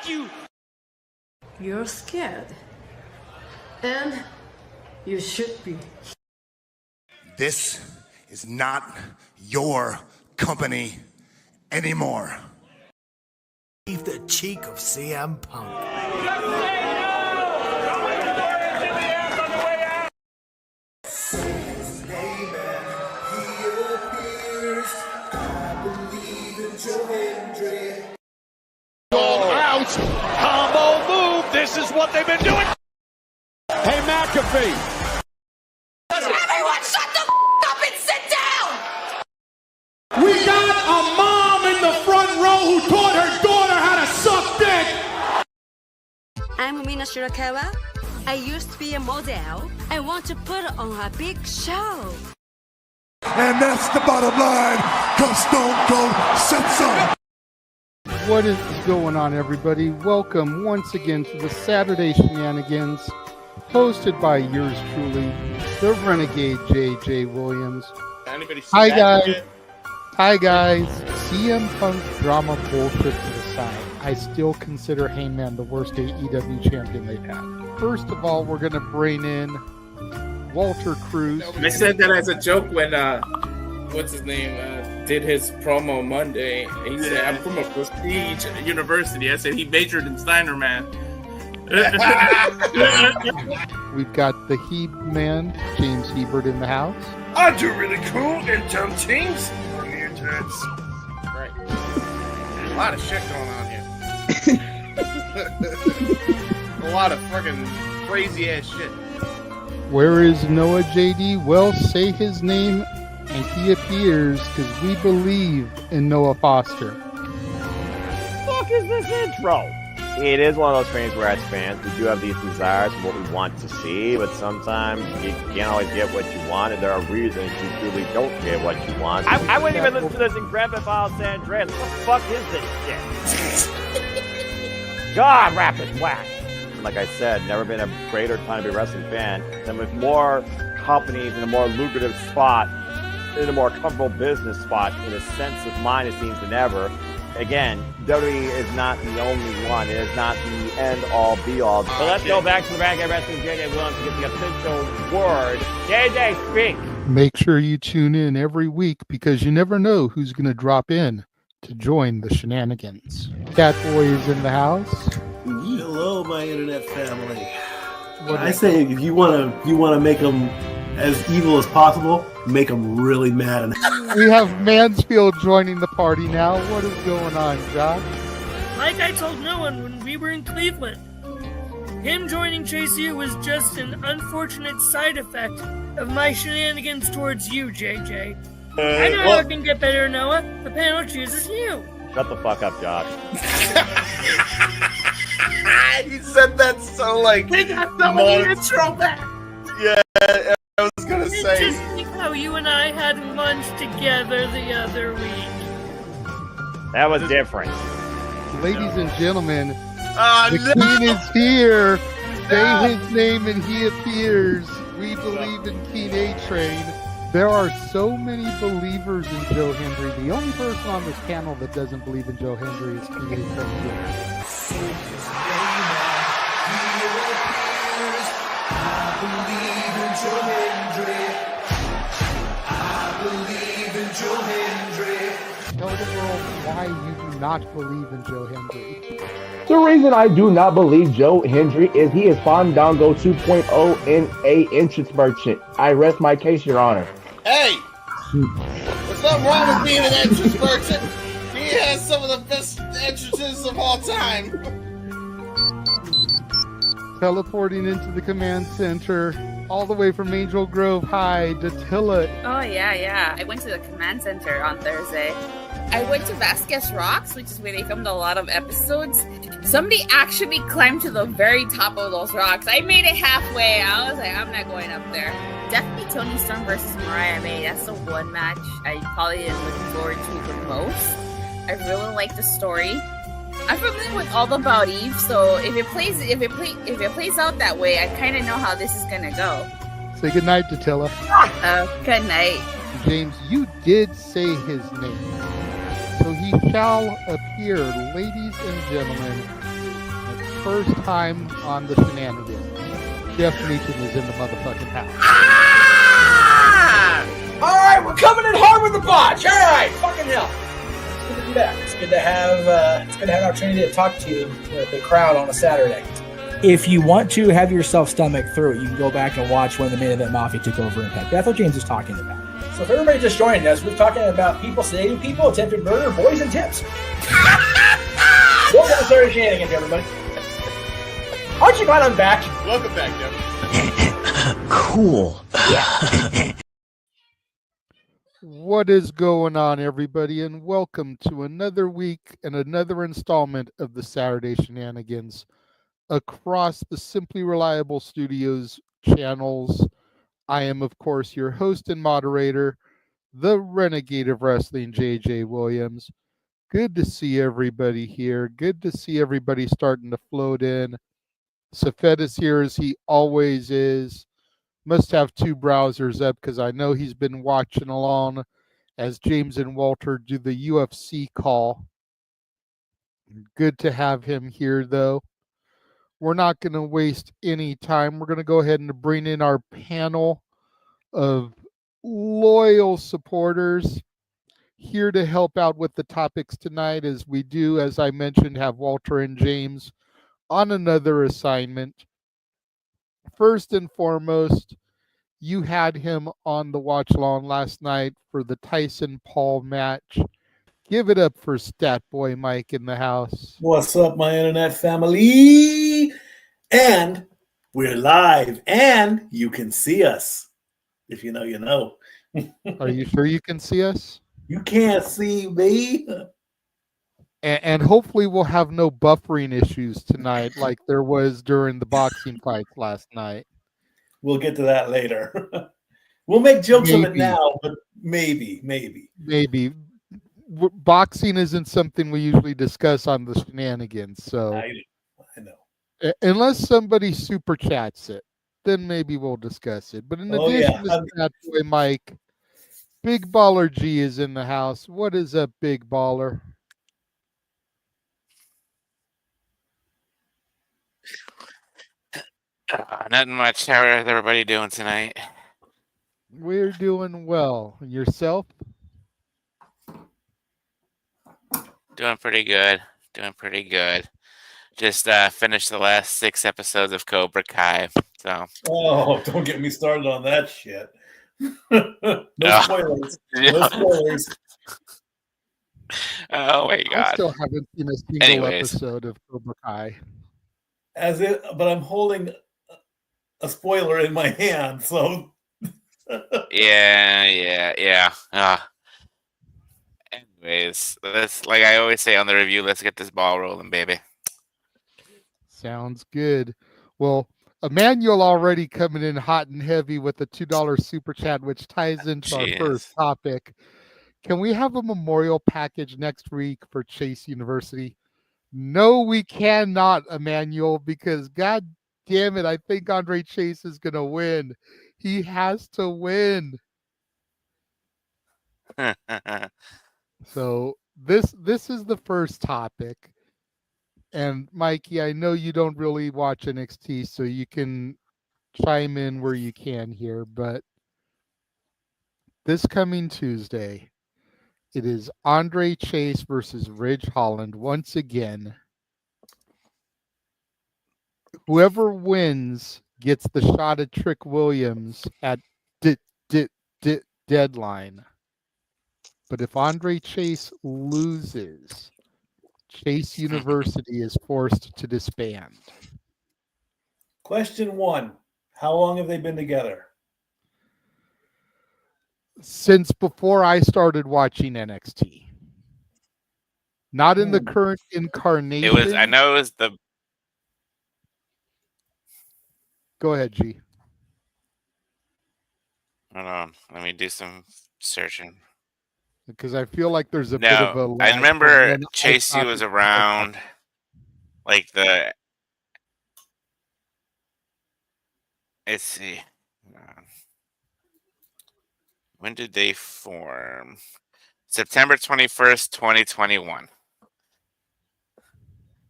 fuck you! You're scared. And you should be. This is not your company anymore. Leave the cheek of CM Punk. Out! Combo move! This is what they've been doing! Hey, McAfee! Everyone shut the up and sit down! We got a mom in the front row who taught her daughter how to suck dick! I'm Mina Shirakawa. I used to be a model. I want to put on a big show. And that's the bottom line, because Stone Cold said so. What is going on, everybody? Welcome once again to the Saturday Shenanigans, hosted by yours truly, the Renegade J.J. Williams. Hi, guys. Hi, guys. CM Punk drama bullshit to the side. I still consider Heyman the worst AEW champion they've had. First of all, we're going to bring in Walter Cruz. I said that as a joke when, what's his name, did his promo Monday. He said, I'm from a prestige university. I said he majored in Steiner math. We've got the Heeb man, James Hebert, in the house. I do really cool and dumb things on the internet. Right. There's a lot of shit going on here. A lot of fucking crazy ass shit. Where is Noah JD? Well, say his name and he appears, because we believe in Noah Foster. Fuck is this intro? It is one of those things where, as fans, we do have these desires of what we want to see, but sometimes you can't always get what you want, and there are reasons you truly don't get what you want. I wouldn't even listen to this in Grand Theft Auto San Andreas. What the fuck is this shit? God, rapid whack. Like I said, never been a greater time to be a wrestling fan than with more companies in a more lucrative spot, in a more comfortable business spot, in a sense of mind, it seems, than ever. Again, WWE is not the only one. It is not the end-all, be-all. So let's go back to the Renegade Wrestling J.J. Williams to get the official word. JJ, speak! Make sure you tune in every week, because you never know who's going to drop in to join the shenanigans. Catboy is in the house. Hello, my internet family. I say if you want to make them as evil as possible, make them really mad. We have Mansfield joining the party now. What is going on, Josh? Like I told no one when we were in Cleveland, him joining Chase U was just an unfortunate side effect of my shenanigans towards you, JJ. I know how it can get better, Noah. The panel chooses you. Shut the fuck up, Josh. He said that so like. They got some of the intro back. Yeah, I was gonna say. Just think how you and I had lunch together the other week. That was different. Ladies and gentlemen, the King is here. Say his name and he appears. We believe in King A-Train. There are so many believers in Joe Hendry. The only person on this panel that doesn't believe in Joe Hendry is King A-Train. Tell the world why you do not believe in Joe Hendry. The reason I do not believe Joe Hendry is he is Fandango 2.0 in a entrance merchant. I rest my case, Your Honor. Hey! There's nothing wrong with being an entrance merchant. He has some of the best entrances of all time. Teleporting into the command center, all the way from Angel Grove High, Datilla. Oh, yeah. I went to the command center on Thursday. I went to Vasquez Rocks, which is where they filmed a lot of episodes. Somebody actually climbed to the very top of those rocks. I made it halfway. I was like, I'm not going up there. Definitely Toni Storm versus Mariah May. That's the one match I probably am looking forward to the most. I really like the story. I'm familiar with All About Eve, so if it plays out that way, I kind of know how this is gonna go. Say goodnight, Datilla. Good night. James, you did say his name. So he shall appear, ladies and gentlemen. first time on the Shenanigans. Jeff Meacham is in the motherfucking house. Ah! All right, we're coming in hard with the botch. All right, fucking hell. It's good to be back. It's good to have an opportunity to talk to the crowd on a Saturday. If you want to have yourself stomach through it, you can go back and watch when the Main Event Mafia took over Impact. That's what James is talking about. So if everybody just joined us, we're talking about people sedating people, attempted murder, boys, and tips. Welcome to Saturday Shenanigans, everybody. Aren't you glad I'm back? Welcome back, Devin. Cool. Yeah. What is going on, everybody, and welcome to another week and another installment of the Saturday Shenanigans across the Simply Reliable Studios channels. I am, of course, your host and moderator, the Renegade of Wrestling, JJ Williams. Good to see everybody here. Good to see everybody starting to float in. Safed is here as he always is. Must have two browsers up because I know he's been watching along as James and Walter do the UFC call. Good to have him here, though. We're not going to waste any time. We're going to go ahead and bring in our panel of loyal supporters here to help out with the topics tonight, as we do, as I mentioned, have Walter and James on another assignment. First and foremost, you had him on the watch along last night for the Tyson Paul match. Give it up for Stat Boy Mike in the house. What's up, my internet family? And we're live, and you can see us. If you know, you know. Are you sure you can see us? You can't see me. And hopefully we'll have no buffering issues tonight like there was during the boxing fights last night. We'll get to that later. We'll make jokes of it now, but maybe. Boxing isn't something we usually discuss on the Shenanigans, so I know. Unless somebody super chats it, then maybe we'll discuss it. But in addition to that, Mike, Big Baller G is in the house. What is up, Big Baller? Nothing much. How is everybody doing tonight? We're doing well. Yourself? Doing pretty good. Just finished the last 6 episodes of Cobra Kai. So. Oh, don't get me started on that shit. No spoilers. No spoilers. Oh my god! I still haven't seen a single episode of Cobra Kai. But I'm holding a spoiler in my hand, so. Yeah. Anyways, let's, like I always say on the review, let's get this ball rolling, baby. Sounds good. Well, Emmanuel already coming in hot and heavy with the $2 super chat, which ties into our first topic. Can we have a memorial package next week for Chase University? No, we cannot, Emmanuel, because God damn it, I think Andre Chase is going to win. He has to win. So this is the first topic. And Mikey, I know you don't really watch NXT, so you can chime in where you can here, but this coming Tuesday, it is Andre Chase versus Ridge Holland once again. Whoever wins gets the shot at Trick Williams at deadline. But if Andre Chase loses, Chase University is forced to disband. Question 1. How long have they been together? Since before I started watching NXT. Not in the current incarnation. I know it was the. Go ahead, G. Hold on. Let me do some searching. Because I feel like there's a bit of a. I remember Chase U was around like the. Let's see. When did they form? September 21st, 2021.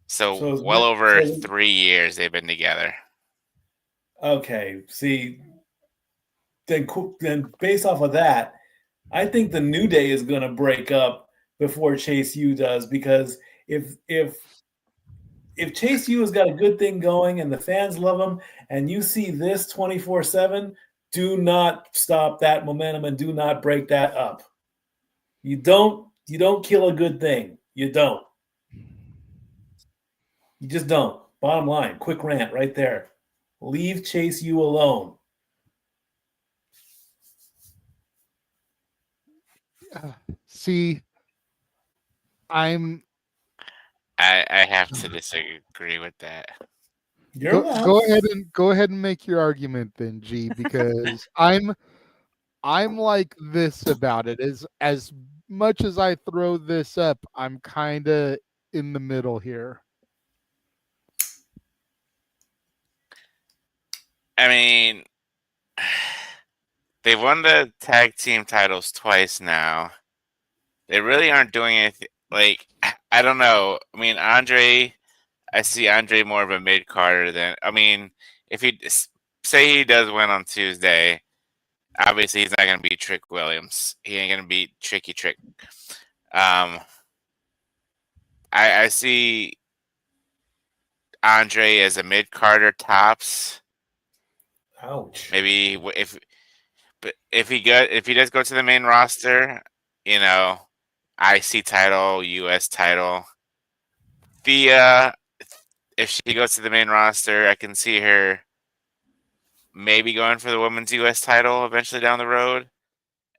So, it's well over so- 3 years they've been together. Okay, see, then based off of that, I think the New Day is going to break up before Chase U does, because if Chase U has got a good thing going and the fans love him, and you see this 24/7, do not stop that momentum and do not break that up. You don't kill a good thing. You don't. You just don't. Bottom line, quick rant right there. Leave Chase U alone. See, I have to disagree with that. Go ahead and make your argument then, G, because I'm like this about it. As much as I throw this up, I'm kind of in the middle here. I mean, they've won the tag team titles twice now. They really aren't doing anything. Like, I don't know. I mean, I see Andre more of a mid Carter than. I mean, if he say he does win on Tuesday, obviously he's not going to beat Trick Williams. He ain't going to beat Tricky Trick. I see Andre as a mid Carter tops. Ouch. Maybe if he does go to the main roster, IC title, US title. Thea, if she goes to the main roster, I can see her maybe going for the women's US title eventually down the road.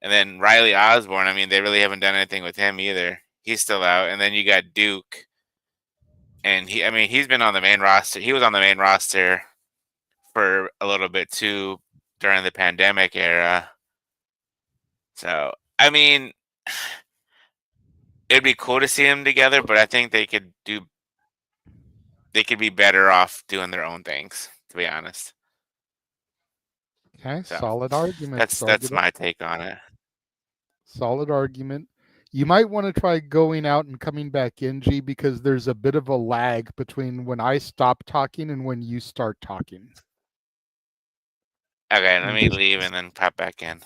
And then Riley Osborne, I mean, they really haven't done anything with him either. He's still out. And then you got Duke. And he's been on the main roster. He was on the main roster for a little bit too during the pandemic era. So, I mean, it'd be cool to see them together, but I think they could be better off doing their own things, to be honest. Okay, So, solid argument. That's my take on it. Solid argument. You might want to try going out and coming back in, G, because there's a bit of a lag between when I stop talking and when you start talking. Okay, let me leave and then pop back in.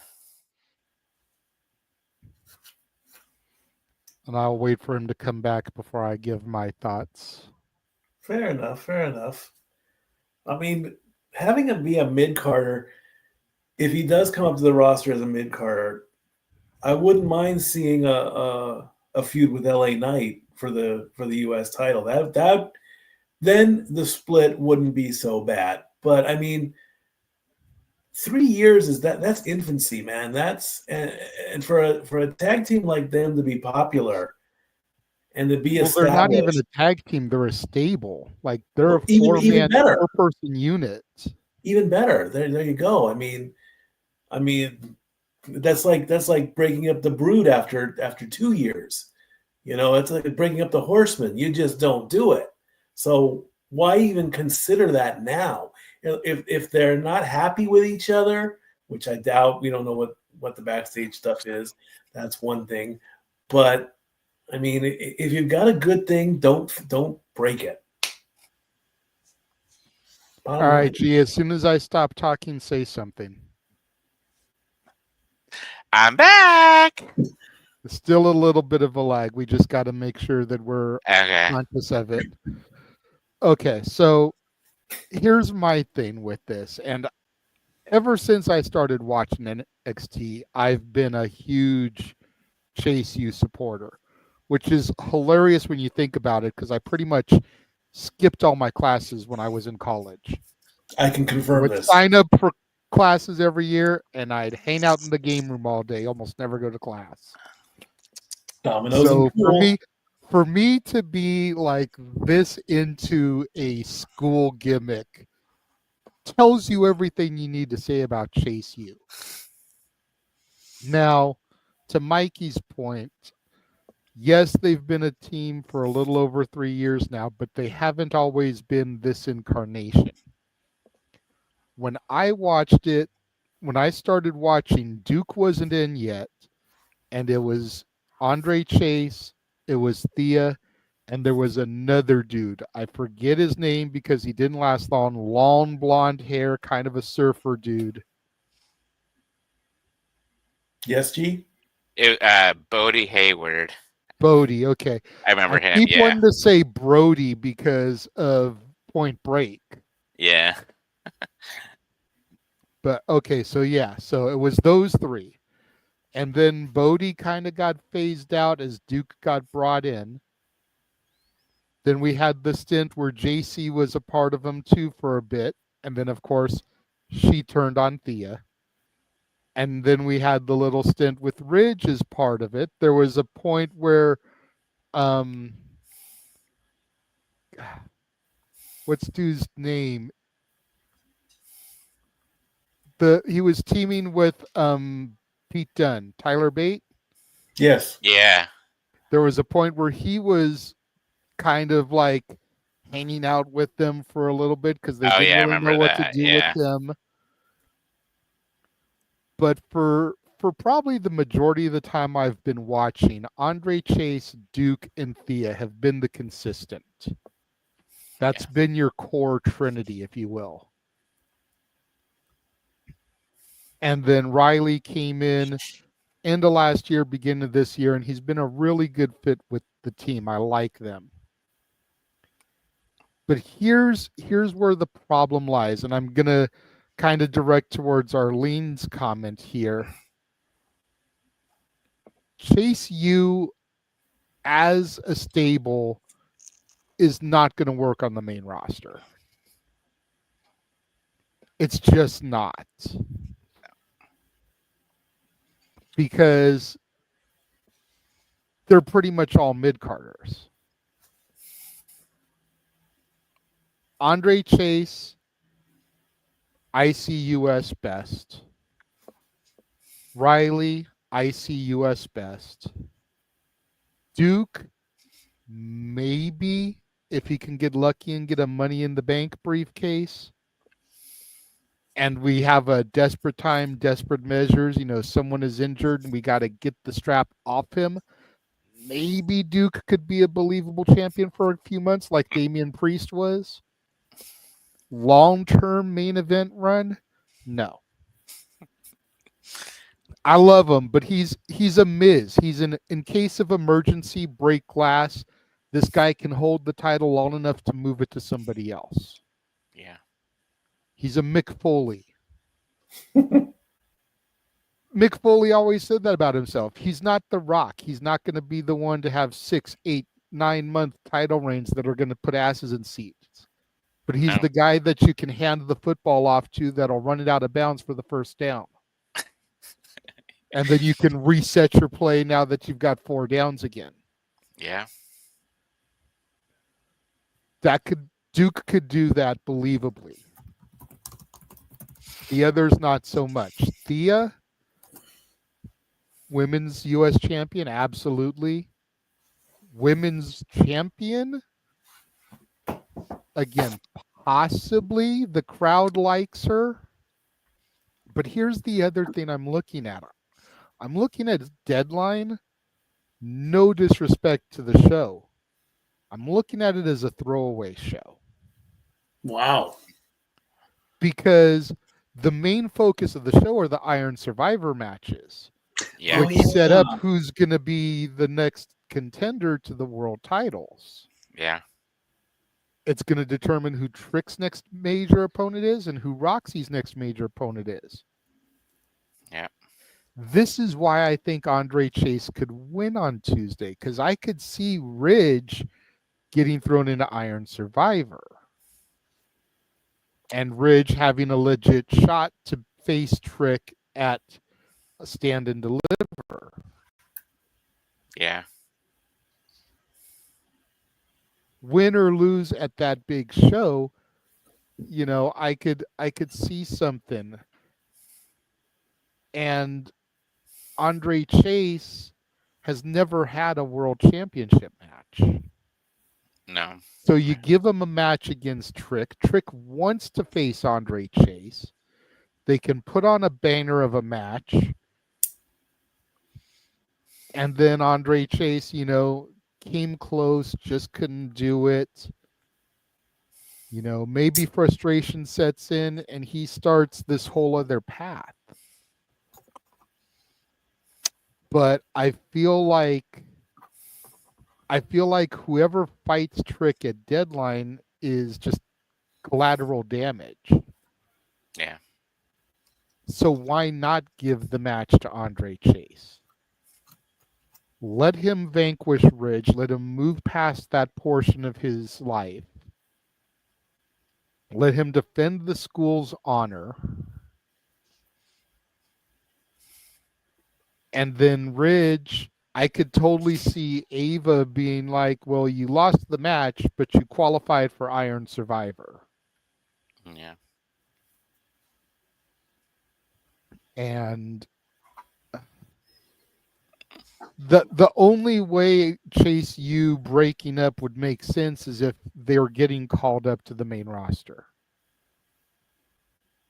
And I'll wait for him to come back before I give my thoughts. Fair enough. I mean, having him be a mid-carder, if he does come up to the roster as a mid-carder, I wouldn't mind seeing a feud with LA Knight for the US title. That then the split wouldn't be so bad. But I mean, 3 years that's infancy, man. That's and for a tag team like them to be popular and to be established. They're not even a tag team; they're a stable. Like they're a four-man, four-person unit. Even better. There you go. I mean, that's like breaking up the Brood after 2 years. It's like breaking up the Horsemen. You just don't do it. So why even consider that now? If they're not happy with each other, which I doubt, we don't know what the backstage stuff is. That's one thing. But I mean, if you've got a good thing, don't break it. All right, G, as soon as I stop talking, say something. I'm back. Still a little bit of a lag. We just got to make sure that we're conscious of it. Okay, so here's my thing with this. And ever since I started watching NXT, I've been a huge Chase U supporter, which is hilarious when you think about it, because I pretty much skipped all my classes when I was in college. I can confirm this. Sign up for classes every year, and I'd hang out in the game room all day, almost never go to class. Dominoes so cool. for me to be like this into a school gimmick tells you everything you need to say about Chase U. Now, to Mikey's point, yes, they've been a team for a little over 3 years now, but they haven't always been this incarnation. When I watched it, when I started watching, Duke wasn't in yet, and it was Andre Chase, it was Thea, And there was another dude. I forget his name because he didn't last long. Long blonde hair, kind of a surfer dude. Yes, G? Bodie Hayward. Bodie, okay. I remember him, keep yeah. wanting to say Brody because of Point Break. Yeah. But okay, so yeah, so it was those three. And then Bodie kind of got phased out as Duke got brought in. Then we had the stint where JC was a part of them too for a bit. And then, of course, she turned on Thea. And then we had the little stint with Ridge as part of it. There was a point where, what's dude's name? He was teaming with Pete Dunne, Tyler Bate. Yes. Yeah. There was a point where he was kind of like hanging out with them for a little bit because they didn't really know what to do with them. But for probably the majority of the time I've been watching, Andre Chase, Duke, and Thea have been the consistent. That's been your core trinity, if you will. And then Riley came in end of last year, beginning of this year, and he's been a really good fit with the team. I like them. But here's where the problem lies, and I'm going to kind of direct towards Arlene's comment here. Chase U as a stable is not going to work on the main roster. It's just not. Because they're pretty much all mid-carders. Andre Chase, ICUS best. Riley, ICUS best. Duke, maybe if he can get lucky and get a Money in the Bank briefcase. And we have a desperate time, desperate measures. You know, someone is injured and we got to get the strap off him. Maybe Duke could be a believable champion for a few months like Damian Priest was. Long-term main event run? No. I love him, but he's a Miz. He's in case of emergency, break glass. This guy can hold the title long enough to move it to somebody else. Yeah. He's a Mick Foley. Mick Foley always said that about himself. He's not The Rock. He's not going to be the one to have 6, 8, 9-month title reigns that are going to put asses in seats. But he's the guy that you can hand the football off to that'll run it out of bounds for the first down. And then you can reset your play now that you've got 4 downs again. Yeah. Duke could do that believably. The others, not so much. Thea, women's U.S. champion, absolutely. Women's champion, again, possibly. The crowd likes her. But here's the other thing I'm looking at. I'm looking at Deadline. No disrespect to the show. I'm looking at it as a throwaway show. Wow. Because the main focus of the show are the Iron Survivor matches. Yeah. Which set up who's going to be the next contender to the world titles. Yeah. It's going to determine who Trick's next major opponent is and who Roxy's next major opponent is. Yeah. This is why I think Andre Chase could win on Tuesday, because I could see Ridge getting thrown into Iron Survivor. And Ridge having a legit shot to face Trick at a Stand and Deliver. Yeah. Win or lose at that big show, you know, I could see something. And Andre Chase has never had a world championship match. No. So you give him a match against Trick. Trick wants to face Andre Chase. They can put on a banger of a match. And then Andre Chase, you know, came close, just couldn't do it. You know, maybe frustration sets in and he starts this whole other path. But I feel like whoever fights Trick at Deadline is just collateral damage. Yeah. So why not give the match to Andre Chase? Let him vanquish Ridge. Let him move past that portion of his life. Let him defend the school's honor. And then Ridge, I could totally see Ava being like, well, you lost the match, but you qualified for Iron Survivor. Yeah. And the only way Chase U breaking up would make sense is if they were getting called up to the main roster.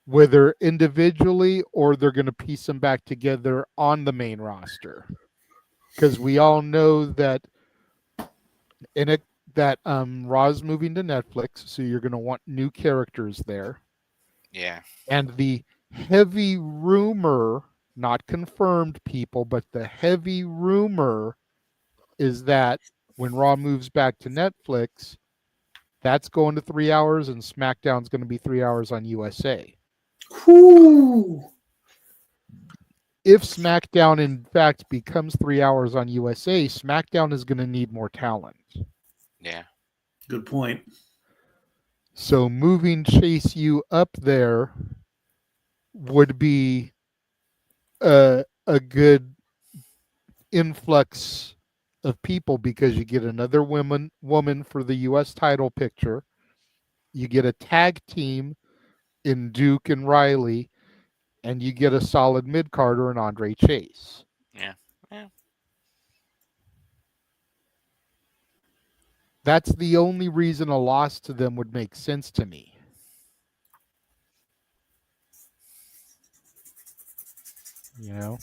Whether individually or they're going to piece them back together on the main roster. Because we all know that Raw's moving to Netflix, so you're going to want new characters there. Yeah. And the heavy rumor, not confirmed people, but the heavy rumor is that when Raw moves back to Netflix, that's going to 3 hours and SmackDown's going to be 3 hours on USA. Whoo! If SmackDown in fact becomes 3 hours on USA, SmackDown is going to need more talent. Yeah. Good point. So moving Chase U up there would be a good influx of people because you get another woman for the US title picture. You get a tag team in Duke and Riley, and you get a solid mid-carder in Andre Chase. Yeah. Yeah. That's the only reason a loss to them would make sense to me. You know?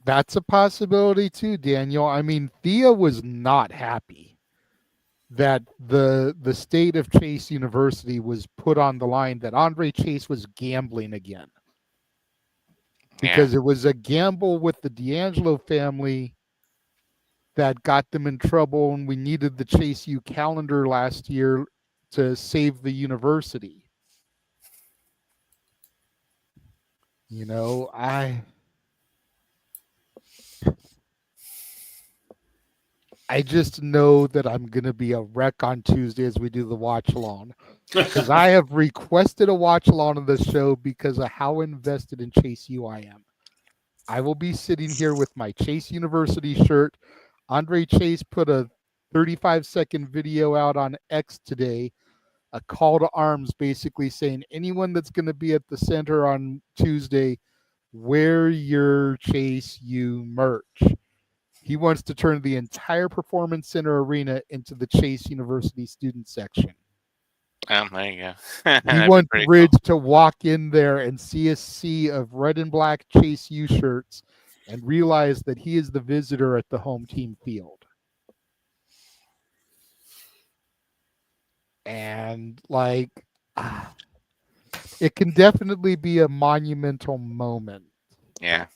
That's a possibility too, Daniel. I mean, Thea was not happy that the state of Chase University was put on the line, that Andre Chase was gambling again. Because it was a gamble with the D'Angelo family that got them in trouble, and we needed the Chase U calendar last year to save the university. You know, I just know that I'm going to be a wreck on Tuesday as we do the watch along. Because I have requested a watch along of this show because of how invested in Chase U I am. I will be sitting here with my Chase University shirt. Andre Chase put a 35-second video out on X today, a call to arms basically saying anyone that's going to be at the center on Tuesday, wear your Chase U merch. He wants to turn the entire Performance Center arena into the Chase University student section. There you go. He wants Ridge to walk in there and see a sea of red and black Chase U shirts and realize that he is the visitor at the home team field. And it can definitely be a monumental moment. Yeah.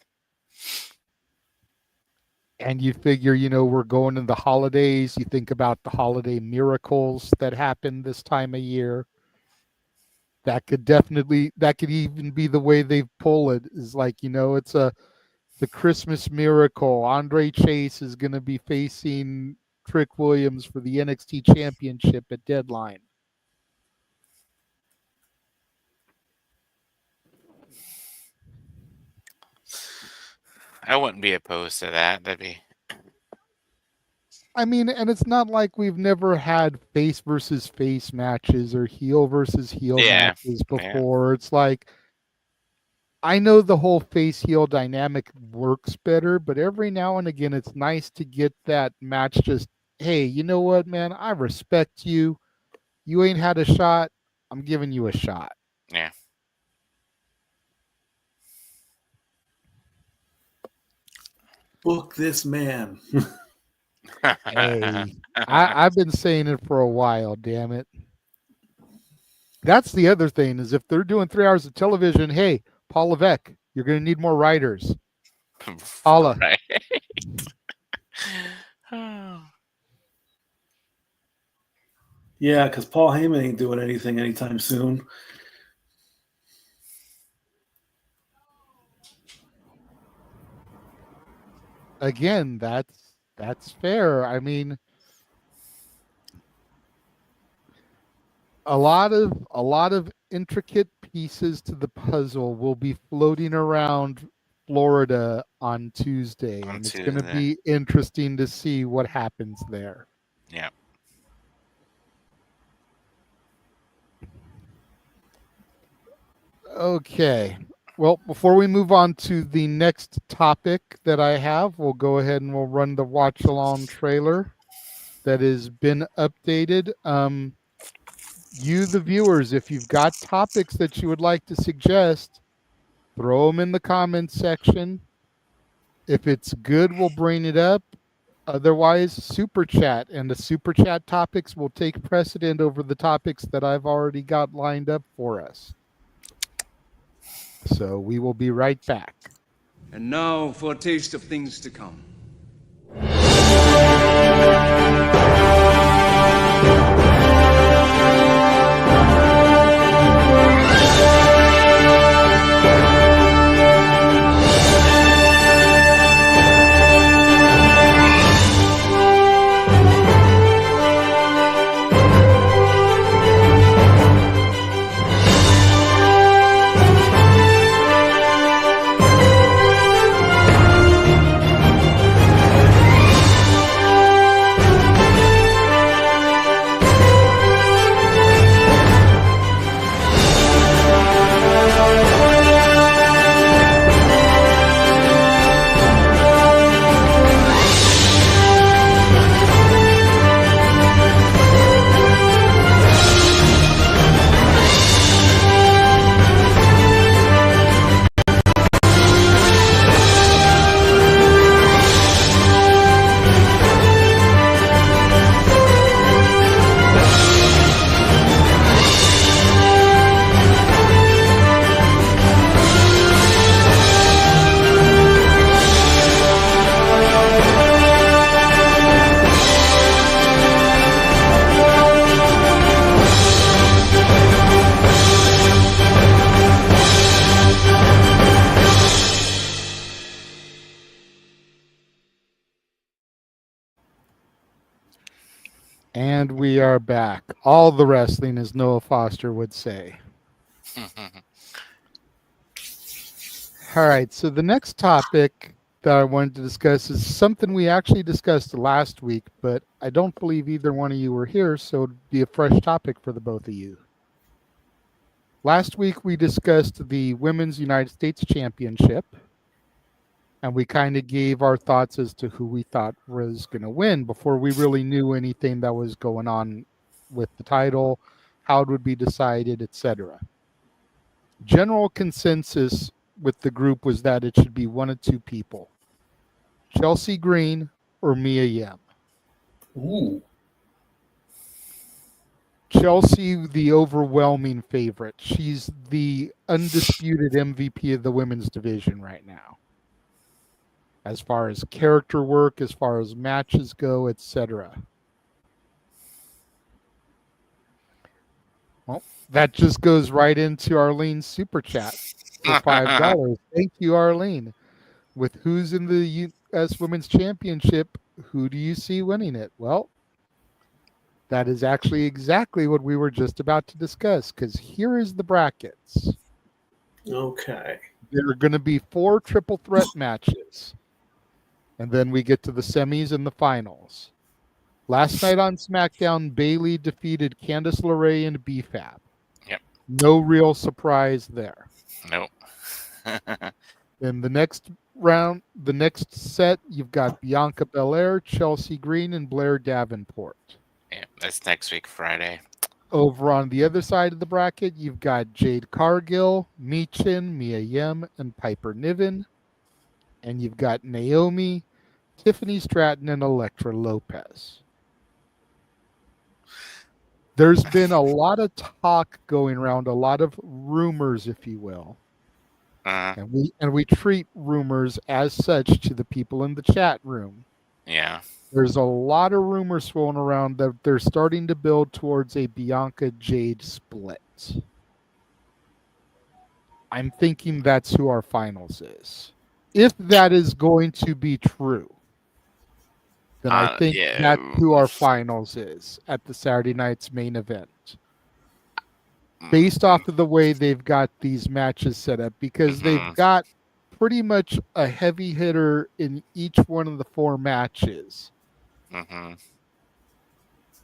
And you figure, you know, we're going in the holidays. You think about the holiday miracles that happen this time of year. That could even be the way they pull it, is like, you know, it's the Christmas miracle. Andre Chase is going to be facing Trick Williams for the NXT Championship at Deadline. I wouldn't be opposed to that. That'd be. I mean, and it's not like we've never had face versus face matches or heel versus heel matches before. It's like, I know the whole face heel dynamic works better, but every now and again, it's nice to get that match just, hey, you know what, man? I respect you. You ain't had a shot. I'm giving you a shot. Yeah. Book this man. Hey, I've been saying it for a while, damn it. That's the other thing, is if they're doing 3 hours of television, hey, Paul Levesque, you're going to need more writers. Holla. Right. Yeah, because Paul Heyman ain't doing anything anytime soon. Again, that's fair. I mean, a lot of intricate pieces to the puzzle will be floating around Florida on Tuesday, and it's going to be interesting to see what happens there. Yeah. Okay. Well, before we move on to the next topic that I have, we'll go ahead and we'll run the watch along trailer that has been updated. You, the viewers, if you've got topics that you would like to suggest, throw them in the comments section. If it's good, we'll bring it up. Otherwise, super chat, and the super chat topics will take precedent over the topics that I've already got lined up for us. So we will be right back. And now for a taste of things to come. And we are back. All the wrestling, as Noah Foster would say. All right, so the next topic that I wanted to discuss is something we actually discussed last week, but I don't believe either one of you were here, so it'd be a fresh topic for the both of you. Last week we discussed the Women's United States Championship, and we kind of gave our thoughts as to who we thought was going to win before we really knew anything that was going on with the title, how it would be decided, etc. General consensus with the group was that it should be one of two people, Chelsea Green or Mia Yim. Ooh. Chelsea, the overwhelming favorite. She's the undisputed MVP of the women's division right now, as far as character work, as far as matches go, etc. Well, that just goes right into Arlene's super chat for $5. Thank you, Arlene. With who's in the U.S. Women's Championship, who do you see winning it? Well, that is actually exactly what we were just about to discuss, because here is the brackets. Okay. There are going to be 4 triple threat matches. And then we get to the semis and the finals. Last night on SmackDown, Bayley defeated Candice LeRae and BFAB. Yep. No real surprise there. Nope. In the next round, the next set, you've got Bianca Belair, Chelsea Green, and Blair Davenport. Yeah, that's next week, Friday. Over on the other side of the bracket, you've got Jade Cargill, Michin, Mia Yim, and Piper Niven. And you've got Naomi, Tiffany Stratton and Elektra Lopez. There's been a lot of talk going around, a lot of rumors, if you will. And we treat rumors as such to the people in the chat room. Yeah. There's a lot of rumors swirling around that they're starting to build towards a Bianca Jade split. I'm thinking that's who our finals is. If that is going to be true, then I think that's who our finals is at the Saturday night's main event. Based off of the way they've got these matches set up, because they've got pretty much a heavy hitter in each one of the 4 matches.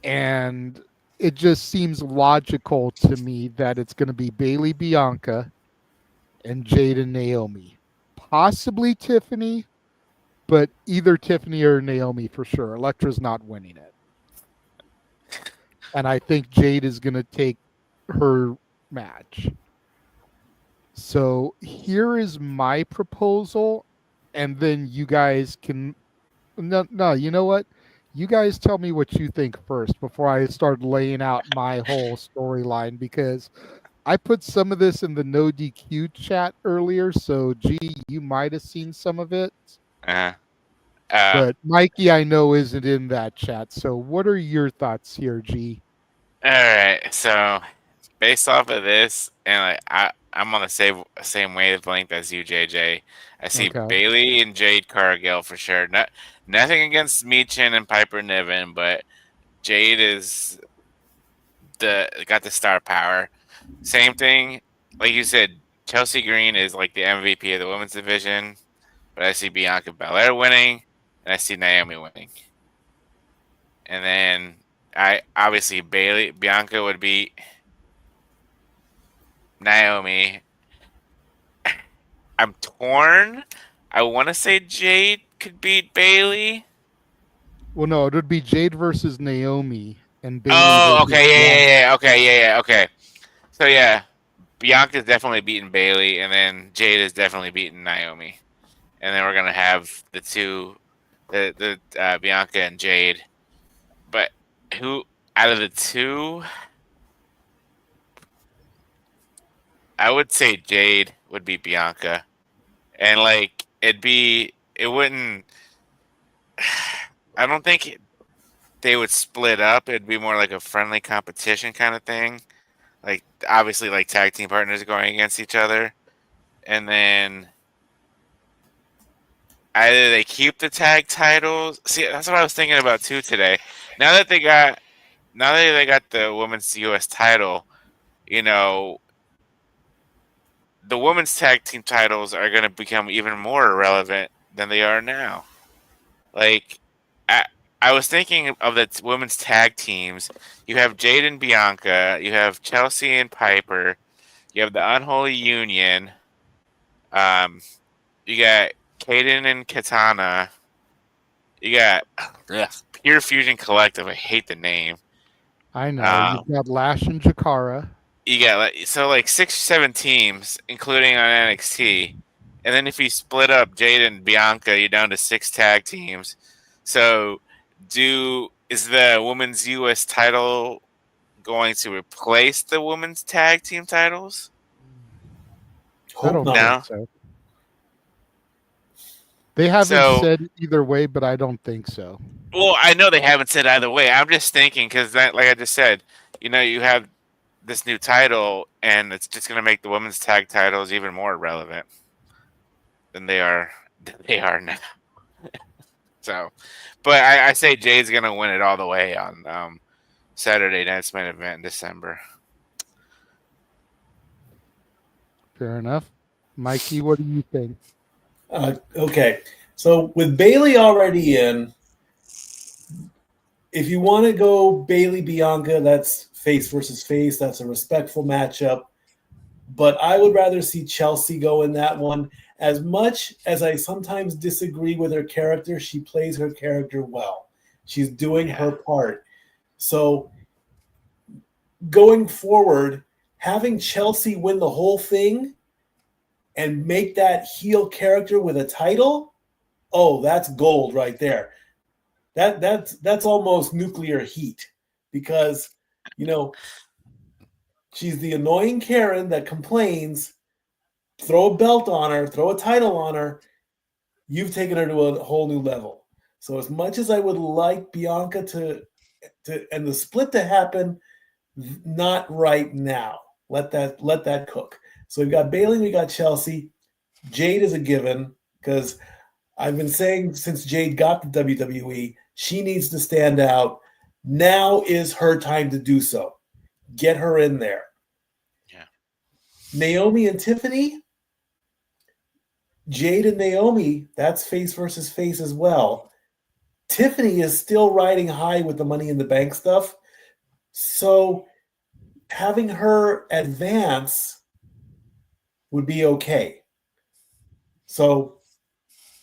And it just seems logical to me that it's going to be Bailey Bianca and Jade and Naomi. Possibly Tiffany, but either Tiffany or Naomi for sure. Elektra's not winning it. And I think Jade is going to take her match. So here is my proposal, and then you guys can... No, you know what? You guys tell me what you think first before I start laying out my whole storyline, because I put some of this in the No DQ chat earlier, so G, you might have seen some of it. But Mikey, I know, isn't in that chat. So what are your thoughts here, G? All right. So based off of this, and I'm on the same wavelength as you, JJ. I see Bailey and Jade Cargill for sure. Nothing against Michin and Piper Niven, but Jade is got the star power. Same thing, like you said, Chelsea Green is like the MVP of the women's division, but I see Bianca Belair winning, and I see Naomi winning. And then obviously Bianca would beat Naomi. I'm torn. I want to say Jade could beat Bailey. Well, no, it would be Jade versus Naomi and Bailey. Oh, okay, yeah. Okay. So yeah, Bianca's definitely beating Bailey, and then Jade is definitely beating Naomi, and then we're gonna have the two, the Bianca and Jade. But who out of the two? I would say Jade would beat Bianca, and like it wouldn't. I don't think they would split up. It'd be more like a friendly competition kind of thing. Like obviously, like tag team partners going against each other, and then either they keep the tag titles. See, that's what I was thinking about too today. Now that they got the women's U.S. title, you know, the women's tag team titles are going to become even more irrelevant than they are now. Like, I was thinking of the women's tag teams. You have Jade and Bianca. You have Chelsea and Piper. You have the Unholy Union. You got Kaden and Katana. You got Pure Fusion Collective. I hate the name. I know. You've got Lash and Jakara. You got like 6 or 7 teams, including on NXT. And then if you split up Jade and Bianca, you're down to 6 tag teams. So is the women's U.S. title going to replace the women's tag team titles? I don't think so. They haven't said either way, but I don't think so. Well, I know they haven't said either way. I'm just thinking because, like I just said, you know, you have this new title, and it's just going to make the women's tag titles even more relevant than they are now. So, but I say Jade's going to win it all the way on Saturday night's main event in December. Fair enough. Mikey, what do you think? Okay, so with Bailey already in, if you want to go Bailey Bianca, that's face versus face. That's a respectful matchup. But I would rather see Chelsea go in that one. As much as I sometimes disagree with her character, she plays her character well. She's doing her part. So going forward, having Chelsea win the whole thing and make that heel character with a title, oh, that's gold right there. That's almost nuclear heat because, you know, she's the annoying Karen that complains. Throw a belt on her, throw a title on her. You've taken her to a whole new level. So as much as I would like Bianca to and the split to happen, not right now. Let that cook. So we've got Bayley, we got Chelsea. Jade is a given because I've been saying since Jade got the WWE, she needs to stand out. Now is her time to do so. Get her in there. Yeah. Naomi and Tiffany. Jade and Naomi, that's face versus face as well. Tiffany is still riding high with the Money in the Bank stuff. So having her advance would be okay. So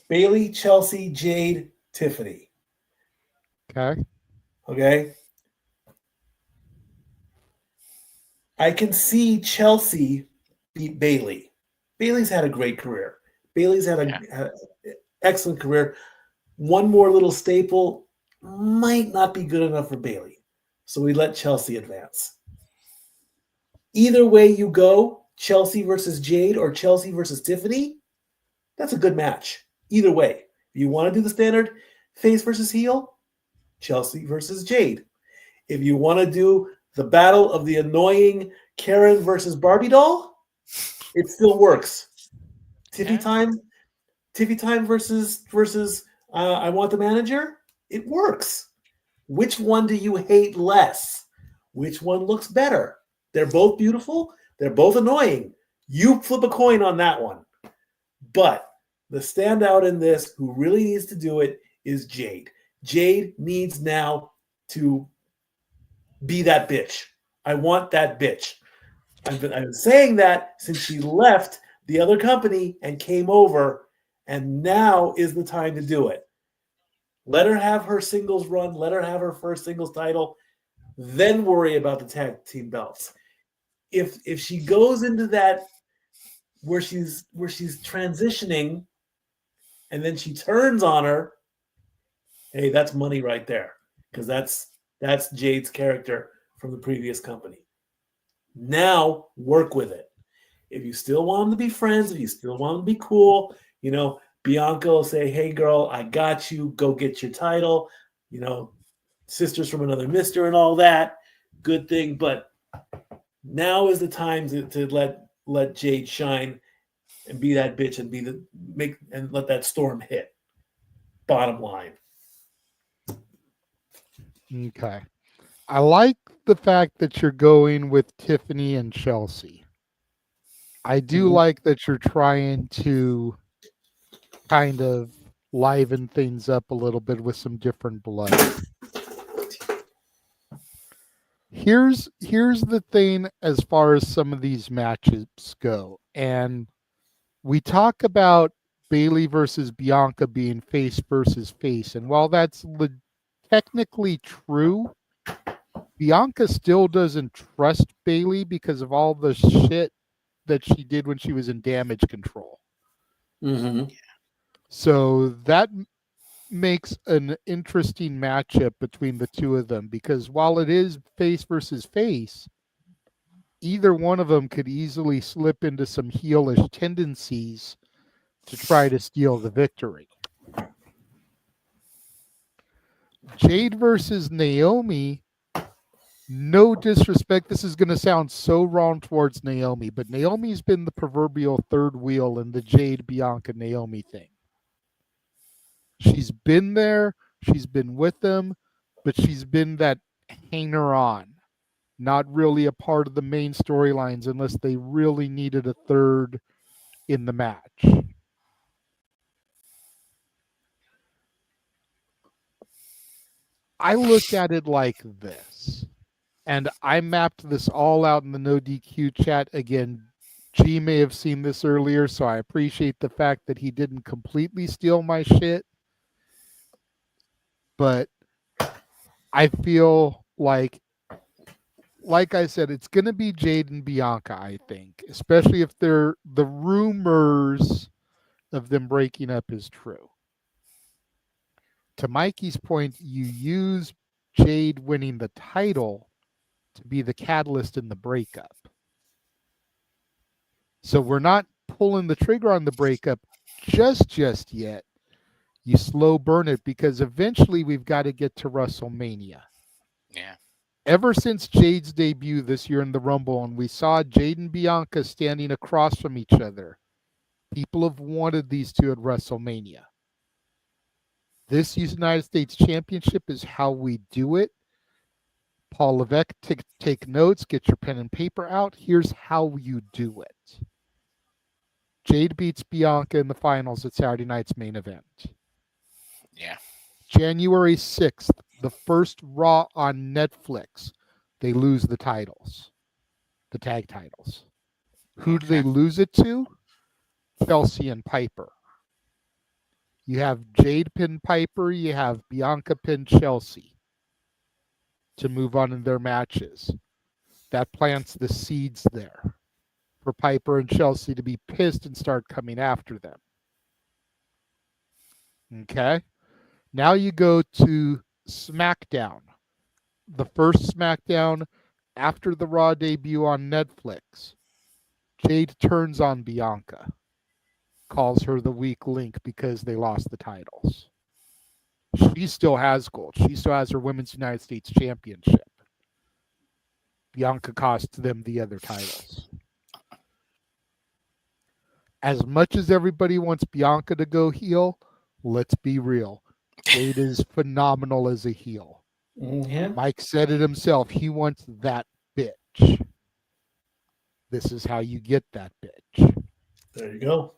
Bayley, Chelsea, Jade, Tiffany. Okay. I can see Chelsea beat Bayley. Bayley's had a great career. Bayley's had an excellent career. One more little staple might not be good enough for Bayley. So we let Chelsea advance. Either way you go, Chelsea versus Jade or Chelsea versus Tiffany, that's a good match. Either way. If you want to do the standard face versus heel, Chelsea versus Jade. If you want to do the battle of the annoying Karen versus Barbie doll, it still works. Tiffy time versus I want the manager, it works. Which one do you hate less? Which one looks better? They're both beautiful. They're both annoying. You flip a coin on that one. But the standout in this, who really needs to do it, is Jade. Jade needs now to be that bitch. I want that bitch. I've been saying that since she left the other company and came over, and now is the time to do it. Let her have her singles run. Let her have her first singles title. Then worry about the tag team belts. If she goes into that where she's transitioning, and then she turns on her, hey, that's money right there, because that's Jade's character from the previous company. Now work with it. If you still want them to be friends, if you still want them to be cool, you know, Bianca will say, hey, girl, I got you. Go get your title. You know, sisters from another mister and all that. Good thing. But now is the time to let Jade shine and be that bitch and let that storm hit. Bottom line. Okay. I like the fact that you're going with Tiffany and Chelsea. I do like that you're trying to kind of liven things up a little bit with some different blood. Here's the thing as far as some of these matches go. And we talk about Bayley versus Bianca being face versus face. And while that's technically true, Bianca still doesn't trust Bayley because of all the shit that she did when she was in Damage Control. Mm-hmm. So that makes an interesting matchup between the two of them, because while it is face versus face, either one of them could easily slip into some heelish tendencies to try to steal the victory. Jade versus Naomi, no disrespect, this is going to sound so wrong towards Naomi, but Naomi's been the proverbial third wheel in the Jade, Bianca, Naomi thing. She's been there, she's been with them, but she's been that hanger-on, not really a part of the main storylines unless they really needed a third in the match. I look at it like this, and I mapped this all out in the No DQ chat. Again, G may have seen this earlier, so I appreciate the fact that he didn't completely steal my shit. But I feel like I said, it's going to be Jade and Bianca, I think, especially if the rumors of them breaking up is true. to Mikey's point, you use Jade winning the title to be the catalyst in the breakup. So we're not pulling the trigger on the breakup just yet. You slow burn it because eventually we've got to get to WrestleMania. Yeah. Ever since Jade's debut this year in the Rumble, and we saw Jade and Bianca standing across from each other, people have wanted these two at WrestleMania. This United States Championship is how we do it. Paul Levesque, take notes, get your pen and paper out. Here's how you do it. Jade beats Bianca in the finals at Saturday night's main event. Yeah. January 6th, the first Raw on Netflix, they lose the titles, the tag titles. Who do they lose it to? Chelsea and Piper. You have Jade pin Piper, you have Bianca pin Chelsea to move on in their matches. That plants the seeds there for Piper and Chelsea to be pissed and start coming after them. Okay? Now you go to SmackDown. The first SmackDown after the Raw debut on Netflix. Jade turns on Bianca. Calls her the weak link because they lost the titles. She still has gold. She still has her Women's United States Championship. Bianca cost them the other titles. As much as everybody wants Bianca to go heel, let's be real. Jade is phenomenal as a heel. Mm-hmm. Mike said it himself. He wants that bitch. This is how you get that bitch. There you go.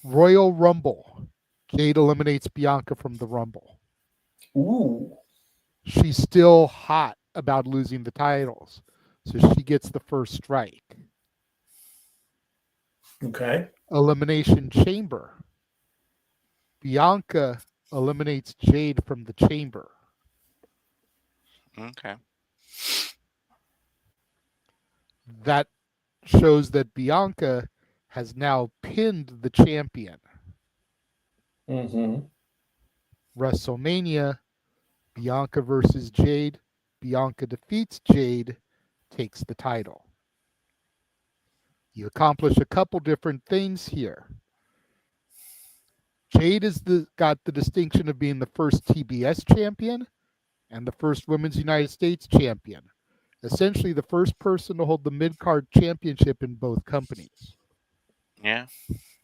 Royal Rumble. Jade eliminates Bianca from the Rumble. Ooh. She's still hot about losing the titles, so she gets the first strike. Okay. Elimination Chamber. Bianca eliminates Jade from the chamber. Okay. That shows that Bianca has now pinned the champion. Mm-hmm. WrestleMania, Bianca versus Jade. Bianca defeats Jade, takes the title. You accomplish a couple different things here. Jade is got the distinction of being the first TBS champion and the first Women's United States champion. Essentially the first person to hold the mid-card championship in both companies. Yeah.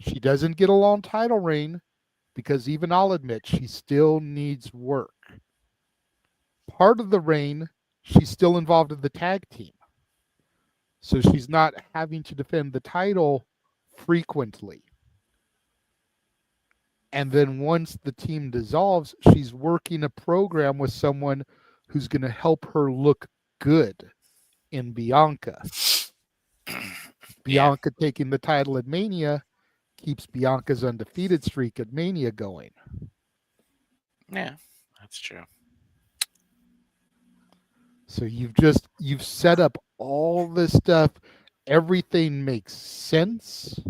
She doesn't get a long title reign because even I'll admit she still needs work. Part of the reign, she's still involved in the tag team. So she's not having to defend the title frequently. And then once the team dissolves, she's working a program with someone who's going to help her look good in Bianca. Bianca taking the title at Mania keeps Bianca's undefeated streak at Mania going. Yeah, that's true. So you've set up all this stuff. Everything makes sense.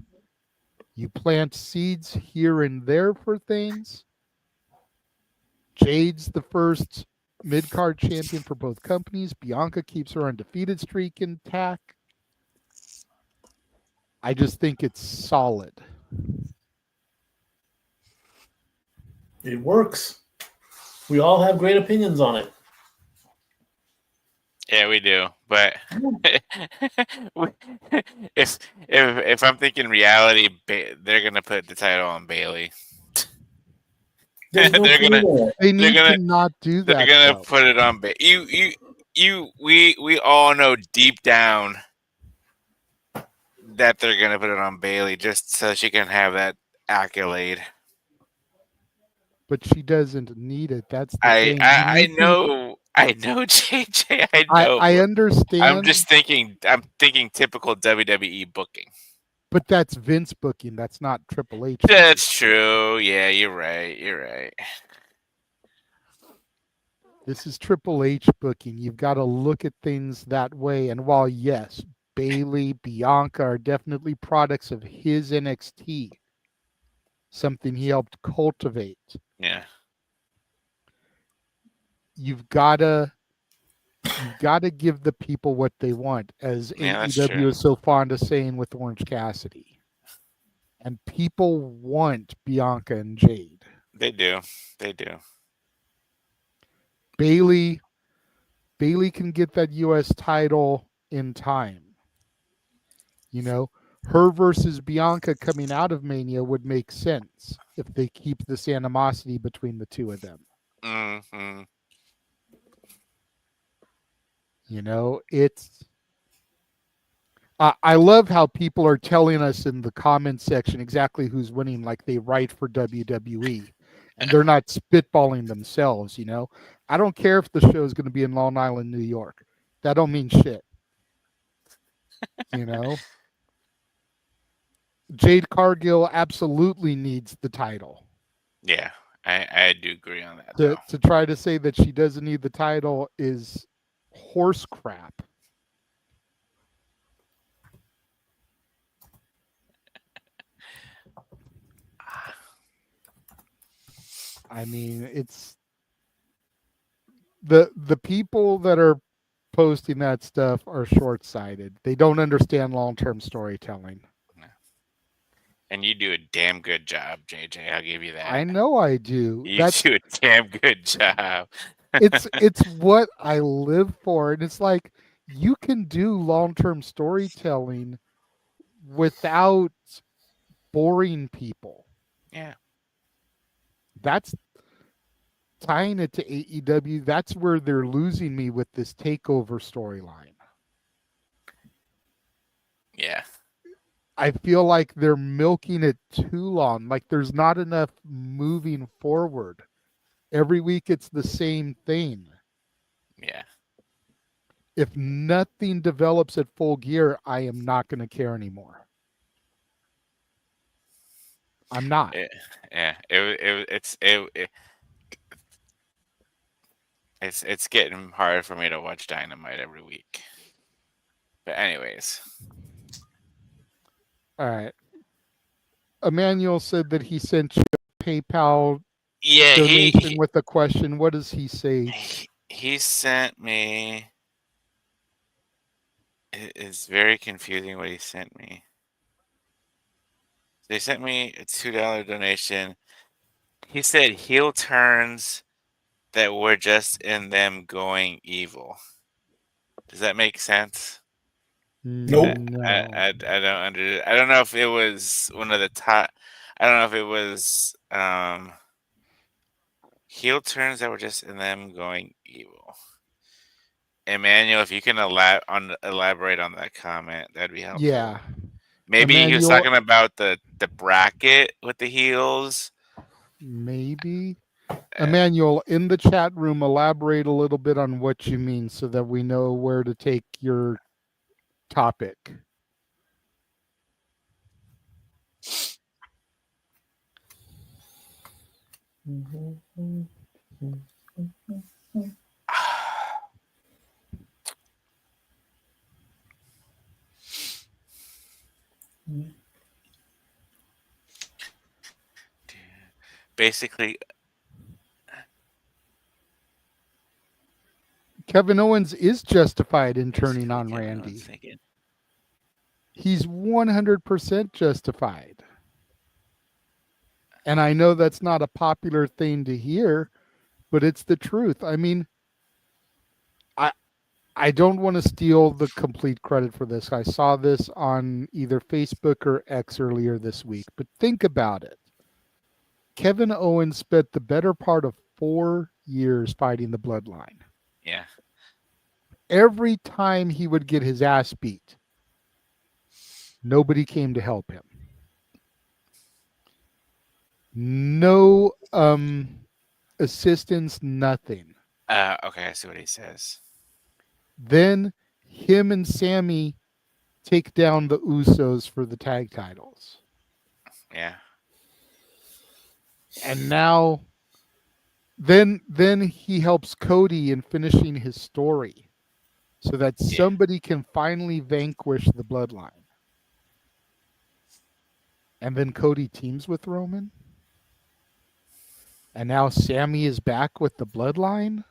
You plant seeds here and there for things. Jade's the first mid-card champion for both companies. Bianca keeps her undefeated streak intact. I just think it's solid. It works. We all have great opinions on it. Yeah, we do. But if I'm thinking reality, they're gonna put the title on Bailey. They need to not do that. They're gonna put it on Bailey. We all know deep down that they're gonna put it on Bailey just so she can have that accolade. But she doesn't need it. That's the thing. I know, JJ. I know. I understand. I'm just thinking. I'm thinking typical WWE booking. But that's Vince booking. That's not Triple H. That's true. Yeah, you're right. You're right. This is Triple H booking. You've got to look at things that way. And while yes, Bailey, Bianca are definitely products of his NXT, something he helped cultivate. Yeah. you've gotta give the people what they want, as Yeah, that's AEW true. is so fond of saying with Orange Cassidy. And people want Bianca and Jade. They do. They do. Bailey can get that US title in time. You know, her versus Bianca coming out of Mania would make sense if they keep this animosity between the two of them. Mm-hmm. You know, it's I love how people are telling us in the comments section exactly who's winning, like they write for WWE, and they're not spitballing themselves. You know, I don't care if the show is going to be in Long Island, New York. That don't mean shit. You know, Jade Cargill absolutely needs the title. Yeah, I do agree on that. To try to say that she doesn't need the title is horse crap. I mean, it's the people that are posting that stuff are short-sighted. They don't understand long-term storytelling. And you do a damn good job, JJ. I'll give you that. I know I do. You do a damn good job. it's what I live for, and it's like you can do long-term storytelling without boring people. Yeah. That's tying it to AEW. That's where they're losing me with this takeover storyline. Yeah. I feel like they're milking it too long. Like there's not enough moving forward. Every week it's the same thing. Yeah. If nothing develops at Full Gear, I am not going to care anymore. I'm not. It's getting hard for me to watch Dynamite every week. But anyways. All right. Emmanuel said that he sent you a PayPal donation with a question. What does he say? He sent me. It's very confusing what he sent me. They sent me a $2 donation. He said heel turns that were just in them going evil. Does that make sense? Nope. I don't know if it was one of the top. I don't know if it was heel turns that were just in them going evil. Emmanuel, if you can elaborate on that comment, that'd be helpful. Yeah. Maybe he was Emmanuel, talking about the bracket with the heels. Maybe. Emmanuel, in the chat room, elaborate a little bit on what you mean so that we know where to take your topic. Basically, Kevin Owens is justified in turning on Randy. He's 100% justified. And I know that's not a popular thing to hear, but it's the truth. I mean, I don't want to steal the complete credit for this. I saw this on either Facebook or X earlier this week, but think about it. Kevin Owens spent the better part of 4 years fighting the Bloodline. Yeah. Every time he would get his ass beat, nobody came to help him. No assistance, nothing. Okay, I see what he says. Then him and Sammy take down the Usos for the tag titles. Yeah. And now then he helps Cody in finishing his story so that somebody can finally vanquish the Bloodline. And then Cody teams with Roman. And now Sammy is back with the Bloodline.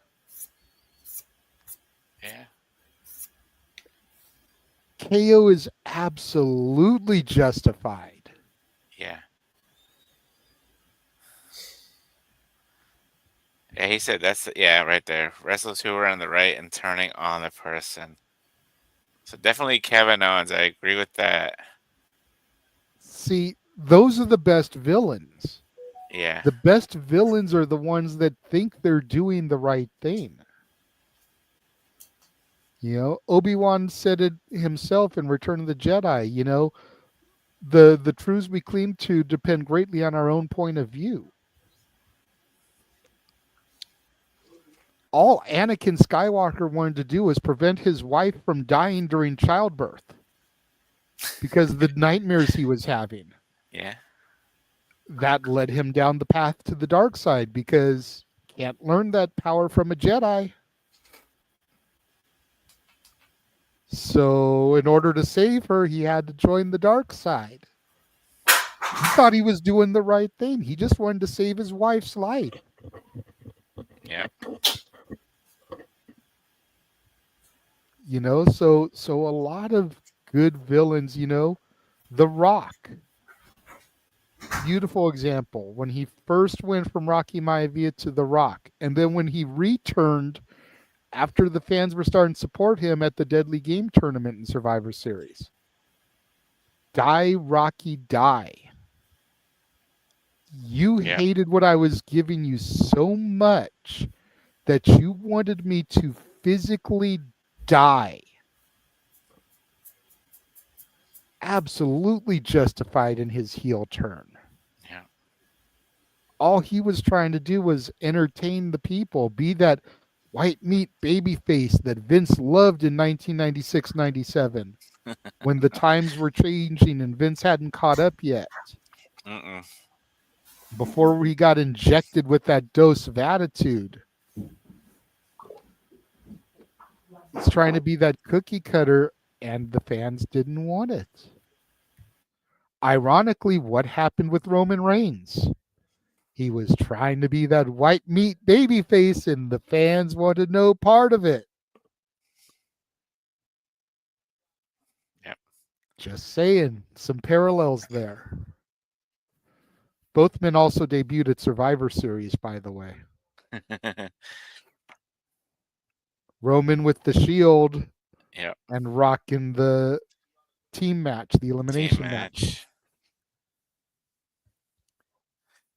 KO is absolutely justified. Yeah. Yeah, he said that's right there. Wrestlers who are on the right and turning on the person. So definitely Kevin Owens. I agree with that. See, those are the best villains. Yeah. The best villains are the ones that think they're doing the right thing. You know, Obi-Wan said it himself in Return of the Jedi, you know, the truths we cling to depend greatly on our own point of view. All Anakin Skywalker wanted to do was prevent his wife from dying during childbirth because of the nightmares he was having. Yeah. That led him down the path to the dark side because can't learn that power from a Jedi. So in order to save her, he had to join the dark side. He thought he was doing the right thing. He just wanted to save his wife's life. Yeah. You know, so a lot of good villains, you know, The Rock. Beautiful example. When he first went from Rocky Maivia to The Rock, and then when he returned after the fans were starting to support him at the Deadly Game tournament in Survivor Series. Die, Rocky, die. You hated what I was giving you so much that you wanted me to physically die. Absolutely justified in his heel turn. Yeah. All he was trying to do was entertain the people, be that white meat baby face that Vince loved in 1996-97 when the times were changing and Vince hadn't caught up yet. Before he got injected with that dose of attitude. He's trying to be that cookie cutter, and the fans didn't want it. Ironically, what happened with Roman Reigns? He was trying to be that white meat baby face, and the fans wanted no part of it. Yep. Just saying, some parallels there. Both men also debuted at Survivor Series, by the way. Roman with the Shield, and Rock in the team match, the elimination match.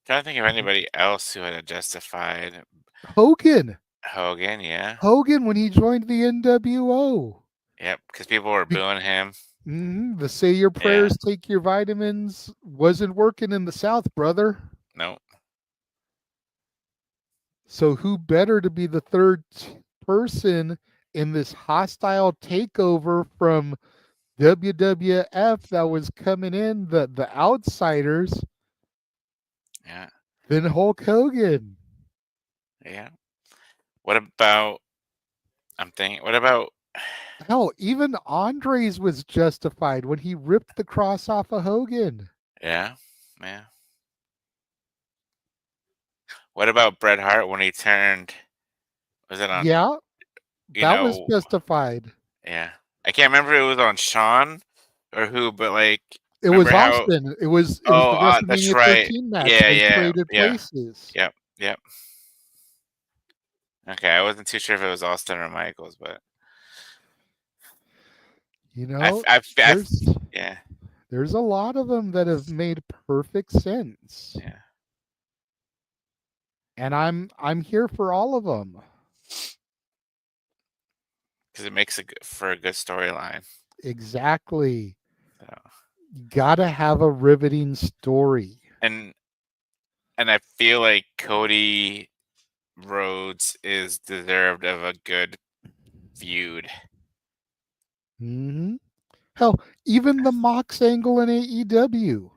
Trying to think of anybody else who had a justified. Hogan, yeah. Hogan when he joined the NWO. Yep, because people were booing him. The say your prayers, take your vitamins wasn't working in the South, brother. No. So who better to be the third person in this hostile takeover from WWF that was coming in, the outsiders, than Hulk Hogan? Yeah. What about hell, even Andres was justified when he ripped the cross off of Hogan. Yeah. What about Bret Hart when he turned? Was it on? Yeah, that was justified. Yeah, I can't remember if it was on Shawn or who, but like it was Austin. It was the WrestleMania that's right. 13 match. Yeah. Traded places. Yep. Okay, I wasn't too sure if it was Austin or Michaels, but you know, there's a lot of them that have made perfect sense. Yeah. And I'm here for all of them. Because it makes for a good storyline. Exactly. So. You gotta have a riveting story. And I feel like Cody Rhodes is deserved of a good feud. Hell, even the Mox angle in AEW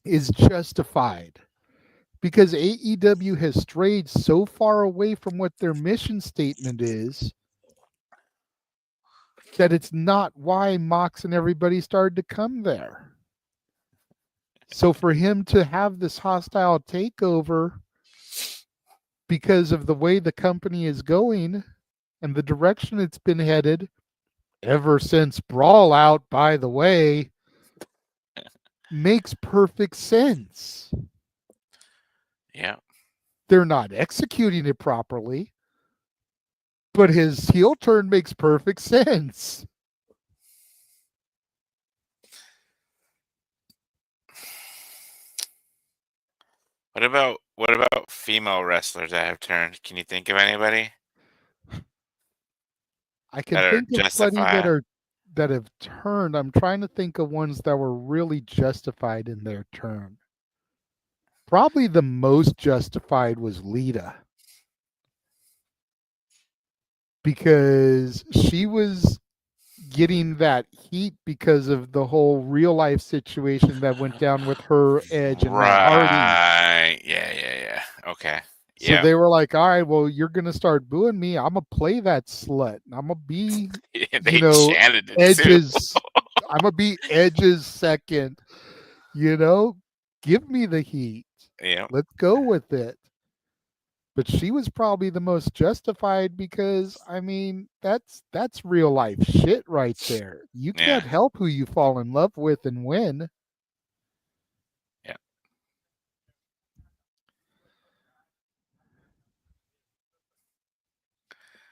is justified. Because AEW has strayed so far away from what their mission statement is that it's not why Mox and everybody started to come there. So for him to have this hostile takeover because of the way the company is going and the direction it's been headed, ever since Brawl Out, by the way, makes perfect sense. Yeah. They're not executing it properly, but his heel turn makes perfect sense. What about female wrestlers that have turned? Can you think of anybody? I can That are think of plenty justified. that have turned. I'm trying to think of ones that were really justified in their turn. Probably the most justified was Lita, because she was getting that heat because of the whole real life situation that went down with her, Edge, and Matt Hardy. Right. Yeah. Okay. So Yeah. they were like, all right, well, you're going to start booing me. I'm going to play that slut. I'm going to be, They chanted it Edge's, too. I'm going to be Edge's second, give me the heat. Yeah. Let's go with it. But she was probably the most justified because, I mean, that's real life shit right there. You can't help who you fall in love with and win. Yeah.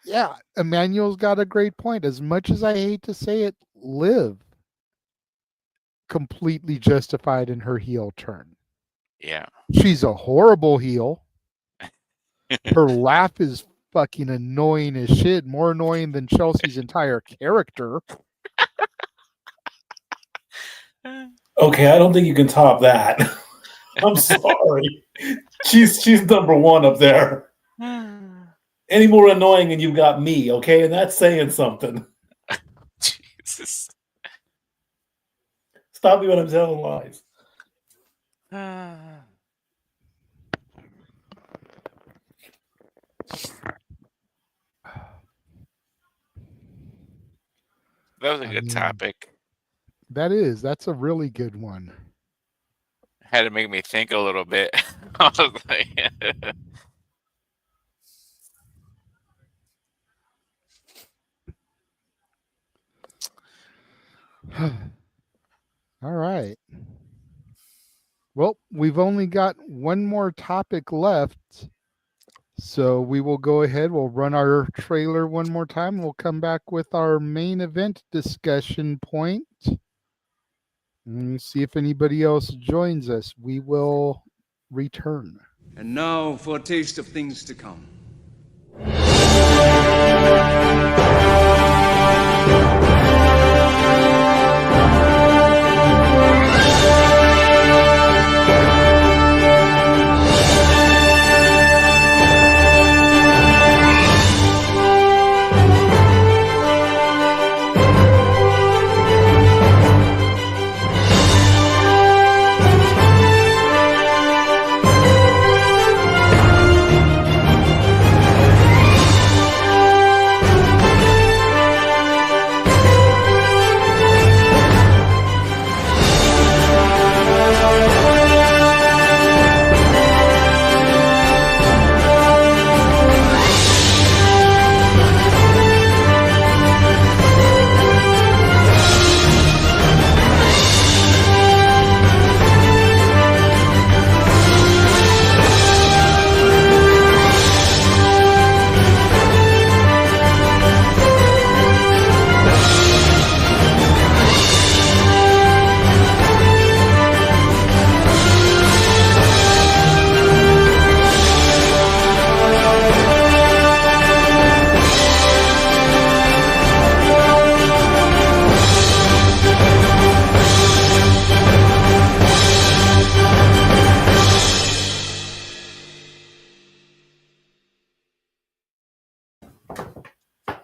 Yeah, Emmanuel's got a great point. As much as I hate to say it, Liv completely justified in her heel turn. Yeah. She's a horrible heel. Her laugh is fucking annoying as shit, more annoying than Chelsea's entire character. Okay, I don't think you can top that. I'm sorry. She's number one up there. Any more annoying and you've got me, okay? And that's saying something. Jesus. Stop me when I'm telling lies. That was a good topic. That's a really good one. Had to make me think a little bit. I was like, All right. Well, we've only got one more topic left. So we will go ahead. We'll run our trailer one more time. We'll come back with our main event discussion point. And see if anybody else joins us. We will return. And now for a taste of things to come.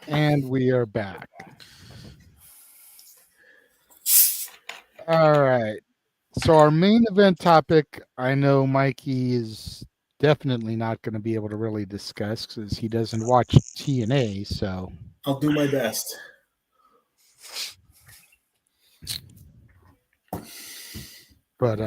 And we are back. All right. So our main event topic, I know Mikey is definitely not going to be able to really discuss because he doesn't watch TNA. So I'll do my best. But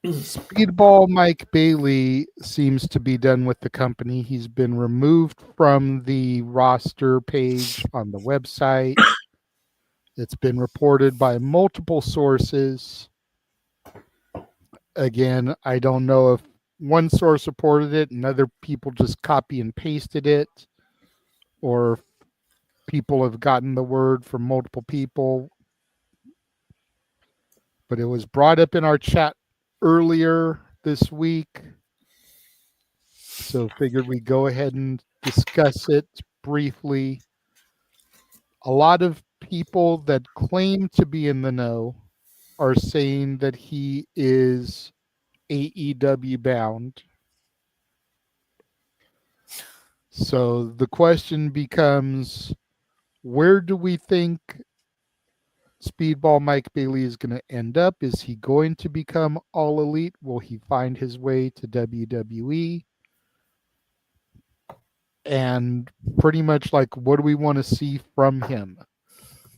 Speedball Mike Bailey seems to be done with the company. He's been removed from the roster page on the website. It's been reported by multiple sources. Again, I don't know if one source reported it and other people just copy and pasted it, or people have gotten the word from multiple people. But it was brought up in our chat earlier this week, so figured we'd go ahead and discuss it briefly. A lot of people that claim to be in the know are saying that he is AEW bound. So the question becomes, where do we think Speedball Mike Bailey is going to end up? Is he going to become All Elite? Will he find his way to WWE? And pretty much like, what do we want to see from him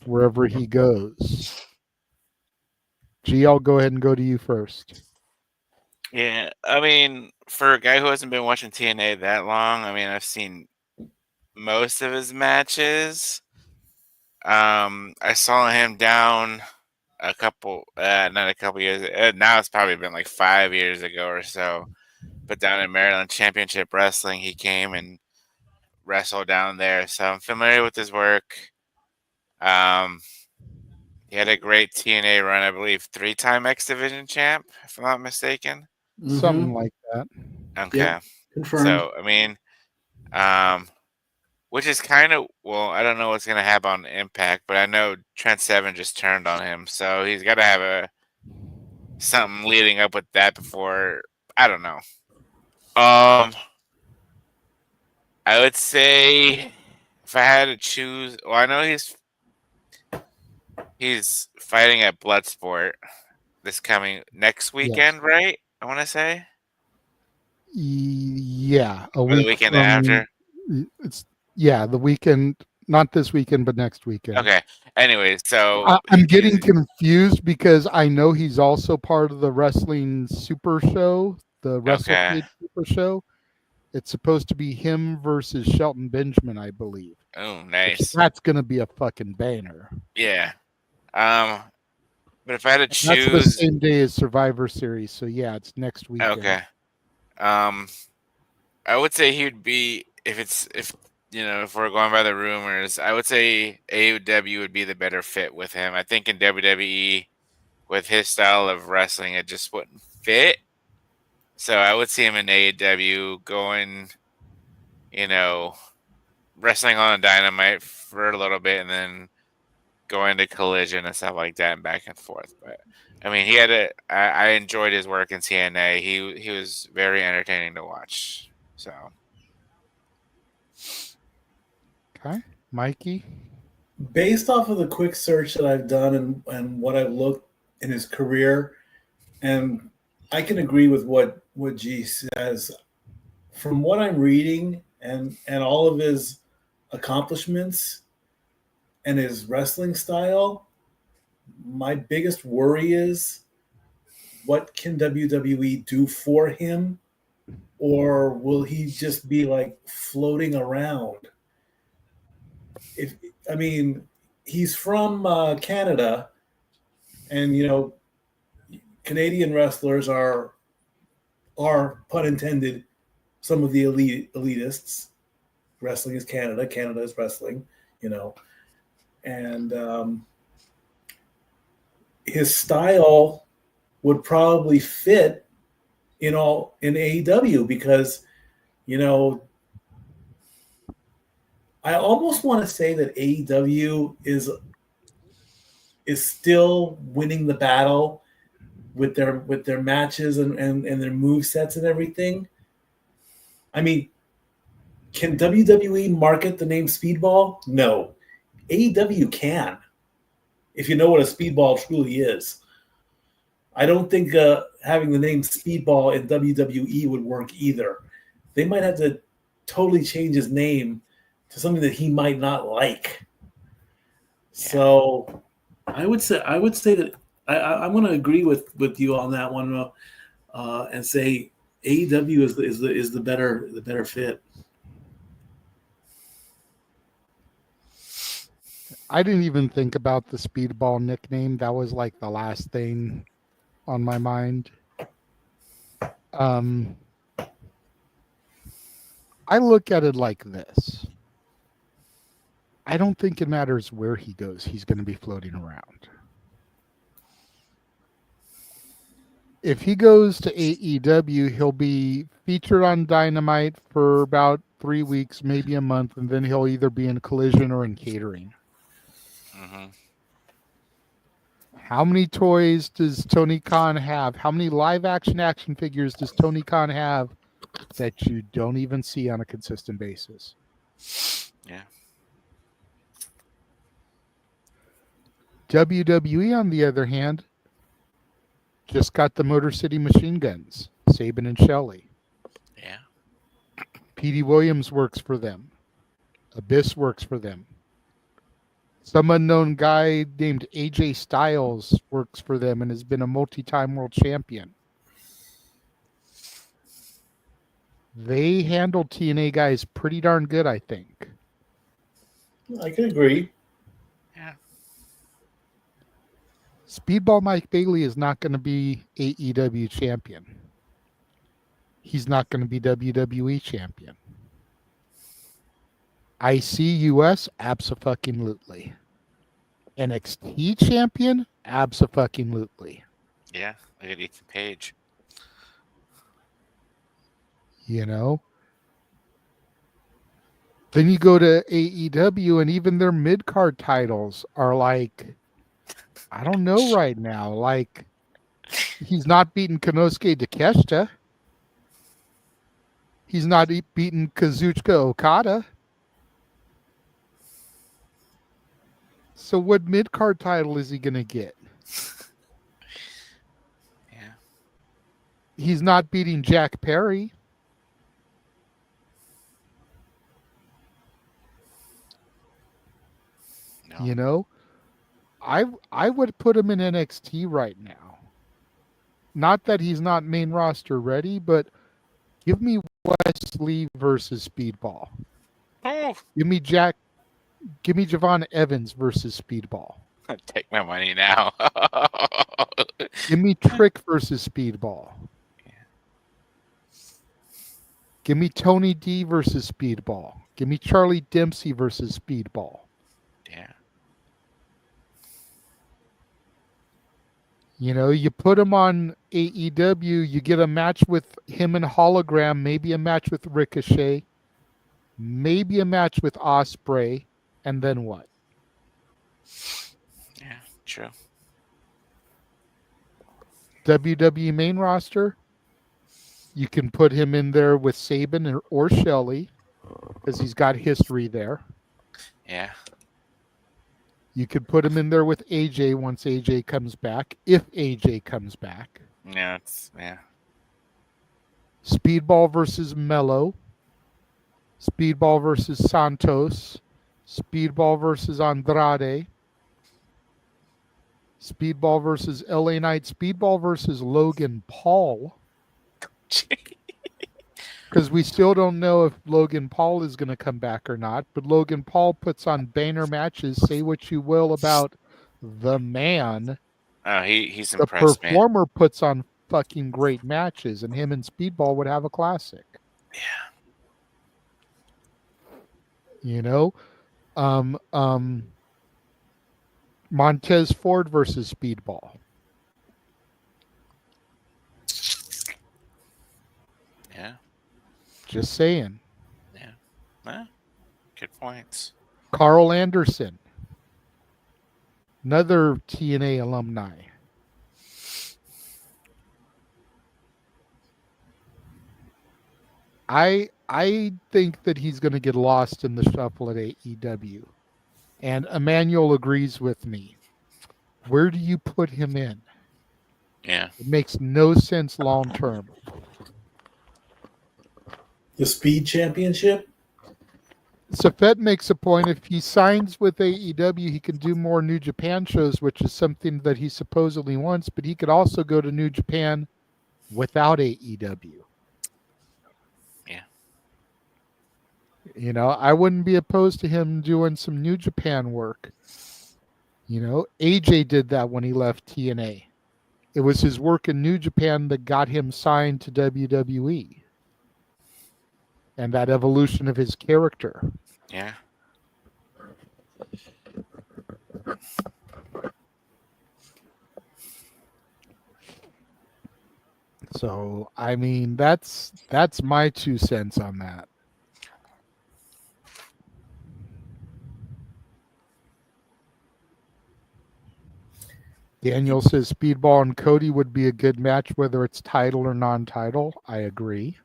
wherever he goes? G, I'll go ahead and go to you first. Yeah, I mean, for a guy who hasn't been watching TNA that long, I mean, I've seen most of his matches. I saw him down not a couple years. Now it's probably been like 5 years ago or so. But down in Maryland Championship Wrestling, he came and wrestled down there. So I'm familiar with his work. He had a great TNA run, I believe, 3-time X Division champ, if I'm not mistaken. Something like that. Okay. Yep, confirmed. So, I mean, which is kind of, well, I don't know what's going to happen on Impact, but I know Trent Seven just turned on him. So he's got to have something leading up with that before, I don't know. I would say if I had to choose, well, I know he's fighting at Bloodsport this coming next weekend, right? I want to say. Yeah, Or the weekend after. It's the weekend, not this weekend, but next weekend. Okay. Anyways, so I'm getting confused because I know he's also part of the Wrestling Super Show, the WrestleCade Super Show. It's supposed to be him versus Shelton Benjamin, I believe. Oh, nice. That's gonna be a fucking banner. Yeah. But if I had to choose, that's the same day as Survivor Series, so yeah, it's next weekend. Okay. I would say he would be if we're going by the rumors, I would say AEW would be the better fit with him. I think in WWE, with his style of wrestling, it just wouldn't fit. So I would see him in AEW going, wrestling on Dynamite for a little bit and then going to Collision and stuff like that and back and forth. But I mean, I enjoyed his work in TNA. He was very entertaining to watch. So. Okay, Mikey. Based off of the quick search that I've done and what I've looked in his career, and I can agree with what G says. From what I'm reading and all of his accomplishments and his wrestling style, my biggest worry is, what can WWE do for him? Or will he just be like floating around? He's from Canada, and Canadian wrestlers are pun intended, some of the elitists. Wrestling is Canada. Canada is wrestling, and his style would probably fit in AEW because, I almost want to say that AEW is still winning the battle with their matches and their move sets and everything. I mean, can WWE market the name Speedball? No. AEW can, if you know what a Speedball truly is. I don't think having the name Speedball in WWE would work either. They might have to totally change his name to something that he might not like. So I would say that I'm going to agree with you on that one. and say AEW is the better fit. I didn't even think about the Speedball nickname. That was like the last thing on my mind. I look at it like this. I don't think it matters where he goes. He's going to be floating around. If he goes to AEW, he'll be featured on Dynamite for about 3 weeks, maybe a month, and then he'll either be in Collision or in catering. Mm-hmm. How many toys does Tony Khan have? How many live action figures does Tony Khan have that you don't even see on a consistent basis? Yeah. WWE, on the other hand, just got the Motor City Machine Guns, Sabin and Shelley. Yeah. Petey Williams works for them. Abyss works for them. Some unknown guy named AJ Styles works for them and has been a multi-time world champion. They handle TNA guys pretty darn good, I think. I can agree. Yeah. Speedball Mike Bailey is not going to be AEW champion. He's not going to be WWE champion. IC US, abso-fucking-lutely. NXT champion, abso-fucking-lutely. Yeah, look at Ethan Page. You know? Then you go to AEW and even their mid-card titles are like, I don't know right now. Like, he's not beating Konosuke Takeshita. He's not beating Kazuchika Okada. So what mid-card title is he going to get? Yeah. He's not beating Jack Perry. No. You know? I would put him in NXT right now. Not that he's not main roster ready, but give me Wesley versus Speedball. Oh. Give me Javon Evans versus Speedball. Take my money now. Give me Trick versus Speedball. Yeah. Give me Tony D versus Speedball. Give me Charlie Dempsey versus Speedball. Yeah. You know, you put him on AEW, you get a match with him and Hologram, maybe a match with Ricochet, maybe a match with Ospreay, and then what? Yeah, true. WWE main roster, you can put him in there with Sabin or Shelley, because he's got history there. Yeah. You could put him in there with AJ once AJ comes back, if AJ comes back. Yeah, Speedball versus Mello. Speedball versus Santos. Speedball versus Andrade. Speedball versus LA Knight. Speedball versus Logan Paul. Because we still don't know if Logan Paul is going to come back or not. But Logan Paul puts on banger matches. Say what you will about the man. Oh, he's the impressed, man. The performer puts on fucking great matches. And him and Speedball would have a classic. Yeah. You know? Montez Ford versus Speedball. Yeah. Just saying. Yeah. Good points. Carl Anderson. Another TNA alumni. I think that he's going to get lost in the shuffle at AEW. And Emmanuel agrees with me. Where do you put him in? Yeah. It makes no sense long term. The Speed Championship? Safet makes a point. If he signs with AEW, he can do more New Japan shows, which is something that he supposedly wants, but he could also go to New Japan without AEW. Yeah. You know, I wouldn't be opposed to him doing some New Japan work. You know, AJ did that when he left TNA. It was his work in New Japan that got him signed to WWE. And that evolution of his character. Yeah. So, I mean, that's my 2 cents on that. Daniel says Speedball and Cody would be a good match, whether it's title or non-title. I agree.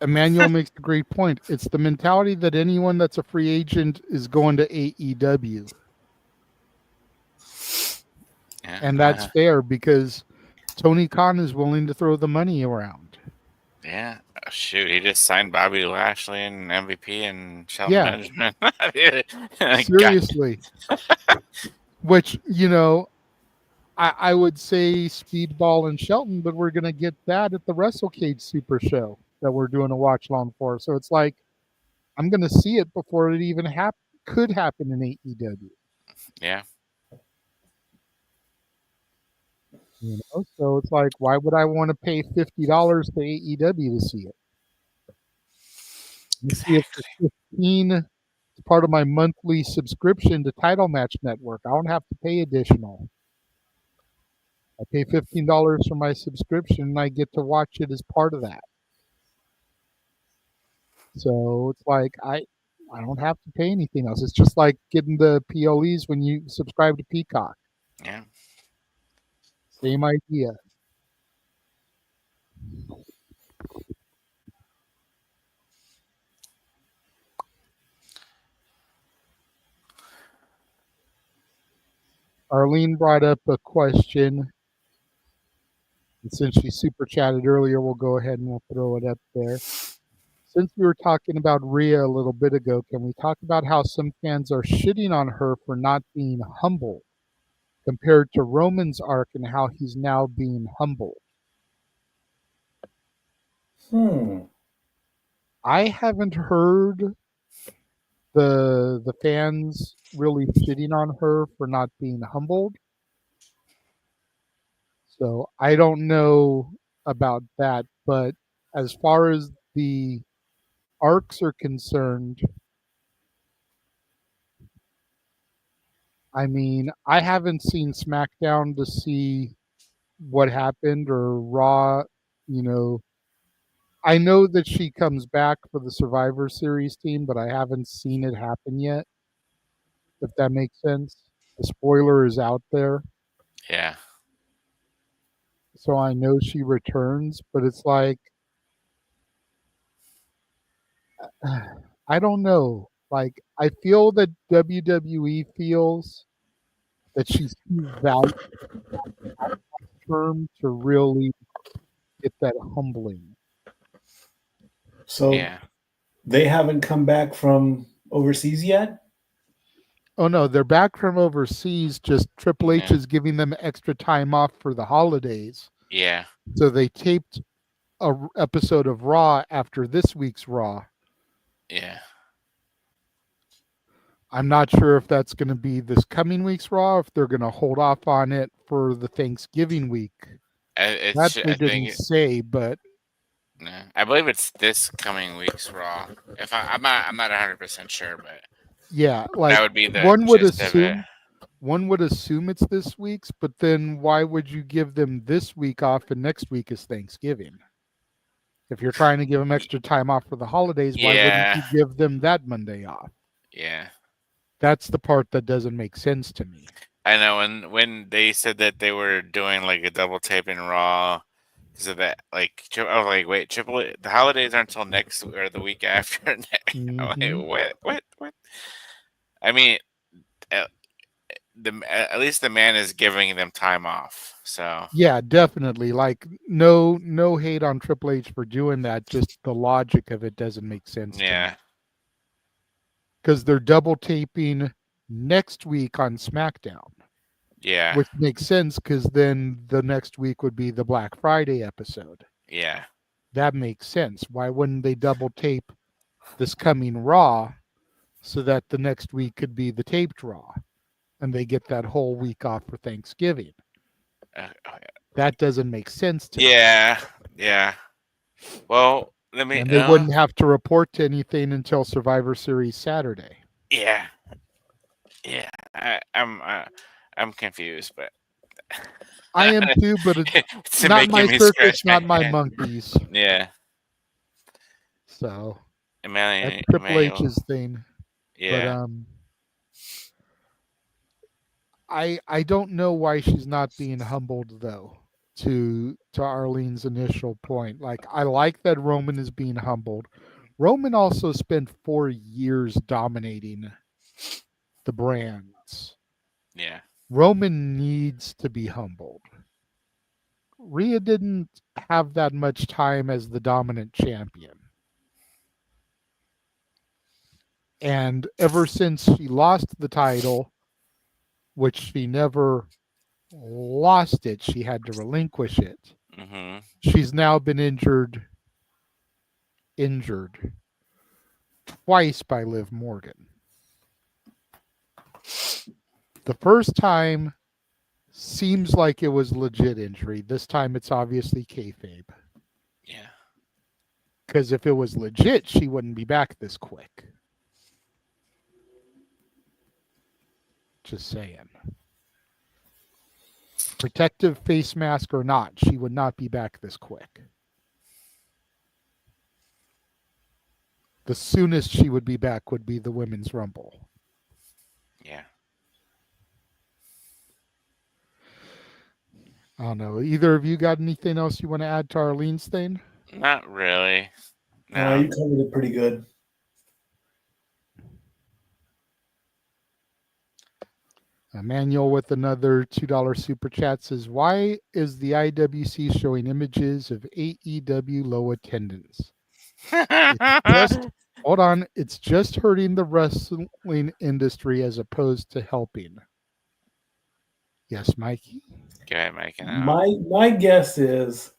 Emmanuel makes a great point. It's the mentality that anyone that's a free agent is going to AEW. Yeah, and that's fair because Tony Khan is willing to throw the money around. Yeah. Oh, shoot, he just signed Bobby Lashley and MVP and Shelton Yeah. Benjamin. Seriously. Which, you know, I would say Speedball and Shelton, but we're going to get that at the WrestleCade Super Show that we're doing a watch long for. So it's like, I'm going to see it before it even could happen in AEW. Yeah. You know, so it's like, why would I want to pay $50 to AEW to see it? You see it for $15. It's part of my monthly subscription to Title Match Network. I don't have to pay additional. I pay $15 for my subscription, and I get to watch it as part of that. So it's like I don't have to pay anything else. It's just like getting the PLEs when you subscribe to Peacock. Yeah. Same idea. Arlene brought up a question. And since she super chatted earlier, we'll go ahead and we'll throw it up there. Since we were talking about Rhea a little bit ago, can we talk about how some fans are shitting on her for not being humble compared to Roman's arc and how he's now being humble? I haven't heard the fans really shitting on her for not being humbled. So I don't know about that, but as far as the arcs are concerned, I mean, I haven't seen SmackDown to see what happened or Raw, you know. I know that she comes back for the Survivor Series team, but I haven't seen it happen yet, if that makes sense. The spoiler is out there. Yeah. So I know she returns, but it's like, I don't know. Like, I feel that WWE feels that she's too valuable term to really get that humbling. So they haven't come back from overseas yet? Oh no, they're back from overseas. Just Triple H is giving them extra time off for the holidays. Yeah. So they taped a episode of Raw after this week's Raw. Yeah. I'm not sure if that's going to be this coming week's Raw, if they're going to hold off on it for the Thanksgiving week. That they didn't say, but I believe it's this coming week's Raw. If I'm not 100% sure, but yeah, like that would be the one would gist of it. assume. One would assume it's this week's, but then why would you give them this week off and next week is Thanksgiving? If you're trying to give them extra time off for the holidays, why wouldn't you give them that Monday off? Yeah. That's the part that doesn't make sense to me. I know, and when they said that they were doing like a double tape in Raw because of that, like, I was like, wait, the holidays aren't until next or the week after. I'm like, what? I mean, at least the man is giving them time off. So Yeah, definitely. Like no hate on Triple H for doing that. Just the logic of it doesn't make sense. yeah, because they're double taping next week on SmackDown. Yeah. Which makes sense because then the next week would be the Black Friday episode. Yeah. That makes sense. Why wouldn't they double tape this coming Raw so that the next week could be the taped Raw and they get that whole week off for Thanksgiving? That doesn't make sense to me. Yeah. Yeah. Well, let me. And they wouldn't have to report to anything until Survivor Series Saturday. Yeah. Yeah. I'm confused, but I am too, but it's not making my me circus, scratch my not my head. monkeys. Yeah. So Emmanuel, that's Triple H's thing. Yeah. But I don't know why she's not being humbled though. To Arlene's initial point, like I like that Roman is being humbled. Roman also spent 4 years dominating the brands. Yeah. Roman needs to be humbled. Rhea didn't have that much time as the dominant champion. And ever since she lost the title, which she never lost it, she had to relinquish it. Mm-hmm. She's now been injured twice by Liv Morgan. The first time seems like it was legit injury. This time it's obviously kayfabe. Yeah. Because if it was legit, she wouldn't be back this quick. Just saying. Protective face mask or not, she would not be back this quick. The soonest she would be back would be the Women's Rumble. Yeah. I don't know. Either of you got anything else you want to add to Arlene's thing? Not really. No, you covered it pretty good. Emmanuel with another $2 super chat says, why is the IWC showing images of AEW low attendance? Hold on. It's just hurting the wrestling industry as opposed to helping. Yes, Mikey? Go ahead, Mike. My guess is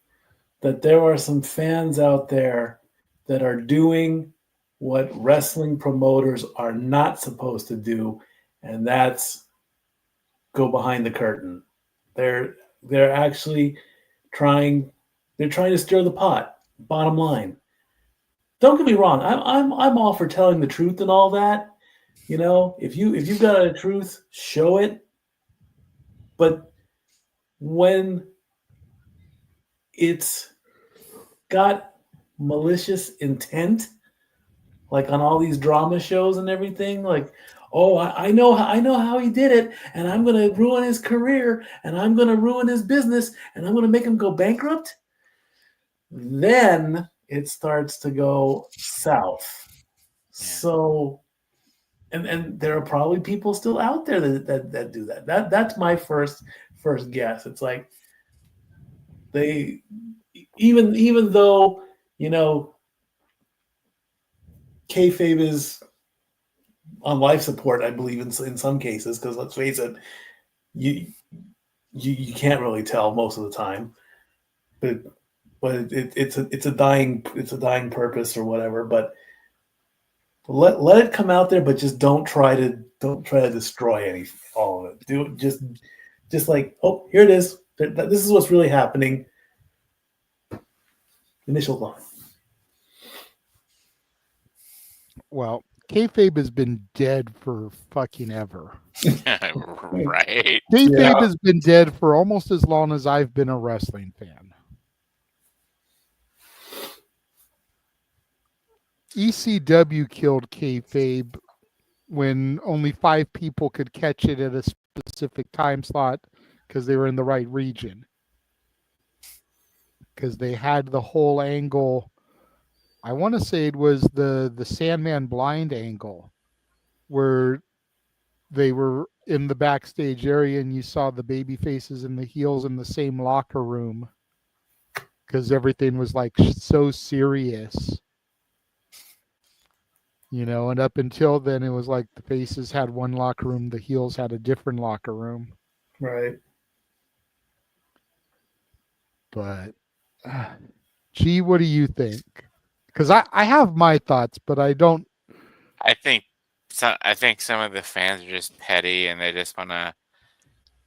that there are some fans out there that are doing what wrestling promoters are not supposed to do, and that's go behind the curtain. They're actually trying to stir the pot. Bottom line. Don't get me wrong. I'm all for telling the truth and all that. You know, if you've got a truth, show it. But when it's got malicious intent, like on all these drama shows and everything, like, oh, I know how he did it, and I'm going to ruin his career, and I'm going to ruin his business, and I'm going to make him go bankrupt, then it starts to go south. Yeah. So, and there are probably people still out there that do that. That's my first guess. It's like they even though, you know, kayfabe is on life support, I believe in some cases, because let's face it, you can't really tell most of the time, but it's a dying purpose or whatever. But let it come out there, but just don't try to destroy all of it. Do it just like, oh, here it is. This is what's really happening. Initial thought. Well, kayfabe has been dead for fucking ever. Right. Kayfabe has been dead for almost as long as I've been a wrestling fan. ECW killed kayfabe when only 5 people could catch it at a specific time slot because they were in the right region. Because they had the whole angle. I want to say it was the Sandman blind angle, where they were in the backstage area and you saw the baby faces and the heels in the same locker room because everything was like so serious. And up until then, it was like the faces had one locker room, the heels had a different locker room. Right. But, gee, what do you think? Because I have my thoughts, but I don't. I think some of the fans are just petty and they just want to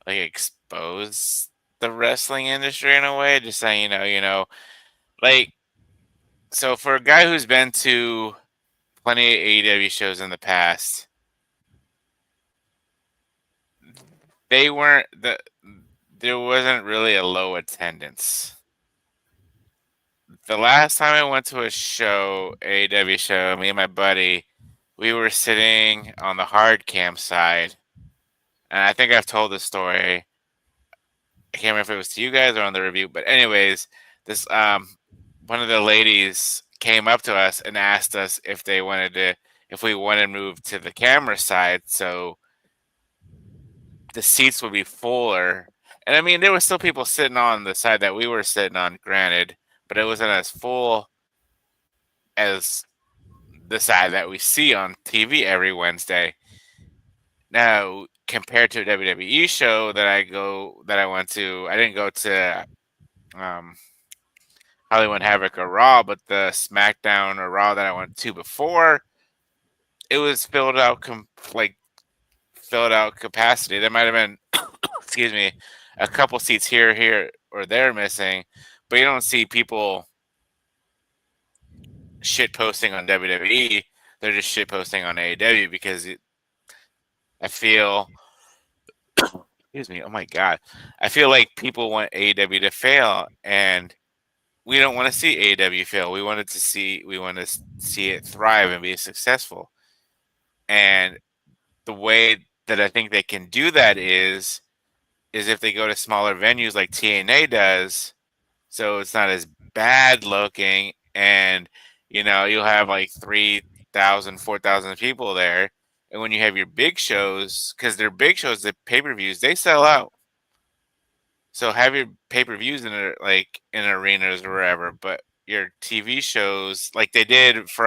like expose the wrestling industry in a way. Just saying, like, so for a guy who's been to plenty of AEW shows in the past, there wasn't really a low attendance. The last time I went to a show, AEW show, me and my buddy, we were sitting on the hard cam side, and I think I've told this story. I can't remember if it was to you guys or on the review, but anyways, this one of the ladies came up to us and asked us if we wanted to move to the camera side so the seats would be fuller. And I mean, there were still people sitting on the side that we were sitting on, granted, but it wasn't as full as the side that we see on TV every Wednesday. Now, compared to a WWE show that I went to, I didn't go to Hollywood Havoc or Raw, but the SmackDown or Raw that I went to before, it was filled out capacity. There might have been, excuse me, a couple seats here or there missing, but you don't see people shit posting on WWE. They're just shit posting on AEW because I feel, excuse me, oh my God, I feel like people want AEW to fail, and we don't want to see AEW fail. We want to see it thrive and be successful. And the way that I think they can do that is if they go to smaller venues like TNA does, so it's not as bad looking, and you'll have like 3,000, 4,000 people there. And when you have your big shows, because they're big shows, the pay-per-views, they sell out. So have your pay-per-views in arenas or wherever, but your TV shows, like they did for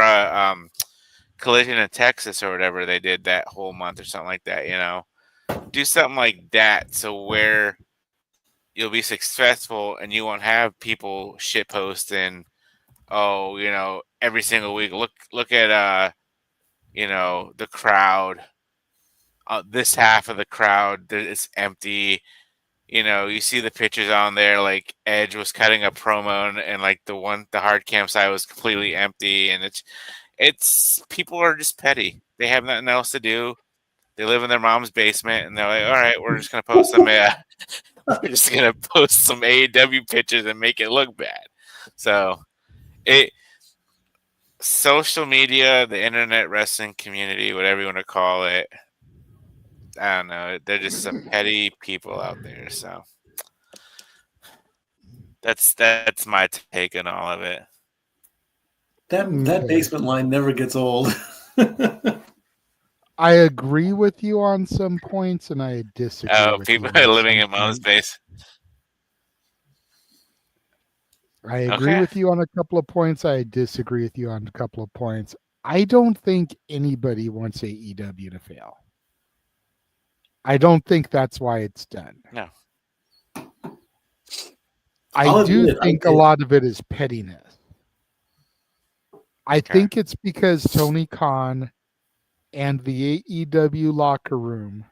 Collision in Texas or whatever, they did that whole month or something like that. Do something like that, so where you'll be successful and you won't have people shit posting. Oh, every single week. Look at the crowd. This half of the crowd is empty. You see the pictures on there, like Edge was cutting a promo and like the hard cam side was completely empty, and it's people are just petty. They have nothing else to do. They live in their mom's basement, and they're like, all right, we're just gonna post some AEW pictures and make it look bad. So social media, the internet wrestling community, whatever you want to call it, I don't know. They're just some petty people out there. So that's my take on all of it. That basement line never gets old. I agree with you on some points, and I disagree. Oh, with people you are living in mom's base. I agree with you on a couple of points. I disagree with you on a couple of points. I don't think anybody wants AEW to fail. I don't think that's why it's done. No. I do think a lot of it is pettiness. I think it's because Tony Khan and the AEW locker room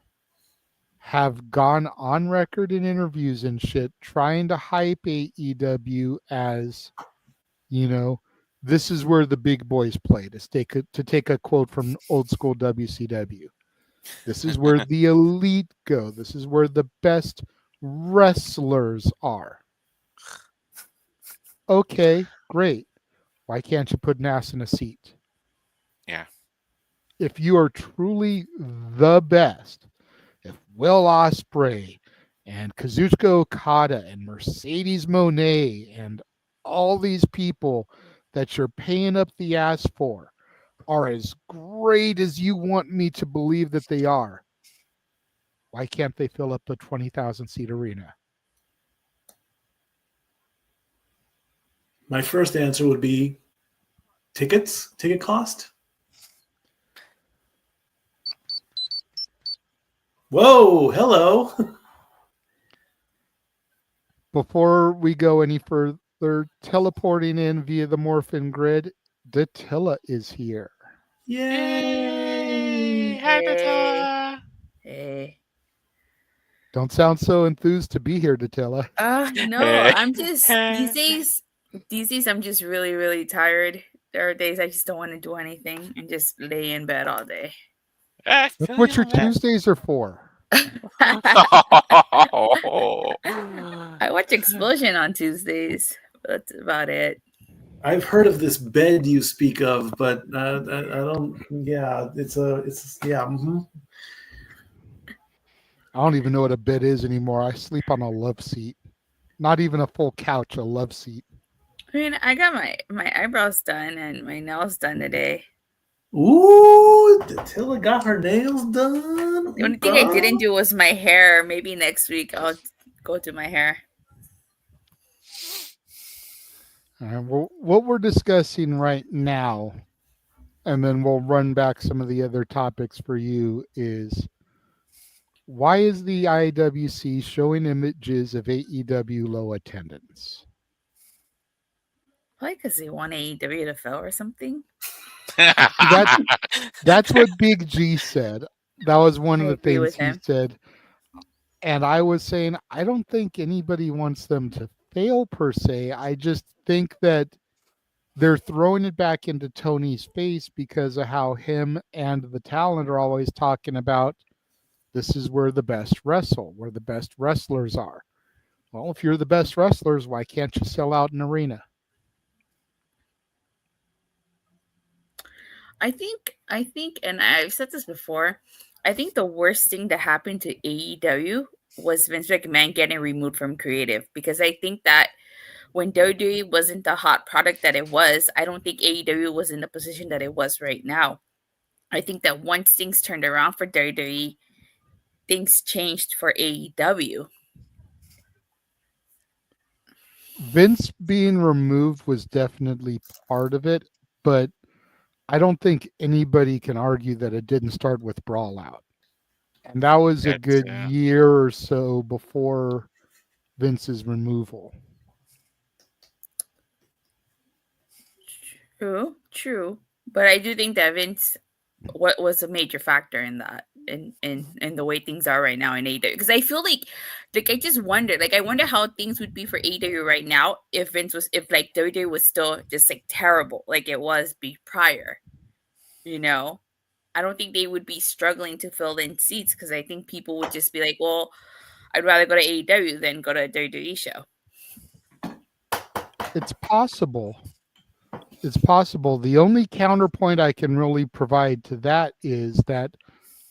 have gone on record in interviews and shit trying to hype AEW as, this is where the big boys play, to take a quote from old school WCW. This is where the elite go. This is where the best wrestlers are. Okay, great. Why can't you put an ass in a seat? Yeah. If you are truly the best, if Will Ospreay and Kazuchika Okada and Mercedes Moné and all these people that you're paying up the ass for are as great as you want me to believe that they are, Why can't they fill up a 20,000 seat arena? My first answer would be ticket cost. Whoa, hello. Before we go any further, teleporting in via the Morphin Grid, Datilla is here. Yay! Hey. Don't sound so enthused to be here, Datilla. No, I'm just these days I'm just really, really tired. There are days I just don't want to do anything and just lay in bed all day. That's what your Tuesdays are for. I watch Explosion on Tuesdays. That's about it. I've heard of this bed you speak of, but I don't. Yeah, it's yeah. Mm-hmm. I don't even know what a bed is anymore. I sleep on a love seat. Not even a full couch, a love seat. I mean, I got my eyebrows done and my nails done today. Ooh, Datilla got her nails done. The only thing I didn't do was my hair. Maybe next week I'll go do my hair. Well, what we're discussing right now, and then we'll run back some of the other topics for you, is why is the IWC showing images of AEW low attendance? Probably because they want AEW to fail or something. That's what Big G said. That was one of the things he said. And I was saying, I don't think anybody wants them to fail per se. I just think that they're throwing it back into Tony's face because of how him and the talent are always talking about this is where the best wrestle, where the best wrestlers are. Well, if you're the best wrestlers, why can't you sell out an arena? I think, and I've said this before, I think the worst thing that happened to AEW was Vince McMahon getting removed from creative, because I think that when WWE wasn't the hot product that it was, I don't think AEW was in the position that it was right now. I think that once things turned around for WWE, things changed for AEW. Vince being removed was definitely part of it, but I don't think anybody can argue that it didn't start with Brawl Out. And that was a good year or so before Vince's removal. True. But I do think that Vince was a major factor in that, in the way things are right now in AEW. Because I feel like I just wonder, I wonder how things would be for AEW right now if WWE was still just terrible like it was prior. You know, I don't think they would be struggling to fill in seats, because I think people would just be like, well, I'd rather go to AEW than go to a WWE show. It's possible. It's possible. The only counterpoint I can really provide to that is that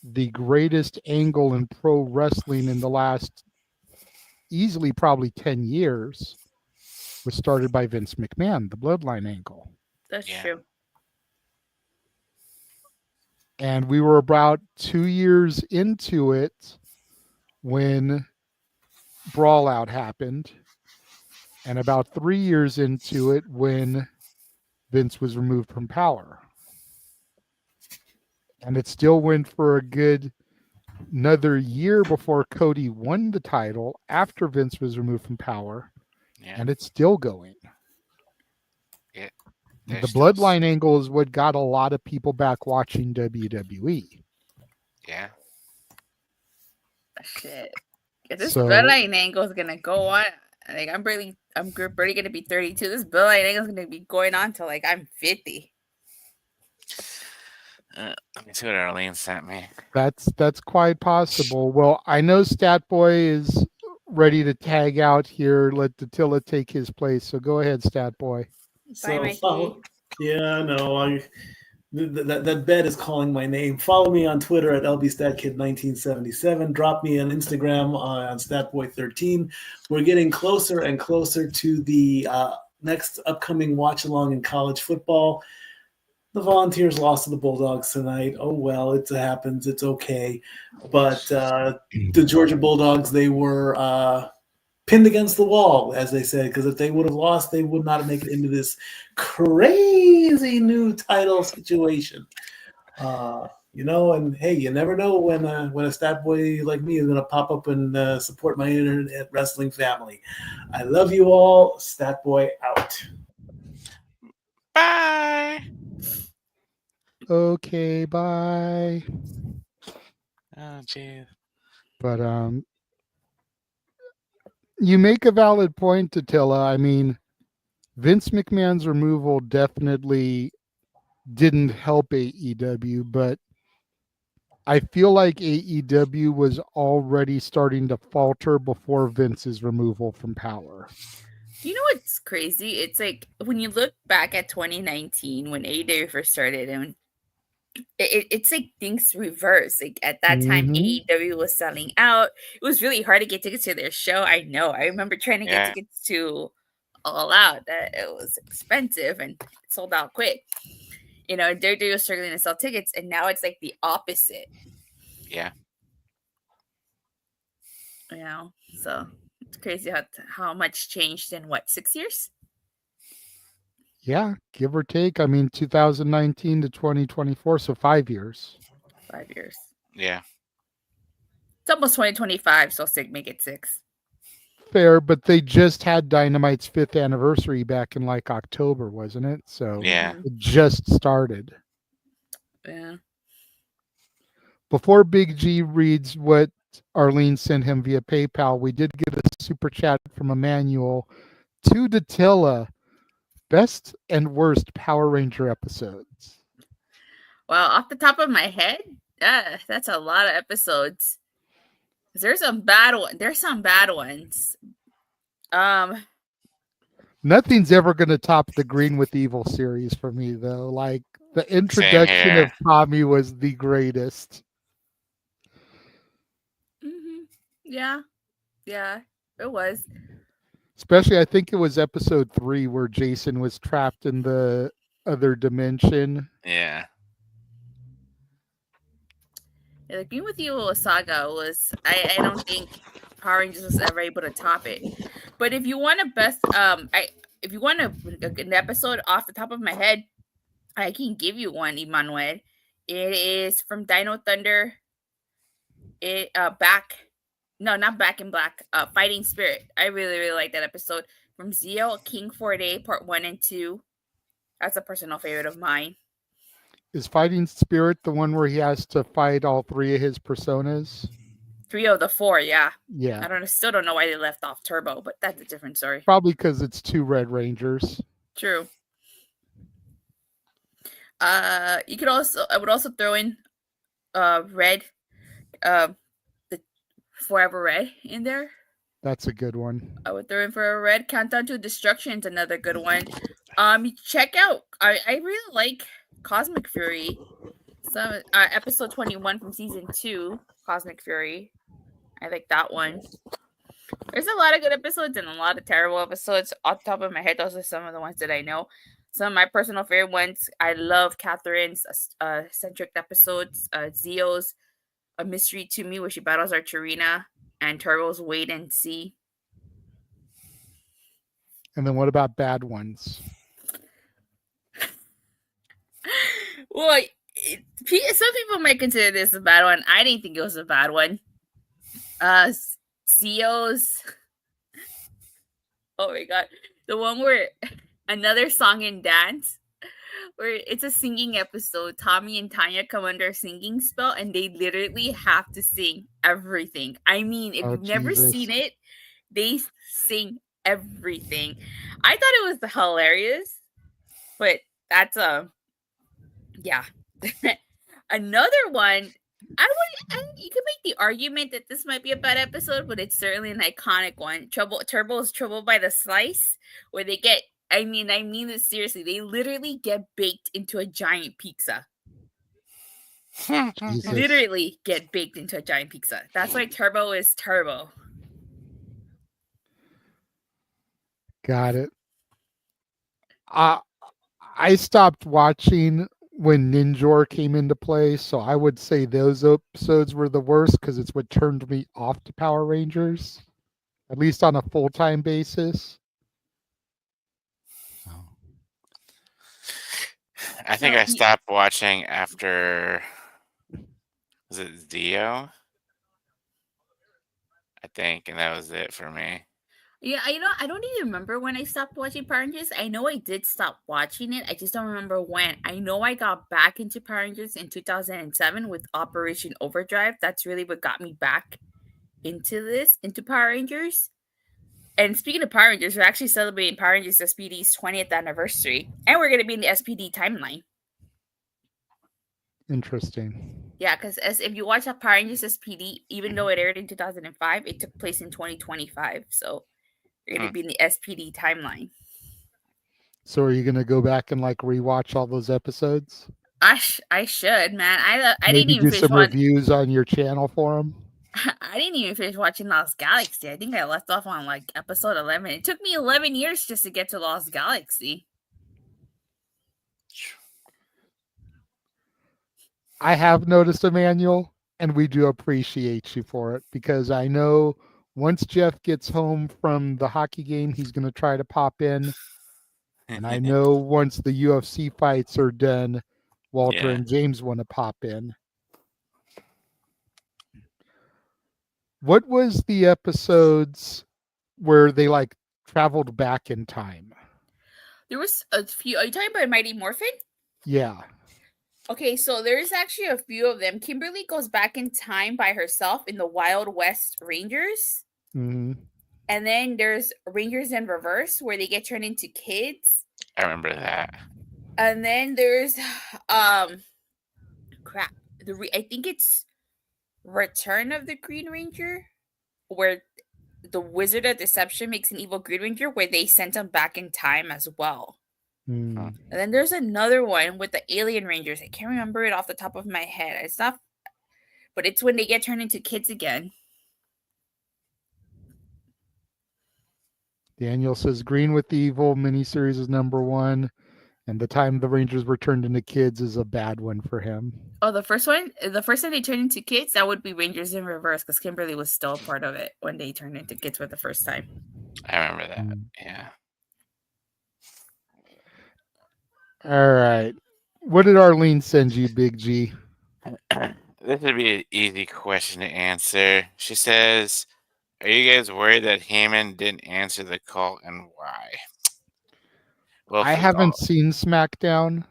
the greatest angle in pro wrestling in the last easily probably 10 years was started by Vince McMahon, the Bloodline angle. That's true. And we were about 2 years into it when Brawl Out happened, and about 3 years into it when Vince was removed from power. And it still went for a good another year before Cody won the title after Vince was removed from power. Yeah. And it's still going. Yeah. The Bloodline angle is what got a lot of people back watching WWE. Yeah. Shit. If this Bloodline angle is gonna go on, I'm barely gonna be 32. This Bloodline angle is gonna be going on till I'm 50. Let me see what Arlene sent me. That's quite possible. Well, I know Statboy is ready to tag out here. Let Datilla take his place. So go ahead, Statboy. Yeah, no, that bed is calling my name. Follow me on Twitter at LBStatKid1977. Drop me on Instagram on Statboy13. We're getting closer and closer to the next upcoming watch along in college football. the Volunteers lost to the Bulldogs tonight. Oh well, it happens. It's okay. But the Georgia Bulldogs, they were pinned against the wall, as they said, because if they would have lost, they would not have made it into this crazy new title situation. And hey, you never know when a stat boy like me is going to pop up and support my internet wrestling family. I love you all. Stat boy out. Bye. Okay, bye. Oh, jeez. But you make a valid point, Attila. I mean, Vince McMahon's removal definitely didn't help AEW, but I feel like AEW was already starting to falter before Vince's removal from power. You know what's crazy? It's like when you look back at 2019 when AEW first started, and it's like things reverse. Like at that time, AEW was selling out. It was really hard to get tickets to their show. I know. I remember trying to get tickets to All Out. That it was expensive and it sold out quick. WWE was struggling to sell tickets, and now it's like the opposite. Yeah. So it's crazy how much changed in 6 years? Yeah, give or take. I mean, 2019 to 2024, so 5 years. 5 years. Yeah. It's almost 2025, so make it 6. Fair, but they just had Dynamite's 5th anniversary back in October, wasn't it? So yeah, it just started. Yeah. Before Big G reads what Arlene sent him via PayPal, we did get a super chat from Emmanuel to Datilla. Best and worst Power Ranger episodes. Well, off the top of my head, that's a lot of episodes. There's some bad ones. Nothing's ever going to top the Green with Evil series for me, though. Like, the introduction of Tommy was the greatest. Yeah, it was. Especially, I think it was episode 3 where Jason was trapped in the other dimension. Yeah. The Green with Evil saga was. I don't think Power Rangers was ever able to top it. But if you want if you want an episode off the top of my head, I can give you one, Emmanuel. It is from Dino Thunder. Not Back in Black. Fighting Spirit. I really, really like that episode. From Zeo, King 4-Day, Part 1 and 2. That's a personal favorite of mine. Is Fighting Spirit the one where he has to fight all 3 of his personas? 3 of the 4, yeah. Yeah. Still don't know why they left off Turbo, but that's a different story. Probably because it's 2 Red Rangers. True. I would also throw in Red, the Forever Red in there. That's a good one. I would throw in Forever Red. Countdown to Destruction's another good one. Check out. I really like Cosmic Fury. Some episode 21 from season 2, Cosmic Fury. I like that one. There's a lot of good episodes and a lot of terrible episodes. Off the top of my head, those are some of the ones that I know. Some of my personal favorite ones. I love Catherine's centric episodes. Zeo's A Mystery to Me, where she battles Archerina, and Turbo's Wait and See. And then what about bad ones? Well, some people might consider this a bad one. I didn't think it was a bad one. Zeo's. Oh my god. The one where another song and dance, where it's a singing episode. Tommy and Tanya come under a singing spell and they literally have to sing everything. I mean, if you've never seen it, they sing everything. I thought it was hilarious, but that's yeah. Another one, you could make the argument that this might be a bad episode, but it's certainly an iconic one. Turbo's Trouble by the Slice, where they get, I mean this seriously, they literally get baked into a giant pizza. Literally get baked into a giant pizza. That's why Turbo is Turbo. Got it. I stopped watching when Ninjor came into play, so I would say those episodes were the worst because it's what turned me off to Power Rangers, at least on a full-time basis. I think I stopped watching after, was it Dio? I think, and that was it for me. Yeah, I don't even remember when I stopped watching Power Rangers. I know I did stop watching it. I just don't remember when. I know I got back into Power Rangers in 2007 with Operation Overdrive. That's really what got me back into Power Rangers. And speaking of Power Rangers, we're actually celebrating Power Rangers SPD's 20th anniversary. And we're going to be in the SPD timeline. Interesting. Yeah, because if you watch Power Rangers SPD, even though it aired in 2005, it took place in 2025. So you're going to be in the SPD timeline. So are you going to go back and like rewatch all those episodes? I should, man. I Maybe didn't even do some reviews on your channel for them. I didn't even finish watching Lost Galaxy. I think I left off on like episode 11. It took me 11 years just to get to Lost Galaxy. I have noticed, Emmanuel, and we do appreciate you for it, because I know once Jeff gets home from the hockey game, he's going to try to pop in. And I know once the UFC fights are done, Walter and James want to pop in. What was the episodes where they like traveled back in time? There was a few. Are you talking about Mighty Morphin? Yeah. Okay, so there's actually a few of them. Kimberly goes back in time by herself in the Wild West Rangers. Mm-hmm. And then there's Rangers in Reverse where they get turned into kids. I remember that. And then there's I think it's Return of the Green Ranger, where the Wizard of Deception makes an evil Green Ranger, where they sent him back in time as well. And then there's another one with the Alien Rangers. I can't remember it off the top of my head. It's not, but it's when they get turned into kids again. Daniel says Green with the Evil miniseries is #1, and the time the Rangers were turned into kids is a bad one for him. Oh, the first time they turned into kids, that would be Rangers in Reverse, because Kimberly was still a part of it when they turned into kids for the first time. I remember that. Yeah. All right. What did Arlene send you, Big G? This would be an easy question to answer. She says, are you guys worried that Heyman didn't answer the call, and why? Well, I haven't seen SmackDown,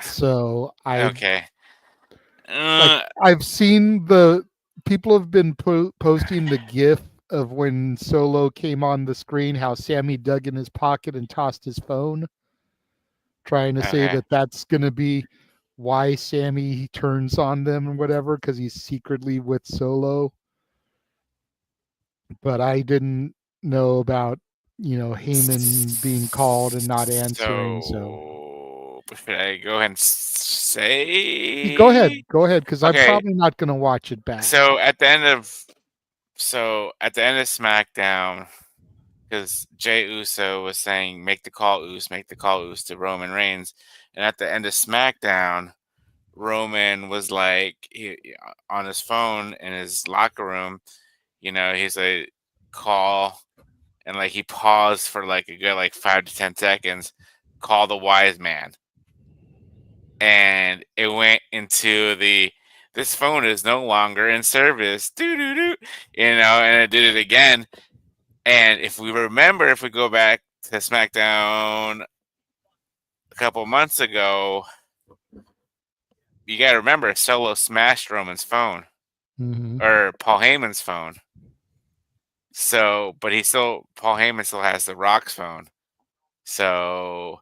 so okay. I've seen the people have been posting the GIF of when Solo came on the screen, how Sammy dug in his pocket and tossed his phone, trying to say that that's going to be why Sammy turns on them and whatever, because he's secretly with Solo. But I didn't know about, Heyman being called and not answering. So should I go ahead and say? Go ahead, because I'm probably not going to watch it back. So at the end of SmackDown, because Jey Uso was saying, "Make the call, Uso," to Roman Reigns, and at the end of SmackDown, Roman was like on his phone in his locker room. He's like, call, and like he paused for like a good 5 to 10 seconds. Call the wise man, and it went into this phone is no longer in service. And it did it again. And if we go back to SmackDown a couple months ago, you got to remember Solo smashed Roman's phone, or Paul Heyman's phone. So, but Paul Heyman still has the Rock's phone. So,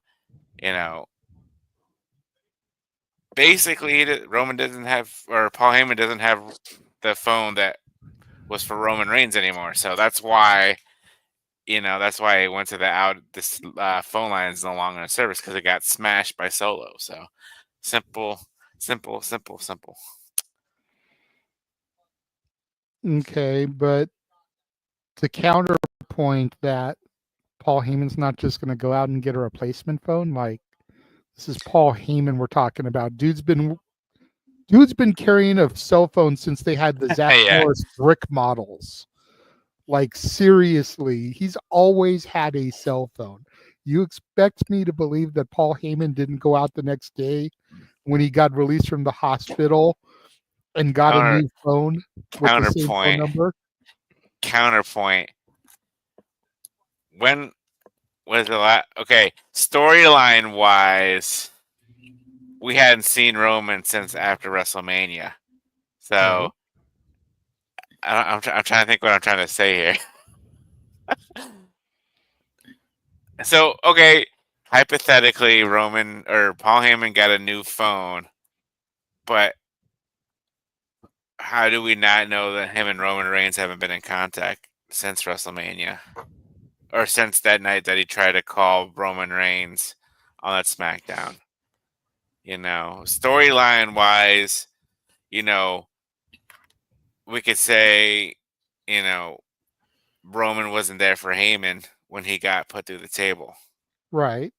basically Roman doesn't have, or Paul Heyman doesn't have the phone that was for Roman Reigns anymore. So that's why, that's why it went to this phone line is no longer in service, because it got smashed by Solo. So simple. Okay, but to counterpoint that, Paul Heyman's not just going to go out and get a replacement phone. Like, This is Paul Heyman we're talking about. Dude's been carrying a cell phone since they had the Zach Morris brick models. Like, seriously, he's always had a cell phone. You expect me to believe that Paul Heyman didn't go out the next day when he got released from the hospital and got a new phone with the same phone number? Counterpoint. When was the last? Okay, storyline wise, we hadn't seen Roman since after WrestleMania, so I'm trying to think what I'm trying to say here. So, okay, hypothetically, Roman or Paul Heyman got a new phone, but how do we not know that him and Roman Reigns haven't been in contact since WrestleMania? Or since that night that he tried to call Roman Reigns on that SmackDown? You know, storyline wise, you know, we could say, you know, Roman wasn't there for Heyman when he got put through the table. Right.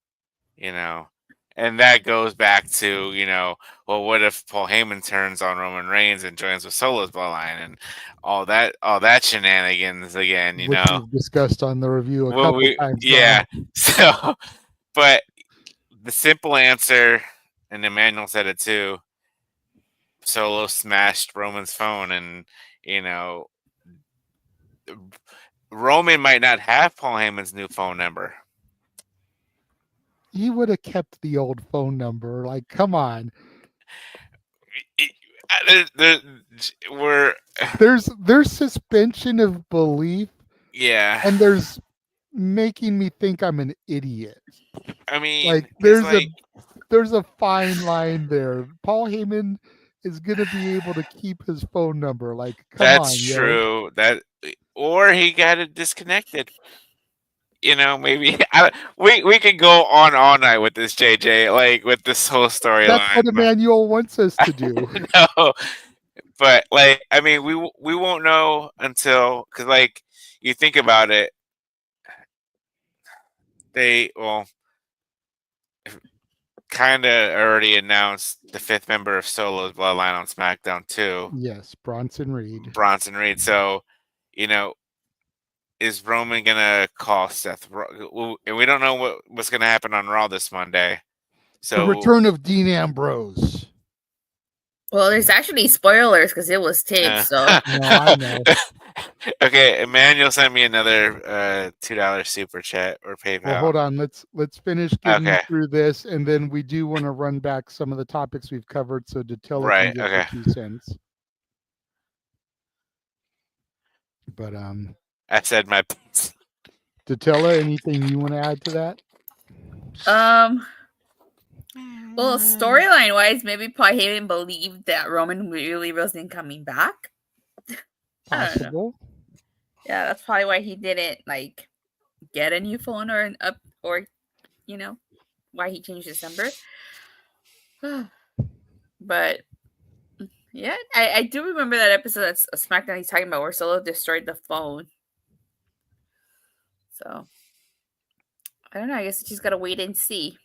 You know, and that goes back to, you know, well, what if Paul Heyman turns on Roman Reigns and joins with Solo's bloodline and all that shenanigans again, you Which know, we've discussed on the review a couple times. Yeah. So, but the simple answer, and Emmanuel said it too, Solo smashed Roman's phone, and, you know, Roman might not have Paul Heyman's new phone number. He would have kept the old phone number. Like, come on. There's suspension of belief. Yeah. And there's making me think I'm an idiot. I mean, like there's a fine line there. Paul Heyman is gonna be able to keep his phone number. Like, come on. That's true. Or he got it disconnected. You know, maybe we could go on all night with this, JJ. Like, with this whole storyline. That's what Emmanuel wants us to do. No, but like, I mean, we won't know until, because, like, you think about it, they kind of already announced the 5th member of Solo's bloodline on SmackDown too. Yes, Bronson Reed. So, you know, is Roman gonna call Seth? And we don't know what's gonna happen on Raw this Monday. So the return of Dean Ambrose. Well, there's actually spoilers because it was taped. So no, I know. Okay, Emmanuel sent me another $2 super chat or PayPal. Well, hold on. Let's finish getting through this, and then we do want to run back some of the topics we've covered. So Datilla can get the 2 cents. But I said my piece. Datilla, anything you want to add to that? Well, storyline wise, maybe Paul Heyman believed that Roman really wasn't coming back. Possible. Yeah, that's probably why he didn't like get a new phone or you know, why he changed his number. But yeah, I do remember that episode that's SmackDown he's talking about where Solo destroyed the phone. So I don't know. I guess you just gotta wait and see.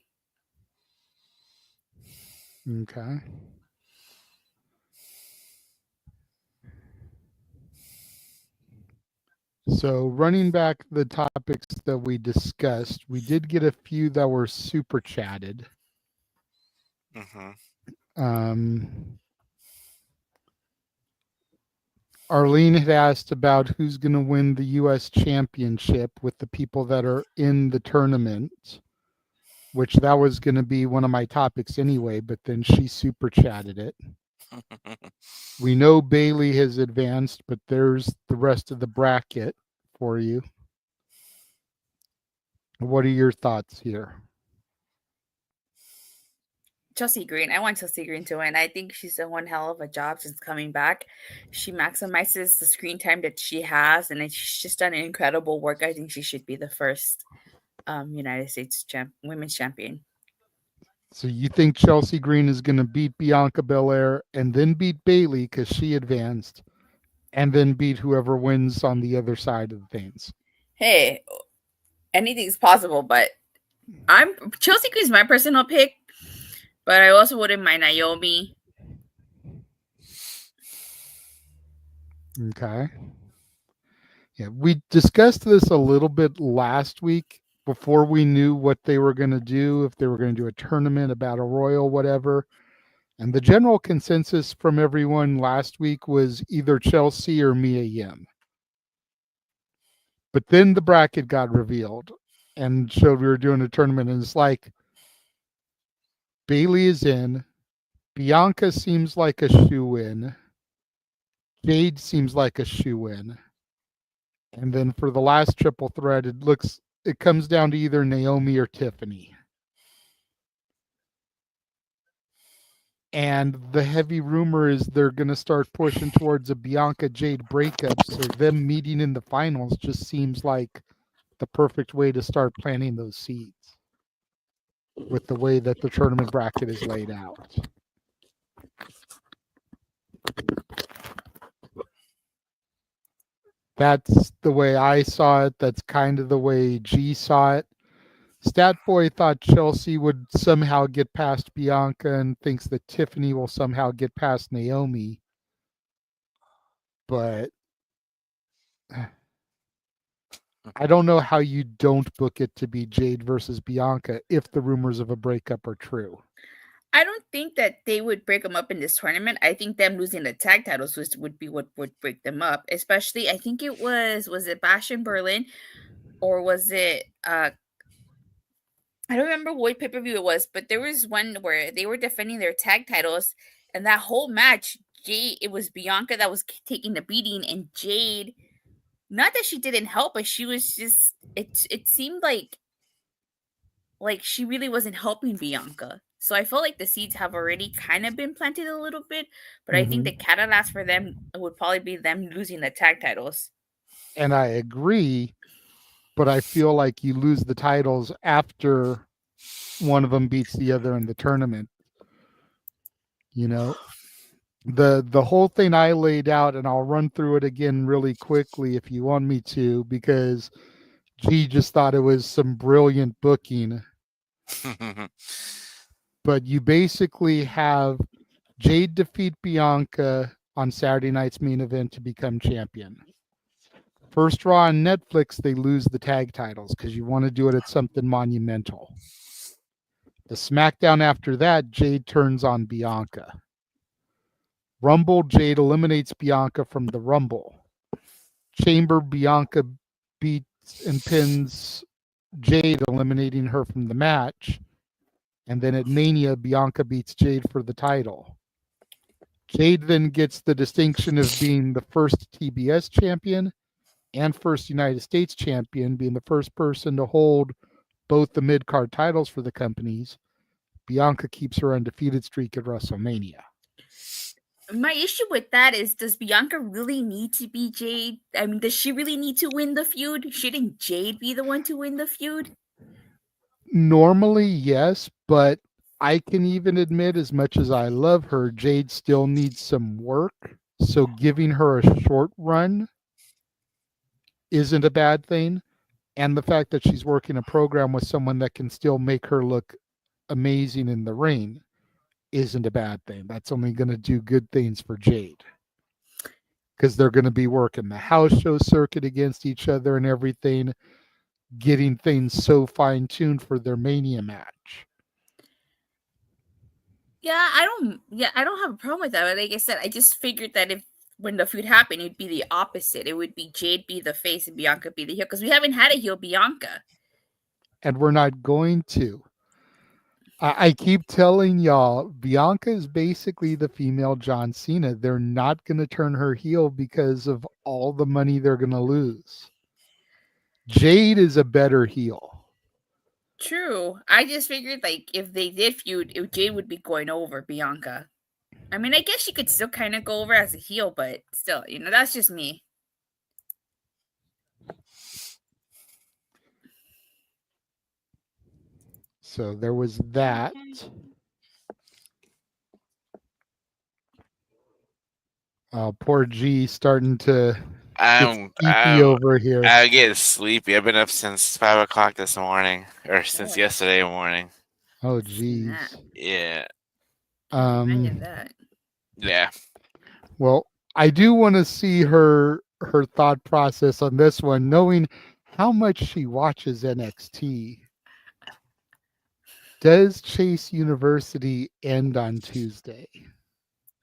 Okay. So running back the topics that we discussed, we did get a few that were super chatted. Arlene had asked about who's going to win the U.S. championship with the people that are in the tournament, which that was going to be one of my topics anyway, but then she super chatted it. We know Bailey has advanced, but there's the rest of the bracket for you. What are your thoughts here? Chelsea Green. I want Chelsea Green to win. I think she's done one hell of a job since coming back. She maximizes the screen time that she has, and she's just done incredible work. I think she should be the first United States women's champion. So you think Chelsea Green is going to beat Bianca Belair and then beat Bailey because she advanced, and then beat whoever wins on the other side of things? Hey, anything's possible, but Chelsea Green's my personal pick. But I also wouldn't mind Naomi. Okay. Yeah, we discussed this a little bit last week before we knew what they were going to do, if they were going to do a tournament, a battle royal, whatever. And the general consensus from everyone last week was either Chelsea or Mia Yim. But then the bracket got revealed and showed we were doing a tournament, and it's like Bailey is in, Bianca seems like a shoe-in, Jade seems like a shoe-in. And then for the last triple threat, it comes down to either Naomi or Tiffany. And the heavy rumor is they're going to start pushing towards a Bianca Jade breakup. So them meeting in the finals just seems like the perfect way to start planting those seeds with the way that the tournament bracket is laid out. That's the way I saw it. That's kind of the way G saw it. Statboy thought Chelsea would somehow get past Bianca and thinks that Tiffany will somehow get past Naomi. But I don't know how you don't book it to be Jade versus Bianca if the rumors of a breakup are true. I don't think that they would break them up in this tournament. I think them losing the tag titles would be what would break them up. Especially, I think it was it Bash in Berlin, or was it I don't remember what pay-per-view it was, but there was one where they were defending their tag titles, and that whole match, it was Bianca that was taking the beating, and Jade, not that she didn't help, but she was just it seemed like she really wasn't helping Bianca. So I felt like the seeds have already kind of been planted a little bit, but I think the catalyst for them would probably be them losing the tag titles. And I agree, but I feel like you lose the titles after one of them beats the other in the tournament. You know, the whole thing I laid out, and I'll run through it again really quickly if you want me to, because G just thought it was some brilliant booking. But you basically have Jade defeat Bianca on Saturday night's main event to become champion. First Raw on Netflix, they lose the tag titles because you want to do it at something monumental. The SmackDown after that, Jade turns on Bianca. Rumble, Jade eliminates Bianca from the Rumble. Chamber, Bianca beats and pins Jade, eliminating her from the match. And then at Mania, Bianca beats Jade for the title. Jade then gets the distinction of being the first TBS champion and first United States champion, being the first person to hold both the mid-card titles for the companies. Bianca keeps her undefeated streak at WrestleMania. My issue with that is, does Bianca really need to be Jade? I mean, does she really need to win the feud? Shouldn't Jade be the one to win the feud? Normally, yes, but I can even admit, as much as I love her, Jade still needs some work. So giving her a short run isn't a bad thing. And the fact that she's working a program with someone that can still make her look amazing in the ring isn't a bad thing. That's only going to do good things for Jade. Because they're going to be working the house show circuit against each other and everything, getting things so fine-tuned for their Mania match. Yeah, I don't have a problem with that. But like I said, I just figured that when the feud happened, it'd be the opposite. It would be Jade be the face and Bianca be the heel, because we haven't had a heel Bianca. And we're not going to. I keep telling y'all, Bianca is basically the female John Cena. They're not going to turn her heel because of all the money they're going to lose. Jade is a better heel. True. I just figured, like, if they did feud, Jade would be going over Bianca. I mean, I guess she could still kind of go over as a heel, but still, that's just me. So there was that. Poor G starting to get sleepy over here. I get sleepy. I've been up since 5 o'clock this morning, or since yesterday morning. Oh, geez. Yeah. Imagine that. Yeah. Well, I do want to see her thought process on this one, knowing how much she watches NXT. Does Chase University end on Tuesday?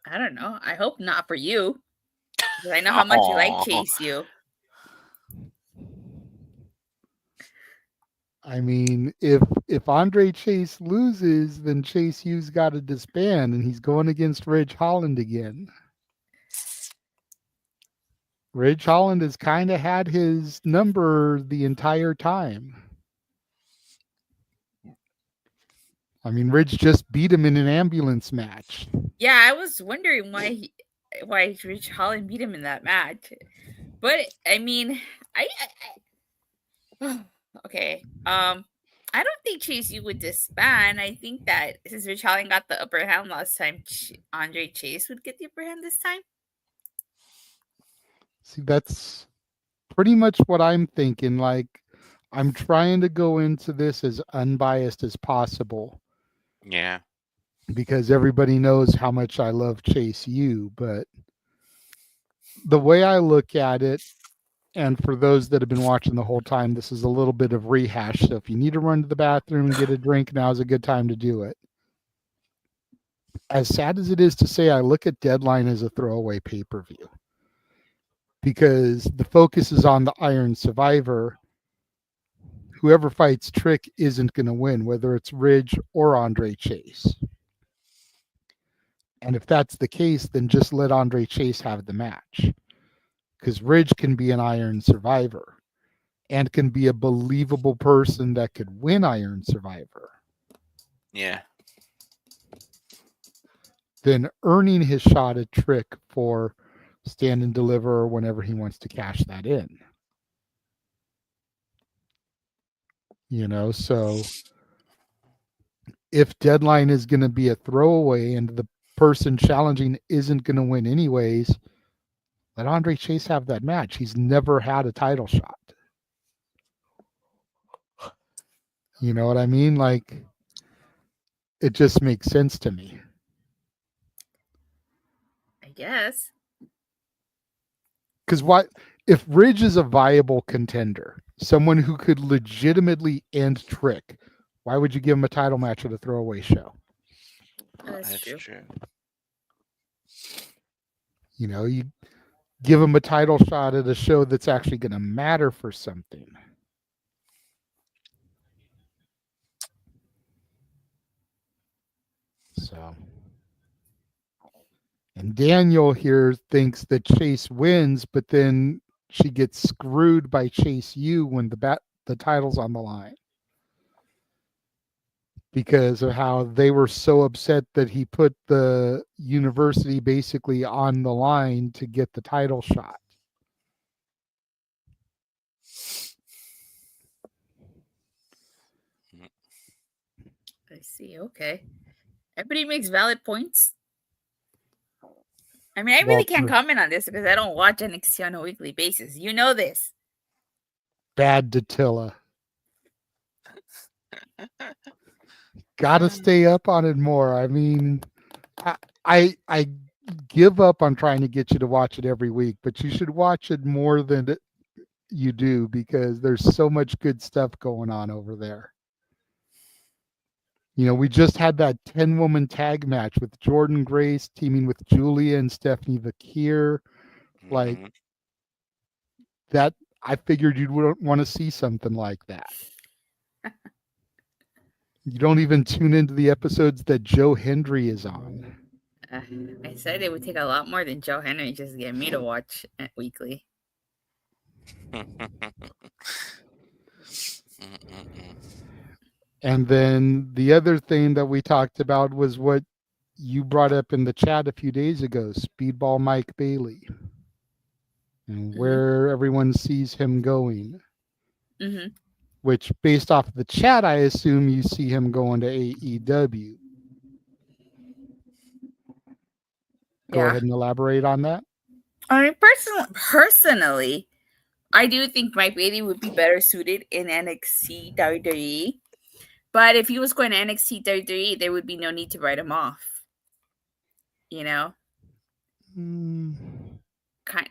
I don't know. I hope not for you. 'Cause I know how much you like Chase U. I mean, if Andre Chase loses, then Chase U's got to disband, and he's going against Ridge Holland again. Ridge Holland has kind of had his number the entire time. I mean, Ridge just beat him in an ambulance match. Yeah, I was wondering why Rich Holland beat him in that match. But I mean, I okay. I don't think Chase U would disband. I think that since Rich Holland got the upper hand last time, Andre Chase would get the upper hand this time. See, that's pretty much what I'm thinking. Like, I'm trying to go into this as unbiased as possible. Yeah. Because everybody knows how much I love Chase U, but the way I look at it, and for those that have been watching the whole time, this is a little bit of rehash. So if you need to run to the bathroom and get a drink, now's a good time to do it. As sad as it is to say, I look at Deadline as a throwaway pay-per-view because the focus is on the Iron Survivor. Whoever fights Trick isn't going to win, whether it's Ridge or Andre Chase. And if that's the case, then just let Andre Chase have the match. Because Ridge can be an Iron Survivor and can be a believable person that could win Iron Survivor. Yeah. Then earning his shot at Trick for Stand and Deliver whenever he wants to cash that in. You know, so if Deadline is going to be a throwaway and the person challenging isn't going to win anyways, let Andre Chase have that match. He's never had a title shot. You know what I mean? Like, it just makes sense to me. I guess. Because what if Ridge is a viable contender, someone who could legitimately end Trick, why would you give him a title match at a throwaway show? That's true. You know, you give him a title shot at a show that's actually going to matter for something. So, and Daniel here thinks that Chase wins, but then she gets screwed by Chase U when the title's on the line. Because of how they were so upset that he put the university basically on the line to get the title shot. I see. Okay. Everybody makes valid points. I mean, I really can't comment on this because I don't watch NXT on a weekly basis. You know this. Bad Datilla. Gotta stay up on it more. I mean, I give up on trying to get you to watch it every week, but you should watch it more than you do because there's so much good stuff going on over there. You know, we just had that 10-woman tag match with Jordan Grace teaming with Julia and Stephanie Vakir. Like, that, I figured you'd want to see something like that. You don't even tune into the episodes that Joe Hendry is on. I said it would take a lot more than Joe Henry just to get me to watch it weekly. And then the other thing that we talked about was what you brought up in the chat a few days ago, Speedball Mike Bailey, and where everyone sees him going. Mm-hmm. Which, based off the chat, I assume you see him going to AEW. Go ahead and elaborate on that. I mean, personally, I do think Mike Bailey would be better suited in NXT WWE. But if he was going to NXT WWE, there would be no need to write him off. You know?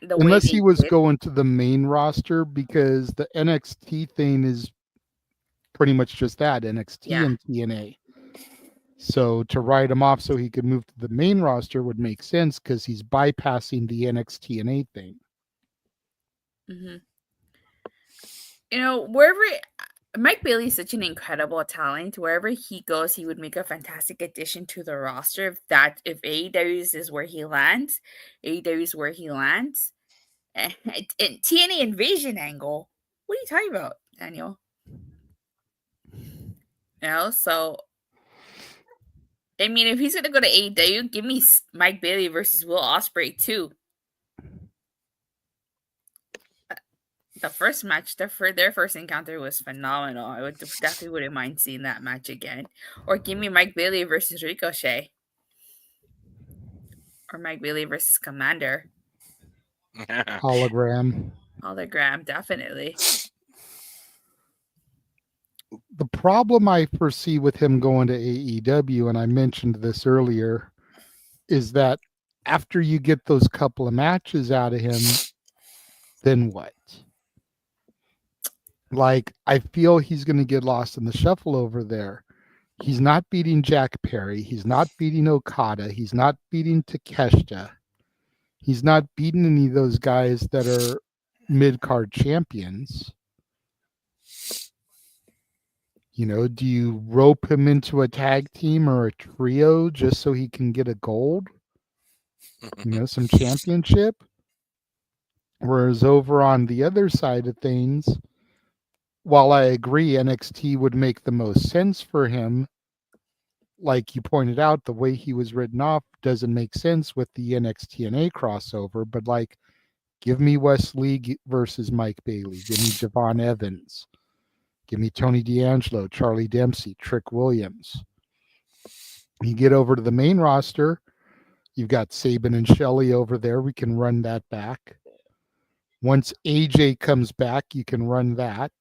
Unless he was going to the main roster, because the NXT thing is pretty much just that, NXT and TNA. So to write him off so he could move to the main roster would make sense, because he's bypassing the NXT TNA thing. Mm-hmm. You know, wherever Mike Bailey is such an incredible talent. Wherever he goes, he would make a fantastic addition to the roster. If AEW is where he lands, AEW is where he lands. And TNA Invasion angle. What are you talking about, Daniel? So I mean, if he's gonna go to AEW, give me Mike Bailey versus Will Ospreay too. The first match, their first encounter was phenomenal. I definitely wouldn't mind seeing that match again. Or give me Mike Bailey versus Ricochet. Or Mike Bailey versus Commander. Hologram, definitely. The problem I foresee with him going to AEW, and I mentioned this earlier, is that after you get those couple of matches out of him, then what? Like, I feel he's going to get lost in the shuffle over there. He's not beating Jack Perry. He's not beating Okada. He's not beating Takeshita. He's not beating any of those guys that are mid-card champions. You know, do you rope him into a tag team or a trio just so he can get a gold? You know, some championship? Whereas over on the other side of things, while I agree NXT would make the most sense for him, like you pointed out, the way he was written off doesn't make sense with the NXT TNA crossover, but like, give me Wes Lee versus Mike Bailey. Give me Javon Evans. Give me Tony D'Angelo, Charlie Dempsey, Trick Williams. You get over to the main roster, you've got Sabin and Shelley over there. We can run that back. Once AJ comes back, you can run that.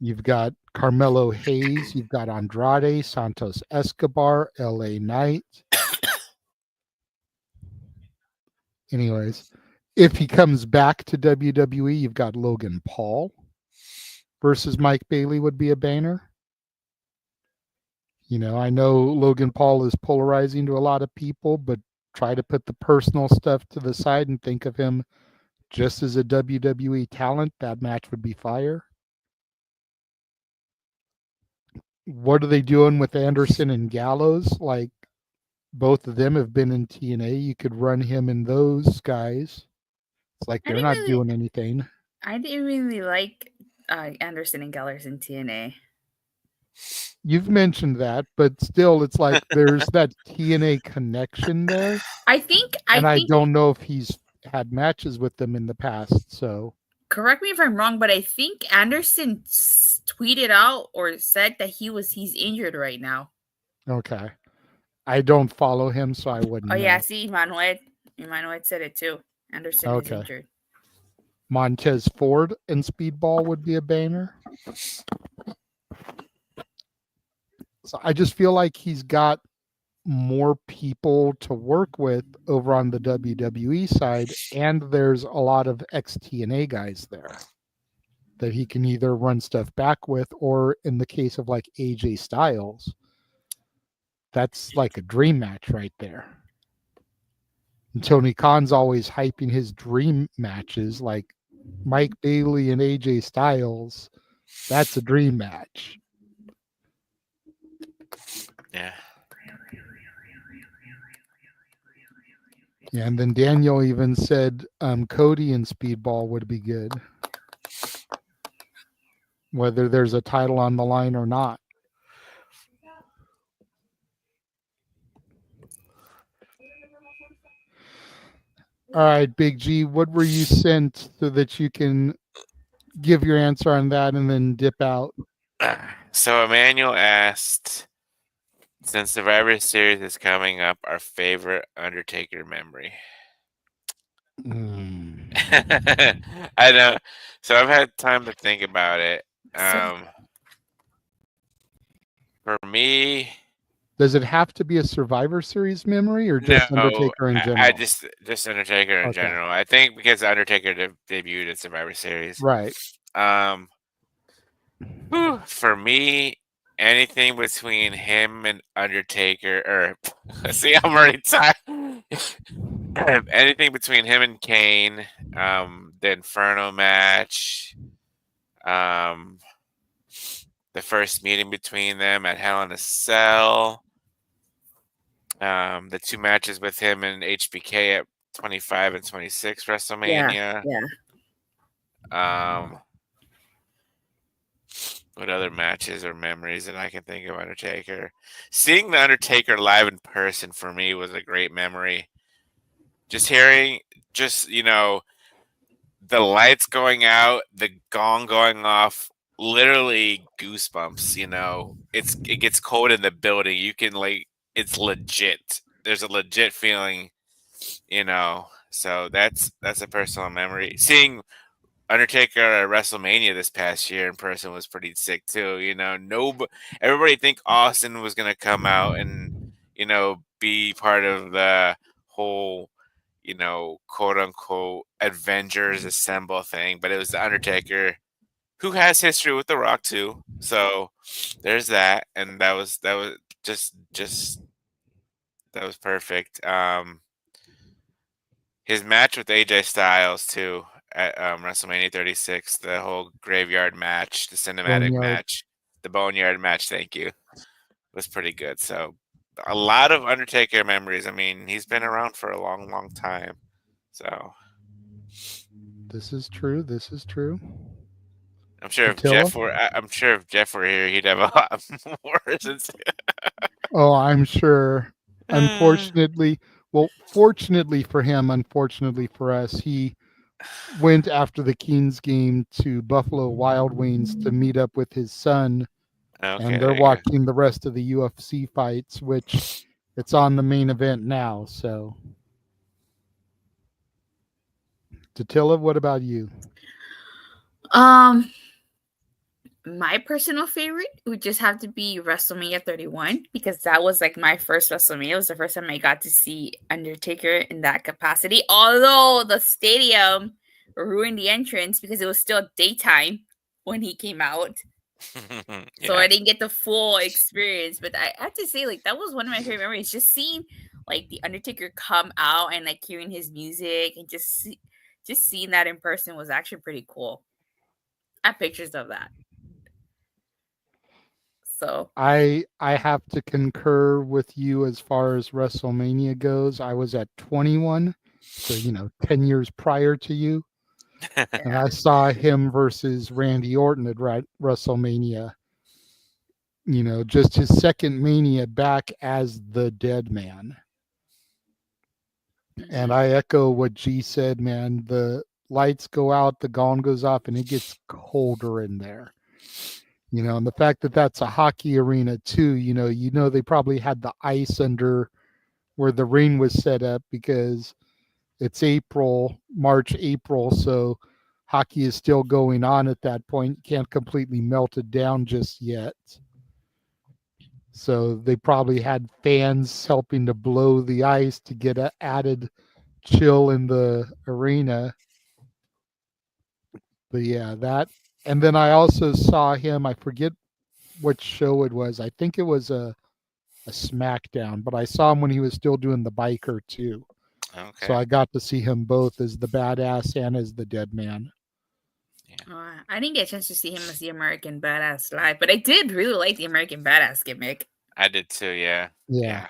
You've got Carmelo Hayes. You've got Andrade, Santos Escobar, LA Knight. Anyways, if he comes back to WWE, you've got Logan Paul versus Mike Bailey would be a banner. You know, I know Logan Paul is polarizing to a lot of people, but try to put the personal stuff to the side and think of him just as a WWE talent. That match would be fire. What are they doing with Anderson and Gallows? Like, both of them have been in TNA. You could run him and those guys. It's like they're not doing anything. I didn't really like Anderson and Gallows in TNA. You've mentioned that, but still, it's like there's that TNA connection there. I think I don't know if he's had matches with them in the past. So correct me if I'm wrong, but I think Anderson tweeted out or said that he's injured right now. Okay, I don't follow him, so I wouldn't. Oh yeah, see, Emmanuel said it too. Anderson is injured. Montez Ford and Speedball would be a banner. So I just feel like he's got more people to work with over on the WWE side, and there's a lot of ex-TNA guys there that he can either run stuff back with, or in the case of like AJ Styles, that's like a dream match right there. And Tony Khan's always hyping his dream matches, like Mike Bailey and AJ Styles. That's a dream match. Yeah. Yeah, and then Daniel even said Cody and Speedball would be good, whether there's a title on the line or not. All right, Big G, what were you sent so that you can give your answer on that and then dip out? So Emmanuel asked, since Survivor Series is coming up, our favorite Undertaker memory. I know. So I've had time to think about it. For me, Does it have to be a Survivor Series memory or just Undertaker in general? I just Undertaker in general. I think because Undertaker debuted at Survivor Series. Right. For me, anything between him and Undertaker, or see, I'm already tired. Anything between him and Kane, the Inferno match, the first meeting between them at Hell in a Cell, the 2 matches with him and HBK at 25 and 26 WrestleMania. Yeah. What other matches or memories that I can think of Undertaker? Seeing the Undertaker live in person for me was a great memory. Just hearing, the lights going out, the gong going off, literally goosebumps. It gets cold in the building. You can it's legit. There's a legit feeling, So that's a personal memory. Seeing Undertaker at WrestleMania this past year in person was pretty sick too. Everybody think Austin was gonna come out and be part of the whole quote unquote Avengers Assemble thing, but it was the Undertaker, who has history with The Rock too. So there's that, and that was just that was perfect. His match with AJ Styles too at WrestleMania 36, the whole graveyard match, the cinematic match, the Boneyard match, thank you, was pretty good. So a lot of Undertaker memories. I mean, he's been around for a long, long time. So this is true. I'm sure if Jeff were here, he'd have a lot more. Oh, I'm sure. Unfortunately, fortunately for him, unfortunately for us, he went after the Kings game to Buffalo Wild Wings to meet up with his son. Okay, and they're watching the rest of the UFC fights, which it's on the main event now. So, Tatilla, what about you? My personal favorite would just have to be WrestleMania 31, because that was my first WrestleMania. It was the first time I got to see Undertaker in that capacity. Although the stadium ruined the entrance because it was still daytime when he came out. So I didn't get the full experience. But I have to say, that was one of my favorite memories. Just seeing the Undertaker come out and hearing his music and just seeing that in person was actually pretty cool. I have pictures of that. So I have to concur with you as far as WrestleMania goes. I was at 21, so 10 years prior to you, and I saw him versus Randy Orton at WrestleMania. Just his second Mania back as the Dead Man. And I echo what G said, man. The lights go out, the gong goes off, and it gets colder in there. And the fact that that's a hockey arena too, they probably had the ice under where the ring was set up because it's March, April. So hockey is still going on at that point. You can't completely melt it down just yet. So they probably had fans helping to blow the ice to get an added chill in the arena. But yeah, that. And then I also saw him, I forget what show it was. I think it was a SmackDown, but I saw him when he was still doing the biker too. Okay. So I got to see him both as the badass and as the Dead Man. I didn't get a chance to see him as the American Badass live, but I did really like the American Badass gimmick. I did too, yeah. Yeah.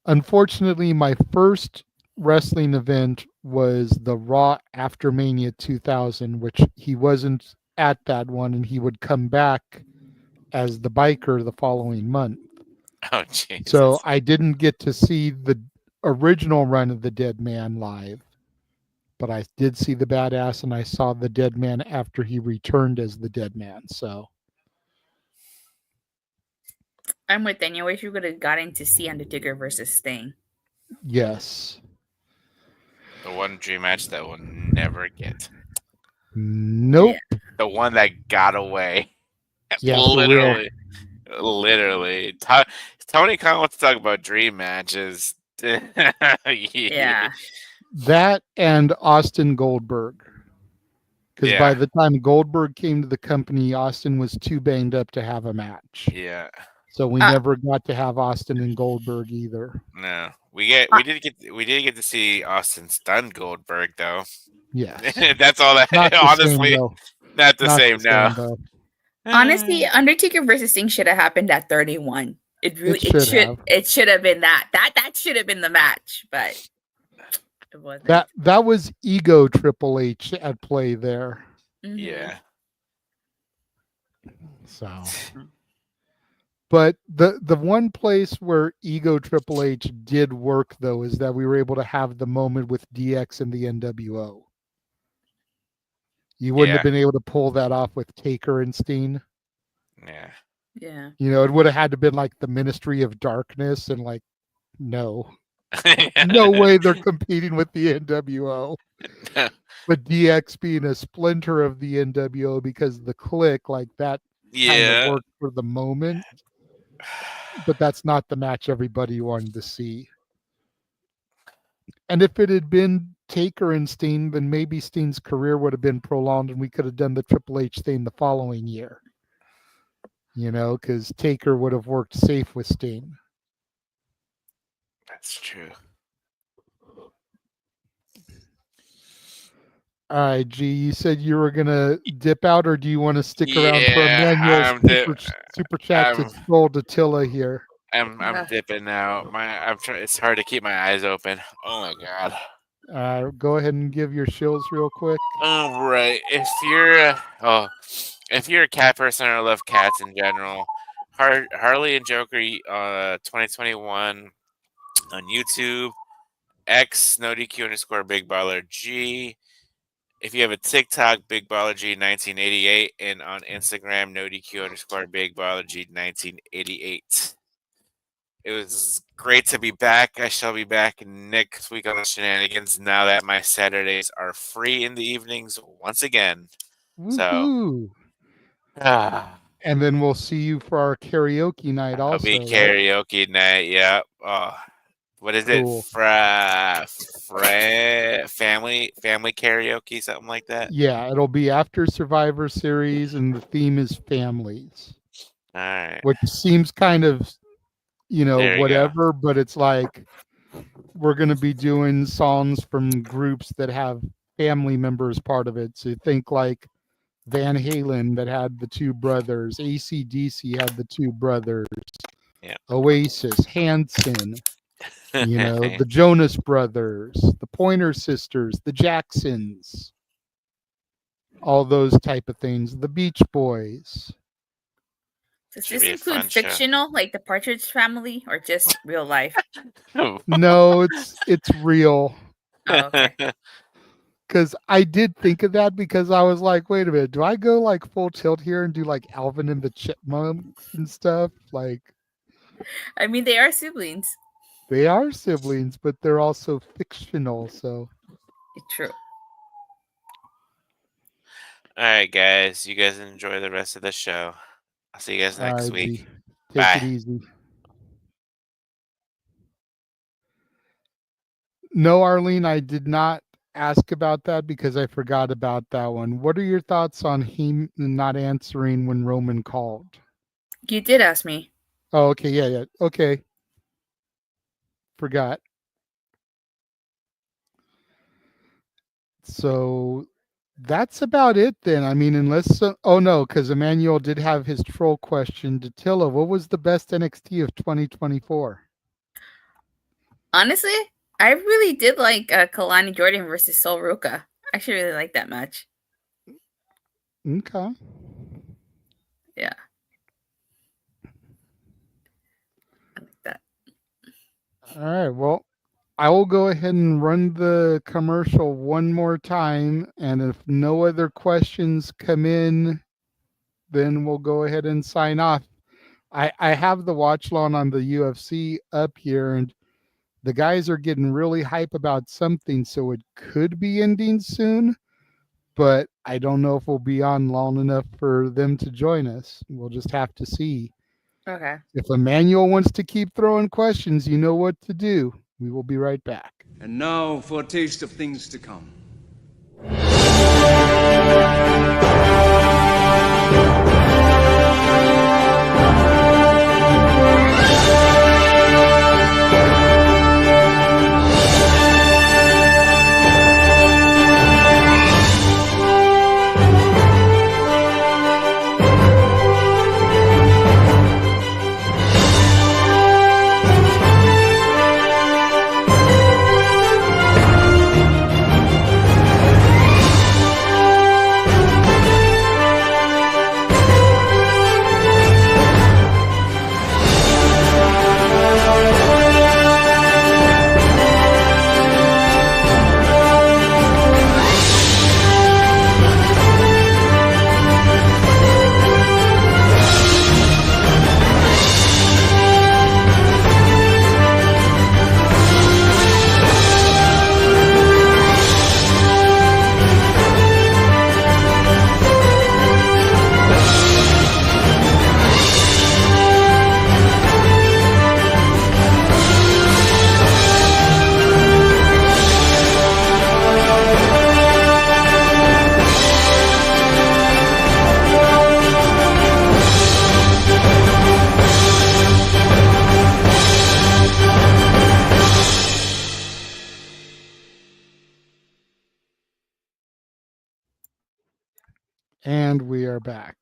Unfortunately, my first wrestling event was the Raw after Mania 2000, which he wasn't at that one, and he would come back as the biker the following month. Oh, Jesus. So I didn't get to see the original run of the Dead Man live, but I did see the Badass, and I saw the Dead Man after he returned as the Dead Man. So I'm with Daniel. I wish we would have gotten to see Undertaker versus Sting. yes. The one dream match that we'll never get. Nope. The one that got away. Yeah, Literally. Literally. Tony Khan wants to talk about dream matches. Yeah. That and Austin Goldberg. Because Yeah. by the time Goldberg came to the company, Austin was too banged up to have a match. Yeah. So we never got to have Austin and Goldberg either. No. We did get to see Austin stun Goldberg though. Yes. That's all that Not the honestly same, though. not the same now. Though. Honestly, Undertaker versus Sting should have happened at 31. It should have been that. That should have been the match, but it wasn't. That was ego Triple H at play there. Mm-hmm. Yeah. So, but the one place where ego Triple H did work though is that we were able to have the moment with DX and the NWO. You wouldn't have been able to pull that off with Taker and Steen. Yeah. Yeah. You know, it would have had to been like the Ministry of Darkness and like, no. No way they're competing with the NWO. But DX being a splinter of the NWO because the Click, like that kind of worked for the moment. But that's not the match everybody wanted to see. And if it had been Taker and Steen, then maybe Steen's career would have been prolonged and we could have done the Triple H thing the following year. You know, because Taker would have worked safe with Steen. That's true. All right, G, you said you were going to dip out, or do you want to stick around for Emmanuel's super chat to Skull Attila here? I'm dipping out. It's hard to keep my eyes open. Oh my god. Go ahead and give your shills real quick. All right. If you're a cat person or love cats in general, Harley and Joker 2021 on YouTube, X NoDQ _ Big Baller G. If you have a TikTok, Big Baller G 1988, and on Instagram, NoDQ _ Big Baller G 1988. It was great to be back. I shall be back next week on the Shenanigans now that my Saturdays are free in the evenings once again. Woo-hoo. So, and then we'll see you for our karaoke night also. It'll be karaoke night, yeah. What is it? Family karaoke, something like that? Yeah, it'll be after Survivor Series, and the theme is families. All right. Which seems kind of, whatever, but it's like we're going to be doing songs from groups that have family members part of it. So you think like Van Halen that had the two brothers, AC/DC had the two brothers, Oasis, Hanson, the Jonas Brothers, the Pointer Sisters, the Jacksons, all those type of things, the Beach Boys. Does this include fictional, like the Partridge Family, or just real life? No, it's real. Oh, okay. Because I did think of that because I was like, wait a minute, do I go like full tilt here and do like Alvin and the Chipmunks and stuff? Like, I mean, they are siblings. They are siblings, but they're also fictional, so. True. All right, guys. You guys enjoy the rest of the show. I'll see you guys next week. Take it easy. No, Arlene, I did not ask about that because I forgot about that one. What are your thoughts on him not answering when Roman called? You did ask me. Oh, okay. Yeah. Okay. Forgot. So that's about it then. I mean, unless because Emmanuel did have his troll question. Attila, what was the best NXT of 2024? Honestly, I really did like Kalani Jordan versus Sol Ruka. I actually really like that match. Okay. Yeah. I like that. All right. Well, I will go ahead and run the commercial one more time, and if no other questions come in, then we'll go ahead and sign off. I have the watch long on the UFC up here, and the guys are getting really hype about something, so it could be ending soon, but I don't know if we'll be on long enough for them to join us. We'll just have to see. Okay. If Emmanuel wants to keep throwing questions, you know what to do. We will be right back. And now for a taste of things to come. And we are back.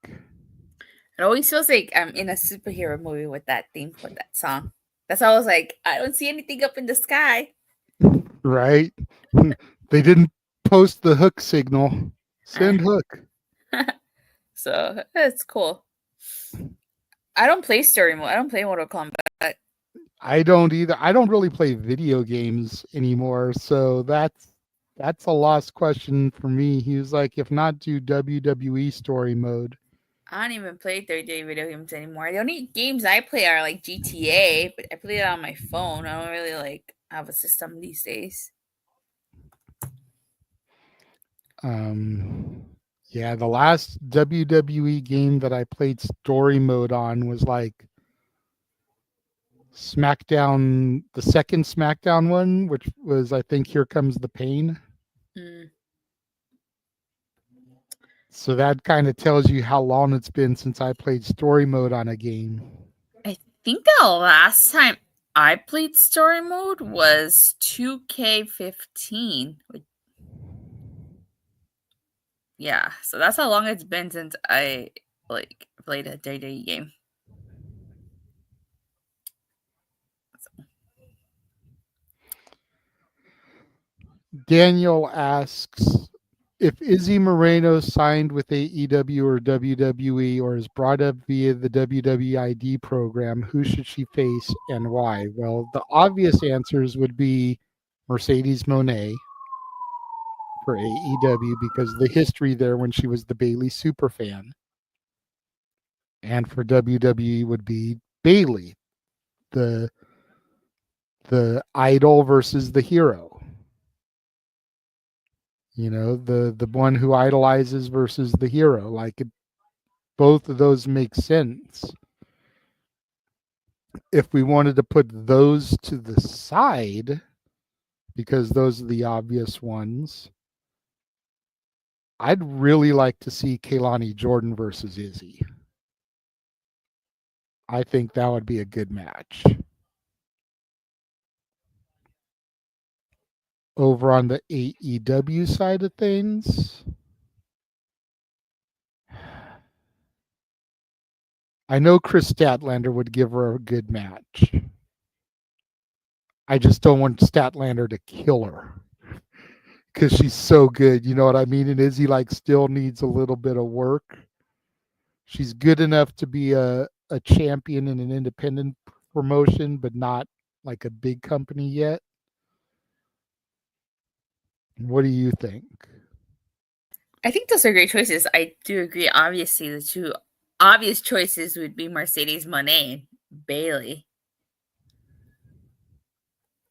It always feels like I'm in a superhero movie with that theme, with that song. That's why I was like, I don't see anything up in the sky. Right? They didn't post the hook signal. Send hook. So it's cool. I don't play story mode. I don't play Mortal Kombat. I don't either. I don't really play video games anymore, so that's a lost question for me. He was like, if not, do WWE story mode. I don't even play 30-day video games anymore. The only games I play are like GTA, but I play it on my phone. I don't really like have a system these days. Yeah, the last WWE game that I played story mode on was like SmackDown, the second SmackDown one, which was, I think, Here Comes the Pain. So that kind of tells you how long it's been since I played story mode on a game. I think the last time I played story mode was 2K15. Yeah, so that's how long it's been since I like played a day game. Daniel asks, if Izzy Moreno signed with AEW or WWE or is brought up via the WWID program, who should she face and why? Well, the obvious answers would be Mercedes Moné for AEW because the history there when she was the Bayley superfan. And for WWE would be Bayley, the idol versus the hero. You know, the one who idolizes versus the hero. Like, both of those make sense. If we wanted to put those to the side, because those are the obvious ones, I'd really like to see Kehlani Jordan versus Izzy. I think that would be a good match. Over on the AEW side of things, I know Chris Statlander would give her a good match. I just don't want Statlander to kill her because she's so good. You know what I mean? And Izzy still needs a little bit of work. She's good enough to be a champion in an independent promotion, but not like a big company yet. What do you think? I think those are great choices. I do agree. Obviously, the two obvious choices would be Mercedes Moné and Bayley.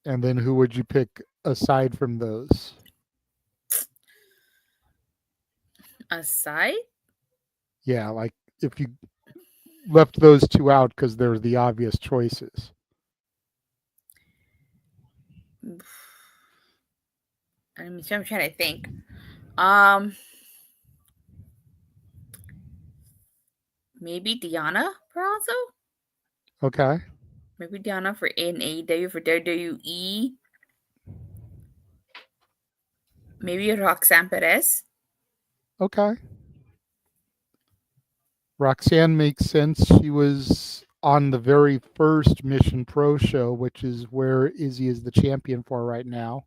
And then who would you pick aside from those? Aside? Yeah, like if you left those two out because they're the obvious choices. I'm trying to think. Maybe Diana Perazzo? Okay. Maybe Diana for AEW, for WWE. Maybe Roxanne Perez. Okay. Roxanne makes sense. She was on the very first Mission Pro show, which is where Izzy is the champion for right now.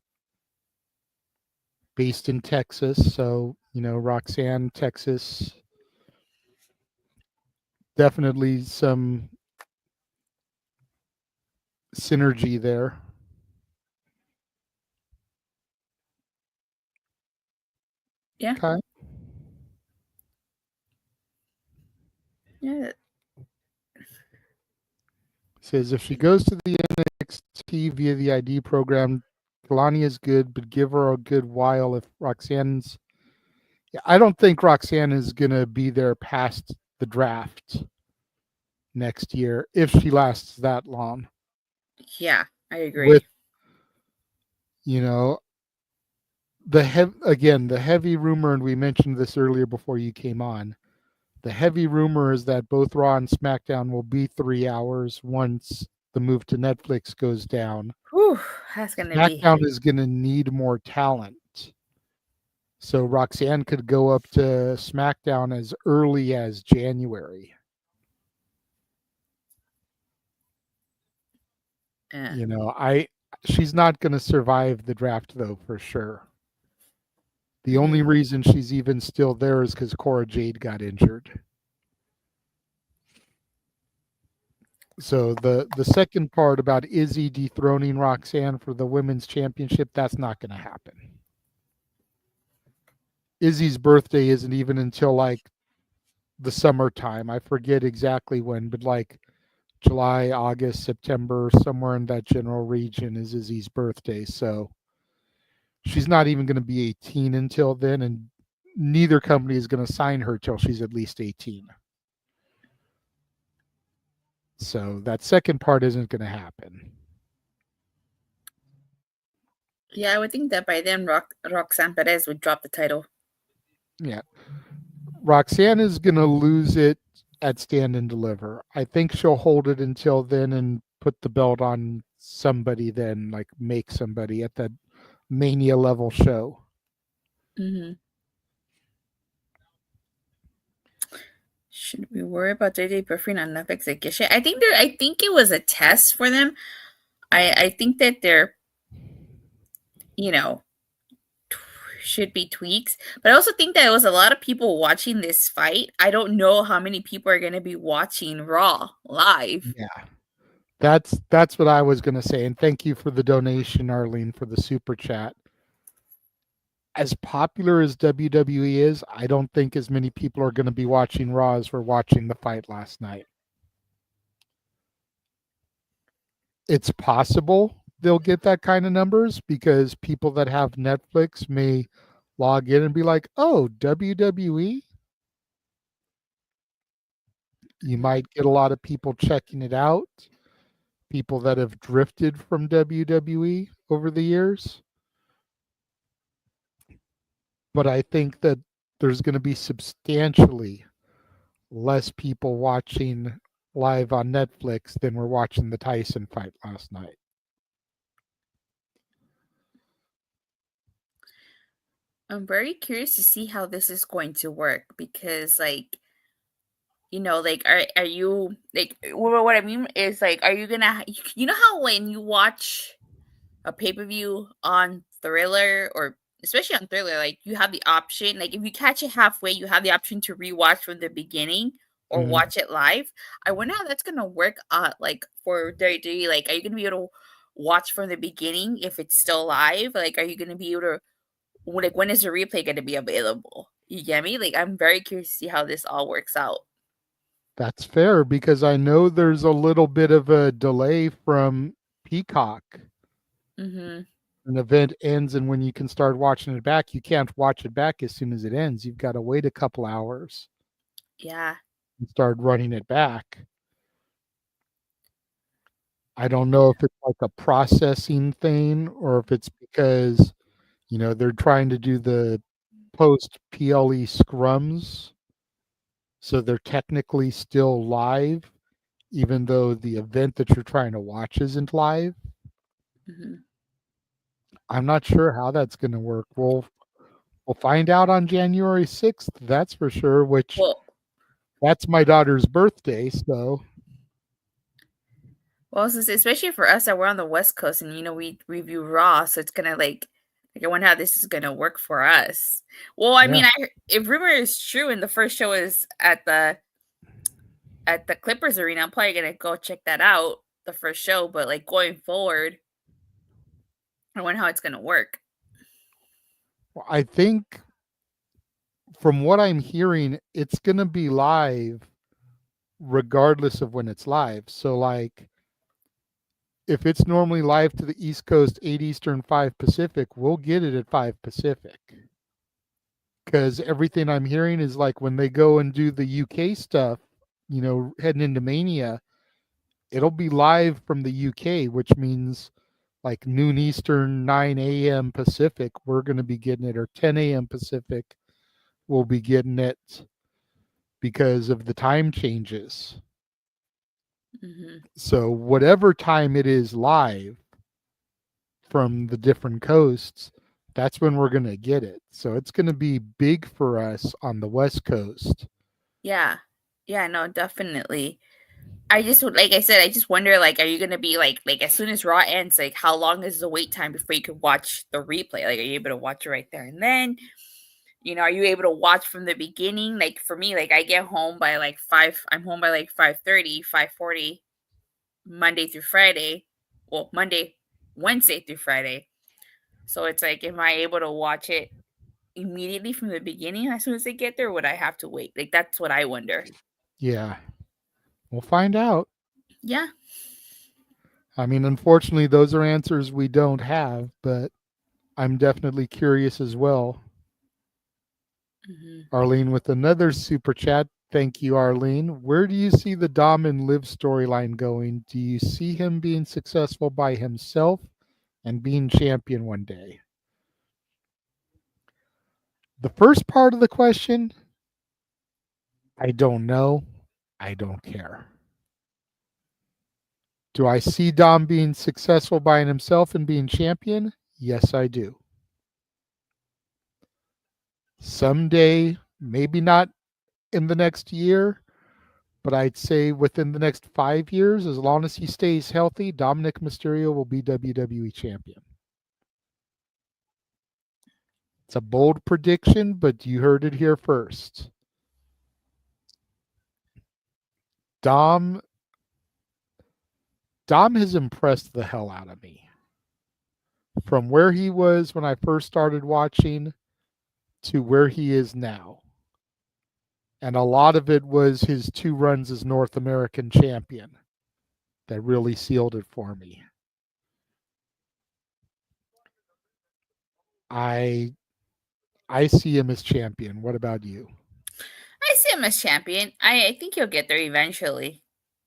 Based in Texas. So, Roxanne, Texas. Definitely some synergy there. Yeah. Okay. Yeah. Says if she goes to the NXT via the ID program, Kalani is good, but give her a good while if Roxanne's. I don't think Roxanne is going to be there past the draft next year if she lasts that long. Yeah, I agree. With, the heavy rumor, and we mentioned this earlier before you came on, the heavy rumor is that both Raw and SmackDown will be 3 hours once the move to Netflix goes down. Whew, that's going to be... SmackDown is going to need more talent. So Roxanne could go up to SmackDown as early as January. She's not going to survive the draft, though, for sure. The only reason she's even still there is because Cora Jade got injured. So the second part about Izzy dethroning Roxanne for the women's championship, that's not going to happen. Izzy's birthday isn't even until like the summertime. I forget exactly when, but like July, August, September, somewhere in that general region is Izzy's birthday. So she's not even going to be 18 until then, and neither company is going to sign her till she's at least 18. So that second part isn't going to happen. Yeah, I would think that by then Roxanne Perez would drop the title. Yeah. Roxanne is going to lose it at Stand and Deliver. I think she'll hold it until then and put the belt on somebody then, like make somebody at that Mania level show. Mm-hmm. Should we worry about JJ Buffering on Netflix again? I think it was a test for them. I think that they're, should be tweaks, but I also think that there was a lot of people watching this fight. I don't know how many people are going to be watching Raw live. Yeah, that's what I was going to say. And thank you for the donation, Arlene, for the super chat. As popular as WWE is, I don't think as many people are going to be watching Raw as were watching the fight last night. It's possible they'll get that kind of numbers because people that have Netflix may log in and be like, oh, WWE? You might get a lot of people checking it out, people that have drifted from WWE over the years. But I think that there's going to be substantially less people watching live on Netflix than were watching the Tyson fight last night. I'm very curious to see how this is going to work because, are you what I mean is are you gonna, how when you watch a pay-per-view on Thriller, or especially on Thriller, you have the option, if you catch it halfway, you have the option to rewatch from the beginning or watch it live. I wonder how that's gonna work for WWE. Are you gonna be able to watch from the beginning if it's still live? Are you gonna be able to, when is the replay going to be available? You get me? I'm very curious to see how this all works out. That's fair because I know there's a little bit of a delay from Peacock. Mm-hmm. An event ends, and when you can start watching it back, you can't watch it back as soon as it ends. You've got to wait a couple hours. Yeah. and started running it back. I don't know if it's like a processing thing or if it's because, they're trying to do the post PLE scrums. So they're technically still live, even though the event that you're trying to watch isn't live. Mhm. I'm not sure how that's going to work. We'll find out on January 6th, that's for sure, which that's my daughter's birthday, so. Well, especially for us that we're on the West Coast and, we review Raw, so it's going to like I wonder how this is going to work for us. Well, I mean, if rumor is true and the first show is at the Clippers Arena, I'm probably going to go check that out, the first show, but like going forward, I wonder how it's going to work. Well, I think from what I'm hearing, it's going to be live regardless of when it's live. So like if it's normally live to the East Coast, 8 Eastern, 5 Pacific, we'll get it at 5 Pacific. Because everything I'm hearing is like when they go and do the UK stuff, heading into Mania, it'll be live from the UK, which means like noon Eastern, 9 a.m. Pacific, we're going to be getting it, or 10 a.m. Pacific, we'll be getting it because of the time changes. Mm-hmm. So whatever time it is live from the different coasts, that's when we're going to get it. So it's going to be big for us on the West Coast. Yeah. Yeah, no, definitely. I just, like I said, I just wonder, like, are you going to be like as soon as Raw ends, like how long is the wait time before you can watch the replay? Like, are you able to watch it right there and then? Are you able to watch from the beginning? Like for me, like I get home by like 5, I'm home by like 5:30, 5:40, Monday through Friday. Well, Wednesday through Friday. So it's like, am I able to watch it immediately from the beginning as soon as they get there? Or would I have to wait? Like, that's what I wonder. Yeah. We'll find out. Yeah. I mean, unfortunately, those are answers we don't have, but I'm definitely curious as well. Mm-hmm. Arlene with another super chat. Thank you, Arlene. Where do you see the Dom and Liv storyline going? Do you see him being successful by himself and being champion one day? The first part of the question, I don't know. I don't care. Do I see Dom being successful by himself and being champion? Yes, I do. Someday, maybe not in the next year, but I'd say within the next 5 years, as long as he stays healthy, Dominic Mysterio will be WWE champion. It's a bold prediction, but you heard it here first. Dom has impressed the hell out of me. From where he was when I first started watching to where he is now. And a lot of it was his 2 runs as North American champion that really sealed it for me. I see him as champion. What about you? I see him as champion. I think he'll get there eventually.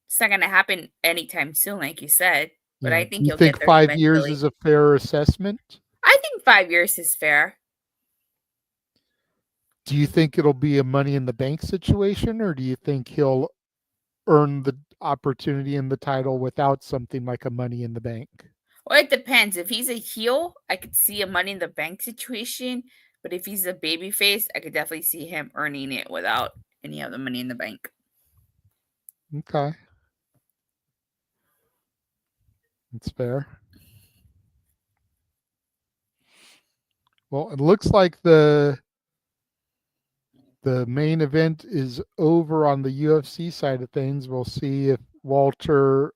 It's not going to happen anytime soon, like you said, but I think he'll get there 5 eventually. years is a fair assessment? I think 5 years is fair. Do you think it'll be a Money in the Bank situation, or do you think he'll earn the opportunity in the title without something like a Money in the Bank? Well, it depends. If he's a heel, I could see a Money in the Bank situation. But if he's a babyface, I could definitely see him earning it without any of the Money in the Bank. Okay. That's fair. Well, it looks like the main event is over on the UFC side of things. We'll see if Walter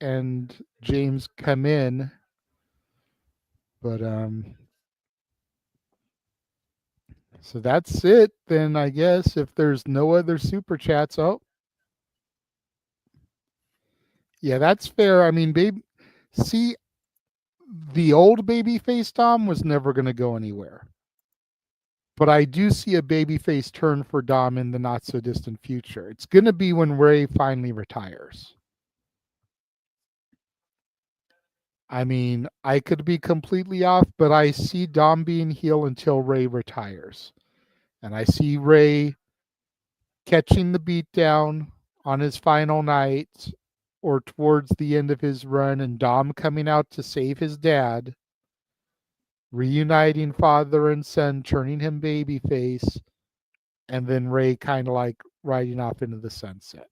and James come in. But so that's it then, I guess, if there's no other super chats. Oh. Yeah, that's fair. I mean, see, the old babyface Dom was never going to go anywhere. But I do see a babyface turn for Dom in the not so distant future. It's going to be when Ray finally retires. I mean, I could be completely off, but I see Dom being heel until Ray retires. And I see Ray catching the beatdown on his final night or towards the end of his run, and Dom coming out to save his dad, reuniting father and son, turning him babyface, and then Ray kind of like riding off into the sunset.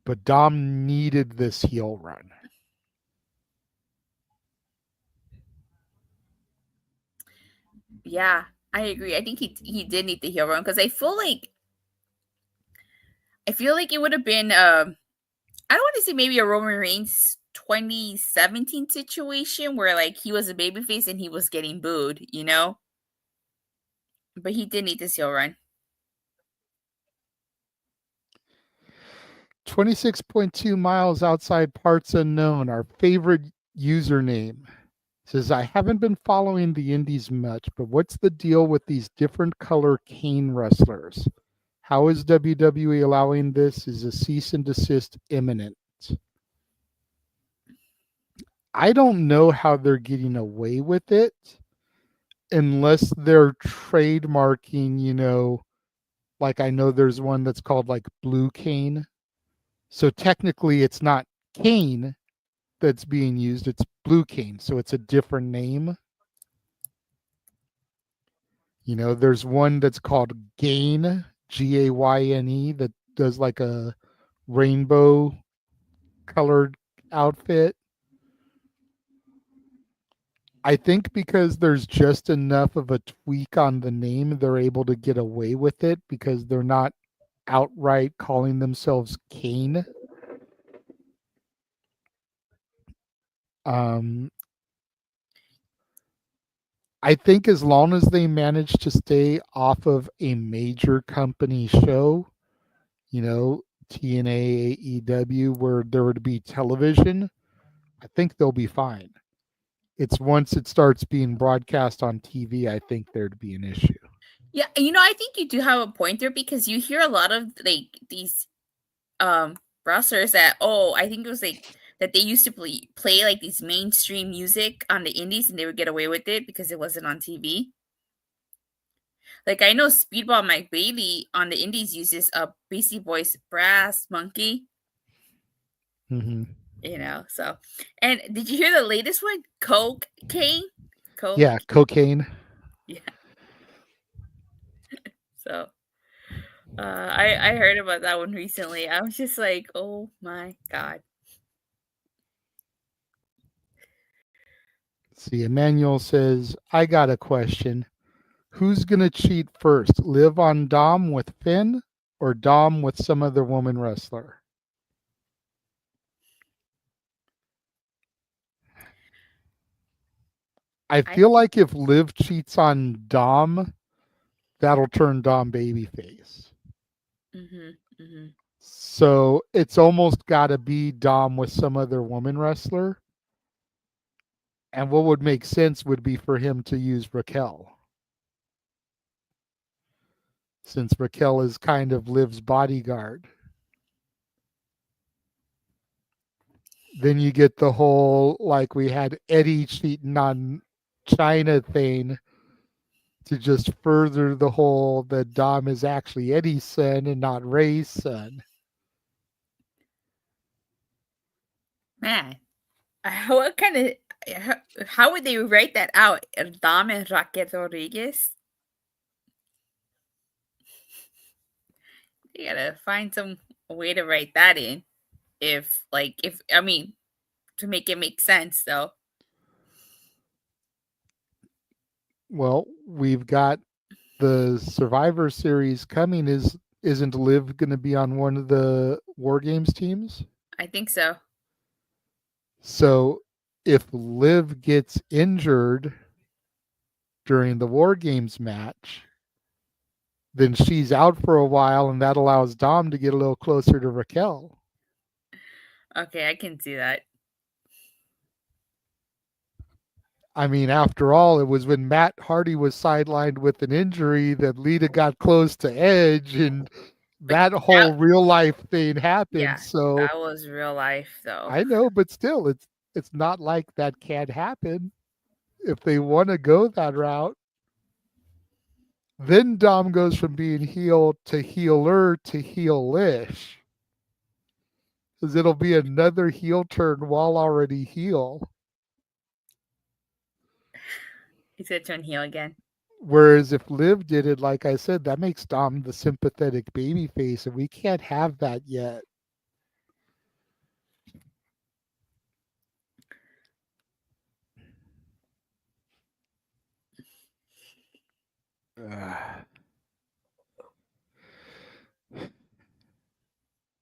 But Dom needed this heel run. Yeah, I agree. I think he did need the heel run because I feel like it would have been I don't want to say maybe a Roman Reigns 2017 situation where like he was a babyface and he was getting booed, you know? But he did need this heel run. 26.2 miles outside parts unknown, our favorite username says, I haven't been following the indies much, but what's the deal with these different color cane wrestlers? How is WWE allowing this? Is a cease and desist imminent? I don't know how they're getting away with it unless they're trademarking, you know, like I know there's one that's called like Blue Cane. So technically it's not cane that's being used, it's Blue Cane. So it's a different name. You know, there's one that's called Gain, G-A-Y-N-E, that does like a rainbow colored outfit. I think because there's just enough of a tweak on the name, they're able to get away with it because they're not outright calling themselves Kane. I think as long as they manage to stay off of a major company show, you know, TNA, AEW, where there would be television, I think they'll be fine. It's once it starts being broadcast on TV, I think there'd be an issue. Yeah, you know, I think you do have a point there because you hear a lot of like these wrestlers that I think it was like that they used to play like these mainstream music on the indies and they would get away with it because it wasn't on TV. Like I know Speedball Mike Bailey on the indies uses a Beastie Boys Brass Monkey. Mm-hmm. You know, so. And did you hear the latest one? Cocaine? Yeah, cocaine. Yeah. So, I heard about that one recently. I was just like, oh my God. See, Emmanuel says, I got a question. Who's going to cheat first? Live on Dom with Finn or Dom with some other woman wrestler? I feel like if Liv cheats on Dom, that'll turn Dom babyface. Mm-hmm, mm-hmm. So it's almost got to be Dom with some other woman wrestler. And what would make sense would be for him to use Raquel. Since Raquel is kind of Liv's bodyguard. Then you get the whole, like we had Eddie cheating on China thing to just further the whole that Dom is actually Eddie's son and not Ray's son. Man, what kind of, how would they write that out? Dom and Raquel Rodriguez? You gotta find some way to write that in. To make it make sense, though. Well, we've got the Survivor Series coming. Isn't Liv going to be on one of the War Games teams? I think so. So if Liv gets injured during the War Games match, then she's out for a while, and that allows Dom to get a little closer to Raquel. Okay, I can see that. I mean, after all, it was when Matt Hardy was sidelined with an injury that Lita got close to Edge, and that whole real life thing happened. Yeah, So that was real life, though. I know, but still, it's not like that can't happen if they want to go that route. Then Dom goes from being heel to healer to heelish. Because it'll be another heel turn while already heel. He's gonna turn heel again. Whereas if Liv did it, like I said, that makes Dom the sympathetic baby face, and we can't have that yet.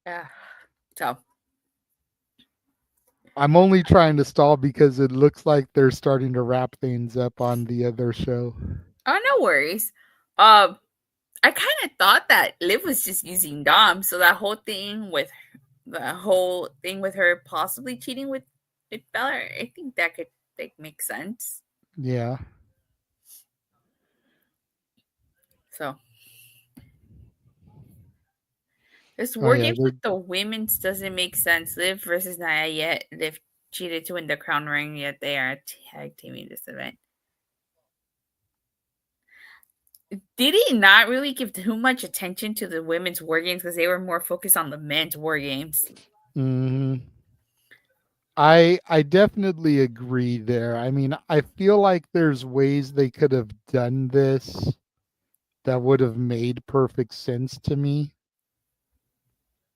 Yeah. So I'm only trying to stall because it looks like they're starting to wrap things up on the other show. oh, no worries. I kind of thought that Liv was just using Dom, so that whole thing with her possibly cheating with Bella, I think that could make sense. Yeah. So this war games with the women's doesn't make sense. Liv versus Nia, yet Liv cheated to win the crown ring, yet they are tag teaming this event. Did he not really give too much attention to the women's war games because they were more focused on the men's war games? Mm-hmm. I definitely agree there. I mean, I feel like there's ways they could have done this that would have made perfect sense to me.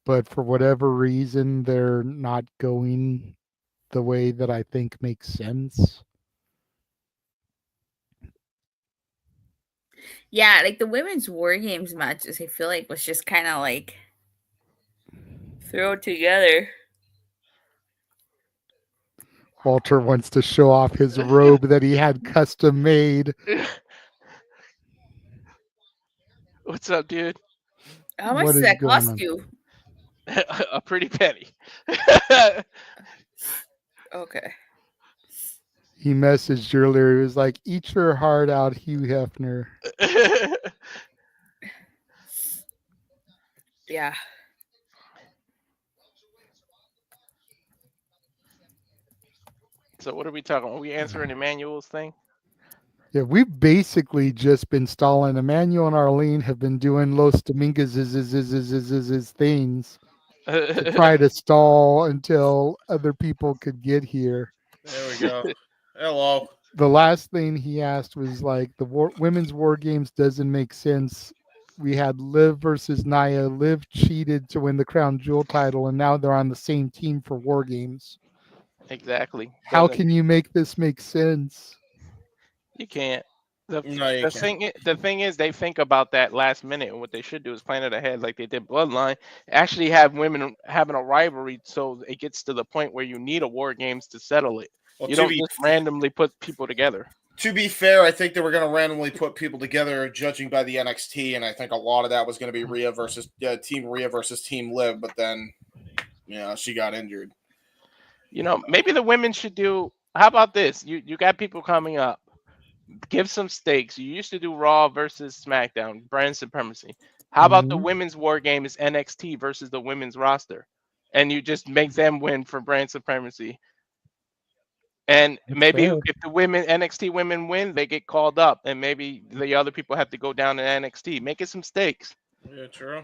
But for whatever reason, they're not going the way that I think makes sense. Yeah, like the women's war games matches, I feel like was just kind of like thrown together. Walter wants to show off his robe that he had custom made. What's up, dude? How much does that cost you? A pretty penny. Okay. He messaged earlier. He was like, "Eat your heart out, Hugh Hefner." Yeah. So what are we talking about? Are we answering Emmanuel's thing? Yeah, we've basically just been stalling. Emmanuel and Arlene have been doing Los Domingos things to try to stall until other people could get here. There we go. Hello. The last thing he asked was like the women's war games doesn't make sense. We had Liv versus Nia. Liv cheated to win the Crown Jewel title, and now they're on the same team for war games. Exactly. How can you make this make sense? You can't. The can't. thing is, they think about that last minute, and what they should do is plan it ahead, like they did Bloodline. Actually, have women having a rivalry, so it gets to the point where you need a war games to settle it. Well, you don't just randomly put people together. To be fair, I think they were going to randomly put people together, judging by the NXT, and I think a lot of that was going to be Rhea versus Team Liv. But then, she got injured. Maybe the women should do. How about this? You got people coming up. Give some stakes. You used to do Raw versus SmackDown, brand supremacy. How about the women's war game is NXT versus the women's roster, and you just make them win for brand supremacy. And maybe if the NXT women win, they get called up, and maybe the other people have to go down to NXT. Make it some stakes. Yeah, true.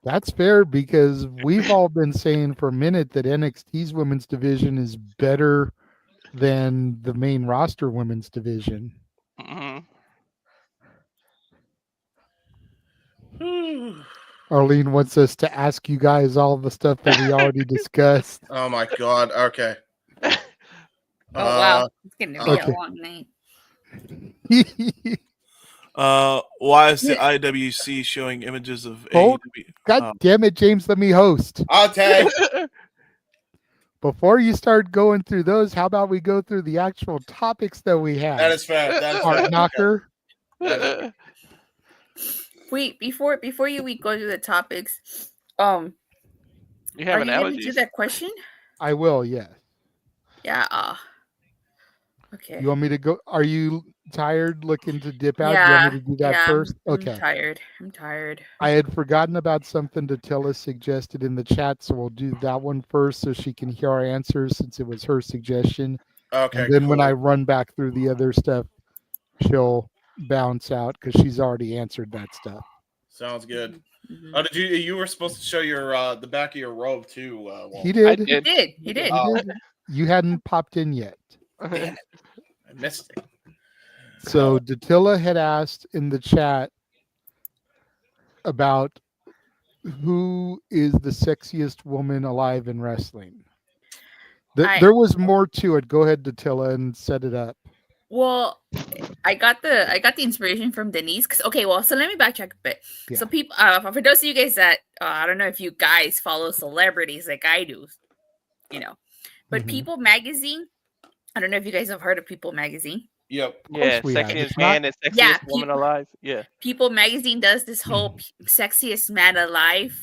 That's fair because we've all been saying for a minute that NXT's women's division is better than the main roster women's division. Arlene wants us to ask you guys all the stuff that we already discussed. Oh my God. Okay. Oh wow, it's gonna be a long night. Why is the IWC showing images of AEW? God Oh. damn it, James, let me host. Okay. Before you start going through those, how about we go through the actual topics that we have? That is fair. That is Art fair. Knocker. Wait, before we go to the topics, you are have you an gonna allergy. do that question? I will, yeah. Yeah. Okay. You want me to go? Are you tired looking to dip out? Yeah. You want me to do that yeah, first? I'm Okay. tired. I'm tired. I had forgotten about something Datilla suggested in the chat, so we'll do that one first so she can hear our answers since it was her suggestion. Okay, And then when cool. I run back through the other stuff, she'll bounce out because she's already answered that stuff. Sounds good. Mm-hmm. Oh, did you were supposed to show your the back of your robe too? Walter. He did. He did. He did. Oh, You hadn't popped in yet. damn it. I missed it. So Datilla had asked in the chat about who is the sexiest woman alive in wrestling. There was more to it. Go ahead, Datilla, and set it up. Well, I got the inspiration from Denise. So let me backtrack a bit. Yeah. So people, for those of you guys that I don't know if you guys follow celebrities like I do, but People Magazine. I don't know if you guys have heard of People Magazine. Yep. Yeah, sexiest man and sexiest woman alive. Yeah. People Magazine does this whole sexiest man alive,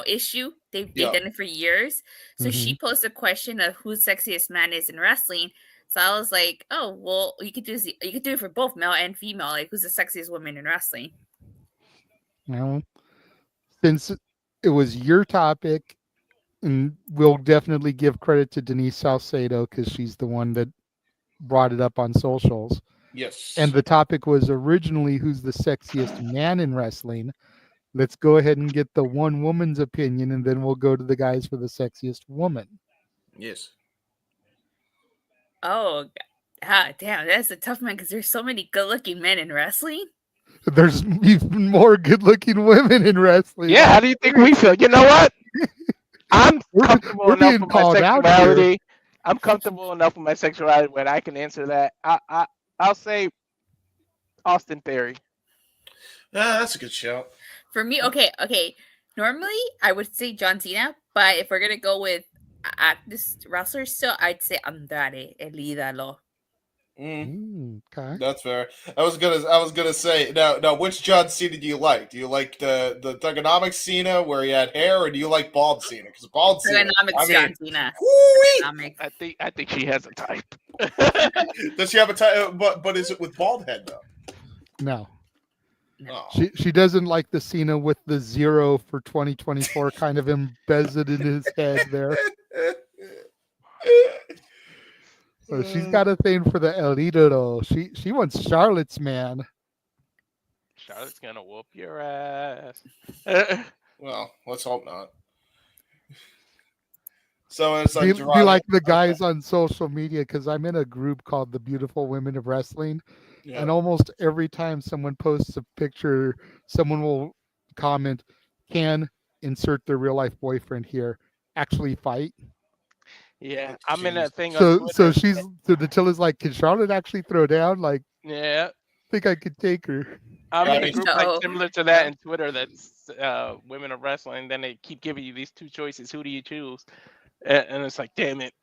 issue. They've done it for years. So she posed a question of who the sexiest man is in wrestling. So I was like, oh, well, you could do it for both male and female. Like, who's the sexiest woman in wrestling? Well, since it was your topic, and we'll definitely give credit to Denise Salcedo because she's the one that brought it up on socials. Yes. And the topic was originally who's the sexiest man in wrestling. Let's go ahead and get the one woman's opinion, and then we'll go to the guys for the sexiest woman. Yes. Oh, damn, that's a tough one because there's so many good-looking men in wrestling. There's even more good-looking women in wrestling. Yeah, how do you think we feel? You know what? I'm comfortable enough with my sexuality. I'm comfortable enough with my sexuality when I can answer that. I'll say Austin Theory. That's a good shout. For me, okay. Normally, I would say John Cena, but if we're gonna go with this wrestler, still, I'd say Andrade, El Ídolo. Okay. That's fair. I was gonna say now which John Cena do you like? Do you like the Thugonomics Cena where he had hair, or do you like bald Cena? Because bald Cena, John Cena. I think she has a type. Does she have a type? But is it with bald head though? No. Oh. She doesn't like the Cena with the 0 for 2024 kind of embedded in his head there. So she's got a thing for the El Ídolo. She wants Charlotte's man. Charlotte's gonna whoop your ass. Well, let's hope not. So it's like be like the guys on social media, because I'm in a group called the Beautiful Women of Wrestling. Yeah. And almost every time someone posts a picture, someone will comment, can insert their real life boyfriend here, actually fight. Yeah, I'm in that thing. So Datilla's like, can Charlotte actually throw down? Like, yeah, I think I could take her. I'm in a group like similar to that in Twitter that's women of wrestling. Then they keep giving you these two choices. Who do you choose? And it's like, damn it.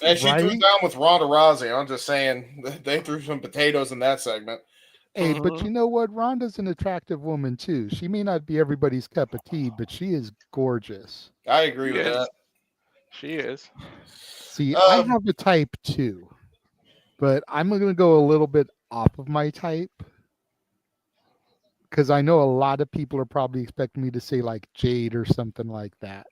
And she threw down with Ronda Rousey. I'm just saying they threw some potatoes in that segment. Hey, but you know what? Ronda's an attractive woman too. She may not be everybody's cup of tea, but she is gorgeous. I agree with that. She is. See, I have a type too, but I'm going to go a little bit off of my type because I know a lot of people are probably expecting me to say like Jade or something like that.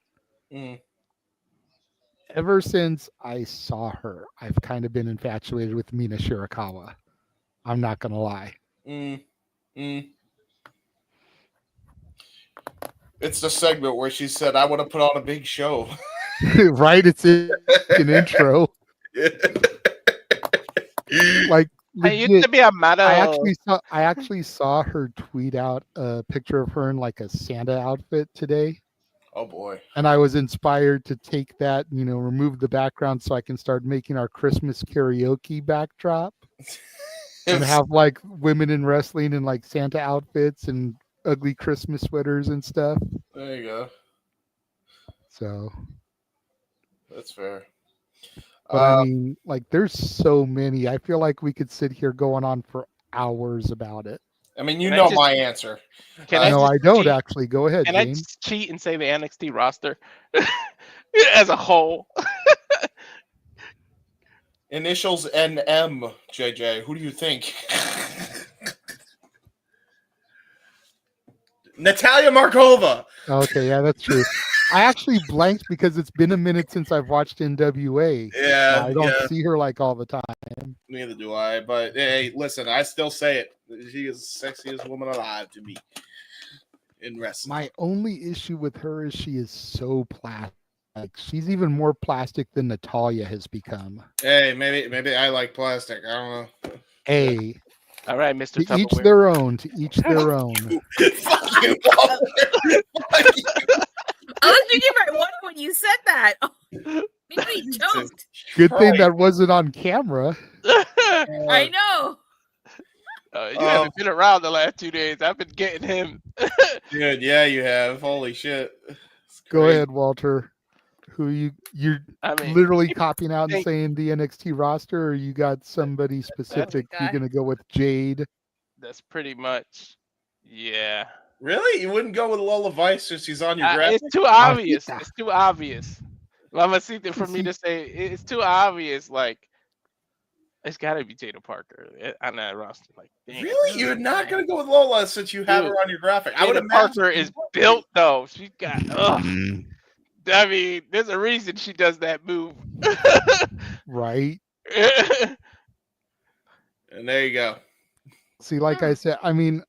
Ever since I saw her, I've kind of been infatuated with Mina Shirakawa. I'm not going to lie. It's the segment where she said, I want to put on a big show. Right? It's an intro. Like, I used to be a model. I actually saw her tweet out a picture of her in like a Santa outfit today. Oh boy. And I was inspired to take that, remove the background so I can start making our Christmas karaoke backdrop and have like women in wrestling in like Santa outfits and ugly Christmas sweaters and stuff. There you go. So that's fair. But I mean, like, there's so many. I feel like we could sit here going on for hours about it. I mean, you know my answer. No, I don't actually. Go ahead, Can James. I just cheat and say the NXT roster as a whole? Initials NM, JJ. Who do you think? Natalia Markova. Okay, yeah, that's true. I actually blanked because it's been a minute since I've watched NWA. Yeah, So I don't yeah. see her like all the time. Neither do I. But hey, listen, I still say it. She is the sexiest woman alive to me in wrestling. My only issue with her is she is so plastic. Like, she's even more plastic than Natalia has become. Hey, maybe I like plastic. I don't know. Hey. All right, Mr. To each their own. To each their own. Fuck you. I was thinking right one when you said that. Maybe he choked. Good thing that wasn't on camera. I know. You haven't been around the last 2 days. I've been getting him. Dude, yeah, you have. Holy shit. Go ahead, Walter. Who you're literally copying out and think- saying the NXT roster, or you got somebody specific? guy. You're gonna go with Jade. That's pretty much, yeah. Really? You wouldn't go with Lola Vice since she's on your graphic? It's too obvious. It's too obvious. Mamacita, for me to say it's too obvious. Like, it's got to be Jada Parker on that roster. Like, dang. Really? You're not going to go with Lola since you have her on your graphic? I would Jada imagine Parker is built though. She's got. I mean, there's a reason she does that move. Right. And there you go. See, like I said, I mean,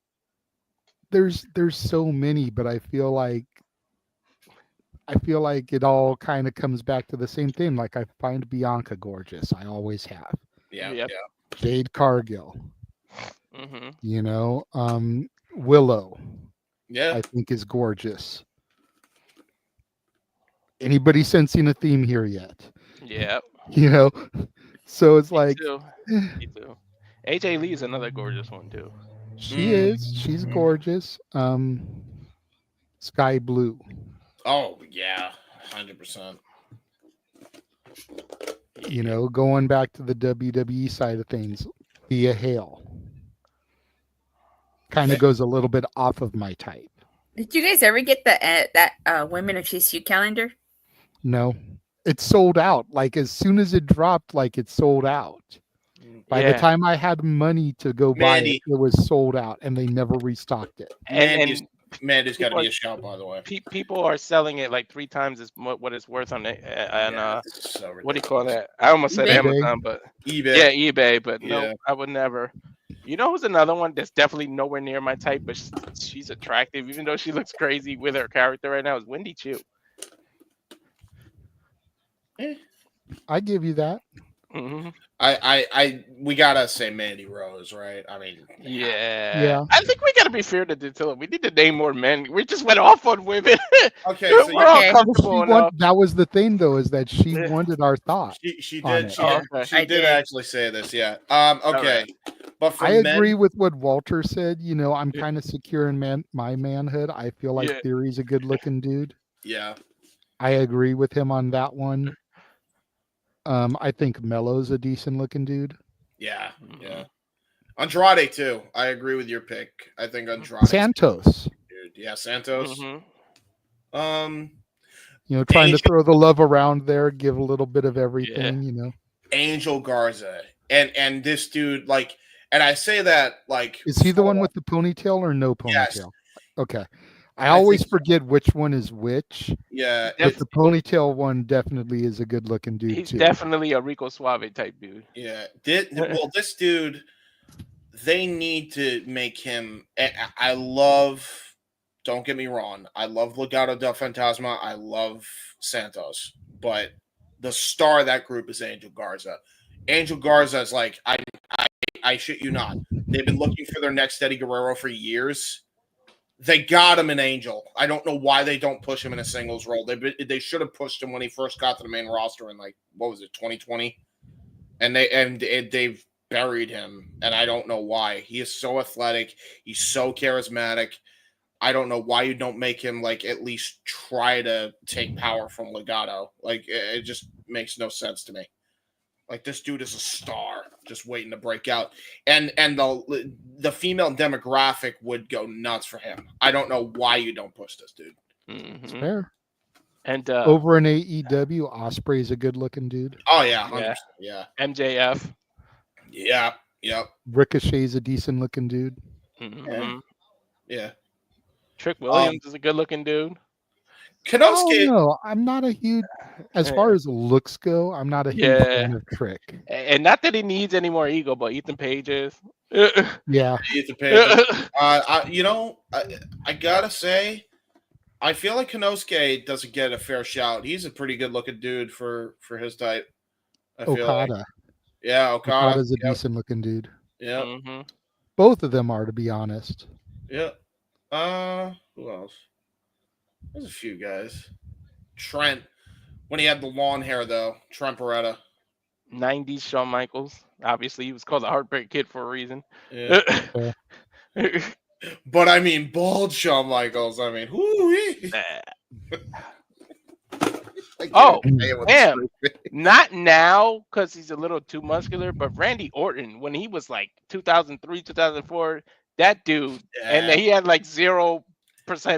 there's so many, but I feel like it all kind of comes back to the same thing. Like, I find Bianca gorgeous. I always have. Yeah. Jade Cargill. Mm-hmm. You know, Willow. Yeah. I think is gorgeous. Anybody sensing a theme here yet? Yeah. You know, so it's like Me too. AJ Lee is another gorgeous one too. she is. She's gorgeous. Sky Blue. Oh, yeah. 100%. You know, going back to the WWE side of things, Thea Hale. Kind of goes a little bit off of my type. Did you guys ever get that Women of TCU calendar? No, it's sold out. Like, as soon as it dropped, like, it's sold out. By the time I had money to go buy it, it was sold out, and they never restocked it. Mandy's got to be a shout, by the way. People are selling it like 3 times as what it's worth on it. So what do you call that? I almost said eBay. Amazon, but eBay. Yeah, eBay. But Yeah. no, I would never. You know who's another one that's definitely nowhere near my type, but she's attractive, even though she looks crazy with her character right now, is Wendy Chu. I give you that. Mm-hmm. We gotta say Mandy Rose, right? I mean, Yeah. I think we gotta be fair to Dutilla. We need to name more men. We just went off on women. Okay, we're all comfortable enough. That was the thing, though, is that she wanted our thought. She on did. it. She did actually say this. Yeah. Okay. But for I agree men, with what Walter said. You know, I'm kind of secure in my manhood. I feel like Yeah. Theory's a good-looking dude. yeah. I agree with him on that one. I think Mello's a decent-looking dude. Yeah. Yeah. Andrade too. I agree with your pick. I think Andrade. Santos. Dude. Yeah, Santos. Mm-hmm. You know, trying to throw the love around there, give a little bit of everything. You know, Angel Garza and this dude, like, and I say that like, is he the one with the ponytail or no ponytail? Yes. Okay. I always forget which one is which. Yeah, But the ponytail one definitely is a good looking dude He's too. definitely a Rico Suave type dude. Yeah. This dude, they need to make him. I love. Don't get me wrong. I love Legado del Fantasma. I love Santos, but the star of that group is Angel Garza. Angel Garza is like I shit you not. They've been looking for their next Eddie Guerrero for years. They got him an Angel. I don't know why they don't push him in a singles role. They should have pushed him when he first got to the main roster in, like, what was it, 2020? And they've buried him, and I don't know why. He is so athletic. He's so charismatic. I don't know why you don't make him, like, at least try to take power from Legado. Like, it just makes no sense to me. Like, this dude is a star just waiting to break out. And the female demographic would go nuts for him. I don't know why you don't push this dude. Mm-hmm. Fair. And over in AEW, Osprey's a good-looking dude. Oh yeah, 100%. Yeah. MJF. Yeah. Yep. Ricochet's a decent-looking dude. Mm-hmm. Yeah. Trick Williams is a good-looking dude. Kenosuke. No, I'm not a huge. As far as looks go, I'm not a huge fan of Trick. And not that he needs any more ego, but Ethan Page is. Yeah. Ethan Page. I gotta say, I feel like Kenosuke doesn't get a fair shout. He's a pretty good-looking dude for his type. I feel Okada. like. Yeah, Okada's a decent-looking dude. Yeah. Mm-hmm. Both of them are, to be honest. Yeah. Who else? There's a few guys. Trent, when he had the long hair, though. Trent Beretta. 90s Shawn Michaels. Obviously, he was called the Heartbreak Kid for a reason. Yeah. But I mean, bald Shawn Michaels. I mean, whoo-wee. Oh, damn. Not now, because he's a little too muscular, but Randy Orton, when he was like 2003, 2004, that dude, and then he had like 0%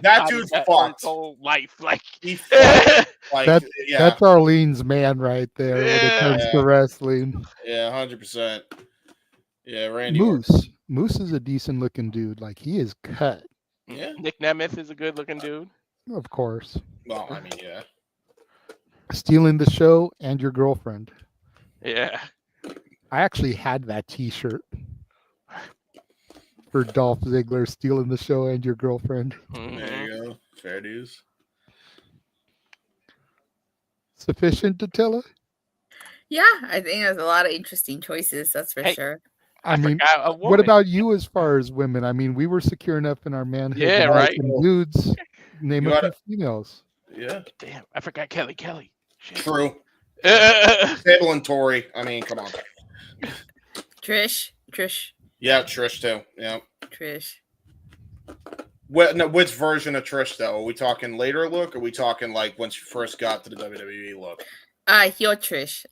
that dude's fucked. his whole life. Like, he fucked. Like, that's Arlene's man right there when it comes to wrestling. Yeah, 100%. Yeah, Randy Moose is a decent looking dude. Like, he is cut. Yeah. Nick Nemeth is a good looking dude. Of course. Well, I mean, yeah. Stealing the show and your girlfriend. Yeah. I actually had that t-shirt for Dolph Ziggler, stealing the show and your girlfriend. There you go. Fair dues. Sufficient, Datilla? Yeah, I think there's a lot of interesting choices. That's for sure. I mean, what about you as far as women? I mean, we were secure enough in our manhood. Yeah, to like right. some dudes. Name a few females. Yeah. Damn, I forgot Kelly. Shit. True. Sable and Tori. I mean, come on. Trish. Yeah, Trish too. Yeah. Trish. Which version of Trish though? Are we talking later look? Or are we talking like when she first got to the WWE look? Heel Trish.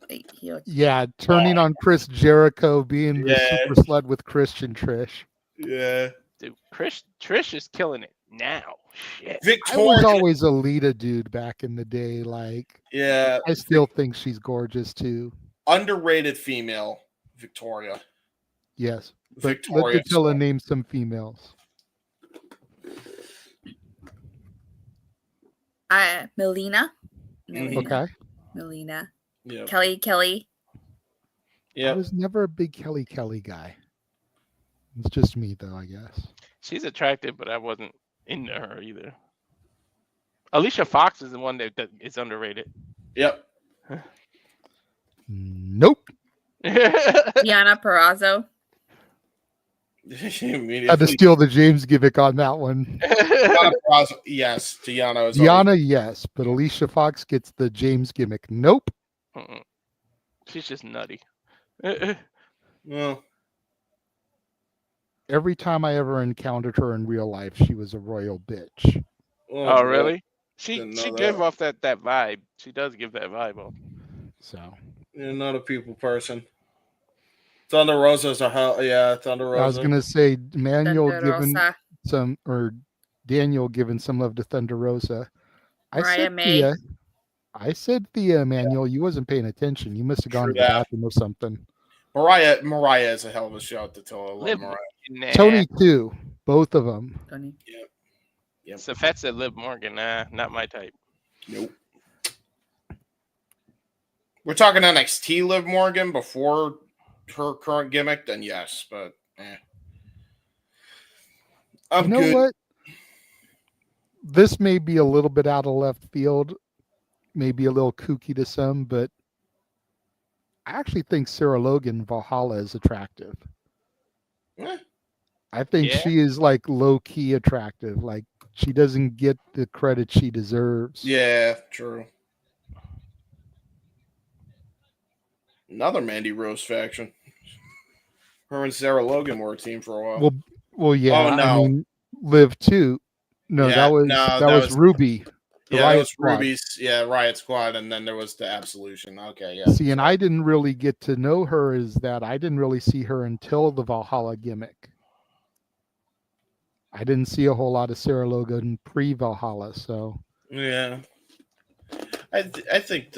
Heel. Yeah, turning on Chris Jericho, being the super slut with Christian Trish. Yeah. Dude, Trish is killing it now. Shit. I was always a Lita dude back in the day. Like, yeah, I still think she's gorgeous too. Underrated female, Victoria. Yes, but Victoria. let Datilla name some females. Melina. Okay. Melina. Yeah. Kelly. Yeah. I was never a big Kelly guy. It's just me though, I guess. She's attractive, but I wasn't into her either. Alicia Fox is the one that is underrated. Yep. Nope. Deonna Purrazzo. Had to steal the James gimmick on that one. Yes, Deonna is Deonna, yes, but Alicia Fox gets the James gimmick. Nope. She's just nutty. Well, every time I ever encountered her in real life, she was a royal bitch. Oh, really? She gave off that vibe. She does give that vibe off. So you're not a people person. Thunder Rosa's a hell. Yeah, Thunder Rosa. I was gonna say Daniel Thunder giving some love to Thunder Rosa. I said Thea, Manuel. You wasn't paying attention. You must have gone to the bathroom or something. Mariah is a hell of a shout to tell. Nah. Tony too. Both of them. Tony. Yep. Safette said Liv Morgan. Nah, not my type. Nope. We're talking NXT Liv Morgan before her current gimmick, then yes, but I'm you know good. What? This may be a little bit out of left field, maybe a little kooky to some, but I actually think Sarah Logan Valhalla is attractive. I think she is like low key attractive. Like she doesn't get the credit she deserves. Yeah, true. Another Mandy Rose faction. Her and Sarah Logan were a team for a while. Well, yeah. Oh no, I mean, Liv too. No, yeah, that was Ruby. That was Ruby's. Yeah, Riot Squad, and then there was the Absolution. Okay, yeah. See, and I didn't really get to know her as that. I didn't really see her until the Valhalla gimmick. I didn't see a whole lot of Sarah Logan pre-Valhalla, so yeah. I think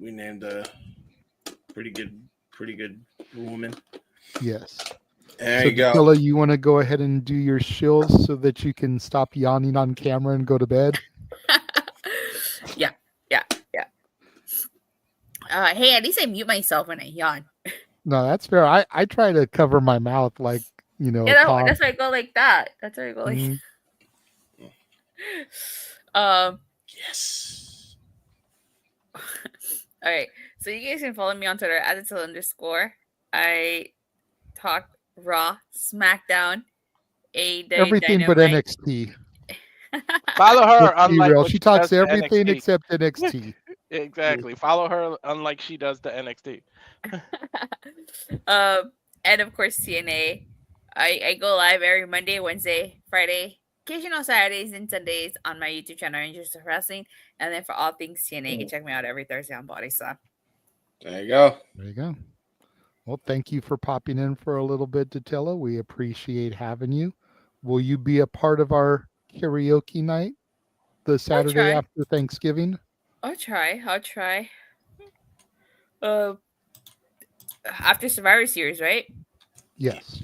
we named a pretty good woman. Yes. There So, you go. Dilla, you want to go ahead and do your shills so that you can stop yawning on camera and go to bed? Yeah. Hey, at least I mute myself when I yawn. No, that's fair. I try to cover my mouth like, Yeah, that's why I go like that. That's why I go like. Mhm. Yes. All right. So you guys can follow me on Twitter at @_. I talk Raw, SmackDown, AEW Everything but Dynamite. NXT. Follow her. Let's be Unlike real. what She talks does to everything NXT. except NXT. Exactly. Follow her unlike she does the NXT. And of course TNA. I go live every Monday, Wednesday, Friday, occasional Saturdays and Sundays on my YouTube channel, Interest of Wrestling. And then for all things TNA, you can check me out every Thursday on Body Slam. There you go. There you go. Well, thank you for popping in for a little bit, Datilla. We appreciate having you. Will you be a part of our karaoke night the Saturday try. after Thanksgiving? I'll try. After Survivor Series, right? Yes.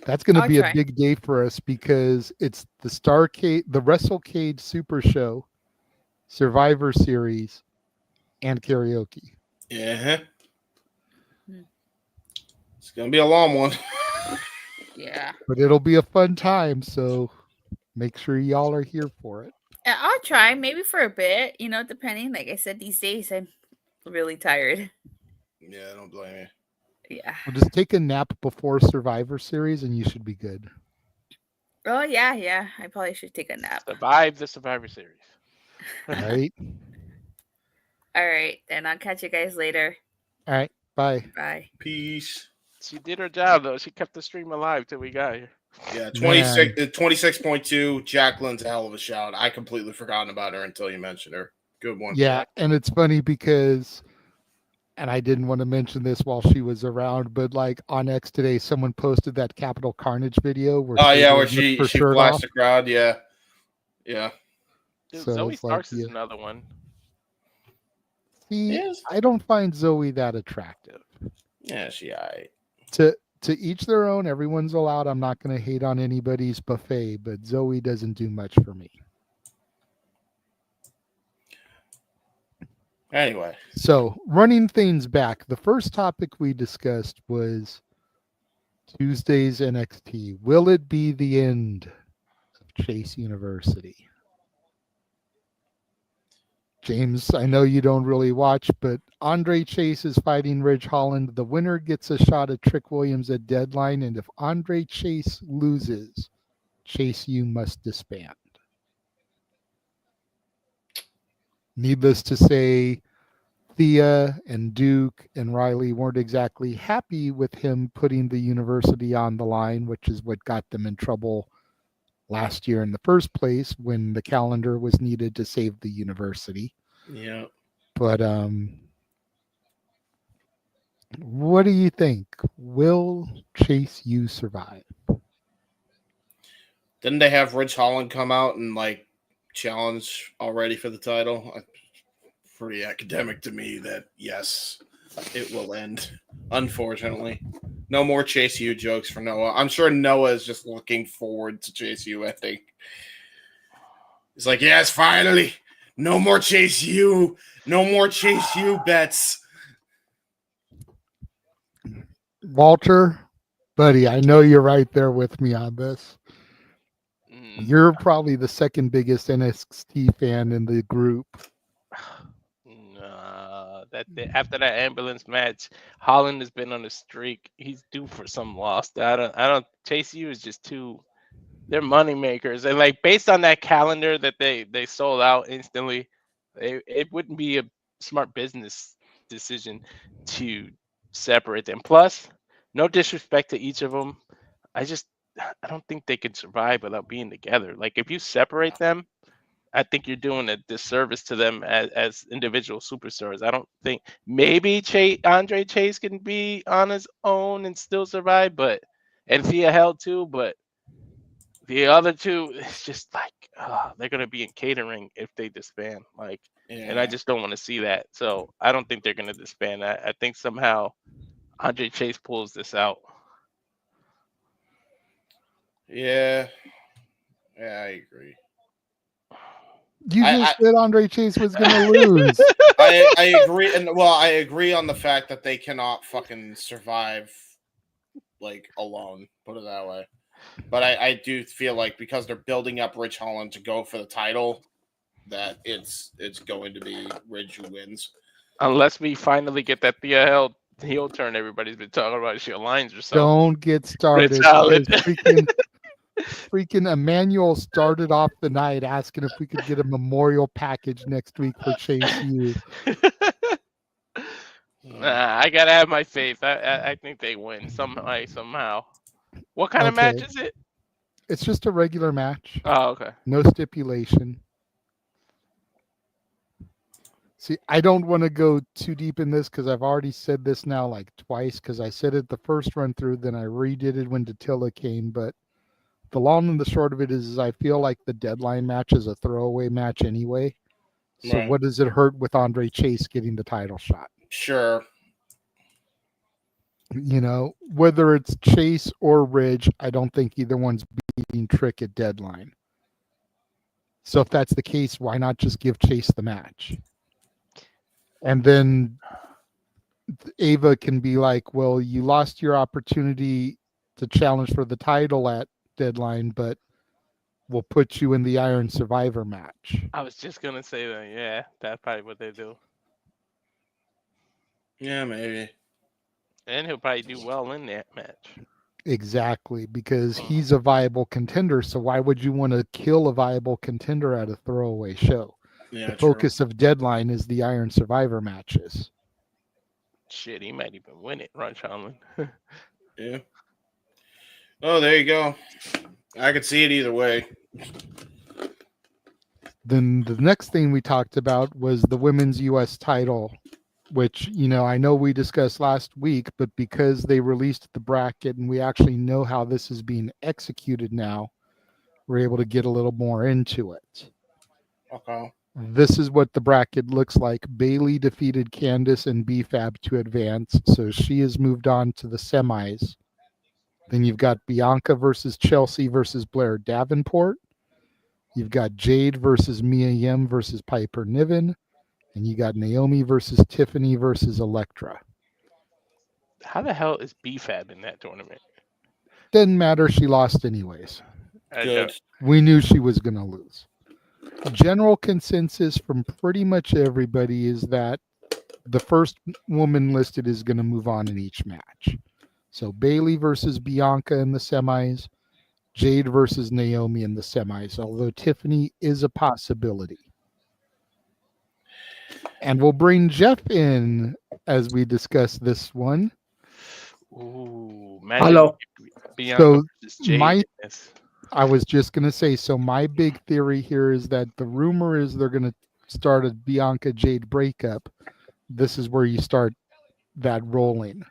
That's going to I'll be try. a big day for us because it's the the WrestleCade Super Show, Survivor Series, and karaoke. Yeah. It's gonna be a long one. Yeah. But it'll be a fun time, so make sure y'all are here for it. I'll try, maybe for a bit, depending. Like I said, these days I'm really tired. Yeah, I don't blame you. Yeah. Well, just take a nap before Survivor Series and you should be good. Oh, yeah. I probably should take a nap. Survive the Survivor Series. Right? All right. Then I'll catch you guys later. All right. Bye. Bye. Peace. She did her job, though. She kept the stream alive till we got here. Yeah, 26.2. Jacqueline's a hell of a shout. I completely forgotten about her until you mentioned her. Good one. Yeah, and it's funny because, and I didn't want to mention this while she was around, but like on X today, someone posted that Capital Carnage video where where she flashed the crowd. Yeah. Dude, So Zoe it's like, Starks is yeah. another one. See, I don't find Zoe that attractive. Yeah, she aight. To each their own. Everyone's allowed. I'm not going to hate on anybody's buffet, but Zoe doesn't do much for me. Anyway. So running things back, the first topic we discussed was Tuesday's NXT. Will it be the end of Chase University? James, I know you don't really watch, but Andre Chase is fighting Ridge Holland. The winner gets a shot at Trick Williams at Deadline, and if Andre Chase loses, Chase U must disband. Needless to say, Thea and Duke and Riley weren't exactly happy with him putting the university on the line, which is what got them in trouble last year in the first place when the calendar was needed to save the university. Yeah. But what do you think? Will Chase U survive? Didn't they have Ridge Holland come out and challenge already for the title? Pretty academic to me that yes, it will end. Unfortunately, no more Chase U jokes for Noah. I'm sure Noah is just looking forward to Chase U. I think he's like, yes, finally, no more Chase U, no more Chase U bets. Walter, buddy, I know you're right there with me on this. You're probably the second biggest NXT fan in the group. After that ambulance match, Holland has been on a streak. He's due for some loss. I don't. Chase U is just too. They're money makers, and based on that calendar that they sold out instantly, it wouldn't be a smart business decision to separate them. Plus, no disrespect to each of them, I don't think they could survive without being together. If you separate them, I think you're doing a disservice to them as individual superstars. I don't think maybe Andre Chase can be on his own and still survive, and Thea held too, but the other two, it's just they're gonna be in catering if they disband. Like, and I Yeah. just don't want to see that. So I don't think they're gonna disband. I think somehow Andre Chase pulls this out. Yeah. Yeah, I agree. You just said Andre Chase was going to lose. I agree, and well, I agree on the fact that they cannot fucking survive like alone. Put it that way. But I do feel like because they're building up Rich Holland to go for the title, that it's going to be Ridge who wins. Unless we finally get that Thea heel turn everybody's been talking about, she aligns or something. Don't get started. Rich Holland. Freaking Emmanuel started off the night asking if we could get a memorial package next week for Chase U. I gotta have my faith. I think they win somehow. What kind of match is it? It's just a regular match. Oh, okay. No stipulation. See, I don't want to go too deep in this because I've already said this now like twice because I said it the first run through, then I redid it when Datilla came, but the long and the short of it is I feel like the deadline match is a throwaway match anyway. So Right. what does it hurt with Andre Chase getting the title shot? Sure. You know, whether it's Chase or Ridge, I don't think either one's beating Trick at deadline. So if that's the case, why not just give Chase the match? And then Ava can be like, well, you lost your opportunity to challenge for the title at deadline, but we'll put you in the Iron Survivor match. I was just gonna say that. Yeah, that's probably what they do. Yeah, maybe. And he'll probably do well in that match. Exactly, because he's a viable contender. So why would you want to kill a viable contender at a throwaway show? Yeah, the focus of deadline is the Iron Survivor matches. Shit, he might even win it, Ron Chandler. Yeah. Oh, there you go. I could see it either way. Then the next thing we talked about was the women's U.S. title, which, you know, I know we discussed last week, but because they released the bracket and we actually know how this is being executed now, we're able to get a little more into it. Okay. This is what the bracket looks like. Bailey defeated Candice and BFAB to advance, so she has moved on to the semis. Then you've got Bianca versus Chelsea versus Blair Davenport. You've got Jade versus Mia Yim versus Piper Niven. And you got Naomi versus Tiffany versus Elektra. How the hell is BFAB in that tournament? Didn't matter. She lost anyways. Good. We knew she was going to lose. General consensus from pretty much everybody is that the first woman listed is going to move on in each match. So Bailey versus Bianca in the semis, Jade versus Naomi in the semis, although Tiffany is a possibility. And we'll bring Jeff in as we discuss this one. Ooh, hello. Bianca versus Jade. I was just going to say, so my big theory here is that the rumor is they're going to start a Bianca Jade breakup. This is where you start that rolling.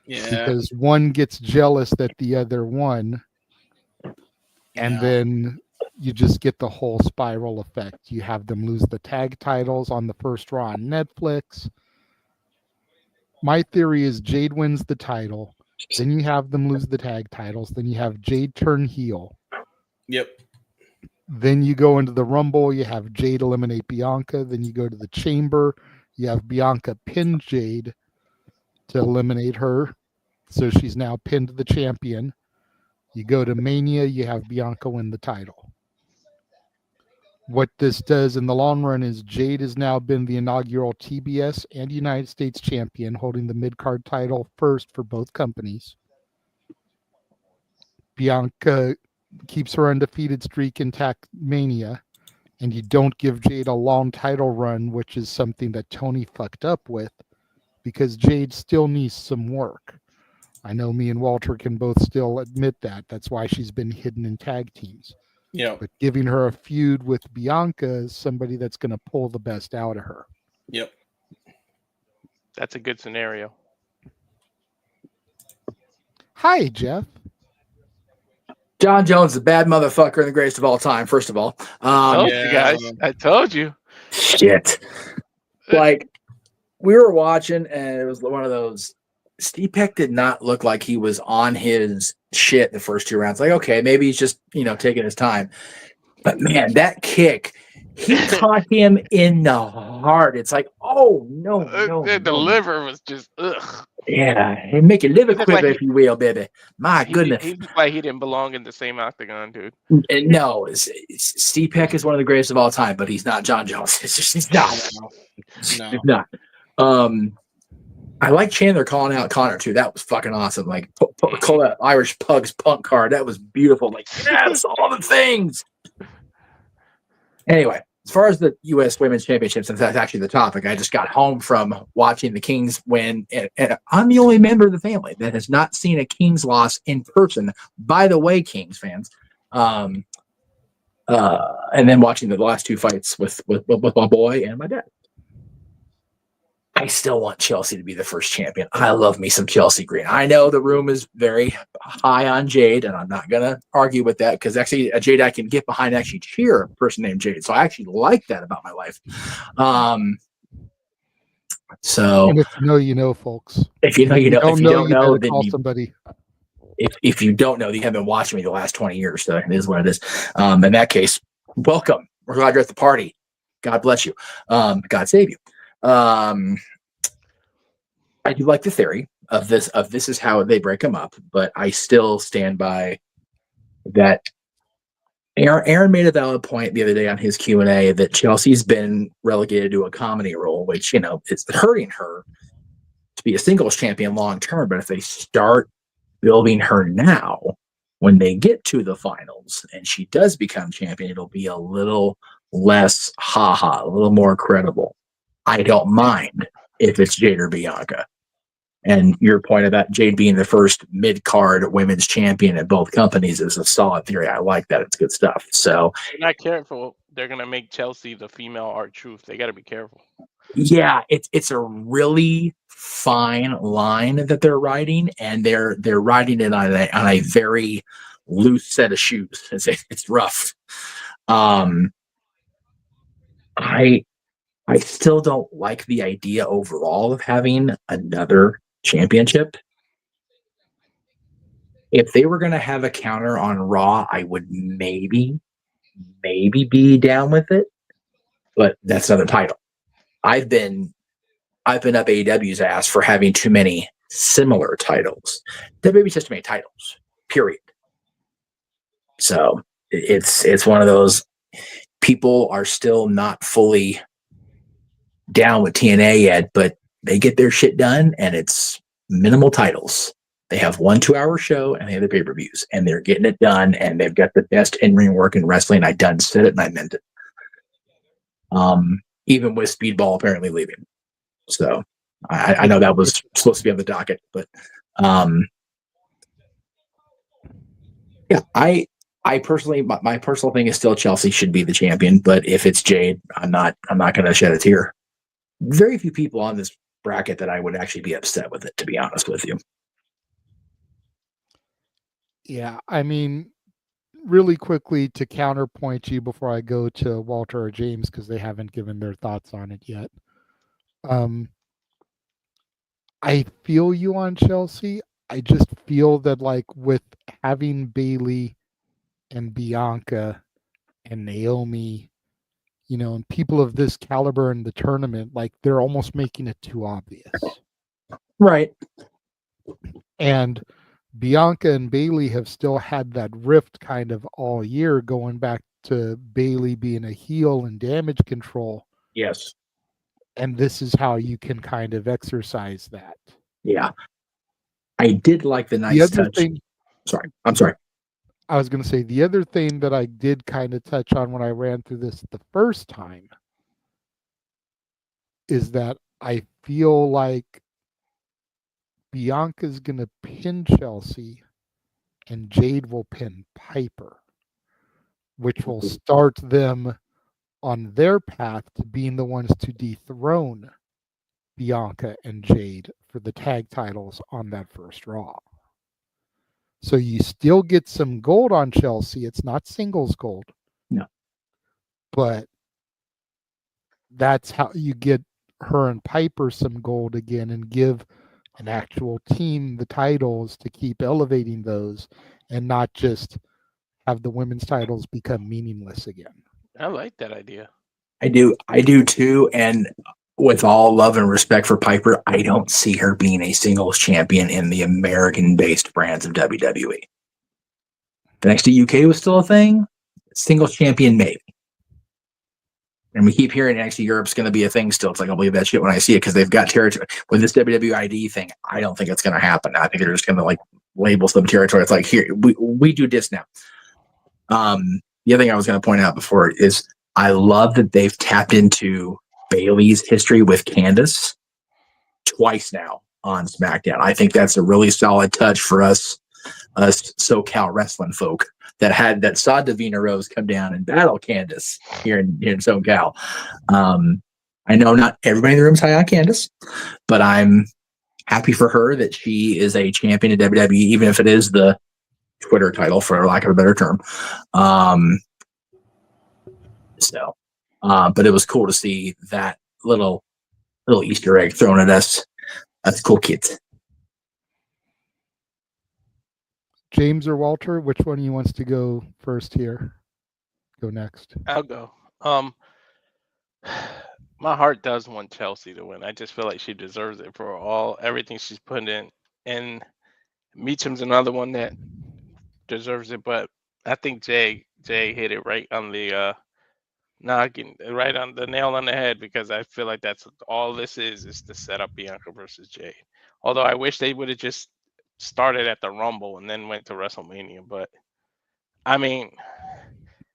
Yeah. Because one gets jealous that the other won. And then you just get the whole spiral effect. You have them lose the tag titles on the first Raw on Netflix. My theory is Jade wins the title. Then you have them lose the tag titles. Then you have Jade turn heel. Yep. Then you go into the Rumble. You have Jade eliminate Bianca. Then you go to the Chamber. You have Bianca pin Jade to eliminate her. So she's now pinned the champion. You go to Mania. You have Bianca win the title. What this does in the long run is Jade has now been the inaugural TBS and United States champion, holding the mid-card title first for both companies. Bianca keeps her undefeated streak intact Mania, and you don't give Jade a long title run, which is something that Tony fucked up with, because Jade still needs some work. I know me and Walter can both still admit that. That's why she's been hidden in tag teams. Yeah. But giving her a feud with Bianca is somebody that's going to pull the best out of her. Yep. That's a good scenario. Hi, Jeff. John Jones, the bad motherfucker and the greatest of all time. First of all, told you guys. I told you. Shit. Like, we were watching, and it was one of those. Steve Peck did not look like he was on his shit the first 2 rounds. Like, okay, maybe he's just, taking his time. But man, that kick, he caught him in the heart. It's like, oh, no. The liver was just, ugh. Yeah, make your liver quiver, if you will, baby. My goodness. He looked like he didn't belong in the same octagon, dude. And no, Steve Peck is one of the greatest of all time, but he's not John Jones. It's just, he's not. No. He's not. I like Chandler calling out Connor too. That was fucking awesome. Like, call that Irish Pugs punk card. That was beautiful. Like, yes, all the things. Anyway, as far as the U.S. Women's Championship, since that's actually the topic, I just got home from watching the Kings win, and I'm the only member of the family that has not seen a Kings loss in person. By the way, Kings fans, and then watching the last 2 fights with my boy and my dad. I still want Chelsea to be the first champion. I love me some Chelsea Green. I know the room is very high on Jade, and I'm not going to argue with that because actually a Jade I can get behind and actually cheer a person named Jade. So I actually like that about my life. So and if you know, you know, folks. If you know, you know. If you don't know, then call somebody. If you don't know, you haven't been watching me the last 20 years. So it is what it is. In that case, welcome. We're glad you're at the party. God bless you. God save you. I do like the theory of this is how they break them up, but I still stand by that. Aaron made a valid point the other day on his Q&A that Chelsea's been relegated to a comedy role, which, it's hurting her to be a singles champion long term. But if they start building her now, when they get to the finals and she does become champion, it'll be a little less a little more credible. I don't mind if it's Jade or Bianca. And your point about Jade being the first mid-card women's champion at both companies is a solid theory. I like that. It's good stuff. So if they're not careful, they're going to make Chelsea the female R-Truth. They got to be careful. Yeah, it's a really fine line that they're riding, and they're riding it on a very loose set of shoes. It's rough. I still don't like the idea overall of having another championship. If they were going to have a counter on Raw, I would maybe be down with it, but that's another title. I've been up AEW's ass for having too many similar titles. WWE's just too many titles, period. So it's one of those, people are still not fully down with TNA yet, but they get their shit done, and it's minimal titles. They have 1 2-hour show, and they have the pay-per-views, and they're getting it done, and they've got the best in-ring work in wrestling. I done said it, and I meant it. Even with Speedball apparently leaving. So I know that was supposed to be on the docket, but yeah, I personally, my personal thing is still Chelsea should be the champion, but if it's Jade, I'm not going to shed a tear. Very few people on this bracket that I would actually be upset with it, to be honest with you. Yeah, I mean, really quickly to counterpoint you before I go to Walter or James, because they haven't given their thoughts on it yet. I feel you on Chelsea. I just feel that, like, with having Bayley and Bianca and Naomi, and people of this caliber in the tournament, like, they're almost making it too obvious. Right. And Bianca and Bayley have still had that rift kind of all year, going back to Bayley being a heel and damage control. Yes. And this is how you can kind of exercise that. Yeah. I did like the nice touch. I'm sorry. I was going to say, the other thing that I did kind of touch on when I ran through this the first time is that I feel like Bianca's going to pin Chelsea and Jade will pin Piper, which will start them on their path to being the ones to dethrone Bianca and Jade for the tag titles on that first Raw. So you still get some gold on Chelsea. It's not singles gold. No. But that's how you get her and Piper some gold again and give an actual team the titles to keep elevating those and not just have the women's titles become meaningless again. I like that idea. I do too. And with all love and respect for Piper, I don't see her being a singles champion in the American-based brands of WWE. The NXT UK was still a thing. Singles champion, maybe. And we keep hearing NXT Europe's going to be a thing still. It's like, I'll believe that shit when I see it because they've got territory. With this WWID thing, I don't think it's going to happen. I think they're just going to like label some territory. It's like, here, we do this now. The other thing I was going to point out before is I love that they've tapped into Bayley's history with Candace twice now on SmackDown. I think that's a really solid touch for us SoCal wrestling folk that saw Davina Rose come down and battle Candace here in SoCal. I know not everybody in the room's high on Candace, but I'm happy for her that she is a champion of WWE, even if it is the Twitter title, for lack of a better term. But it was cool to see that little Easter egg thrown at us. That's cool, kids. James or Walter, which one of you wants to go first here? Go next. I'll go. My heart does want Chelsea to win. I just feel like she deserves it for everything she's put in. And Meacham's another one that deserves it, but I think Jay hit it right on the right on the nail on the head, because I feel like that's all this is to set up Bianca versus Jade. Although I wish they would have just started at the Rumble and then went to WrestleMania. But I mean,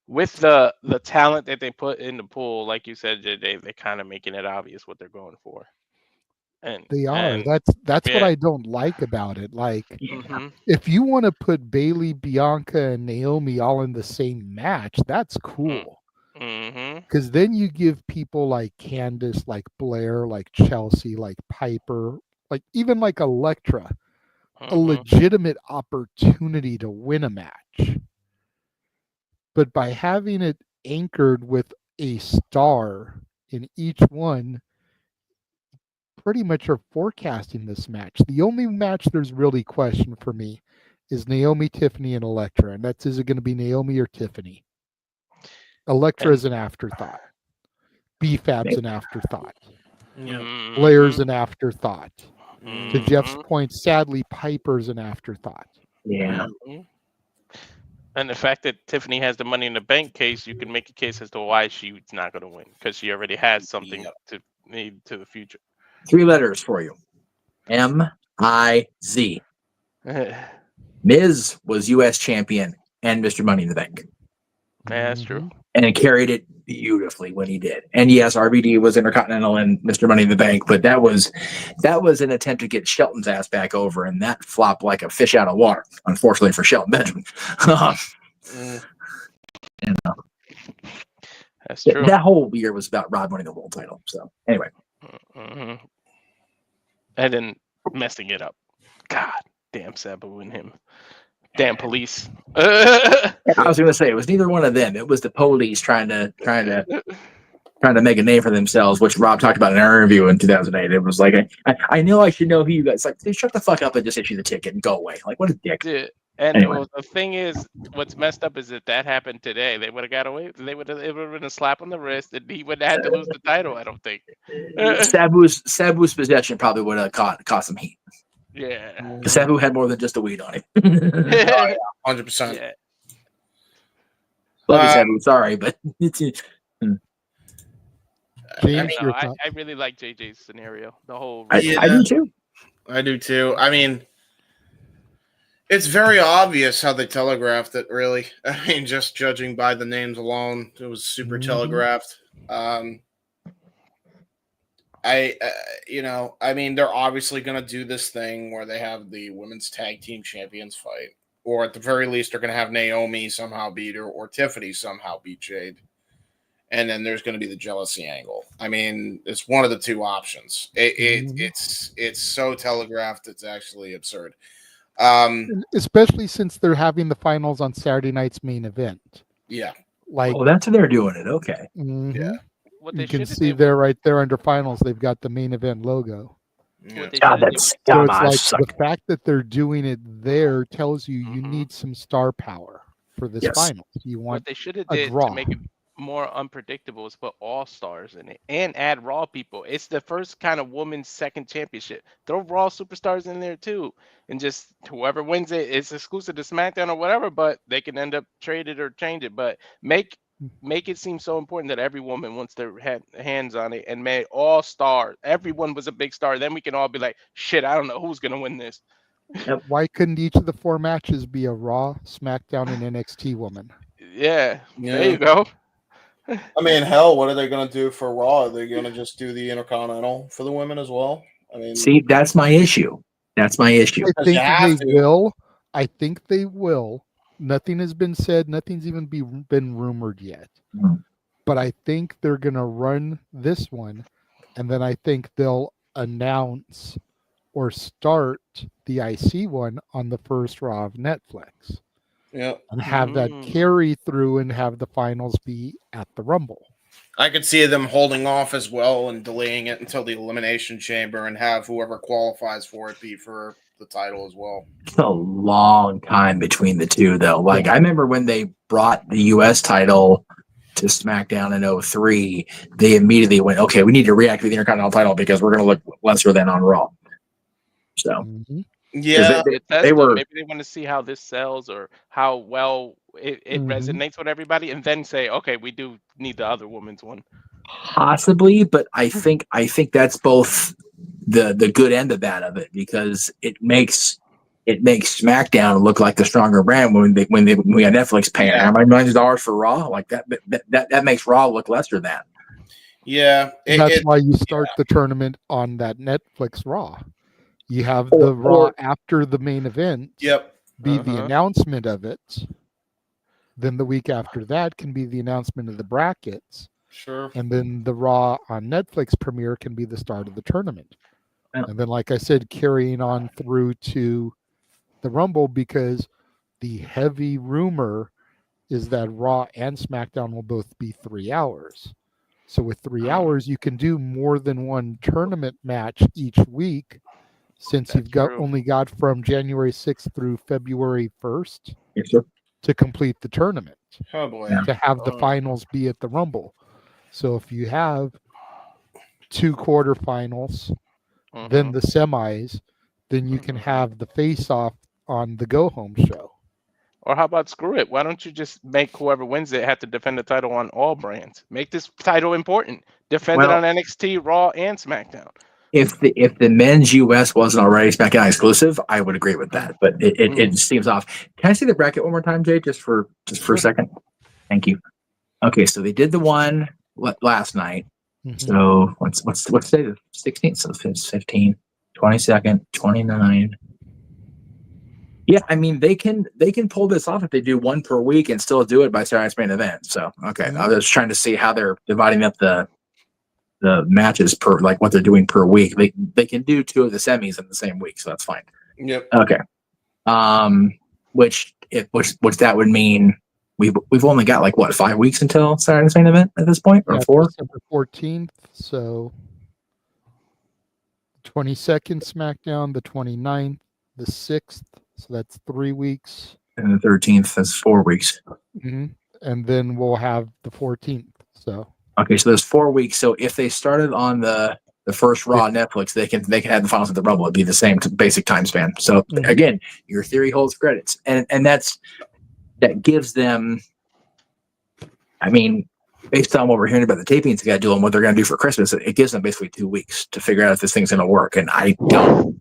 with the talent that they put in the pool, like you said, Jay, they're kind of making it obvious what they're going for. And they are. That's what I don't like about it. Like, if you want to put Bayley, Bianca, and Naomi all in the same match, that's cool. Because then you give people like Candice, like Blair, like Chelsea, like Piper, like even like Elektra, a legitimate opportunity to win a match. But by having it anchored with a star in each one, pretty much are forecasting this match. The only match there's really question for me is Naomi, Tiffany, and Elektra. And that's, is it going to be Naomi or Tiffany? Elektra is an afterthought. BFAB's an afterthought. Blair's an afterthought. To Jeff's point, sadly, Piper's an afterthought. Yeah. And the fact that Tiffany has the Money in the Bank case, you can make a case as to why she's not going to win, because she already has something to need to the future. 3 letters for you. M-I-Z. Miz was U.S. champion and Mr. Money in the Bank. Yeah, that's true. And it carried it beautifully when he did. And yes, RVD was Intercontinental and Mr. Money in the Bank, but that was an attempt to get Shelton's ass back over, and that flopped like a fish out of water, unfortunately for Shelton Benjamin. That's true. That whole year was about Rod winning the world title. So anyway. And then messing it up. God damn Sabu and him. Damn police. I was going to say it was neither one of them. It was the police trying to make a name for themselves, which Rob talked about in our interview in 2008. It was like, I know I should know who you guys like. Dude, shut the fuck up and just issue the ticket and go away. Like, what a dick. Dude. And anyway. The thing is, what's messed up is if that happened today, they would have got away. It would have been a slap on the wrist, and he would have had to lose the title. I don't think. Sabu's possession probably would have cost some heat. Yeah. Sabu had more than just a weed on him. 100%. Yeah. Love you, Sabu. Sorry, but it's. I really like JJ's scenario. The whole. I do too. I do too. I mean, it's very obvious how they telegraphed it, really. I mean, just judging by the names alone, it was super telegraphed. I mean, they're obviously going to do this thing where they have the women's tag team champions fight, or at the very least, they're going to have Naomi somehow beat her, or Tiffany somehow beat Jade. And then there's going to be the jealousy angle. I mean, it's one of the two options. It's so telegraphed, it's actually absurd. Especially since they're having the finals on Saturday night's main event. Yeah. Like, oh, that's how they're doing it. Okay. mhm. Yeah. What they You can should have see did there right there under finals, they've got the main event logo. what they God, should have that's did. So come it's on, like suck. the fact that they're doing it there tells you you need some star power for this Yes. finals. You What want they should have a did draw. to make it more unpredictable is put all stars in it and add Raw people. It's the first kind of women's second championship. Throw Raw superstars in there too, and just whoever wins it, it's exclusive to SmackDown or whatever. But they can end up traded or change it. But make it seem so important that every woman wants their hands on it, and made all stars. Everyone was a big star. Then we can all be like, shit, I don't know who's gonna win this. Why couldn't each of the 4 matches be a Raw, SmackDown, and NXT woman? Yeah, there you go. I mean, hell, what are they going to do for Raw? Are they going to just do the Intercontinental for the women as well? I mean, See, that's my issue. That's my issue. I think they will. I think they will. Nothing has been said. Nothing's even been rumored yet. But I think they're going to run this one, and then I think they'll announce or start the IC one on the first Raw of Netflix. Yeah. And have that carry through and have the finals be at the Rumble. I could see them holding off as well and delaying it until the Elimination Chamber and have whoever qualifies for it be for the title as well. It's a long time between the two, though. Like, I remember when they brought the U.S. title to SmackDown in 03, they immediately went, okay, we need to reactivate the Intercontinental title because we're going to look lesser than on Raw. So, yeah, they were. Maybe they want to see how this sells or how well it resonates with everybody, and then say, okay, we do need the other woman's one. Possibly, but I think that's both the good and the bad of it, because it makes SmackDown look like the stronger brand when we got Netflix paying how much millions of dollars for Raw, like that makes Raw look lesser than. Yeah, that's why you start the tournament on that Netflix Raw. You have the Raw after the main event. Yep. Be the announcement of it. Then the week after that can be the announcement of the brackets. Sure. And then the Raw on Netflix premiere can be the start of the tournament. And then, like I said, carrying on through to the Rumble, because the heavy rumor is that Raw and SmackDown will both be 3 hours. So with 3 hours, you can do more than one tournament match each week, since you've only got from January 6th through February 1st to complete the tournament. Oh boy. To have the finals be at the Rumble. So if you have 2 quarterfinals, then the semis, then you can have the face-off on the go-home show. Or how about screw it? Why don't you just make whoever wins it have to defend the title on all brands? Make this title important. Defend it on NXT, Raw, and SmackDown. If the men's US wasn't already SmackDown exclusive, I would agree with that. But it seems off. Can I see the bracket one more time, Jay, just for a second? Thank you. Okay, so they did the one last night. So what's today? The 16th, so it's 15, 22nd, 29. Yeah, I mean they can pull this off if they do one per week and still do it by Saturday's main event. So okay, I was trying to see how they're dividing up the matches per, like what they're doing per week. They can do 2 of the semis in the same week, so that's fine. Yep. Okay. Which that would mean we've only got like what, 5 weeks until Saturday's main event at this point, or 4? December 14th, so 22nd SmackDown, the 29th, the 6th, so that's 3 weeks. And the 13th, that's 4 weeks. And then we'll have the 14th. So okay, so there's 4 weeks. So if they started on the first Raw on Netflix, they can have the finals at the Rumble. It'd be the same basic time span. So again, your theory holds credits, and that gives them. I mean, based on what we're hearing about the taping schedule and what they're going to do for Christmas, it gives them basically 2 weeks to figure out if this thing's going to work. And I don't.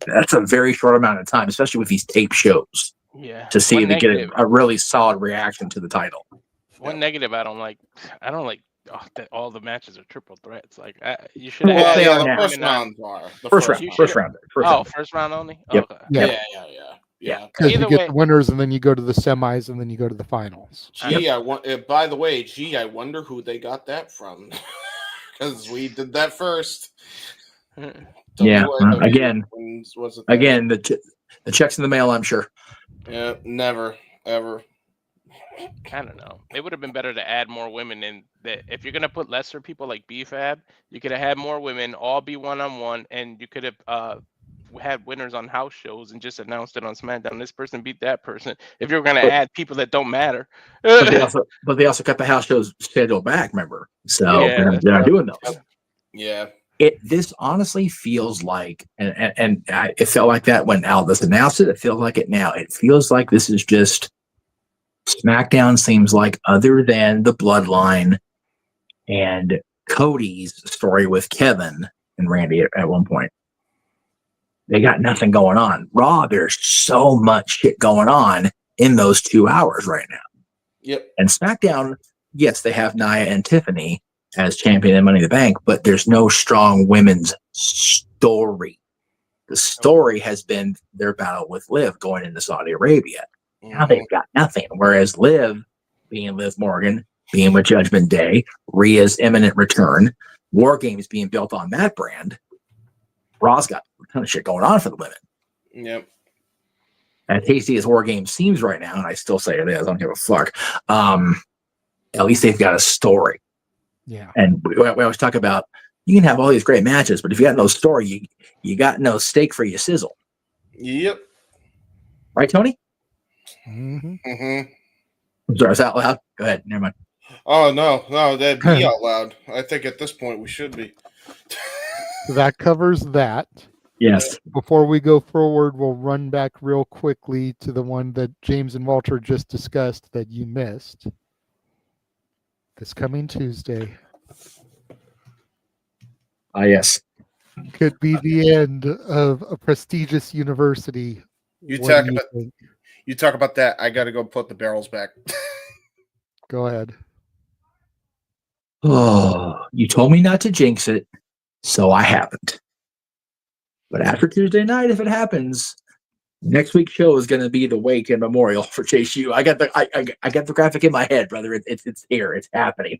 That's a very short amount of time, especially with these tape shows. Yeah. To see to get a really solid reaction to the title. One negative I don't like that all the matches are triple threats. Like you should have. Well, the first rounds are. First round. First round only. Yep. Okay. Yeah. Because you get the winners, and then you go to the semis, and then you go to the finals. Gee, by the way, I wonder who they got that from, because we did that first. Yeah. Again, The check's in the mail, I'm sure. Yeah, never, ever. I don't know. It would have been better to add more women in. That if you're gonna put lesser people like BFAB, you could have had more women, all be 1-on-1, and you could have had winners on house shows and just announced it on SmackDown. This person beat that person. If you're gonna add people that don't matter, but they also cut the house shows schedule back. Remember, so Yeah, they're not doing those. Yeah. This honestly feels like, it felt like that when Aldous announced it. It feels like it now. It feels like this is just SmackDown. Seems like, other than the Bloodline and Cody's story with Kevin and Randy at one point, they got nothing going on. Raw, there's so much shit going on in those 2 hours right now. Yep. And SmackDown, yes, they have Nia and Tiffany as champion and Money in the Bank, but there's no strong women's story. The story has been their battle with Liv going into Saudi Arabia. Now they've got nothing. Whereas Liv, being Liv Morgan, being with Judgment Day, Rhea's imminent return, War Games being built on that brand, Raw's got a ton of shit going on for the women. Yep. As tasty as War Games seems right now, and I still say it is, I don't give a fuck, at least they've got a story. Yeah. And we always talk about, you can have all these great matches, but if you got no story, you got no steak for your sizzle. Yep. Right, Tony? Mm-hmm. Mm-hmm. I'm sorry, is that loud? Go ahead. Never mind. Oh, no, that'd be out loud. I think at this point we should be. So that covers that. Yes. Before we go forward, we'll run back real quickly to the one that James and Walter just discussed that you missed. This coming Tuesday. Yes. Could be the end of a prestigious university. You What talk do about think? you talk about that. I got to go put the barrels back. Go ahead. Oh, you told me not to jinx it, so I haven't. But after Tuesday night, if it happens, next week's show is going to be the wake and memorial for Chase U. I got the graphic in my head, brother. It's here. It's happening.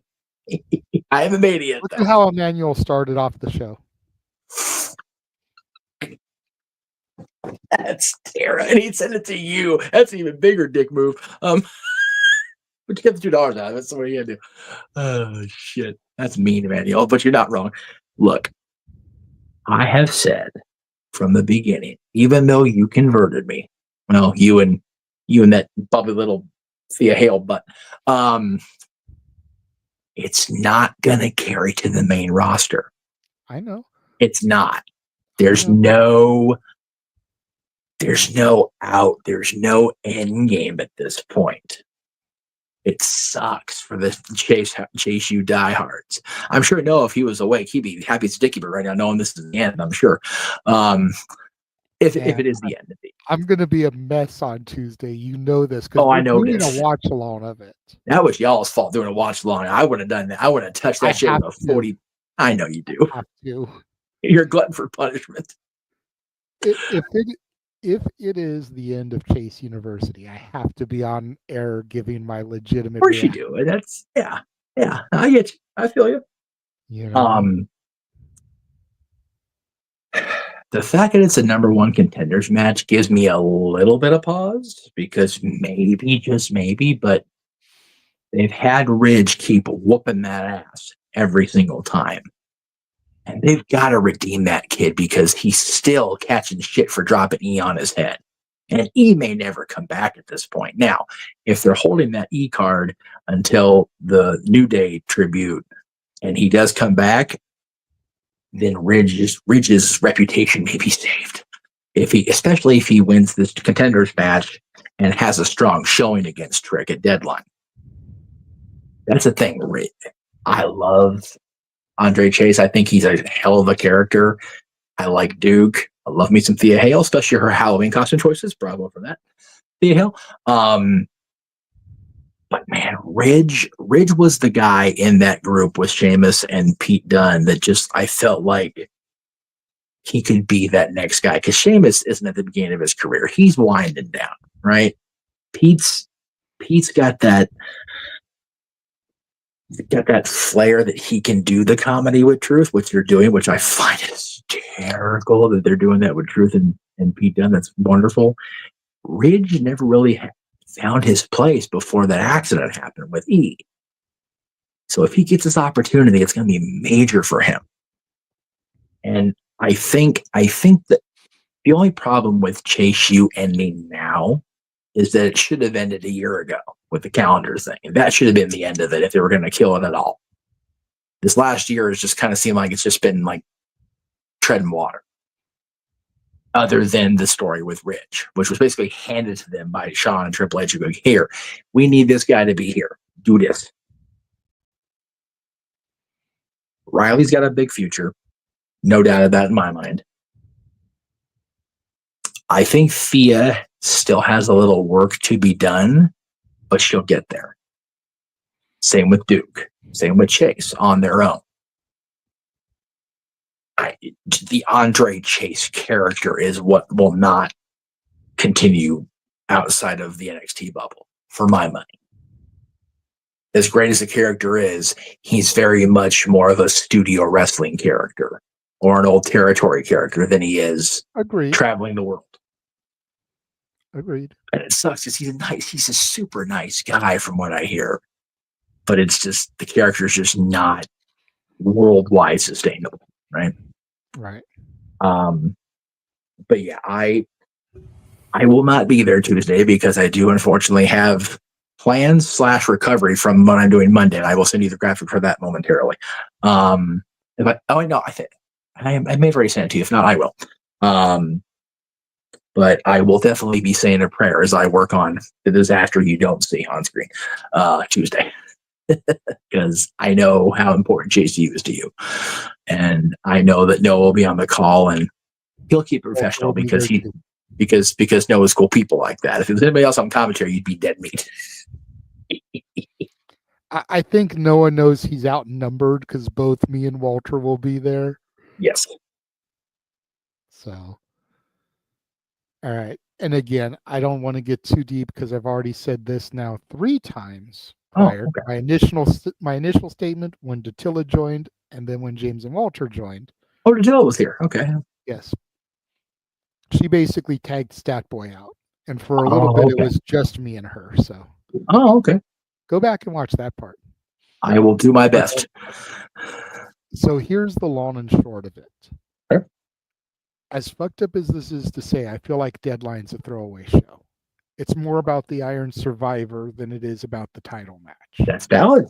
I haven't made it yet. Look at how Emmanuel started off the show. That's Tara, and he sent it to you. That's an even bigger dick move. But you get the $2 out of it, so what are you gonna do? Oh shit, that's mean, Emmanuel. But you're not wrong. Look, I have said from the beginning, even though you converted me, well, you and that bubbly little Thea Hale, but it's not gonna carry to the main roster. I know. It's not. There's no out. There's no end game at this point. It sucks for the Chase U diehards. I'm sure Noah, if he was awake, he'd be happy as Dickie, but right now, knowing this is the end, I'm sure. If it is the end. I'm going to be a mess on Tuesday. You know this. I know doing this. a watch along of it. That was y'all's fault doing a watch along. I would have done that. I would have touched that shit with a 40. I know you do. I have to. You're a glutton for punishment. If it is the end of Chase University, I have to be on air giving my legitimate. Of course you do. That's yeah. I get you. I feel you. You know. The fact that it's a number one contenders match gives me a little bit of pause because maybe, just maybe, but they've had Ridge keep whooping that ass every single time. And they've got to redeem that kid because he's still catching shit for dropping E on his head. And E may never come back at this point. Now, if they're holding that E card until the New Day tribute and he does come back, then Ridge's reputation may be saved. Especially if he wins this contenders match and has a strong showing against Trick at Deadline. That's the thing. I love Andre Chase. I think he's a hell of a character. I like Duke. I love me some Thea Hale, especially her Halloween costume choices. Bravo for that, Thea Hale. But man, Ridge was the guy in that group with Sheamus and Pete Dunne that just I felt like he could be that next guy because Sheamus isn't at the beginning of his career. He's winding down, right? Pete's got that flair that he can do the comedy with truth, which you're doing, which I find is hysterical that they're doing that with Truth and Pete Dunne. That's wonderful. Ridge never really found his place before that accident happened with E. So if he gets this opportunity, it's going to be major for him. And I think that the only problem with Chase U ending now is that it should have ended a year ago with the calendar thing. That should have been the end of it if they were going to kill it at all. This last year has just kind of seemed like it's just been like treading water. Other than the story with Ridge, which was basically handed to them by Shawn and Triple H. Going, here, we need this guy to be here. Do this. Riley's got a big future. No doubt of that in my mind. I think Thea still has a little work to be done, but she'll get there. Same with Duke. Same with Chase on their own. The Andre Chase character is what will not continue outside of the NXT bubble, for my money. As great as the character is, he's very much more of a studio wrestling character or an old territory character than he is traveling the world. Agreed. And it sucks because he's a super nice guy from what I hear. But it's just, the character is just not worldwide sustainable, right? Right. But yeah, I will not be there Tuesday because I do unfortunately have plans / recovery from what I'm doing Monday. And I will send you the graphic for that momentarily. I may have already sent it to you. If not, I will. But I will definitely be saying a prayer as I work on the disaster you don't see on screen Tuesday. Because I know how important JCU is to you. And I know that Noah will be on the call and he'll keep it professional because Noah's cool people like that. If it was anybody else on commentary, you'd be dead meat. I think Noah knows he's outnumbered because both me and Walter will be there. Yes. So, all right. And again, I don't want to get too deep because I've already said this now 3 times prior. Oh, okay. My initial statement when Dattila joined, and then when James and Walter joined. Oh, Dattila was here. Okay. Yes. She basically tagged Statboy out, and for a little bit, it was just me and her. So. Oh, okay. Go back and watch that part. I will do my best. So here's the long and short of it. Sure. As fucked up as this is to say, I feel like Deadline's a throwaway show. It's more about the Iron Survivor than it is about the title match. That's valid.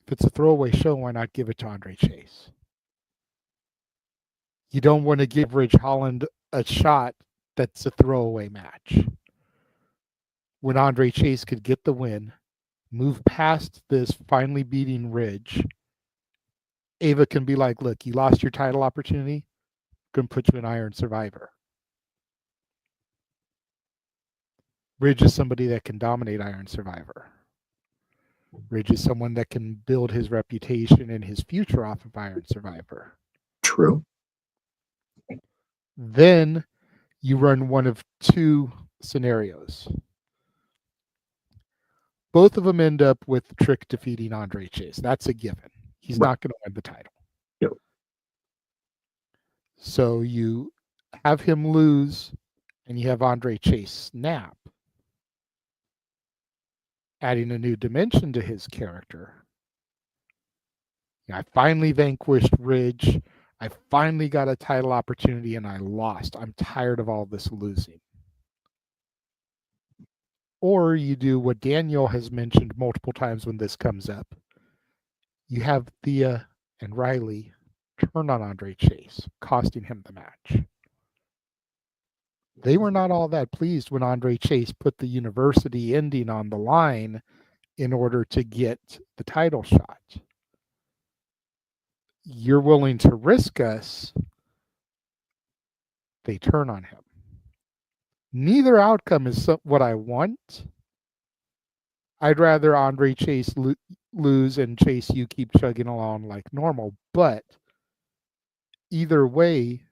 If it's a throwaway show, why not give it to Andre Chase? You don't want to give Ridge Holland a shot that's a throwaway match. When Andre Chase could get the win, move past this, finally beating Ridge, Ava can be like, look, you lost your title opportunity, I'm going to put you in Iron Survivor. Ridge is somebody that can dominate Iron Survivor. Ridge is someone that can build his reputation and his future off of Iron Survivor. True. Then you run one of 2 scenarios. Both of them end up with Trick defeating Andre Chase. That's a given. He's not going to win the title. Yep. So you have him lose, and you have Andre Chase snap, adding a new dimension to his character. I finally vanquished Ridge. I finally got a title opportunity, and I lost. I'm tired of all this losing. Or you do what Daniel has mentioned multiple times when this comes up. You have Thea and Riley turn on Andre Chase, costing him the match. They were not all that pleased when Andre Chase put the university ending on the line in order to get the title shot. You're willing to risk us. They turn on him. Neither outcome is what I want. I'd rather Andre Chase lose and Chase you keep chugging along like normal. But either way,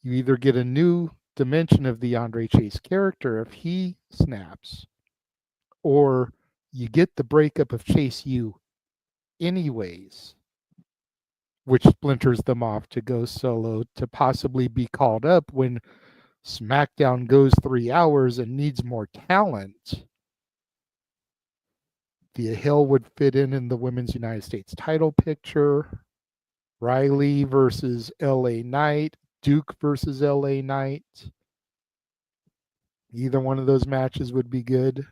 you either get a new dimension of the Andre Chase character if he snaps, or you get the breakup of Chase U anyways, which splinters them off to go solo to possibly be called up when SmackDown goes 3 hours and needs more talent. The Hill would fit in the Women's United States title picture. Riley versus LA Knight. Duke versus LA Knight. Either one of those matches would be good.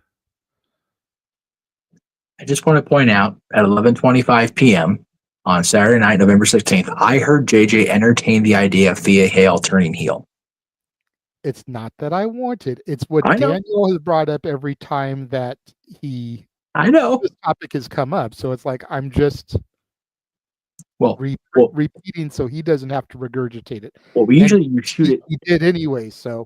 I just want to point out at 11:25 p.m. on Saturday night, November 16th, I heard JJ entertain the idea of Thea Hale turning heel. It's not that I want it. It's what I know. Daniel has brought up every time that this topic has come up. So it's like I'm just repeating so he doesn't have to regurgitate it. Well, usually you shoot it. He did anyway, so.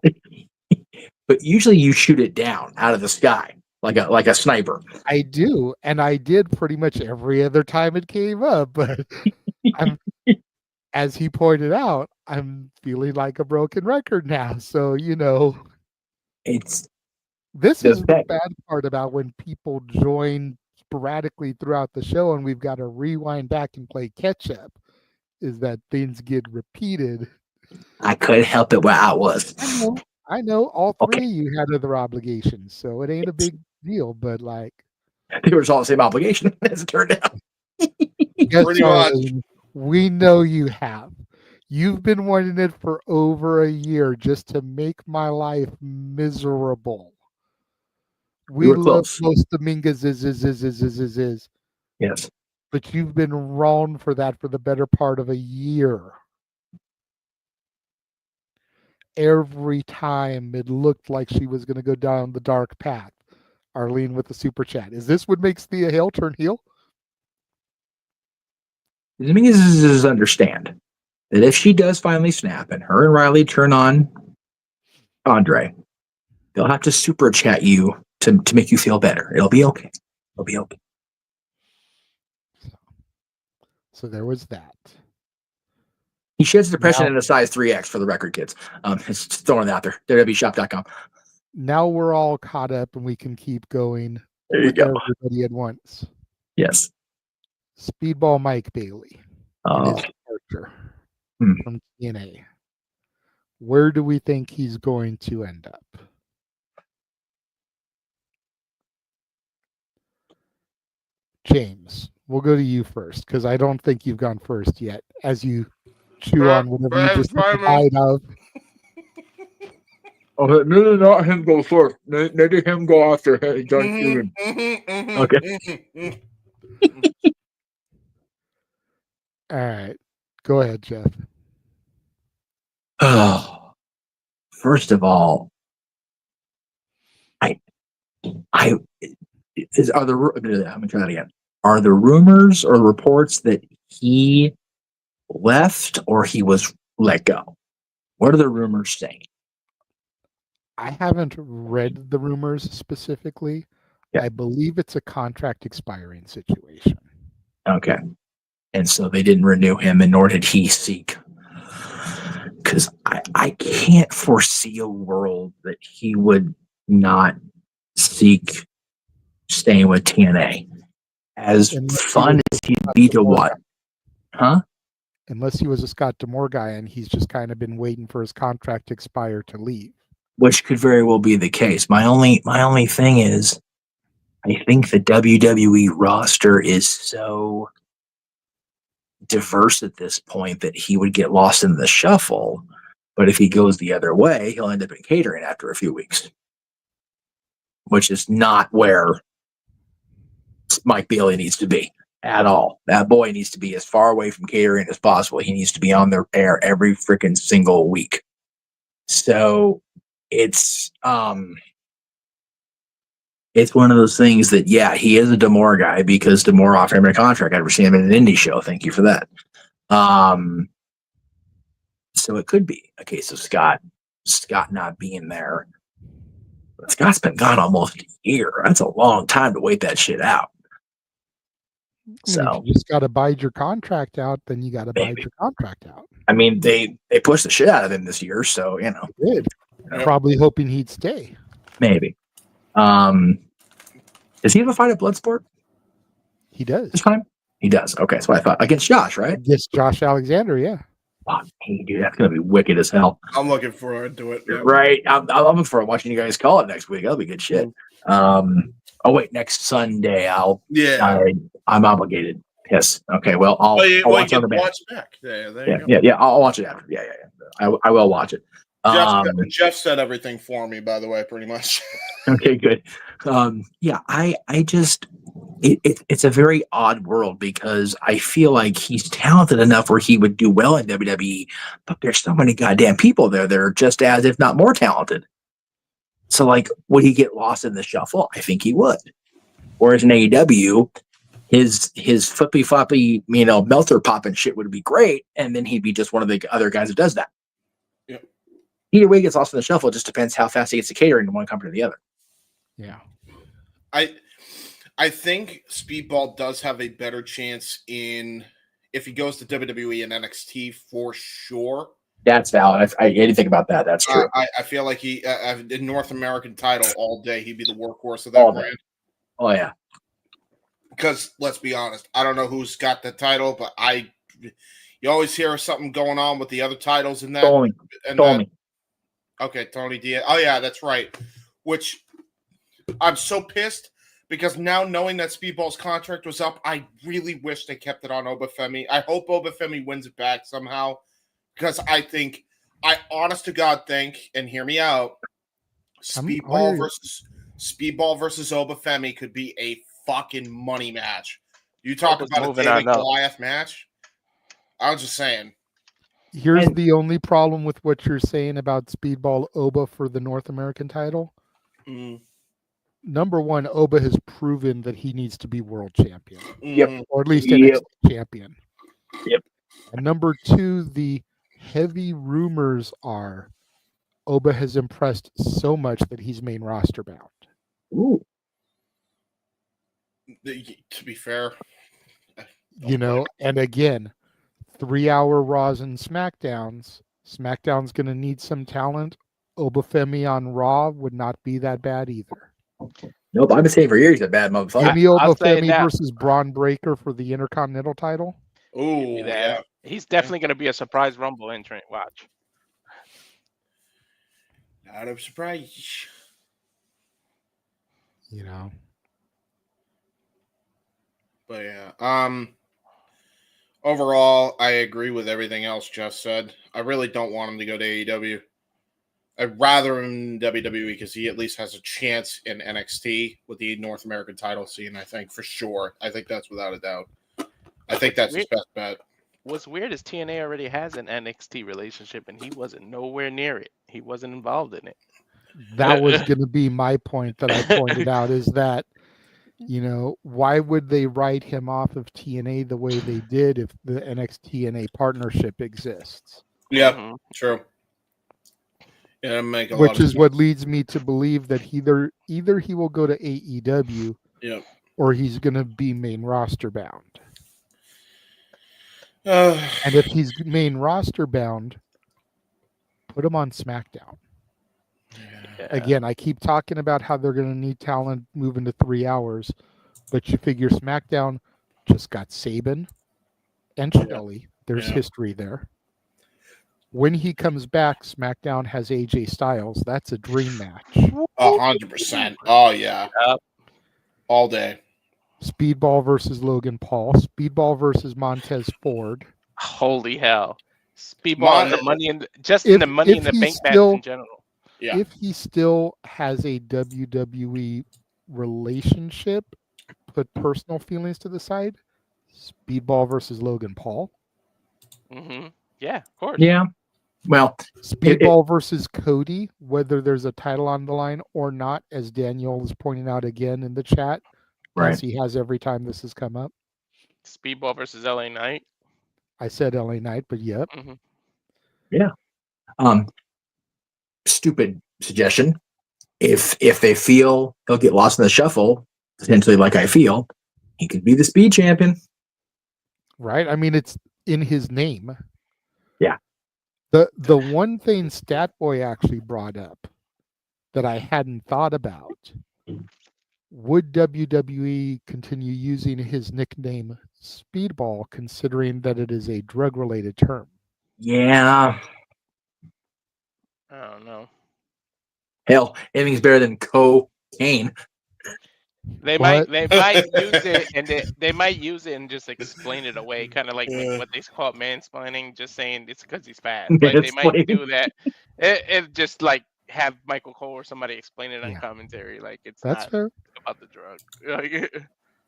But usually you shoot it down out of the sky like a sniper. I do, and I did pretty much every other time it came up. But as he pointed out, I'm feeling like a broken record now. So this is the bad part about when people join sporadically throughout the show, and we've got to rewind back and play catch up. Is that things get repeated? I couldn't help it where I was. I know all three of you had other obligations, so it ain't a big deal, but like they were all the same obligation as it turned out. Pretty much. We know you have. You've been wanting it for over a year just to make my life miserable. We love Los Dominguez is. Yes. But you've been wrong for that for the better part of a year. Every time it looked like she was going to go down the dark path. Arlene with the super chat. Is this what makes Thea Hale turn heel? The thing is understand that if she does finally snap and her and Riley turn on Andre, they'll have to super chat you to make you feel better. It'll be okay. It'll be okay. So there was that. He sheds depression in a size 3X for the record, kids. It's just throwing it out there. WWEshop.com. Now we're all caught up and we can keep going. There you go. Everybody at once. Yes. Speedball Mike Bailey. Oh. His departure from TNA. Where do we think he's going to end up? James, we'll go to you first because I don't think you've gone first yet. As you chew on whatever you just died of. Okay, no, not him go first. Maybe him go after John Okay. All right. Go ahead, Jeff. Oh, first of all, let me try that again. Are the rumors or reports that he left or he was let go? What are the rumors saying? I haven't read the rumors specifically. Yeah. I believe it's a contract expiring situation. Okay. And so they didn't renew him, and nor did he seek. Because I can't foresee a world that he would not seek staying with TNA. As fun as he'd be to watch. Huh? Unless he was a Scott D'Amore guy and he's just kind of been waiting for his contract to expire to leave. Which could very well be the case. My only thing is, I think the WWE roster is so diverse at this point that he would get lost in the shuffle. But if he goes the other way, he'll end up in catering after a few weeks, which is not where Mike Bailey needs to be at all. That boy needs to be as far away from catering as possible. He needs to be on the air every freaking single week. So it's one of those things that, yeah, he is a D'Amore guy because D'Amore offered him a contract. I've seen him in an indie show. Thank you for that. So it could be a case of Scott not being there. But Scott's been gone almost a year. That's a long time to wait that shit out. So if you just got to bide your contract out, then you got to bide your contract out. I mean, they pushed the shit out of him this year, so They did. Probably hoping he'd stay. Maybe. Does he have a fight at Bloodsport? He does. This time? He does. Okay, that's what I thought. Against Josh, right? Against Josh Alexander, yeah. Oh, hey, dude, that's gonna be wicked as hell. I'm looking forward to it. Yeah. Right. I'm looking forward to watching you guys call it next week. That'll be good shit. Oh wait, next Sunday I'm obligated. Yes. Okay. Well, I'll watch on the back. Watch it back. There you go. Yeah. I'll watch it after. Yeah. I will watch it. Jeff said everything for me, by the way, pretty much. Okay, good. I just it's a very odd world because I feel like he's talented enough where he would do well in WWE, but there's so many goddamn people there that are just as, if not more talented. So, like, would he get lost in the shuffle? I think he would. Whereas in AEW, his flippy floppy, melter popping shit would be great, and then he'd be just one of the other guys who does that. Yep. Either way, he gets lost in the shuffle. It just depends how fast he gets to catering from one company to the other. Yeah. I think Speedball does have a better chance if he goes to WWE and NXT for sure. That's valid. I didn't think about that. That's true. I feel like he in North American title all day, he'd be the workhorse of that brand. Oh yeah. Because let's be honest, I don't know who's got the title, but you always hear something going on with the other titles in that. Tony. Okay, Tony Diaz. Oh yeah, that's right. Which I'm so pissed because now knowing that Speedball's contract was up, I really wish they kept it on Obafemi. I hope Obafemi wins it back somehow because I honest to God think, and hear me out, Speedball versus Obafemi could be a fucking money match. You talk about a David Goliath match? I was just saying. Here's the only problem with what you're saying about Speedball Oba for the North American title. Number one, Oba has proven that he needs to be world champion. Yep. Or at least NXT champion. Yep. And number two, the heavy rumors are Oba has impressed so much that he's main roster bound. Ooh. To be fair. And again, 3-hour Raws and SmackDowns. SmackDown's going to need some talent. Obafemi on Raw would not be that bad either. Nope, I've been saying for years he's a bad motherfucker. Maybe Obafemi versus Braun Breaker for the Intercontinental title. Ooh, yeah. He's definitely going to be a surprise Rumble entrant. Watch. Not a surprise. But yeah. Overall, I agree with everything else Jeff said. I really don't want him to go to AEW. I'd rather him in WWE because he at least has a chance in NXT with the North American title scene, I think, for sure. I think that's without a doubt. I think that's his best bet. What's weird is TNA already has an NXT relationship, and he wasn't nowhere near it. He wasn't involved in it. That was going to be my point that I pointed out is that, why would they write him off of TNA the way they did if the NXT-TNA partnership exists? Yeah, true. Yeah, which is what leads me to believe that either he will go to AEW, or he's going to be main roster bound. And if he's main roster bound, put him on SmackDown. Yeah. Again, I keep talking about how they're going to need talent moving to 3 hours, but you figure SmackDown just got Saban and Shelley. There's history there. When he comes back, SmackDown has AJ Styles. That's a dream match. 100%. Oh, yeah. All day. Speedball versus Logan Paul. Speedball versus Montez Ford. Holy hell. Speedball and the money in the money in the bank match in general. Yeah. If he still has a WWE relationship, put personal feelings to the side, Speedball versus Logan Paul. Mm-hmm. Yeah, of course. Yeah. Well, Speedball versus Cody, whether there's a title on the line or not, as Daniel is pointing out again in the chat, as he has every time this has come up. Speedball versus LA Knight. I said LA Knight, but yep. Mm-hmm. Yeah. Stupid suggestion. If they feel they'll get lost in the shuffle, potentially like I feel, he could be the speed champion. Right? I mean, it's in his name. Yeah. The one thing Statboy actually brought up that I hadn't thought about, would WWE continue using his nickname Speedball, considering that it is a drug-related term? Yeah. I don't know. Hell, anything's better than cocaine. They might use it, and they might use it and just explain it away, kind of like what they call mansplaining, just saying it's because he's fat. Like they might do that. It just like have Michael Cole or somebody explain it on commentary, like it's That's not fair. about the drug.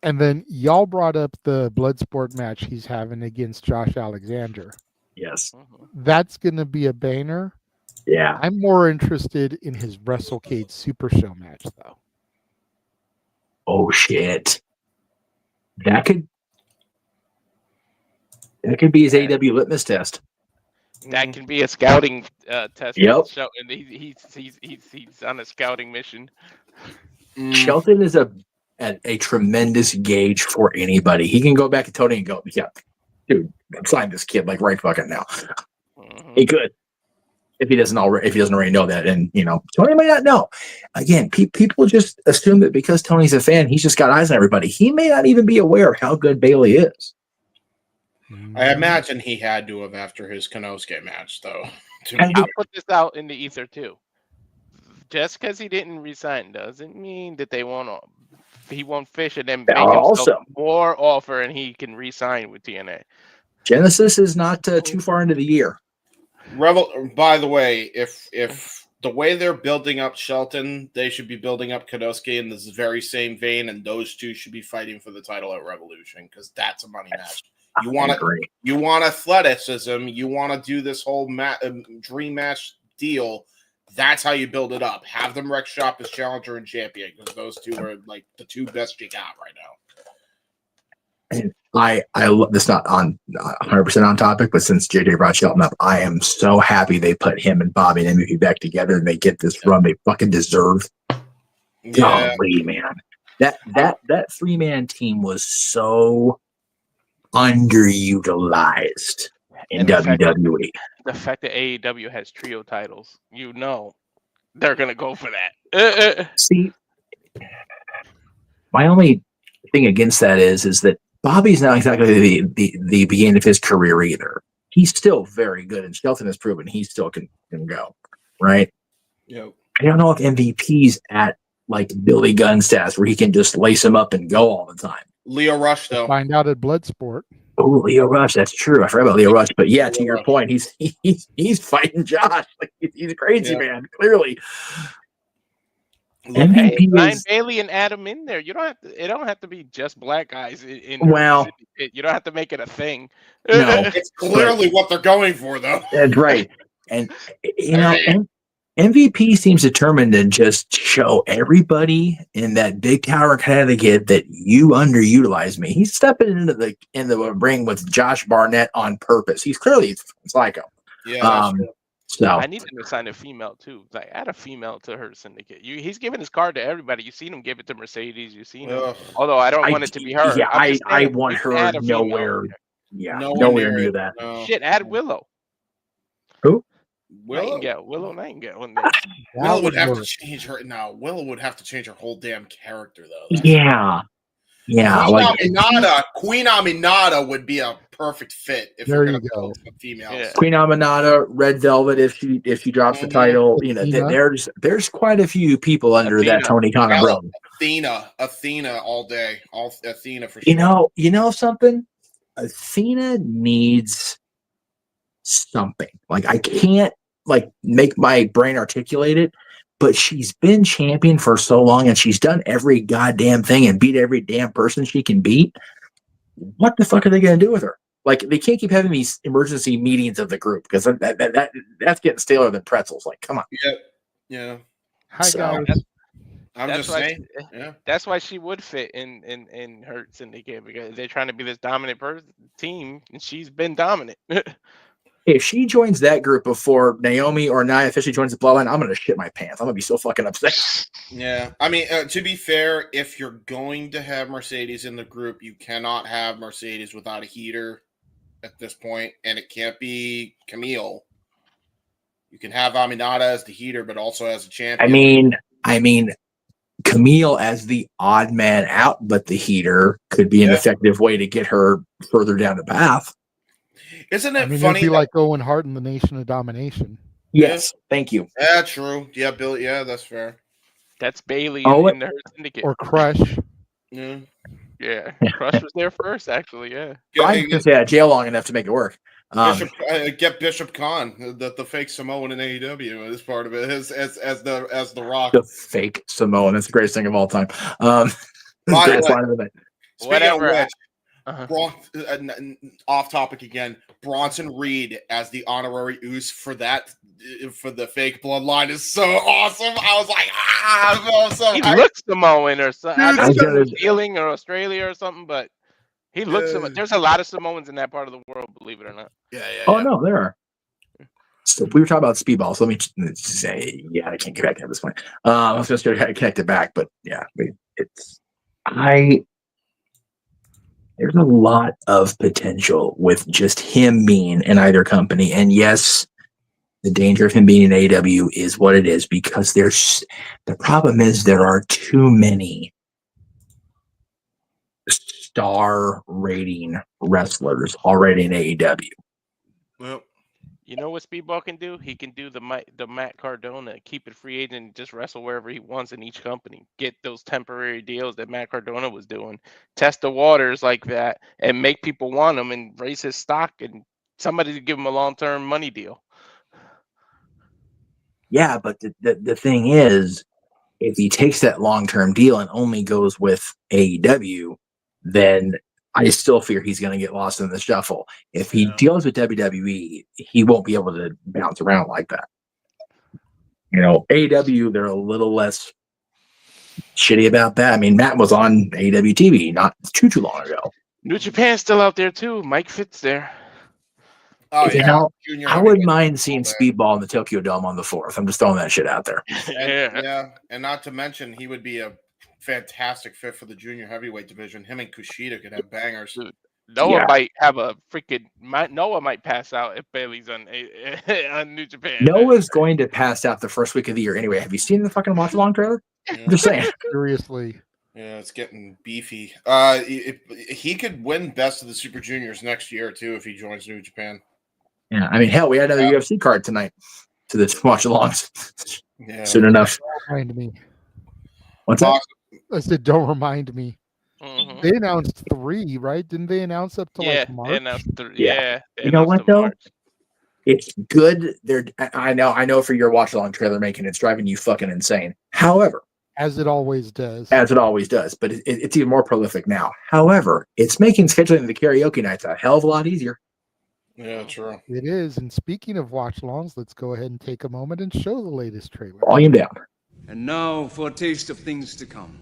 And then y'all brought up the Bloodsport match he's having against Josh Alexander. Yes. That's going to be a banger. Yeah. I'm more interested in his WrestleCade Super Show match, though. Oh, shit. That could be his AEW litmus test. That can be a scouting test. Yep. And he's on a scouting mission. Shelton is a tremendous gauge for anybody. He can go back to Tony and go, yeah, dude, sign this kid like right fucking now. He could. If he doesn't already know that, and Tony might not know. Again, people just assume that because Tony's a fan, he's just got eyes on everybody. He may not even be aware of how good Bailey is. I imagine he had to have after his Konosuke match, though. I'll put this out in the ether too. Just because he didn't resign doesn't mean that he won't fish and then make himself more offer and he can resign with TNA. Genesis is not too far into the year. By the way, if the way they're building up Shelton, they should be building up Konosuke in this very same vein, and those two should be fighting for the title at Revolution because that's a money match. You want athleticism. You want to do this whole dream match deal. That's how you build it up. Have them wreck shop as challenger and champion because those two are like the two best you got right now. And I love this, not on 100% on topic, but since JJ brought Shelton up, I am so happy they put him and Bobby and MVP back together and they get this run they fucking deserve. Yeah. Golly, man. That 3-man team was so underutilized in WWE. The fact that AEW has trio titles, they're gonna go for that. See, my only thing against that is that Bobby's not exactly the beginning of his career either. He's still very good, and Shelton has proven he still can go, right? Yep. I don't know if MVP's at like Billy Gunn stats where he can just lace him up and go all the time. Leo Rush, though. Find out at Bloodsport. Oh, Leo Rush, that's true. I forgot about Leo Rush, but yeah, to your point, he's fighting Josh. Like he's a crazy man, clearly. Hey, Ryan Bailey and Adam in there. You don't have to. It don't have to be just black guys. You don't have to make it a thing. No, it's clearly what they're going for, though. That's right. And MVP seems determined to just show everybody in that big tower of Connecticut that you underutilize me. He's stepping into the ring with Josh Barnett on purpose. He's clearly psycho. Yeah. So I need them to sign a female too. Like add a female to her syndicate. He's giving his card to everybody. You've seen him give it to Mercedes. You've seen him. Although I don't want it to be her. Yeah, I want her nowhere. Yeah, nowhere near that. No. Shit, add Willow. Who? Willow Nightingale. Willow would have to change her. No, Willow would have to change her whole damn character, though. Yeah. Queen Aminata would be a perfect fit if there you're you going to go. females. Yeah. Queen Aminata, Red Velvet. If she drops the title, there's quite a few people under that Tony Khan umbrella. Athena all day, Athena for sure. You know something? Athena needs something. Like I can't make my brain articulate it, but she's been champion for so long and she's done every goddamn thing and beat every damn person she can beat. What the fuck are they going to do with her? Like they can't keep having these emergency meetings of the group because that's getting staler than pretzels. Like, come on. Yeah. Hi guys. I'm just saying. Yeah. That's why she would fit in her syndicate because they're trying to be this dominant team, and she's been dominant. If she joins that group before Naomi or Nia officially joins the Bloodline, I'm gonna shit my pants. I'm gonna be so fucking upset. Yeah, I mean, to be fair, if you're going to have Mercedes in the group, you cannot have Mercedes without a heater at this point, and it can't be Camille. You can have Aminata as the heater, but also as a champion. I mean, Camille as the odd man out, but the heater could be an effective way to get her further down the path. Isn't it I mean, funny? it'd be like Owen Hart in the Nation of Domination. Yes, thank you. Yeah, true. Yeah, Billy. Yeah, that's fair. That's Bailey Oh, in the Syndicate. Or Crush. Yeah. Yeah, Crush was there first, actually. Yeah. Brian can stay out of jail long enough to make it work. Get Bishop Khan, the fake Samoan in AEW, as part of it, as the Rock. The fake Samoan. That's the greatest thing of all time. By the greatest way, line of the night. Speaking of which, Uh-huh. off topic again. Bronson Reed as the honorary Uce for the fake bloodline is so awesome. I was like, He looks Samoan or something. I Dude, don't know if he's Feeling or Australia or something, but he looks. There's a lot of Samoans in that part of the world, believe it or not. Oh no, there are. So we were talking about Speedball, so let me say, I can't get back at this point. I was just going to connect it back, but there's a lot of potential with just him being in either company, and yes, the danger of him being in AEW is what it is, because the problem is there are too many star rating wrestlers already in AEW. Well, you know what Speedball can do? He can do the Matt Cardona, keep it free agent, and just wrestle wherever he wants in each company. Get those temporary deals that Matt Cardona was doing. Test the waters like that and make people want him and raise his stock and somebody to give him a long-term money deal. Yeah, but the thing is, if he takes that long-term deal and only goes with AEW, then I still fear he's going to get lost in the shuffle. If he deals with WWE, he won't be able to bounce around like that. AEW, they're a little less shitty about that. I mean, Matt was on AEW TV not too long ago. New Japan's still out there too. Mike Fitz there. Oh yeah, I wouldn't mind seeing Speedball in the Tokyo Dome on the 4th. I'm just throwing that shit out there. And not to mention, he would be a fantastic fit for the junior heavyweight division. Him and Kushida could have bangers. Noah might have a freaking. Noah might pass out if Bailey's on New Japan. Noah's going to pass out the first week of the year anyway. Have you seen the fucking watch along trailer? I'm just saying. Seriously. Yeah, it's getting beefy. He could win Best of the Super Juniors next year too if he joins New Japan. Yeah, I mean, hell, we had another UFC card tonight to the watch alongs. Soon enough. Remind me. What's that? I said, don't remind me. Mm-hmm. They announced 3, right? Didn't they announce up to like March? They announced 3. Yeah. You know what though? It's good. I know for your watch along trailer making, it's driving you fucking insane. However, as it always does. But it's even more prolific now. However, it's making scheduling the karaoke nights a hell of a lot easier. Yeah, true. It is. And speaking of watch alongs, let's go ahead and take a moment and show the latest trailer. Volume down. And now for a taste of things to come.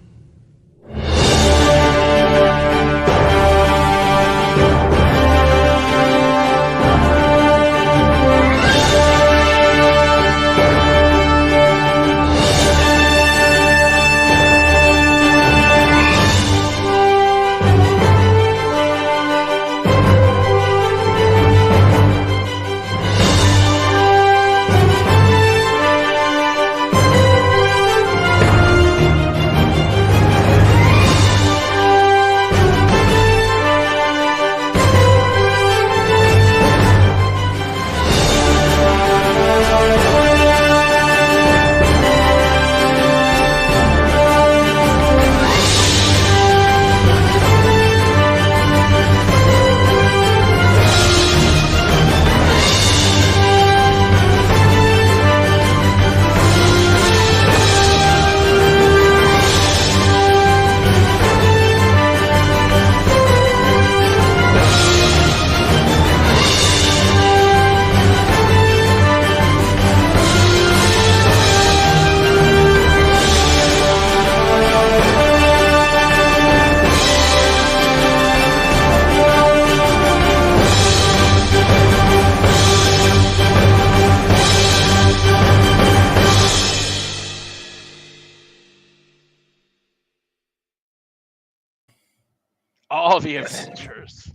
All the adventures.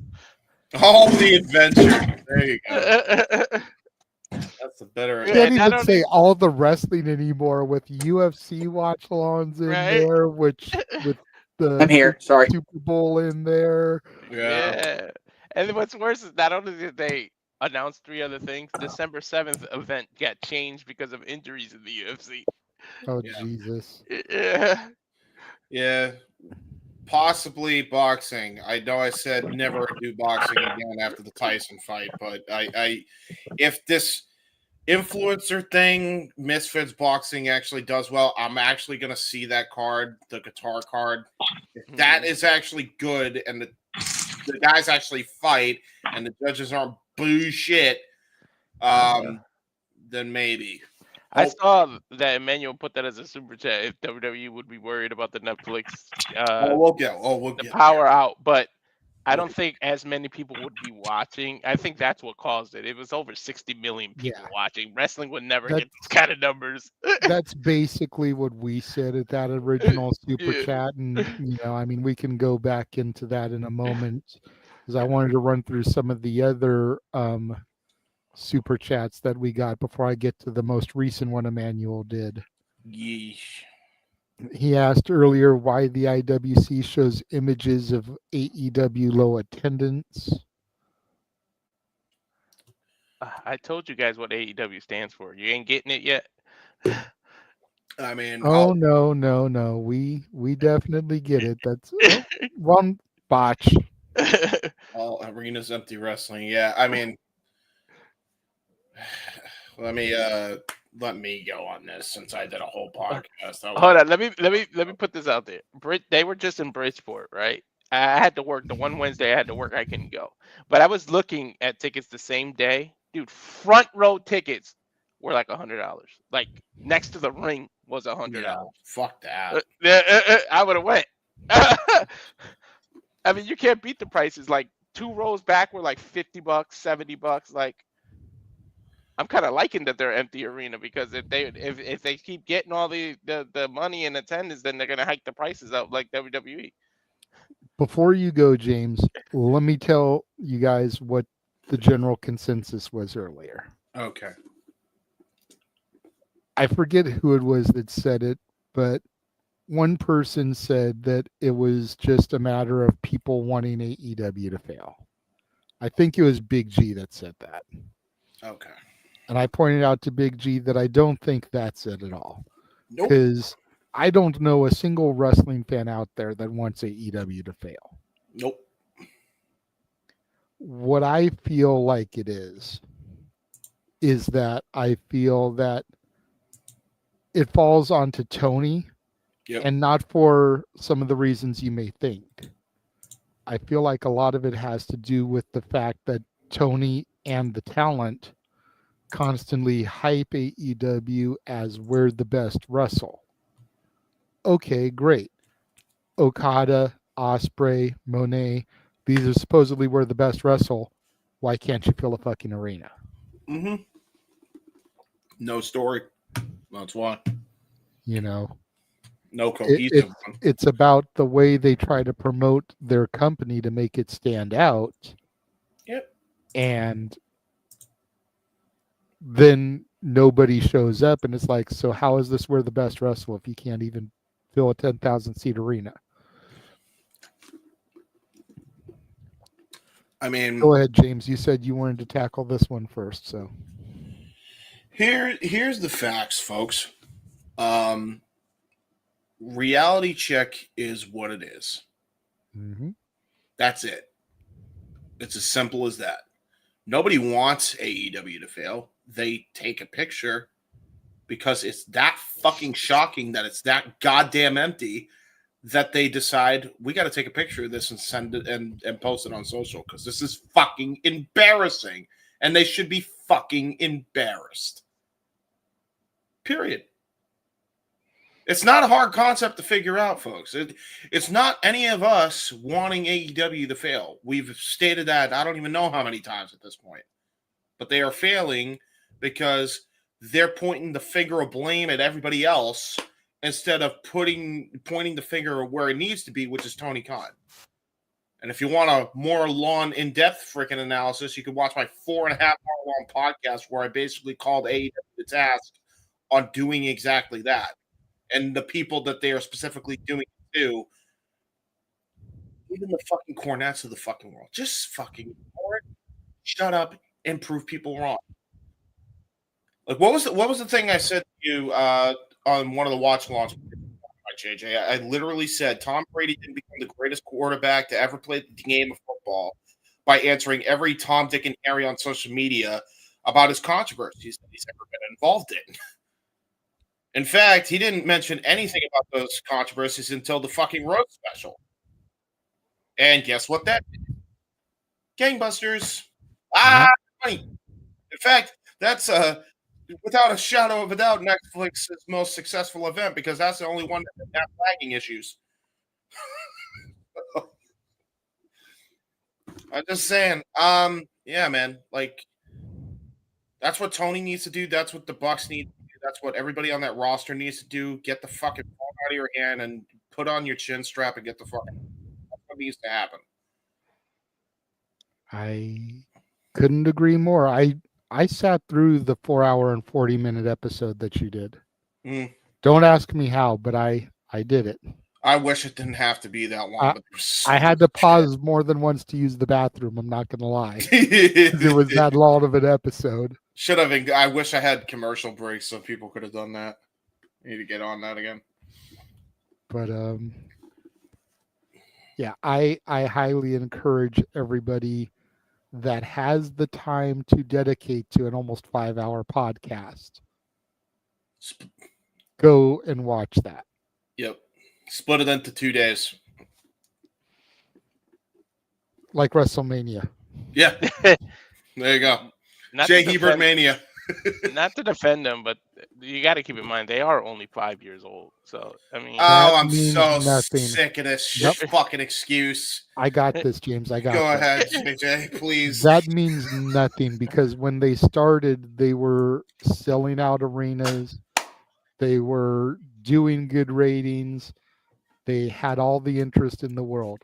All the adventures. There you go. That's a better. Can't even say all the wrestling anymore with UFC watch alongs in there, which with the I'm here. Sorry. Super Bowl in there. Yeah. And then what's worse is not only did they announce 3 other things, December 7th event got changed because of injuries in the UFC. Oh Jesus. Yeah. Yeah. Possibly boxing. I know I said never do boxing again after the Tyson fight, but I if this influencer thing, Misfits Boxing, actually does well, I'm actually going to see that card, the guitar card. If that is actually good and the guys actually fight and the judges aren't bullshit, then maybe. I saw that Emmanuel put that as a super chat if WWE would be worried about the Netflix we'll get power out, but I don't think as many people would be watching. I think that's what caused it. It was over 60 million people watching. Wrestling would never get these kind of numbers. That's basically what we said at that original super chat, and I mean, we can go back into that in a moment because I wanted to run through some of the other super chats that we got before I get to the most recent one Emmanuel did. Yeesh. He asked earlier why the IWC shows images of AEW low attendance. I told you guys what AEW stands for. You ain't getting it yet. I mean, No. We definitely get it. That's one botch. All arenas empty wrestling. Yeah, I mean, let me go on this since I did a whole podcast. Hold on, let me put this out there. They were just in Bridgeport, right? I had to work the one Wednesday I had to work. I couldn't go, but I was looking at tickets the same day, dude. Front row tickets were like $100. Like next to the ring was $100. Fuck that. I would have went. I mean, you can't beat the prices. Like 2 rows back were like $50, $70. Like, I'm kind of liking that they're empty arena because if they keep getting all the money and attendance, then they're gonna hike the prices up like WWE. Before you go, James, let me tell you guys what the general consensus was earlier. Okay. I forget who it was that said it, but one person said that it was just a matter of people wanting AEW to fail. I think it was Big G that said that. Okay. And I pointed out to Big G that I don't think that's it at all. Nope. Because I don't know a single wrestling fan out there that wants AEW to fail. Nope. What I feel like it is that I feel that it falls onto Tony, and not for some of the reasons you may think. I feel like a lot of it has to do with the fact that Tony and the talent constantly hype AEW as we're the best wrestle. Okay, great. Okada, Ospreay, Monet, these are supposedly we're the best wrestle. Why can't you fill a fucking arena? Mm-hmm. No story. That's why. No cohesive. It's about the way they try to promote their company to make it stand out. Yep. And then nobody shows up, and it's like, so how is this we're the best wrestle if you can't even fill a 10,000 seat arena? I mean, go ahead, James. You said you wanted to tackle this one first, so here's the facts, folks. Reality check is what it is. Mm-hmm. That's it. It's as simple as that. Nobody wants AEW to fail. They take a picture because it's that fucking shocking that it's that goddamn empty that they decide we got to take a picture of this and send it and post it on social because this is fucking embarrassing and they should be fucking embarrassed. Period. It's not a hard concept to figure out, folks. It's not any of us wanting AEW to fail. We've stated that I don't even know how many times at this point. But they are failing because they're pointing the finger of blame at everybody else instead of pointing the finger where it needs to be, which is Tony Khan. And if you want a more long, in-depth freaking analysis, you can watch my 4.5-hour-long podcast where I basically called AEW to task on doing exactly that. And the people that they are specifically doing it to, even the fucking Cornettes of the fucking world, just fucking ignore it, shut up, and prove people wrong. Like, what was the thing I said to you on one of the watch alongs? JJ, I literally said Tom Brady didn't become the greatest quarterback to ever play the game of football by answering every Tom, Dick, and Harry on social media about his controversies that he's ever been involved in. In fact, he didn't mention anything about those controversies until the fucking road special. And guess what that did? Gangbusters. Funny. In fact, that's without a shadow of a doubt, Netflix's most successful event because that's the only one that didn't have lagging issues. I'm just saying, yeah, man, like that's what Tony needs to do. That's what the Bucks need to do. That's what everybody on that roster needs to do. Get the fucking phone out of your hand and put on your chin strap and get the fucking. That's what needs to happen. I couldn't agree more. I sat through the 4-hour and 40-minute episode that you did. Don't ask me how, but I did it. I wish it didn't have to be that long. I had to pause more than once to use the bathroom. I'm not going to lie. It was that long of an episode. Should have. I wish I had commercial breaks so people could have done that. I need to get on that again. But yeah, I highly encourage everybody that has the time to dedicate to an almost 5-hour podcast. Go and watch that. Yep. Split it into 2 days. Like WrestleMania. Yeah. There you go. Jay Hebert Mania. Not to defend them, but you got to keep in mind they are only 5 years old. So I mean, I'm so sick of this fucking excuse. I got this, James. I got. Go this. ahead, JJ, please. That means nothing because when they started, they were selling out arenas. They were doing good ratings. They had all the interest in the world.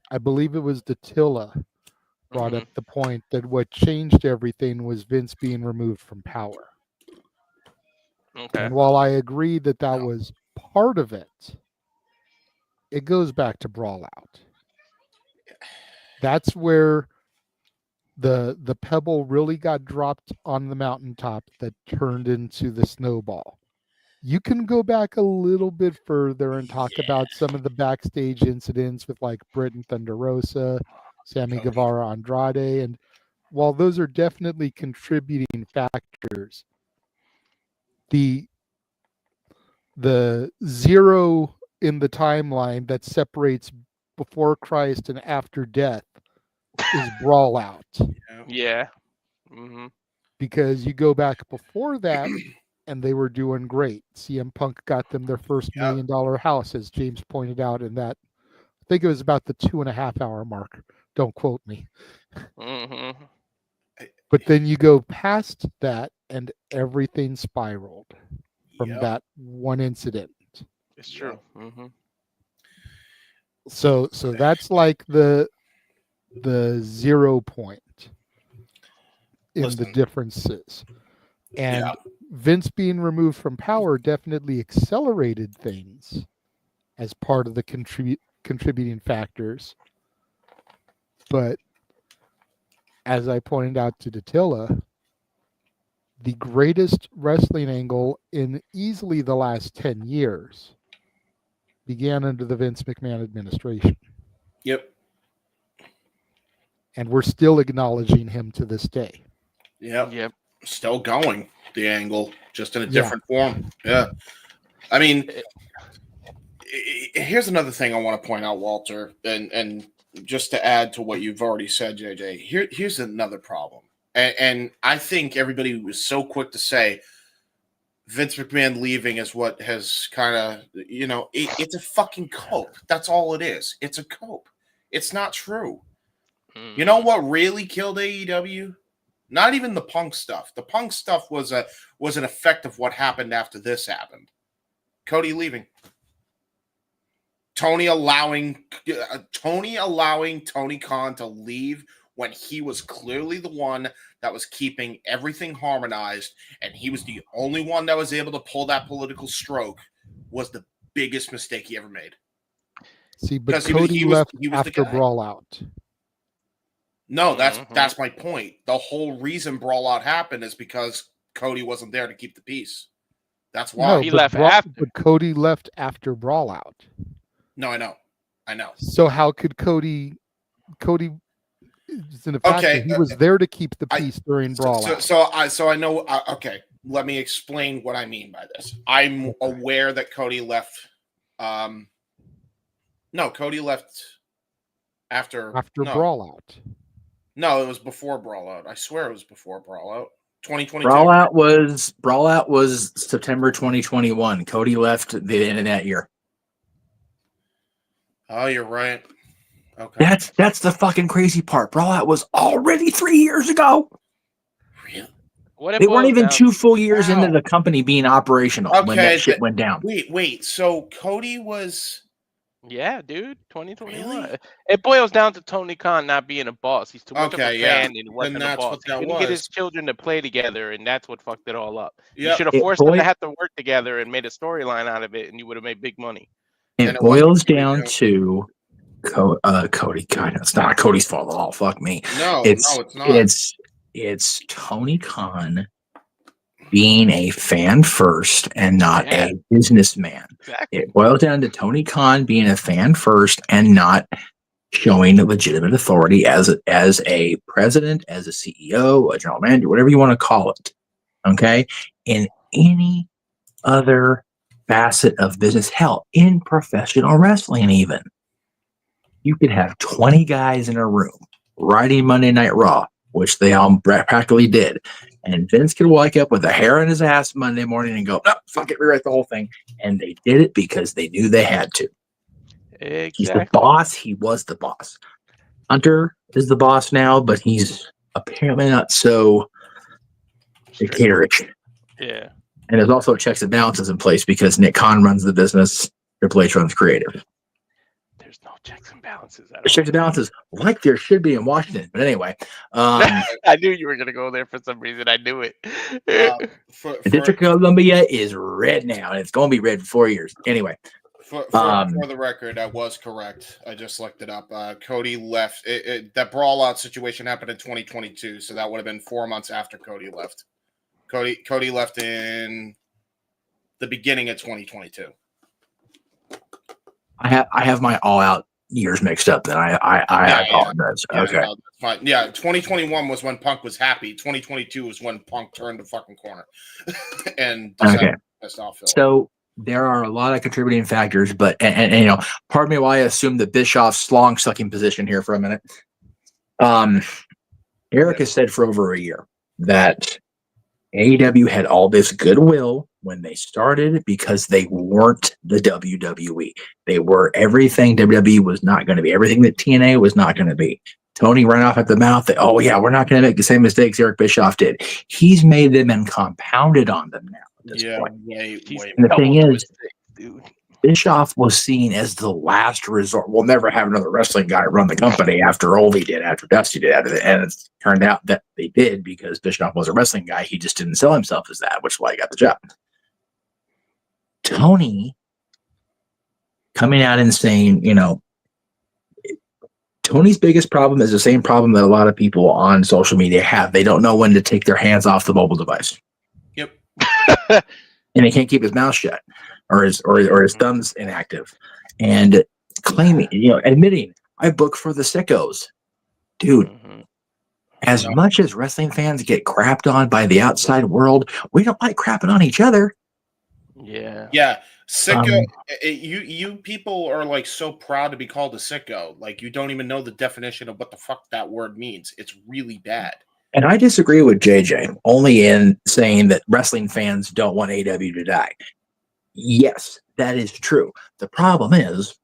I believe it was Datilla brought up the point that what changed everything was Vince being removed from power. Okay. And while I agree that that was part of it, it goes back to Brawl Out. That's where the pebble really got dropped on the mountaintop that turned into the snowball. You can go back a little bit further and talk about some of the backstage incidents with like Britt and Thunder Rosa, Sammy Guevara, Andrade, and while those are definitely contributing factors, the zero in the timeline that separates before Christ and after death is Brawl Out. Yeah. Because you go back before that and they were doing great. CM Punk got them their first $1 million house, as James pointed out, in that I think it was about the 2.5 hour mark. Don't quote me. But then you go past that and everything spiraled from that one incident. It's true. So that's like the 0 point in the differences. And Vince being removed from power definitely accelerated things as part of the contributing factors. But as I pointed out to Datilla, the greatest wrestling angle in easily the last 10 years began under the Vince McMahon administration. Yep. And we're still acknowledging him to this day. Yep. Still going, the angle, just in a different form. Yeah. I mean, here's another thing I want to point out, Walter, and just to add to what you've already said, JJ, here's another problem. And I think everybody was so quick to say Vince McMahon leaving is what has kind of, it's a fucking cope. That's all it is. It's a cope. It's not true. You know what really killed AEW? Not even the Punk stuff. The Punk stuff was an effect of what happened after this happened. Cody leaving. Tony allowing Tony Khan to leave when he was clearly the one that was keeping everything harmonized, and he was the only one that was able to pull that political stroke, was the biggest mistake he ever made. See, but Cody left after Brawl Out. No, that's my point. The whole reason Brawl Out happened is because Cody wasn't there to keep the peace. That's why. No, he left after. But Cody left after Brawl Out. No, I know. So how could Cody is in the fact that he was there to keep the peace during Brawl Out. So I know. Okay, let me explain what I mean by this. I'm aware that Cody left. No, Cody left after Brawl Out. No, it was before Brawl Out. I swear it was before Brawl Out. 2022. Brawl Out was September 2021. Cody left the end of that year. Oh, you're right. Okay. That's the fucking crazy part. Brawl Out was already 3 years ago. Really? They weren't even 2 full years into the company being operational when that shit went down. Wait. So Cody was. Yeah, dude. 2021. Really? It boils down to Tony Khan not being a boss. He's too much of a fan and wasn't a boss. He couldn't get his children to play together, and that's what fucked it all up. Yep. You should have forced them to have to work together and made a storyline out of it, and you would have made big money. It boils down to Cody. God, it's not Cody's fault at all. Fuck me. No, it's not. It's Tony Khan being a fan first and not a businessman. Exactly. It boils down to Tony Khan being a fan first and not showing legitimate authority as a president, as a CEO, a general manager, whatever you want to call it. Okay? In any other facet of business, hell, in professional wrestling even, you could have 20 guys in a room writing Monday Night Raw, which they all practically did. And Vince could wake up with a hair in his ass Monday morning and go, no, fuck it, rewrite the whole thing. And they did it because they knew they had to. Exactly. He's the boss. He was the boss. Hunter is the boss now, but he's apparently not so dictatorial. Yeah. And there's also checks and balances in place because Nick Khan runs the business, Triple H runs creative. There's no checks and balances. There's checks and balances like there should be in Washington. But anyway. I knew you were going to go there for some reason. I knew it. The District of Columbia is red now, and it's going to be red for 4 years. Anyway. For the record, I was correct. I just looked it up. Cody left. That Brawl Out situation happened in 2022, so that would have been 4 months after Cody left. Cody left in the beginning of 2022. I have my All Out years mixed up. Then I apologize. Yeah, okay. No, that's fine. Yeah, 2021 was when Punk was happy. 2022 was when Punk turned the fucking corner and decided to off Phil. So there are a lot of contributing factors, but and you know, pardon me while I assume the Bischoff's long sucking position here for a minute. Eric has said for over a year that AEW had all this goodwill when they started because they weren't the WWE. They were everything WWE was not going to be, everything that TNA was not going to be. Tony ran off at the mouth that, oh yeah, we're not going to make the same mistakes Eric Bischoff did. He's made them and compounded on them now at this point. And the thing is, Bischoff was seen as the last resort. We'll never have another wrestling guy run the company after Oldie did, after Dusty did, and it turned out that they did because Bischoff was a wrestling guy. He just didn't sell himself as that, which is why he got the job. Tony coming out and saying, you know, Tony's biggest problem is the same problem that a lot of people on social media have. They don't know when to take their hands off the mobile device. Yep. And he can't keep his mouth shut. Or his thumbs inactive, and claiming, you know, admitting I book for the sickos, dude. As much as wrestling fans get crapped on by the outside world, we don't like crapping on each other. Yeah. Sicko. You people are like so proud to be called a sicko. Like you don't even know the definition of what the fuck that word means. It's really bad. And I disagree with JJ only in saying that wrestling fans don't want AW to die. Yes, that is true. The problem is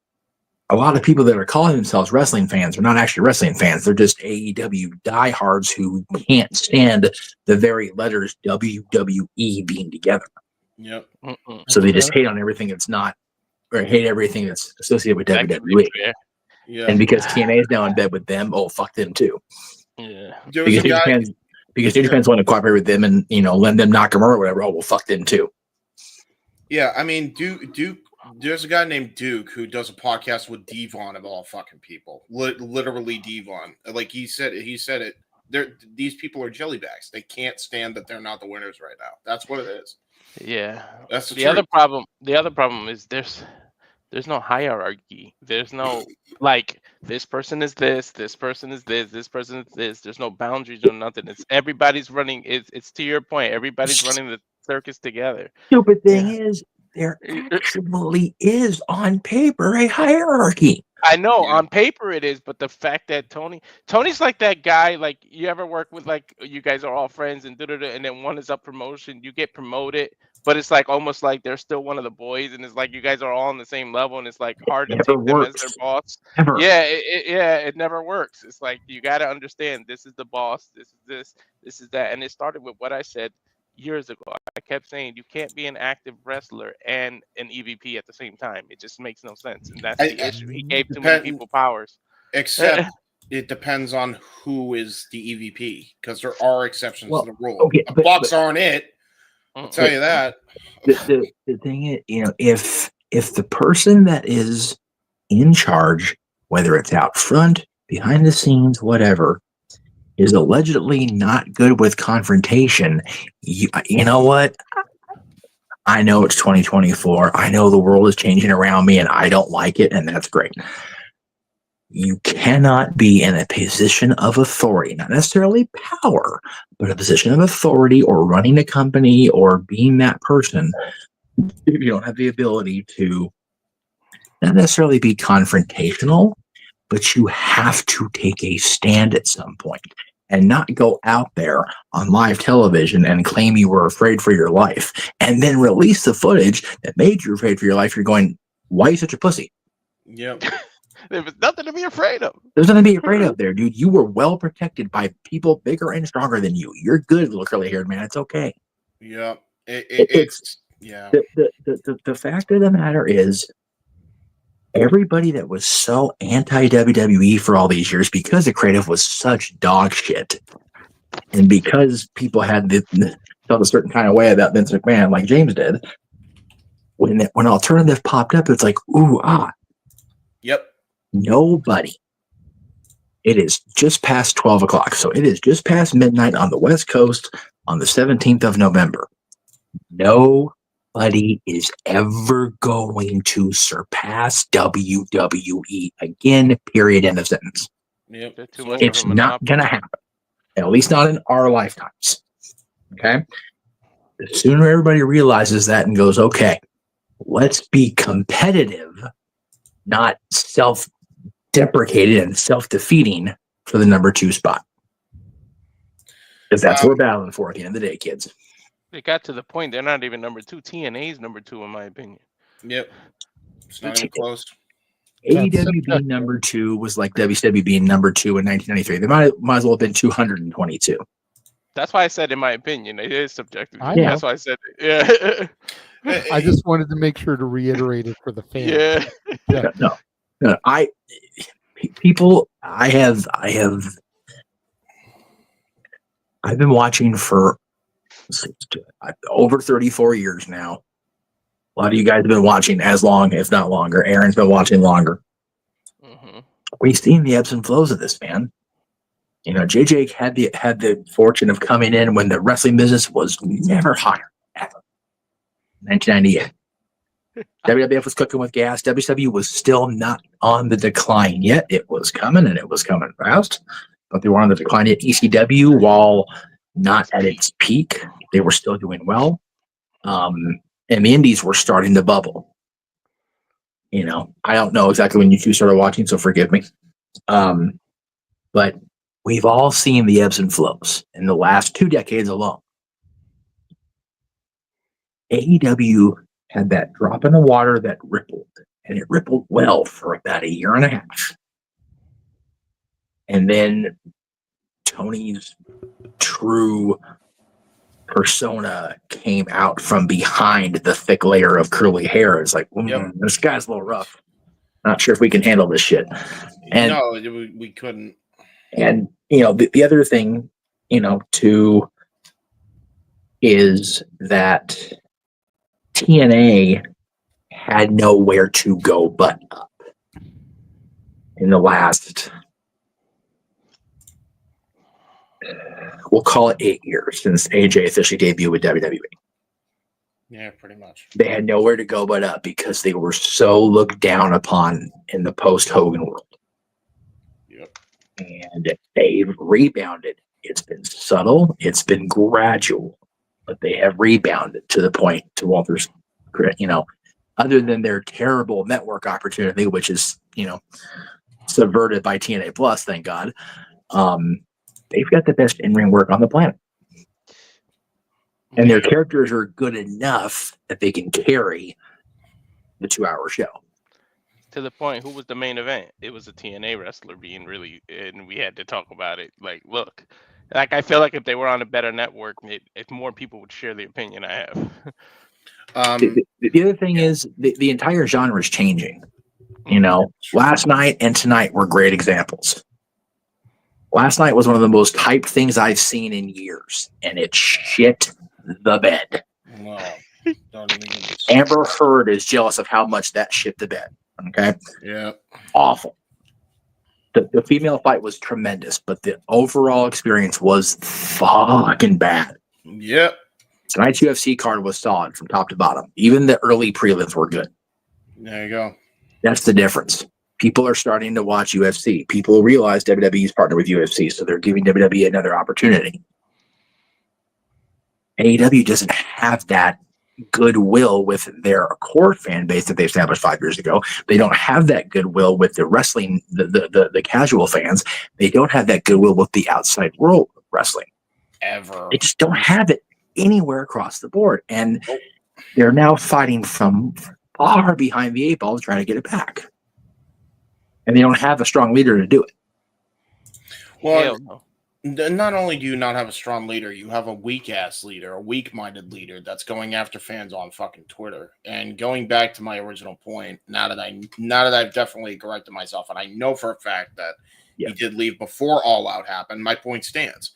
a lot of people that are calling themselves wrestling fans are not actually wrestling fans. They're just AEW diehards who can't stand the very letters WWE being together. Yep. So they just hate on everything that's not hate everything that's associated with That could be WWE. fair. Yeah. And because TNA is now in bed with them, oh fuck them too. Yeah. There was Because a guy. New Japan's want to cooperate with them and let them knock them or whatever. Oh well, fuck them too. Yeah, I mean, Duke. There's a guy named Duke who does a podcast with Devon of all fucking people. Literally Devon. Like he said it. These people are jelly bags. They can't stand that they're not the winners right now. That's what it is. Yeah. That's the the truth. other problem. The other problem is there's no hierarchy. There's no like this person is this person is this person is this. There's no boundaries or nothing. It's everybody's running. It's to your point. Everybody's running the circus together. Stupid thing is, there actually is on paper a hierarchy. I know on paper it is, but the fact that Tony's like that guy, like you ever work with, like you guys are all friends and and then one is up promotion, you get promoted, but it's like almost like they're still one of the boys, and it's like you guys are all on the same level, and it's like hard to take them as their boss. Ever. Yeah, it never works. It's like you got to understand this is the boss, this is that, and it started with what I said years ago. I kept saying you can't be an active wrestler and an EVP at the same time. It just makes no sense, and that's the issue. He gave too many people powers. Except it depends on who is the EVP, because there are exceptions to the rule. Okay, the Bucks aren't it. I'll tell you that. The thing is, if the person that is in charge, whether it's out front, behind the scenes, whatever, is allegedly not good with confrontation, you know what? I know it's 2024. I know the world is changing around me and I don't like it, and that's great. You cannot be in a position of authority, not necessarily power, but a position of authority or running a company or being that person if you don't have the ability to not necessarily be confrontational, but you have to take a stand at some point and not go out there on live television and claim you were afraid for your life and then release the footage that made you afraid for your life. You're going, why are you such a pussy? Yep. There was nothing to be afraid of. There's nothing to be afraid of there, dude. You were well protected by people bigger and stronger than you. You're good, little curly haired man. It's okay. Yeah. It's yeah. The fact of the matter is, everybody that was so anti WWE for all these years, because the creative was such dog shit, and because people had felt a certain kind of way about Vince McMahon, like James did, when alternative popped up, it's like, ooh, ah. Yep. Nobody. It is just past 12 o'clock, so it is just past midnight on the West Coast on the 17th of November. Nobody is ever going to surpass WWE again, period, end of sentence. Yep. It's not going to happen, at least not in our lifetimes. Okay? The sooner everybody realizes that and goes, okay, let's be competitive, not self-deprecated and self-defeating for the number 2 spot. Because that's what we're battling for at the end of the day, kids. It got to the point they're not even number 2. TNA's number 2, in my opinion. Yep. It's not even close. AEW being number 2 was like WCW being number 2 in 1993. They might as well have been 222. That's why I said, in my opinion, it is subjective. I know. That's why I said it. Yeah. I just wanted to make sure to reiterate it for the fans. Yeah. No. I I've been watching for over 34 years now. A lot of you guys have been watching as long, if not longer. Aaron's been watching longer. Mm-hmm. We've seen the ebbs and flows of this, man. You know, JJ had the fortune of coming in when the wrestling business was never higher, ever. 1998. WWF was cooking with gas. WCW was still not on the decline yet. It was coming, and it was coming fast. But they were on the decline at ECW, while not at its peak. They were still doing well. And the indies were starting to bubble. You know, I don't know exactly when you two started watching, so forgive me. But we've all seen the ebbs and flows in the last 2 decades alone. AEW had that drop in the water that rippled, and it rippled well for about 1.5 years. And then Tony's true persona came out from behind the thick layer of curly hair. It's like, this guy's a little rough. Not sure if we can handle this shit. And no, we couldn't. And the other thing, too, is that TNA had nowhere to go but up in the last, we'll call it 8 years since AJ officially debuted with WWE. Yeah, pretty much. They had nowhere to go but up because they were so looked down upon in the post-Hogan world. Yep. And they've rebounded. It's been subtle. It's been gradual. But they have rebounded to the point, to Walter's credit, other than their terrible network opportunity, which is, subverted by TNA Plus, thank God. They've got the best in-ring work on the planet. And their characters are good enough that they can carry the 2-hour show. To the point, who was the main event? It was a TNA wrestler being really, and we had to talk about it. Like, look, I feel like if they were on a better network, if more people would share the opinion I have. The other thing is the entire genre is changing. Last night and tonight were great examples. Last night was one of the most hyped things I've seen in years, and it shit the bed. No, Amber Heard is jealous of how much that shit the bed. Okay. Yeah. Awful. The female fight was tremendous, but the overall experience was fucking bad. Yep. Tonight's UFC card was solid from top to bottom. Even the early prelims were good. There you go. That's the difference. People are starting to watch UFC. People realize WWE's partnered with UFC, so they're giving WWE another opportunity. AEW doesn't have that goodwill with their core fan base that they established 5 years ago. They don't have that goodwill with the wrestling, the casual fans. They don't have that goodwill with the outside world of wrestling. Ever. They just don't have it anywhere across the board. And they're now fighting from far behind the 8 ball trying to get it back. And they don't have a strong leader to do it. Well, not only do you not have a strong leader, you have a weak-ass leader, a weak-minded leader that's going after fans on fucking Twitter. And going back to my original point, now that I've definitely corrected myself, and I know for a fact that he did leave before All Out happened, my point stands.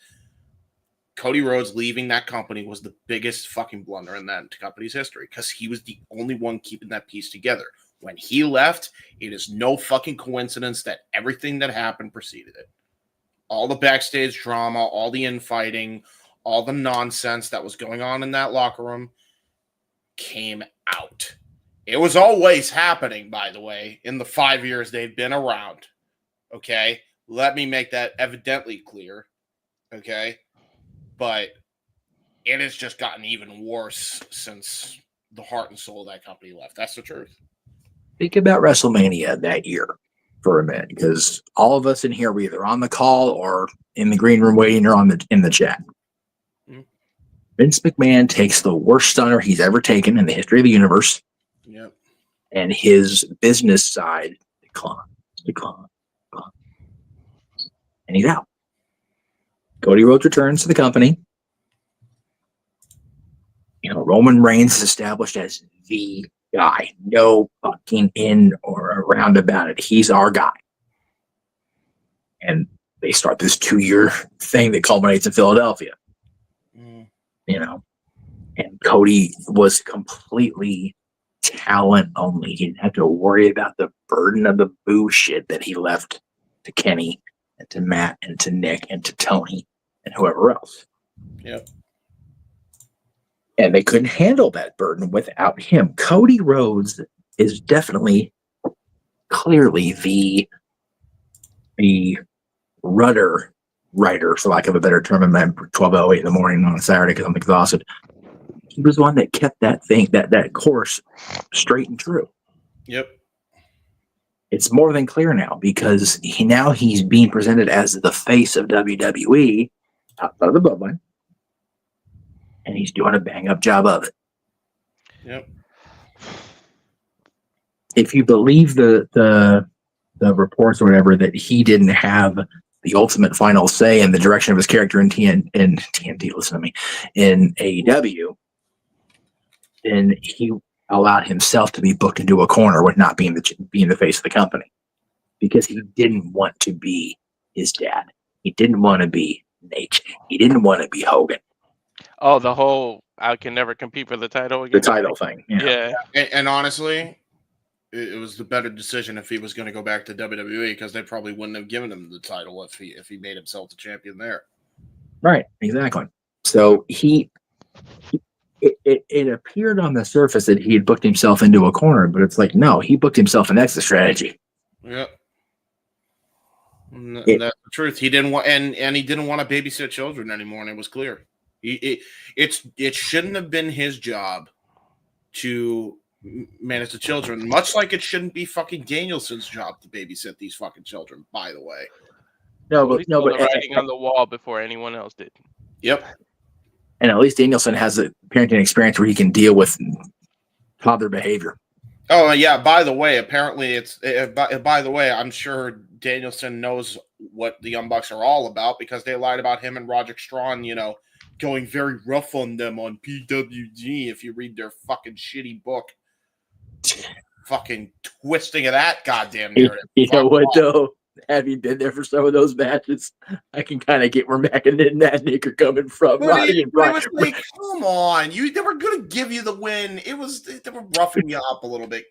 Cody Rhodes leaving that company was the biggest fucking blunder in that company's history because he was the only one keeping that piece together. When he left, it is no fucking coincidence that everything that happened preceded it. All the backstage drama, all the infighting, all the nonsense that was going on in that locker room came out. It was always happening, by the way, in the 5 years they've been around. Okay? Let me make that evidently clear. Okay? But it has just gotten even worse since the heart and soul of that company left. That's the truth. Think about WrestleMania that year for a minute, because all of us in here were either on the call or in the green room waiting or in the chat. Mm-hmm. Vince McMahon takes the worst stunner he's ever taken in the history of the universe. Yep. And his business side declines. And he's out. Cody Rhodes returns to the company. Roman Reigns is established as the guy. No fucking in or around about it. He's our guy. And they start this 2-year thing that culminates in Philadelphia. And Cody was completely talent only. He didn't have to worry about the burden of the bullshit that he left to Kenny and to Matt and to Nick and to Tony and whoever else. Yep. And they couldn't handle that burden without him. Cody Rhodes is definitely, clearly the rudder writer, for lack of a better term, in 12:08 in the morning on a Saturday because I'm exhausted. He was the one that kept that course straight and true. Yep. It's more than clear now because he's being presented as the face of WWE outside of the bloodline. And he's doing a bang-up job of it. Yep. If you believe the reports or whatever that he didn't have the ultimate final say in the direction of his character in TNT. Listen to me, in AEW, then he allowed himself to be booked into a corner with not being the face of the company, because he didn't want to be his dad. He didn't want to be Nate. He didn't want to be Hogan. Oh, the whole I can never compete for the title again. The title thing. Yeah. And honestly, it was the better decision if he was going to go back to WWE, because they probably wouldn't have given him the title if he made himself the champion there. Right. Exactly. So it appeared on the surface that he had booked himself into a corner, but it's like, no, he booked himself an exit strategy. Yep. That's the truth. He didn't want, and he didn't want to babysit children anymore, and it was clear. It shouldn't have been his job to manage the children, much like it shouldn't be fucking Danielson's job to babysit these fucking children, by the way. But writing on the wall before anyone else did. Yep. And at least Danielson has a parenting experience where he can deal with toddler behavior. Oh yeah. By the way, apparently by the way, I'm sure Danielson knows what the Young Bucks are all about, because they lied about him and Roderick Strong, going very rough on them on PWG. If you read their fucking shitty book, fucking twisting of that goddamn narrative. You know what though? Having been there for some of those matches, I can kind of get where Mac and Nick are coming from. Roddy and Brian. It was like, come on, they were going to give you the win. They were roughing you up a little bit.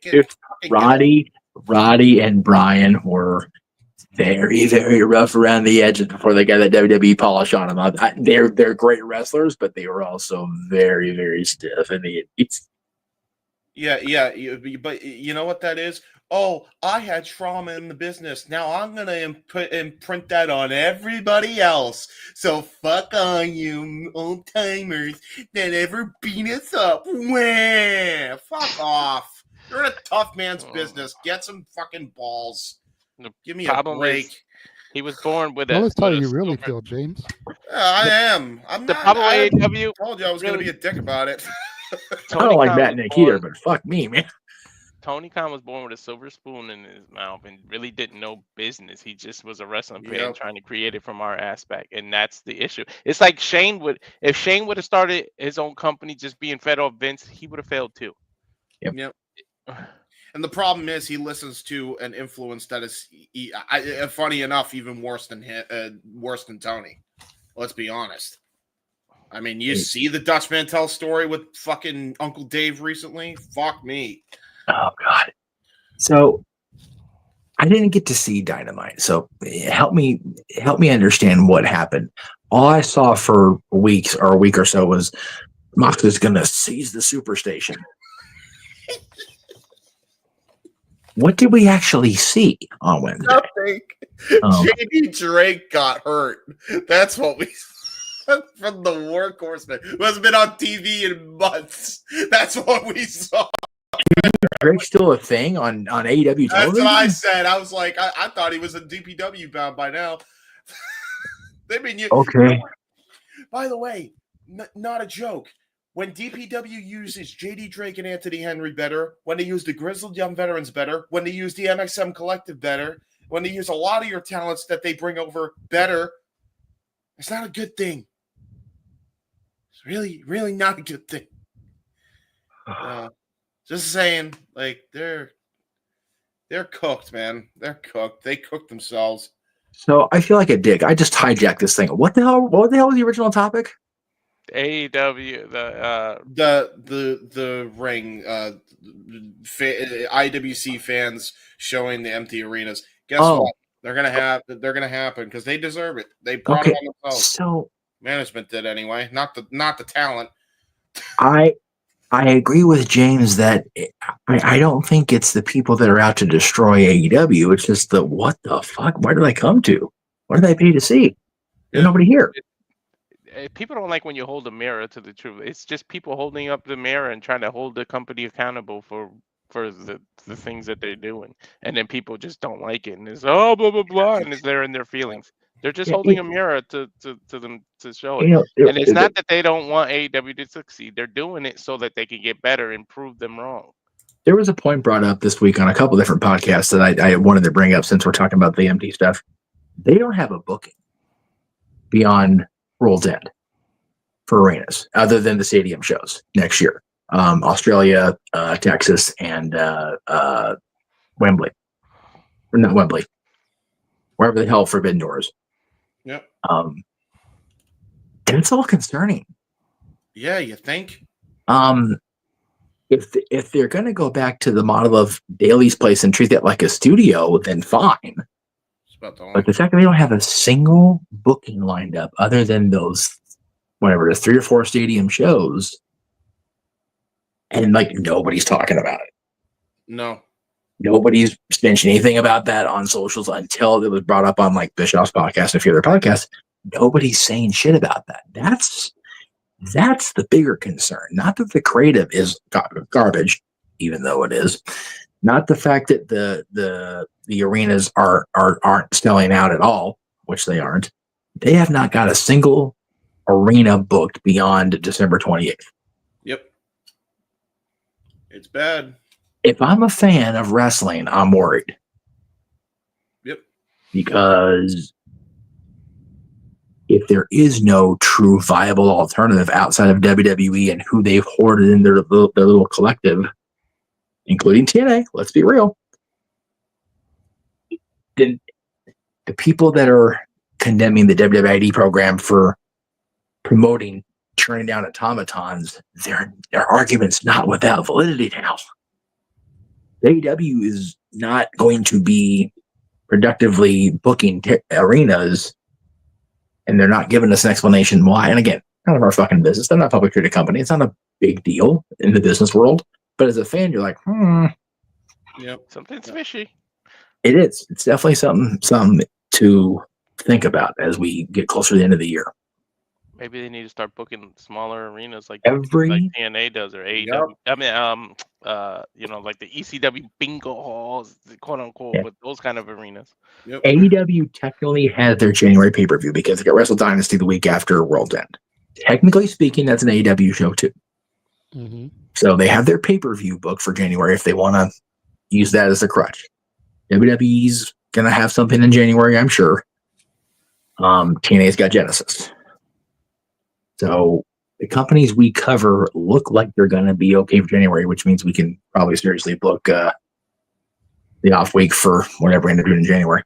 Roddy and Brian were very, very rough around the edges before they got that WWE polish on them. They're great wrestlers, but they were also very, very stiff. And but you know what that is? Oh, I had trauma in the business. Now I'm going to imprint that on everybody else. So fuck on you old timers that ever beat us up. Wah! Fuck off. You're in a tough man's business. Get some fucking balls. Give me a break. He was born with Tell it. us how you really feel, James. I am. I told you I was going to be a dick about it. I don't like Matt and Nick either, but fuck me, man. Tony Khan was born with a silver spoon in his mouth and really didn't know business. He just was a wrestling fan trying to create it from our aspect, and that's the issue. It's like if Shane would have started his own company just being fed off Vince, he would have failed too. Yep. And the problem is he listens to an influence that is, funny enough, even worse than Tony. Let's be honest. I mean, you see the Dutch Mantel story with fucking Uncle Dave recently? Fuck me. Oh God! So I didn't get to see Dynamite. So help me understand what happened. All I saw for a week or so was Moxley's going to seize the Superstation. What did we actually see on Wednesday? Nothing. JD Drake got hurt. That's what we saw from the Workhorseman, who hasn't been on TV in months. That's what we saw. Drake's still a thing on AEW television? That's what I said. I was like, I thought he was a DPW bound by now. Okay. By the way, not a joke. When DPW uses JD Drake and Anthony Henry better, when they use the Grizzled Young Veterans better, when they use the MXM Collective better, when they use a lot of your talents that they bring over better, it's not a good thing. It's really, really not a good thing. Just saying, like, they're cooked, man. They're cooked. They cooked themselves. So I feel like a dick. I just hijacked this thing. What the hell was the original topic? AEW, the ring, IWC fans showing the empty arenas. Guess what? They're gonna happen because they deserve it. They brought it on themselves. So management did anyway, not the talent. I agree with James that I don't think it's the people that are out to destroy AEW. It's just what the fuck? Where did I come to? What did I pay to see? There's nobody here. People don't like when you hold a mirror to the truth. It's just people holding up the mirror and trying to hold the company accountable for the things that they're doing, and then people just don't like it, and it's blah blah blah, and it's there in their feelings. They're just holding a mirror to them to show it, and it's not that they don't want AEW to succeed. They're doing it so that they can get better and prove them wrong. There was a point brought up this week on a couple different podcasts that I wanted to bring up since we're talking about the empty stuff. They don't have a booking beyond World's End for arenas, other than the stadium shows next year. Australia, Texas, and Wembley. Or not Wembley. Wherever the hell Forbidden Doors. Yep. That's all concerning. Yeah, you think? If they're going to go back to the model of Daly's Place and treat that like a studio, then fine. But the fact that they don't have a single booking lined up other than those, whatever, the 3 or 4 stadium shows, and like nobody's talking about it. No. Nobody's mentioned anything about that on socials until it was brought up on like Bischoff's podcast and a few other podcasts. Nobody's saying shit about that. That's the bigger concern. Not that the creative is garbage, even though it is. Not the fact that the arenas aren't selling out at all, which they aren't. They have not got a single arena booked beyond December 28th. Yep. It's bad. If I'm a fan of wrestling, I'm worried. Yep. Because if there is no true viable alternative outside of WWE and who they've hoarded in their little collective, including TNA, let's be real, then the people that are condemning the WWID program for promoting turning down automatons, their argument's not without validity now. AEW is not going to be productively booking arenas, and they're not giving us an explanation why. And again, none of our fucking business. They're not a public traded company. It's not a big deal in the business world. But as a fan, you're like, Yep. Something's fishy. It is. It's definitely something to think about as we get closer to the end of the year. Maybe they need to start booking smaller arenas like Every- TNA does or AEW. I mean, like the ECW bingo halls, quote unquote, with those kind of arenas. Yep. AEW technically had their January pay-per-view because they got Wrestle Dynasty the week after World's End. Technically speaking, that's an AEW show too. Mm-hmm. So they have their pay-per-view book for January if they want to use that as a crutch. WWE's going to have something in January, I'm sure. TNA's got Genesis. So the companies we cover look like they're going to be okay for January, which means we can probably seriously book the off week for whatever we end up doing in January.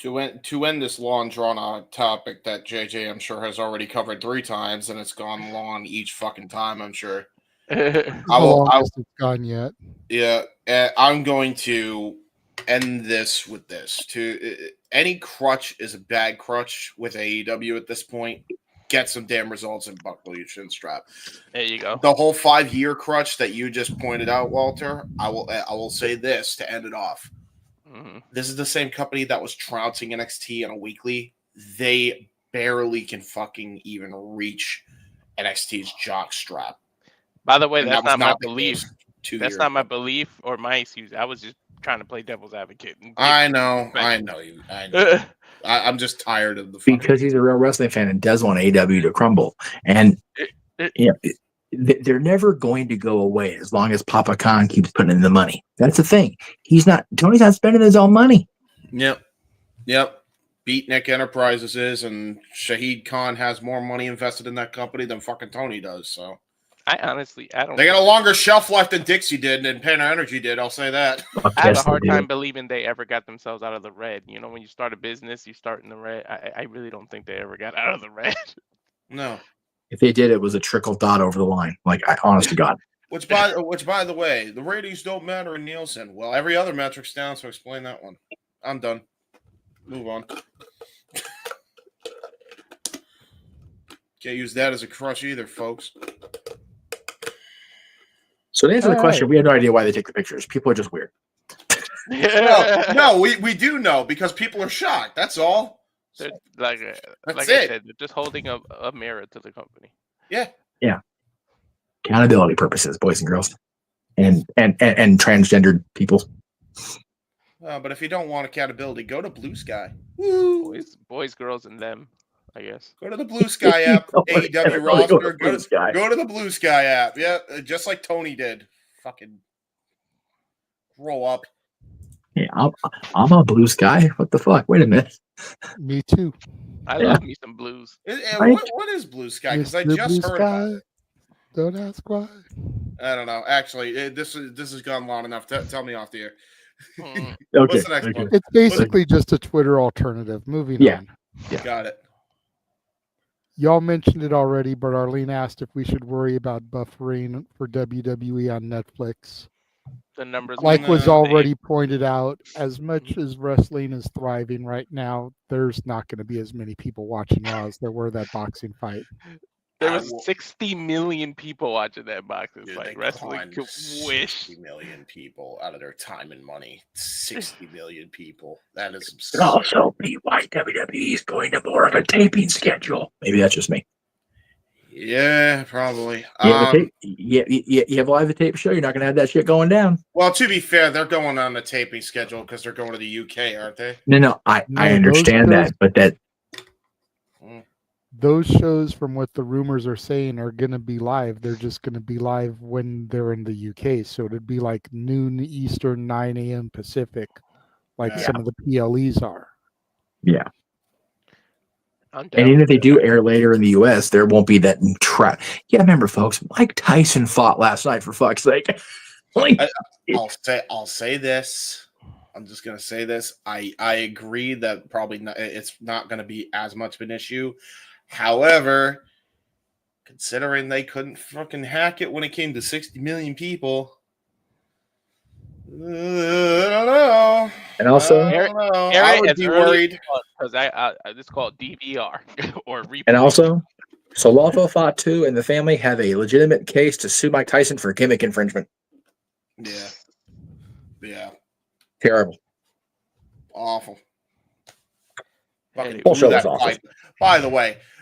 To end this long drawn out topic that JJ I'm sure has already covered 3 times, and it's gone long each fucking time, I'm sure. It's gone yet. Yeah, I'm going to end this with this. Any crutch is a bad crutch with AEW at this point. Get some damn results and buckle your shin strap. There you go. The whole 5-year crutch that you just pointed out, Walter, I will say this to end it off. Mm-hmm. This is the same company that was trouncing NXT on a weekly. They barely can fucking even reach NXT's jock strap. By the way, And that's that was not my the belief. case 2 That's years not my ago. belief or my excuse. I was just trying to play devil's advocate. I know you. I know. I'm just tired of the fucking... Because he's a real wrestling fan and does want AEW to crumble. And they're never going to go away as long as Papa Khan keeps putting in the money. That's the thing. Tony's not spending his own money. Yep. Beatnik Enterprises is, and Shahid Khan has more money invested in that company than fucking Tony does. So I don't. They got a longer shelf life than Dixie did and Panda Energy did. I'll say that. I have a hard time believing they ever got themselves out of the red. You know, when you start a business, you start in the red. I really don't think they ever got out of the red. No. If they did, it was a trickle dot over the line. Honest to God. Which by the way, the ratings don't matter in Nielsen. Well, every other metric's down, so explain that one. I'm done. Move on. Can't use that as a crutch either, folks. So to answer the question, we have no idea why they take the pictures. People are just weird. No, we do know because people are shocked. That's all. They're, like I said, they're just holding a mirror to the company. Yeah. Accountability purposes, boys and girls, and transgendered people. But if you don't want accountability, go to Blue Sky. Boys, girls, and them. I guess. Go to the Blue Sky app, AEW roster. Go to the Blue Sky app. Yeah, just like Tony did. Fucking grow up. Yeah, I'm a blue sky. What the fuck? Wait a minute. Me too. I love me some blues. What is Blue Sky? Because I Mr. just Blue heard about Sky. it. Don't ask why. I don't know. Actually, this has gone long enough. Tell me off the air. Okay. What's the next one? It's basically just a Twitter alternative. Moving on. Yeah. Got it. Y'all mentioned it already, but Arlene asked if we should worry about buffering for WWE on Netflix. The numbers, like was already pointed out, as much as wrestling is thriving right now, there's not going to be as many people watching Raw as there were that boxing fight. There was 60 million people watching that boxing fight. Wrestling Con could wish. 60 million people out of their time and money. 60 million people. That is Could absurd. also be why WWE is going to more of a taping schedule. Maybe that's just me. Yeah, probably. You have a live tape show. You're not going to have that shit going down. Well, to be fair, they're going on the taping schedule because they're going to the UK, aren't they? No, I understand that, but those shows, from what the rumors are saying, are going to be live. They're just going to be live when they're in the UK. So it'd be like noon Eastern, 9 a.m. Pacific, like some of the PLEs are. Yeah. And even if they do air later in the US, there won't be that trap. Yeah, remember, folks, Mike Tyson fought last night, for fuck's sake. I'll say this. I'm just gonna say this. I agree that probably not, it's not gonna be as much of an issue. However, considering they couldn't fucking hack it when it came to 60 million people, I don't know. And also, I would be worried because I it's called DVR or replay. And also, Solofo fought too, and the family have a legitimate case to sue Mike Tyson for gimmick infringement. Yeah. Terrible. Awful. Fucking Whole show blew was that awful. fight.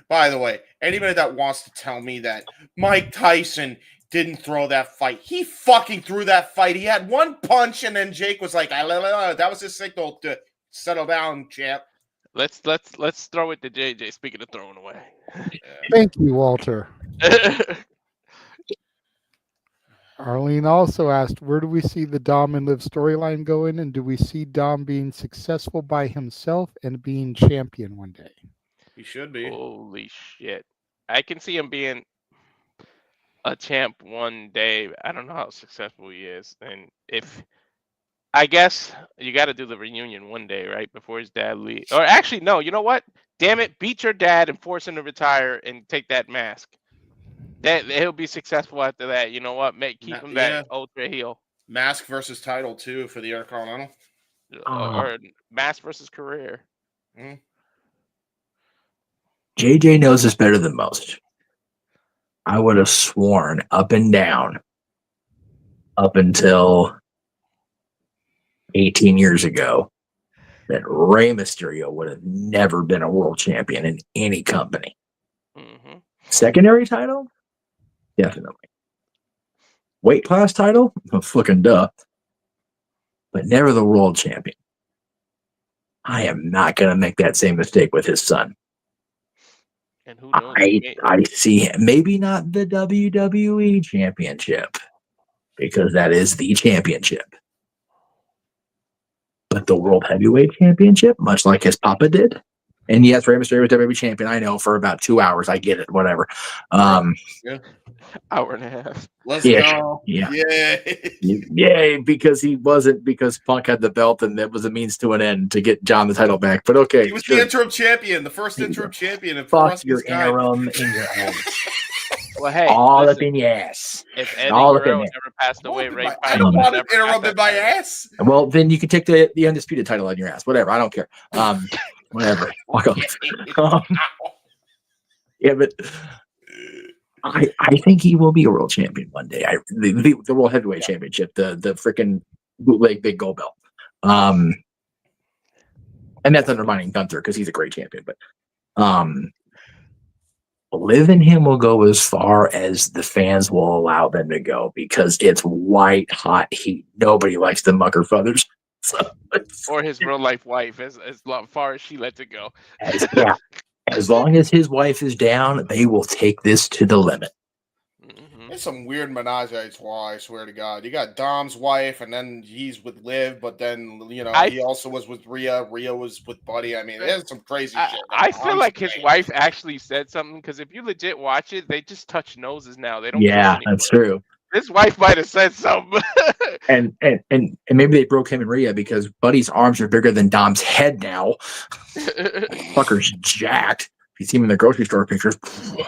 By the way, anybody that wants to tell me that Mike Tyson didn't throw that fight, he fucking threw that fight. He had one punch, and then Jake was like, that was his signal to settle down, champ. Let's throw it to JJ. Speaking of throwing away. Thank you, Walter. Arlene also asked, where do we see the Dom and Liv storyline going, and do we see Dom being successful by himself and being champion one day? He should be. Holy shit. I can see him being a champ one day. I don't know how successful he is. And I guess you got to do the reunion one day, right? Before his dad leaves. Or actually, no, you know what? Damn it. Beat your dad and force him to retire and take that mask. That he'll be successful after that. You know what? Keep him that ultra heel. Mask versus title, too, for the Intercontinental. Or mask versus career. JJ knows this better than most. I would have sworn up and down up until 18 years ago that Rey Mysterio would have never been a world champion in any company. Secondary title? Definitely. Weight class title? Fucking duh. But never the world champion. I am not going to make that same mistake with his son. And who knows? I see him. Maybe not the WWE championship, because that is the championship. But the World Heavyweight Championship, much like his papa did. And yes, Rey Mysterio was WWE champion. I know, for about 2 hours. I get it. Whatever. Hour and a half. Let's go. Yeah. Yay. Yay, because Punk had the belt and that was a means to an end to get John the title back. But okay. He was the interim champion, the first interim champion. In Fuck your interim in your head. Well, hey. All up in your ass. If Eddie All up in Guerrero there. never passed away, Ray I don't want to interrupt in my ass. Well, then you can take the undisputed title on your ass. Whatever. I don't care. Whatever. Walk off. Yeah, but I think he will be a world champion one day. The World Heavyweight Championship, the freaking bootleg big gold belt. And that's undermining Gunther because he's a great champion. But Liv and him will go as far as the fans will allow them to go, because it's white hot heat. Nobody likes the mucker feathers. Or his real life wife, as far as she lets it go. As long as his wife is down, they will take this to the limit. There's some weird menage a trois, I swear to God. You got Dom's wife, and then he's with Liv, but then, he also was with Rhea. Rhea was with Buddy. I mean, there's some crazy shit. I feel like his wife actually said something, because if you legit watch it, they just touch noses now. They don't kiss Yeah, anymore. that's true. His wife might have said something. And maybe they broke him and Rhea because Buddy's arms are bigger than Dom's head now. Fucker's jacked. If you see him in the grocery store pictures.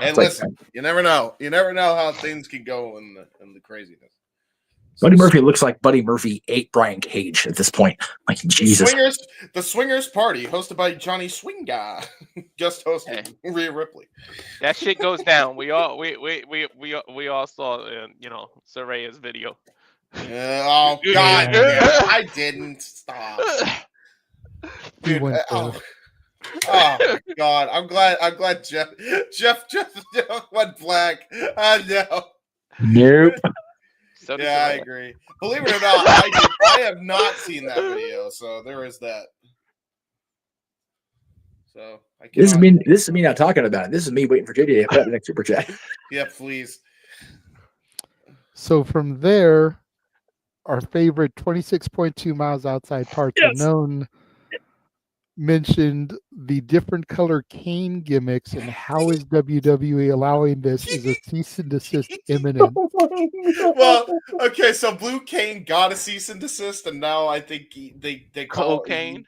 Hey, listen, you never know. You never know how things can go in the craziness. Buddy Murphy looks like Buddy Murphy ate Brian Cage at this point. Like, Jesus. The Swingers Party, hosted by Johnny Swing Guy, just hosted Rhea Ripley. That shit goes down. We all saw Soraya's video. Oh God, I didn't stop. Dude, oh God, I'm glad Jeff went black. I know. Nope. I agree. Believe it or not, I have not seen that video, so there is that. So this is me not talking about it. This is me waiting for JJ to put up the next super chat. Yeah, please. So from there, our favorite 26.2 miles outside parts unknown mentioned the different color cane gimmicks and how is WWE allowing this as a cease and desist imminent. Well, okay, so Blue Cane got a cease and desist, and now I think they call cocaine.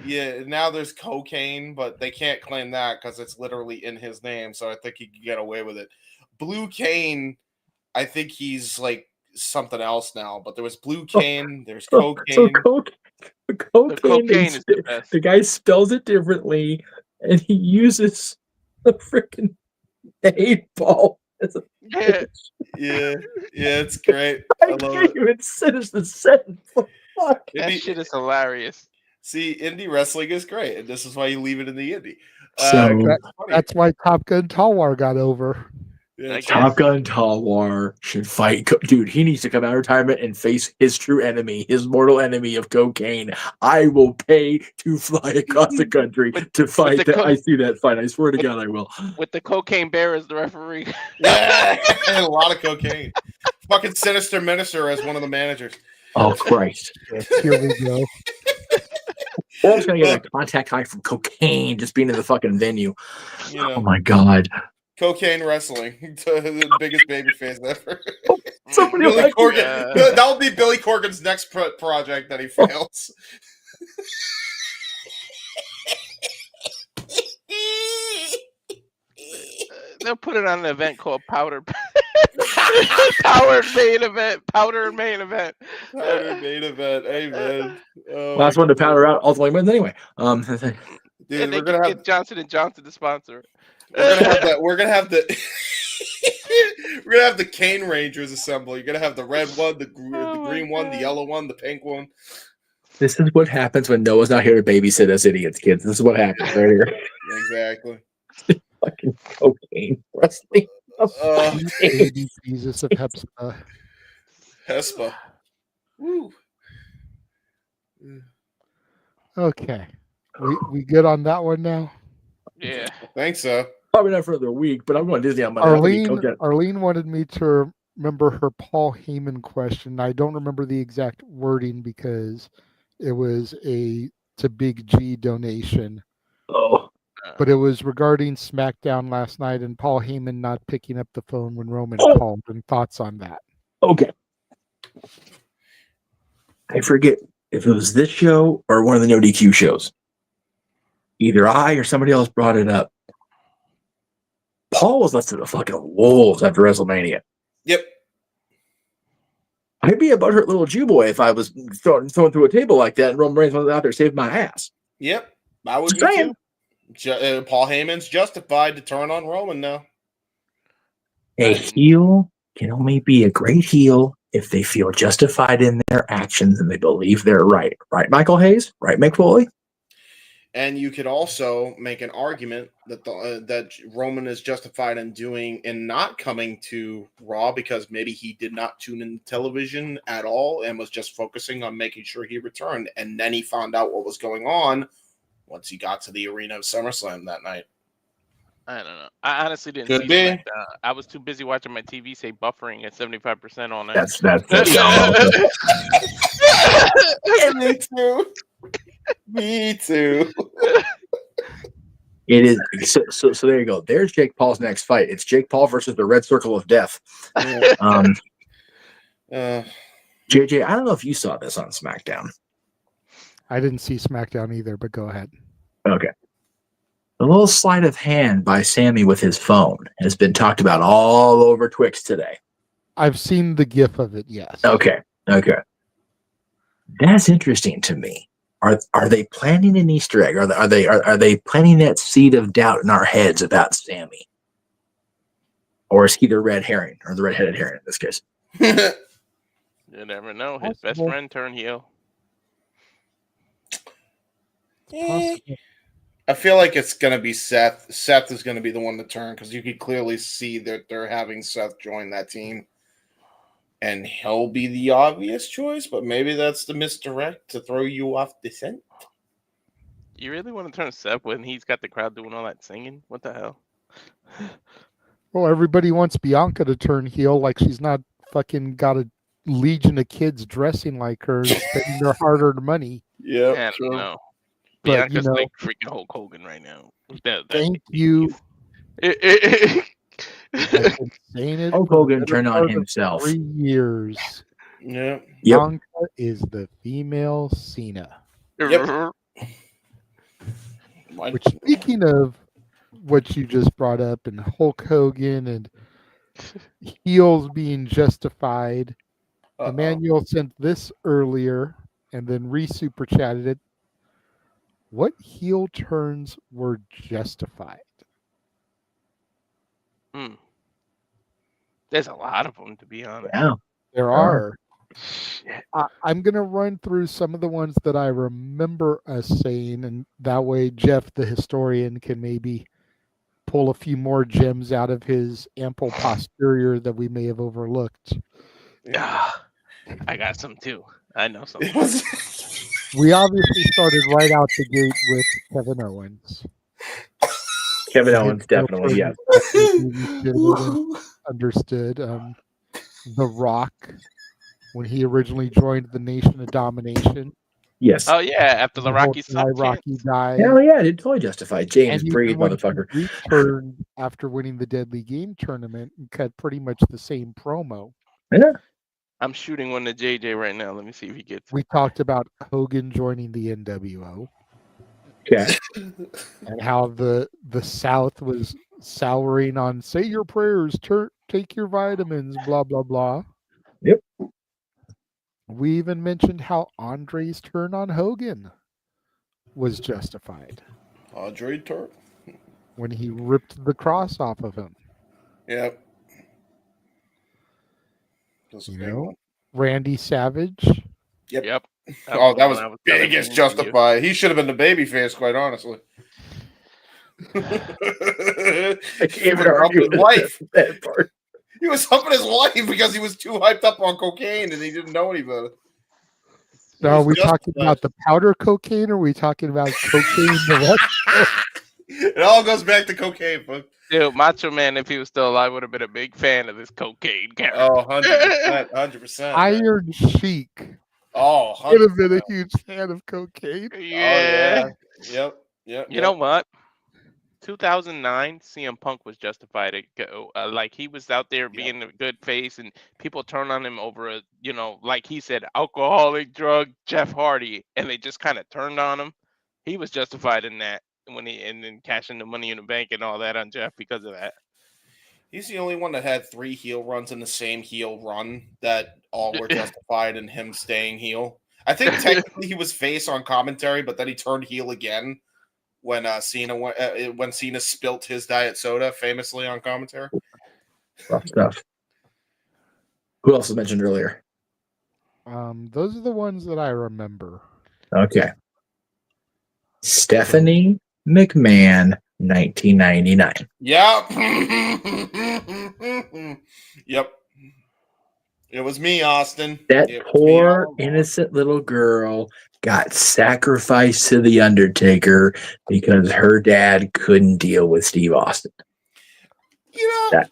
Now there's cocaine, but they can't claim that because it's literally in his name, so I think he can get away with it. Blue Cane, I think he's like something else now, but there was Blue Cane, there's cocaine. Cocaine is the best. The guy spells it differently, and he uses a freaking 8-ball as a it's great. I love can't it. even finish the sentence. Fuck. That shit is hilarious. See, indie wrestling is great, and this is why you leave it in the indie. That's why Top Gun Talwar got over. Top Gun Talwar should fight. Dude, he needs to come out of retirement and face his true enemy, his mortal enemy of cocaine. I will pay to fly across the country to fight that. I see that fight. I swear to God, I will. With the cocaine bear as the referee. Yeah, and a lot of cocaine. Fucking Sinister Minister as one of the managers. Oh, Christ. Here we go. Or I'm just going to get a contact high from cocaine just being in the fucking venue. Oh, my God. Cocaine wrestling, the biggest babyface ever. Billy Corgan. That will be Billy Corgan's next project that he fails. They'll put it on an event called Powder Main Event. Powder Main Event. Amen. Last one to powder out ultimately wins anyway. Dude, we're gonna have Johnson & Johnson to sponsor it. We're gonna have the Cane Rangers assemble. You're gonna have the red one, the green one, the yellow one, the pink one. This is what happens when Noah's not here to babysit us idiots, kids. This is what happens right here. Exactly. Fucking cocaine wrestling. Jesus of Hespa. Hespa. Woo. Okay. We good on that one now? Yeah. I think so. Probably not for another week, but I'm going to Disney on Monday. Arlene wanted me to remember her Paul Heyman question. I don't remember the exact wording because it was a Big G donation. Oh. But it was regarding SmackDown last night and Paul Heyman not picking up the phone when Roman called, and thoughts on that. Okay. I forget if it was this show or one of the No DQ shows. Either I or somebody else brought it up. Paul was left to the fucking wolves after WrestleMania. Yep. I'd be a butthurt little Jew boy if I was thrown through a table like that and Roman Reigns was out there saving my ass. Yep. I would be too. Paul Heyman's justified to turn on Roman now. A heel can only be a great heel if they feel justified in their actions and they believe they're right. Right, Michael Hayes? Right, Mick Foley? And you could also make an argument that that Roman is justified in not coming to Raw because maybe he did not tune in television at all and was just focusing on making sure he returned. And then he found out what was going on once he got to the arena of SummerSlam that night. I don't know. I honestly didn't Could see be. SmackDown. I was too busy watching my TV say buffering at 75% on that. That's Me too. Me too. It is so there you go. There's Jake Paul's next fight. It's Jake Paul versus the Red Circle of Death. JJ, I don't know if you saw this on SmackDown. I didn't see SmackDown either, but go ahead. Okay. The little sleight of hand by Sammy with his phone has been talked about all over Twix today. I've seen the GIF of it, yes. Okay. That's interesting to me. Are they planting an Easter egg? Are they planting that seed of doubt in our heads about Sammy? Or is he the red herring or the red-headed herring in this case? You never know. His best friend turned heel. I feel like it's going to be Seth. Seth is going to be the one to turn because you could clearly see that they're having Seth join that team. And he'll be the obvious choice, but maybe that's the misdirect to throw you off the scent. You really want to turn Seth when he's got the crowd doing all that singing? What the hell? Well, everybody wants Bianca to turn heel like she's not fucking got a legion of kids dressing like her, spending their hard-earned money. Yeah, I don't know. But, Bianca's like freaking Hulk Hogan right now. Thank you. Hulk Hogan turned on himself. 3 years. Yeah. Bianca is the female Cena. Yep. Which, speaking of what you just brought up, and Hulk Hogan and heels being justified, Emmanuel sent this earlier, and then re-super chatted it. What heel turns were justified? There's a lot of them, to be honest. Yeah, there are. I'm going to run through some of the ones that I remember us saying, and that way Jeff, the historian, can maybe pull a few more gems out of his ample posterior that we may have overlooked. Yeah, I got some too. I know some. We obviously started right out the gate with Kevin Owens. Kevin Owens, definitely, yeah. Understood. The Rock, when he originally joined the Nation of Domination. Yes. Oh yeah, after the Rocky Rocky died. Hell yeah, it totally justified. James And Breed, even when motherfucker. he returned after winning the Deadly Game tournament and cut pretty much the same promo. Yeah. I'm shooting one to JJ right now. Let me see if he gets it. We talked about Hogan joining the NWO. Okay. And how the South was souring on say your prayers, take your vitamins, blah, blah, blah. Yep. We even mentioned how Andre's turn on Hogan was justified. Andre turn? When he ripped the cross off of him. Yep. You know, Randy Savage. Yep. Oh, that was biggest justified. He should have been the babyface, quite honestly. He was humping his wife. He was humping his wife because he was too hyped up on cocaine and he didn't know any better. So are we talking about the powder cocaine, or are we talking about cocaine? It all goes back to cocaine, folks. Dude, Macho Man, if he was still alive, would have been a big fan of this cocaine character. Oh, 100%. 100%. Iron Sheik. Oh, 100%. Would have been a huge fan of cocaine. Yeah. Yep. Yep. You know what? 2009, CM Punk was justified. Like he was out there being a good face, and people turn on him over a, like he said, alcoholic, drug, Jeff Hardy, and they just kind of turned on him. He was justified in that and then cashing the Money in the Bank and all that on Jeff because of that. He's the only one that had 3 heel runs in the same heel run that all were justified in him staying heel. I think technically he was face on commentary, but then he turned heel again when Cena spilt his diet soda famously on commentary. Rough stuff. Who else was mentioned earlier? Those are the ones that I remember. Okay. Stephanie McMahon, 1999. Yep. Yep. It was me, Austin. That poor innocent little girl got sacrificed to the Undertaker because her dad couldn't deal with Steve Austin. You know,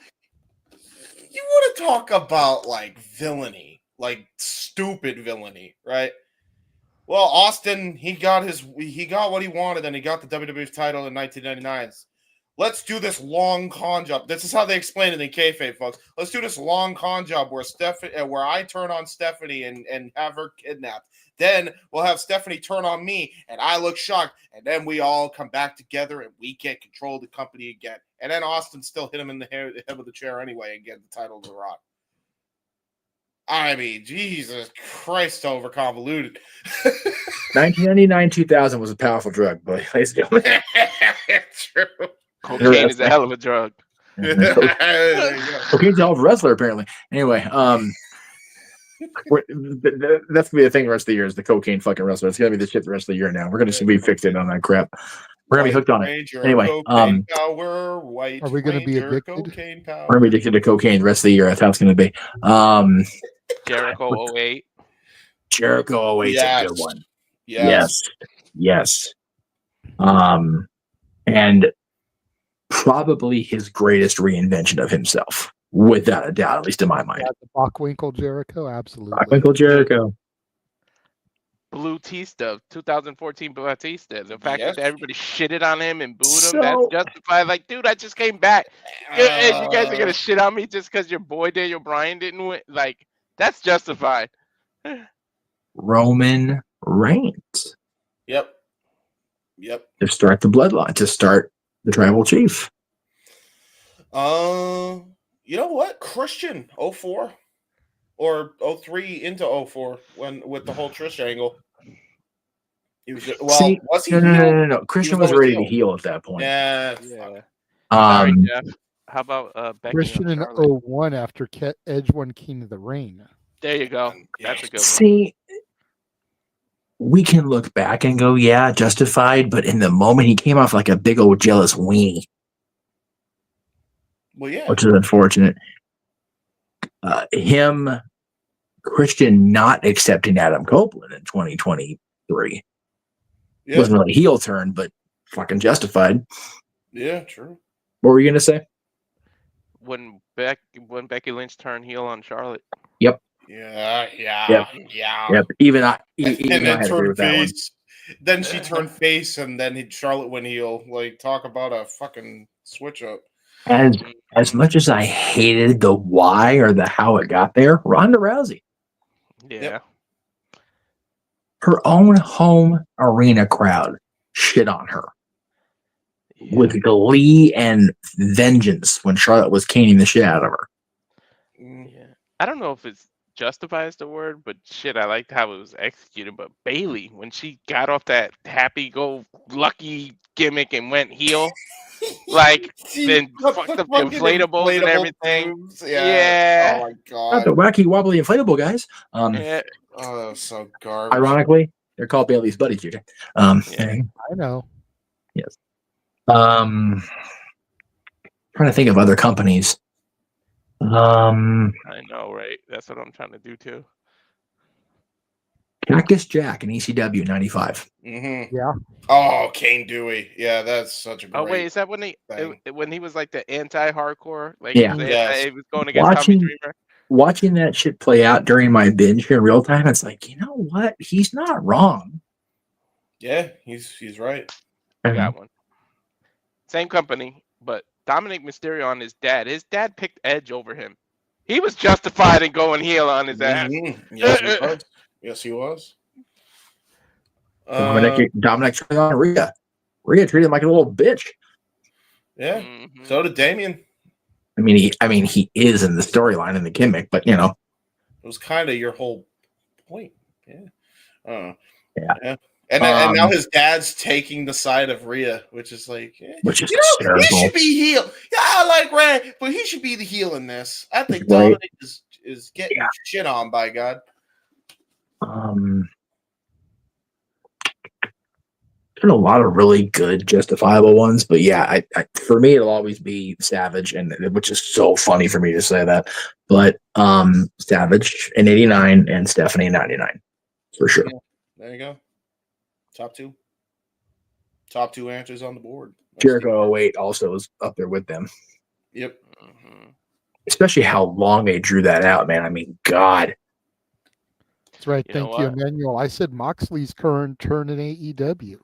you want to talk about like villainy, like stupid villainy, right? Well, Austin, he got what he wanted, and he got the WWE title in 1999. Let's do this long con job. This is how they explain it in kayfabe, folks. Let's do this long con job where I turn on Stephanie and have her kidnapped. Then we'll have Stephanie turn on me, and I look shocked, and then we all come back together, and we get control of the company again. And then Austin still hit him in the head with the chair anyway and get the title of The Rock. I mean, Jesus Christ, over convoluted. 1999-2000 was a powerful drug, but ladies and gentlemen. True. Cocaine is a hell of a drug. Cocaine's a hell of a wrestler, apparently. Anyway, that's gonna be the thing the rest of the year is the cocaine fucking wrestler. It's gonna be the shit the rest of the year now. We're gonna be fixated on that crap. We're gonna be hooked on it. Anyway, are we gonna be addicted? We're gonna be addicted to cocaine the rest of the year. That's how it's gonna be. Jericho 08. Jericho 08 is a good one. Yes. And probably his greatest reinvention of himself, without a doubt, at least in my mind. Yeah, the Bockwinkel Jericho, absolutely. Bockwinkel Jericho. Batista, 2014 Batista. The fact that everybody shitted on him and booed him, that's justified. Like, dude, I just came back. And you guys are gonna shit on me just because your boy Daniel Bryan didn't win? Like, that's justified. Roman Reigns. Yep. To start the bloodline, to start the tribal chief. You know what? Christian 04 or 03 into 04 with the whole Trish angle. He was was he? No. Christian was ready to heel at that point. Yeah. Sorry, Jeff. How about Becky? Christian in 01 after Edge won King of the Ring. There you go. That's a good one. See, we can look back and go, yeah, justified, but in the moment he came off like a big old jealous weenie. Well, yeah. Which is unfortunate. Christian not accepting Adam Copeland in 2023. Yeah. Wasn't really a heel turn, but fucking justified. Yeah, true. What were you going to say? When Becky Lynch turned heel on Charlotte. Yep. Yeah. Yep. Even I had to agree with that one. Then she turned face, and then Charlotte went heel. Like, talk about a fucking switch up. As much as I hated the why or the how it got there, Ronda Rousey. Yeah. Yep. Her own home arena crowd shit on her with glee and vengeance when Charlotte was caning the shit out of her. Yeah. I don't know if it's justified is the word, but shit, I liked how it was executed. But Bailey, when she got off that happy-go-lucky gimmick and went heel, like, then fucked up the inflatables and everything. Yeah. Oh my god. Not the wacky wobbly inflatable guys. Oh, so garbage. Ironically, they're called Bailey's buddies, JJ. I know. Yes. Trying to think of other companies. I know, right? That's what I'm trying to do too. Cactus Jack in ECW '95. Mm-hmm. Yeah. Oh, Kane Dewey. Yeah, that's such a great. Oh wait, is that when he was like the anti-hardcore? Like, yeah. He was going against Tommy Dreamer. Watching that shit play out during my binge here in real time, it's like, you know what? He's not wrong. Yeah, he's right. I got one. Same company, but Dominic Mysterio on his dad. His dad picked Edge over him. He was justified in going heel on his ass. Mm-hmm. Yes, he was. Yes, he was. Dominic turned on Rhea. Rhea treated him like a little bitch. Yeah. So did Damien. I mean, he is in the storyline in the gimmick, but you know, it was kind of your whole point. Yeah. Yeah. And now his dad's taking the side of Rhea, which is like, which is he should be heel. Yeah, I like Ray, but he should be the heel in this. I think Right. Dominic is getting shit on by God. There's a lot of really good justifiable ones, but yeah, I for me it'll always be Savage, and which is so funny for me to say that, but Savage in '89 and Stephanie in '99 for sure. Yeah, there you go. Top two. Top two answers on the board. Jericho 08 also is up there with them. Yep. Especially how long they drew that out, man. I mean, God. That's right. Thank you, Emmanuel. I said Moxley's current turn in AEW.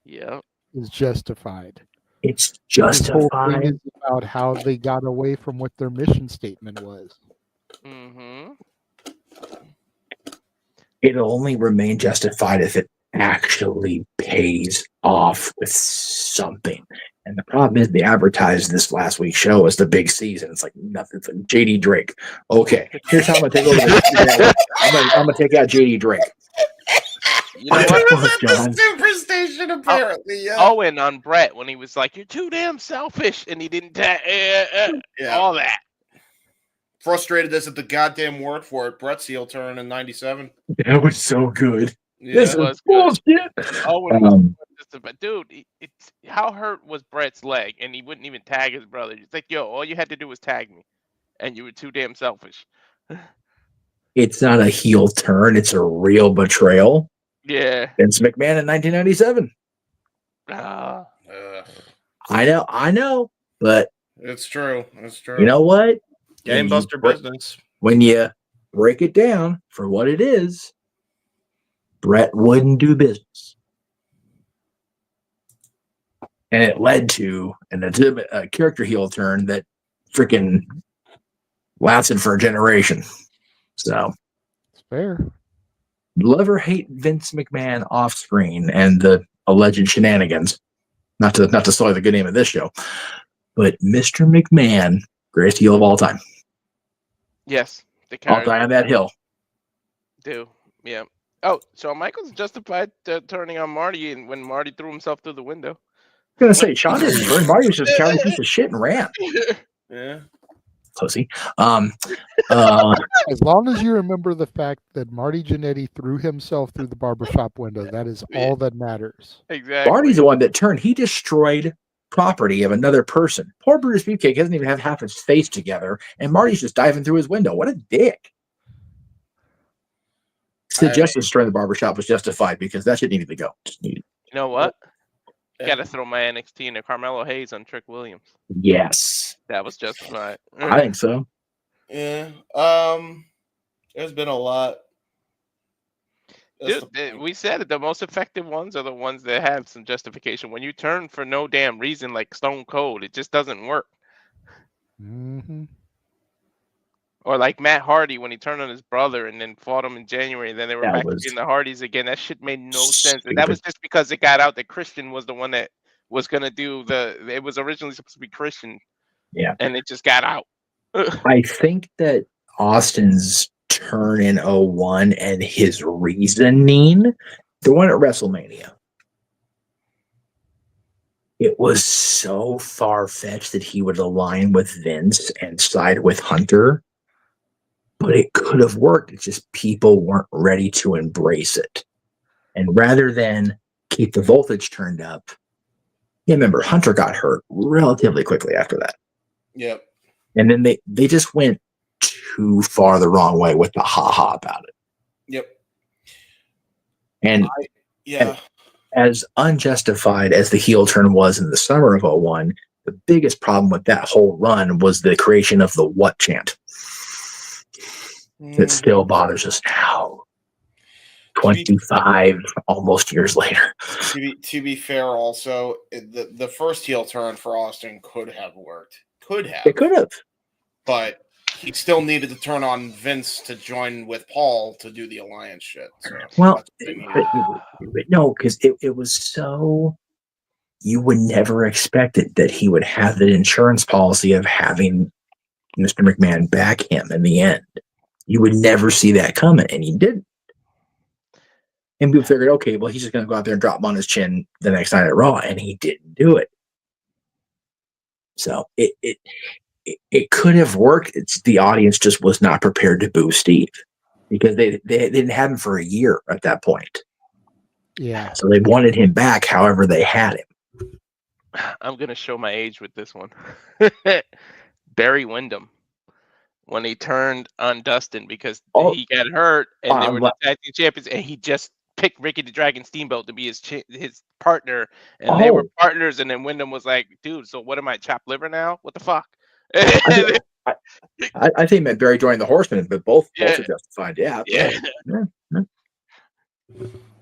Yeah. Is justified. It's This whole justified. thing is about how they got away from what their mission statement was. Mm-hmm. It'll only remain justified if it actually pays off with something. And the problem is they advertised this last week's show as the big season. It's like nothing. It's like JD Drake. Okay, here's how I'm gonna take over the I'm gonna take out JD Drake. You know what? The Superstation, apparently. Yeah. Owen on Brett when he was like, "You're too damn selfish," and he didn't all that. Frustrated as at the goddamn word for it. Brett's heel turn in '97. That was so good. Yeah. This is bullshit. Owen was just about, dude. It's how hurt was Brett's leg, and he wouldn't even tag his brother. It's like, yo, all you had to do was tag me, and you were too damn selfish. It's not a heel turn. It's a real betrayal. Yeah. Vince McMahon in 1997. I know, but It's true. It's true. you know what? Game buster business. When you break it down for what it is, Brett wouldn't do business. And it led to a character heel turn that freaking lasted for a generation. So it's fair. Love or hate Vince McMahon off screen and the alleged shenanigans. Not to soil the good name of this show, but Mr. McMahon, greatest heel of all time. Yes, I'll die on that hill. Yeah. Oh, Shawn Michaels justified turning on Marty, and when Marty threw himself through the window. I was gonna say Shawn didn't turn. Marty was just a cowardly piece of shit and ran. Yeah. Pussy. As long as you remember the fact that Marty Jannetty threw himself through the barbershop window, that is all that matters. Exactly. Marty's the one that turned. He destroyed property of another person. Poor Brutus Beefcake doesn't even have half his face together, and Marty's just diving through his window. What a dick. Suggesting destroying the barbershop was justified because that shit needed to go. You know what? Got to throw my NXT into Carmelo Hayes on Trick Williams. Yes. That was justified. I think so. Yeah. There's been a lot. Dude, we said it. The most effective ones are the ones that have some justification. When you turn for no damn reason, like Stone Cold, it just doesn't work. Mm-hmm. Or like Matt Hardy when he turned on his brother and then fought him in January, and then they were back in the Hardys again. That shit made no sense. And that was just because it got out that Christian was the one that was gonna do it was originally supposed to be Christian. Yeah. And it just got out. I think that Austin's turn in 01 and his reasoning, the one at WrestleMania, it was so far-fetched that he would align with Vince and side with Hunter. But it could have worked. It's just people weren't ready to embrace it. And rather than keep the voltage turned up, you remember Hunter got hurt relatively quickly after that. Yep. And then they just went too far the wrong way with the ha-ha about it. Yep. And as unjustified as the heel turn was in the summer of 01, the biggest problem with that whole run was the creation of the what chant. That still bothers us now. 25 almost years later. To be fair, also, the first heel turn for Austin could have worked. It could have. But he still needed to turn on Vince to join with Paul to do the alliance shit. So well, but no, because it was so... You would never expect it that he would have the insurance policy of having Mr. McMahon back him in the end. You would never see that coming, and he didn't. And people figured, okay, well, he's just going to go out there and drop him on his chin the next night at Raw, and he didn't do it. So it could have worked. It's the audience just was not prepared to boo Steve because they didn't have him for a year at that point. Yeah. So they wanted him back, however they had him. I'm going to show my age with this one. Barry Windham. When he turned on Dustin because he got hurt and they were the tag team champions, and he just picked Ricky the Dragon Steamboat to be his partner, and they were partners. And then Wyndham was like, "Dude, so what am I, chopped liver now? What the fuck?" I think he meant Barry joining the Horsemen, but both are justified. Yeah.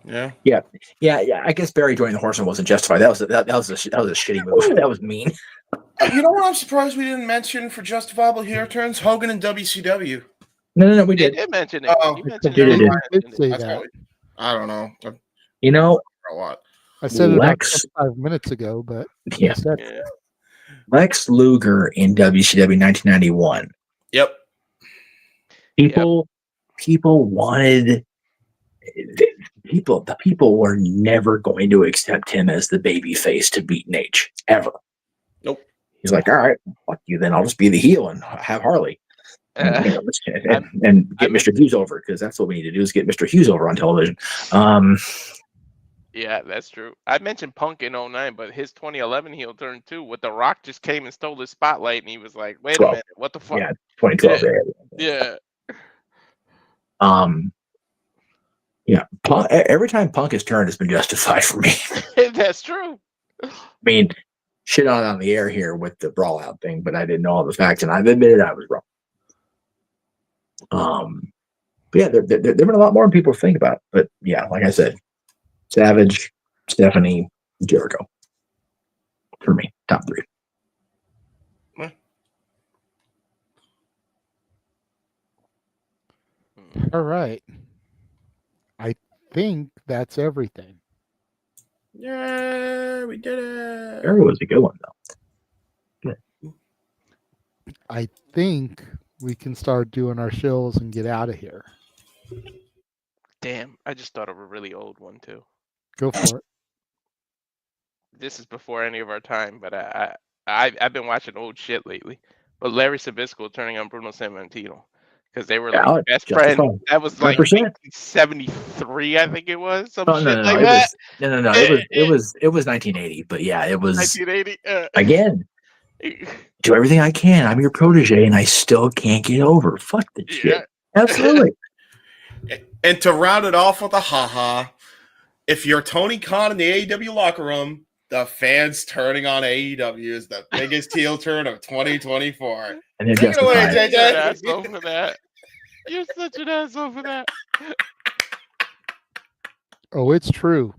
I guess Barry joining the Horsemen wasn't justified. That was a shitty move. That was mean. You know what? I'm surprised we didn't mention for justifiable heel turns Hogan and WCW. No, we did. They did mention it. Oh, You mentioned did it. say That's that. probably- I don't know. You know, A lot. I said it about Lex- 5 minutes ago, but Yeah. I said Lex Luger in WCW 1991. Yep. People wanted. The people were never going to accept him as the baby face to beat Nate ever. Nope. He's like, all right, fuck you. Then I'll just be the heel and have Harley and get Mr. Hughes over, because that's what we need to do is get Mr. Hughes over on television. Yeah, that's true. I mentioned Punk in 09, but his 2011 heel turn too, with The Rock just came and stole his spotlight, and he was like, "Wait a minute, what the fuck?" Yeah, 2012. Yeah. Yeah. Every time Punk has turned, it's been justified for me. That's true. I mean, shit on the air here with the brawl out thing, but I didn't know all the facts, and I've admitted I was wrong. But yeah, there've been a lot more than people think about. But yeah, like I said, Savage, Stephanie, Jericho. For me, top 3. all right. I think that's everything. Yeah, we did it. Jericho was a good one, though. I think we can start doing our shows and get out of here. Damn, I just thought of a really old one too. Go for it. This is before any of our time, but I've been watching old shit lately. But Larry Sabisco turning on Bruno Sammartino, because they were like best friends. That was like 1973, I think it was. Some shit like that. No. It was 1980, but yeah, it was 1980. Again. Do everything I can. I'm your protege, and I still can't get over. Fuck this shit. Absolutely. And to round it off with a haha, if you're Tony Khan in the AEW locker room, the fans turning on AEW is the biggest heel turn of 2024. And they're Take it away, justified. JJ. Asshole for that. You're such an asshole for that. Oh, it's true.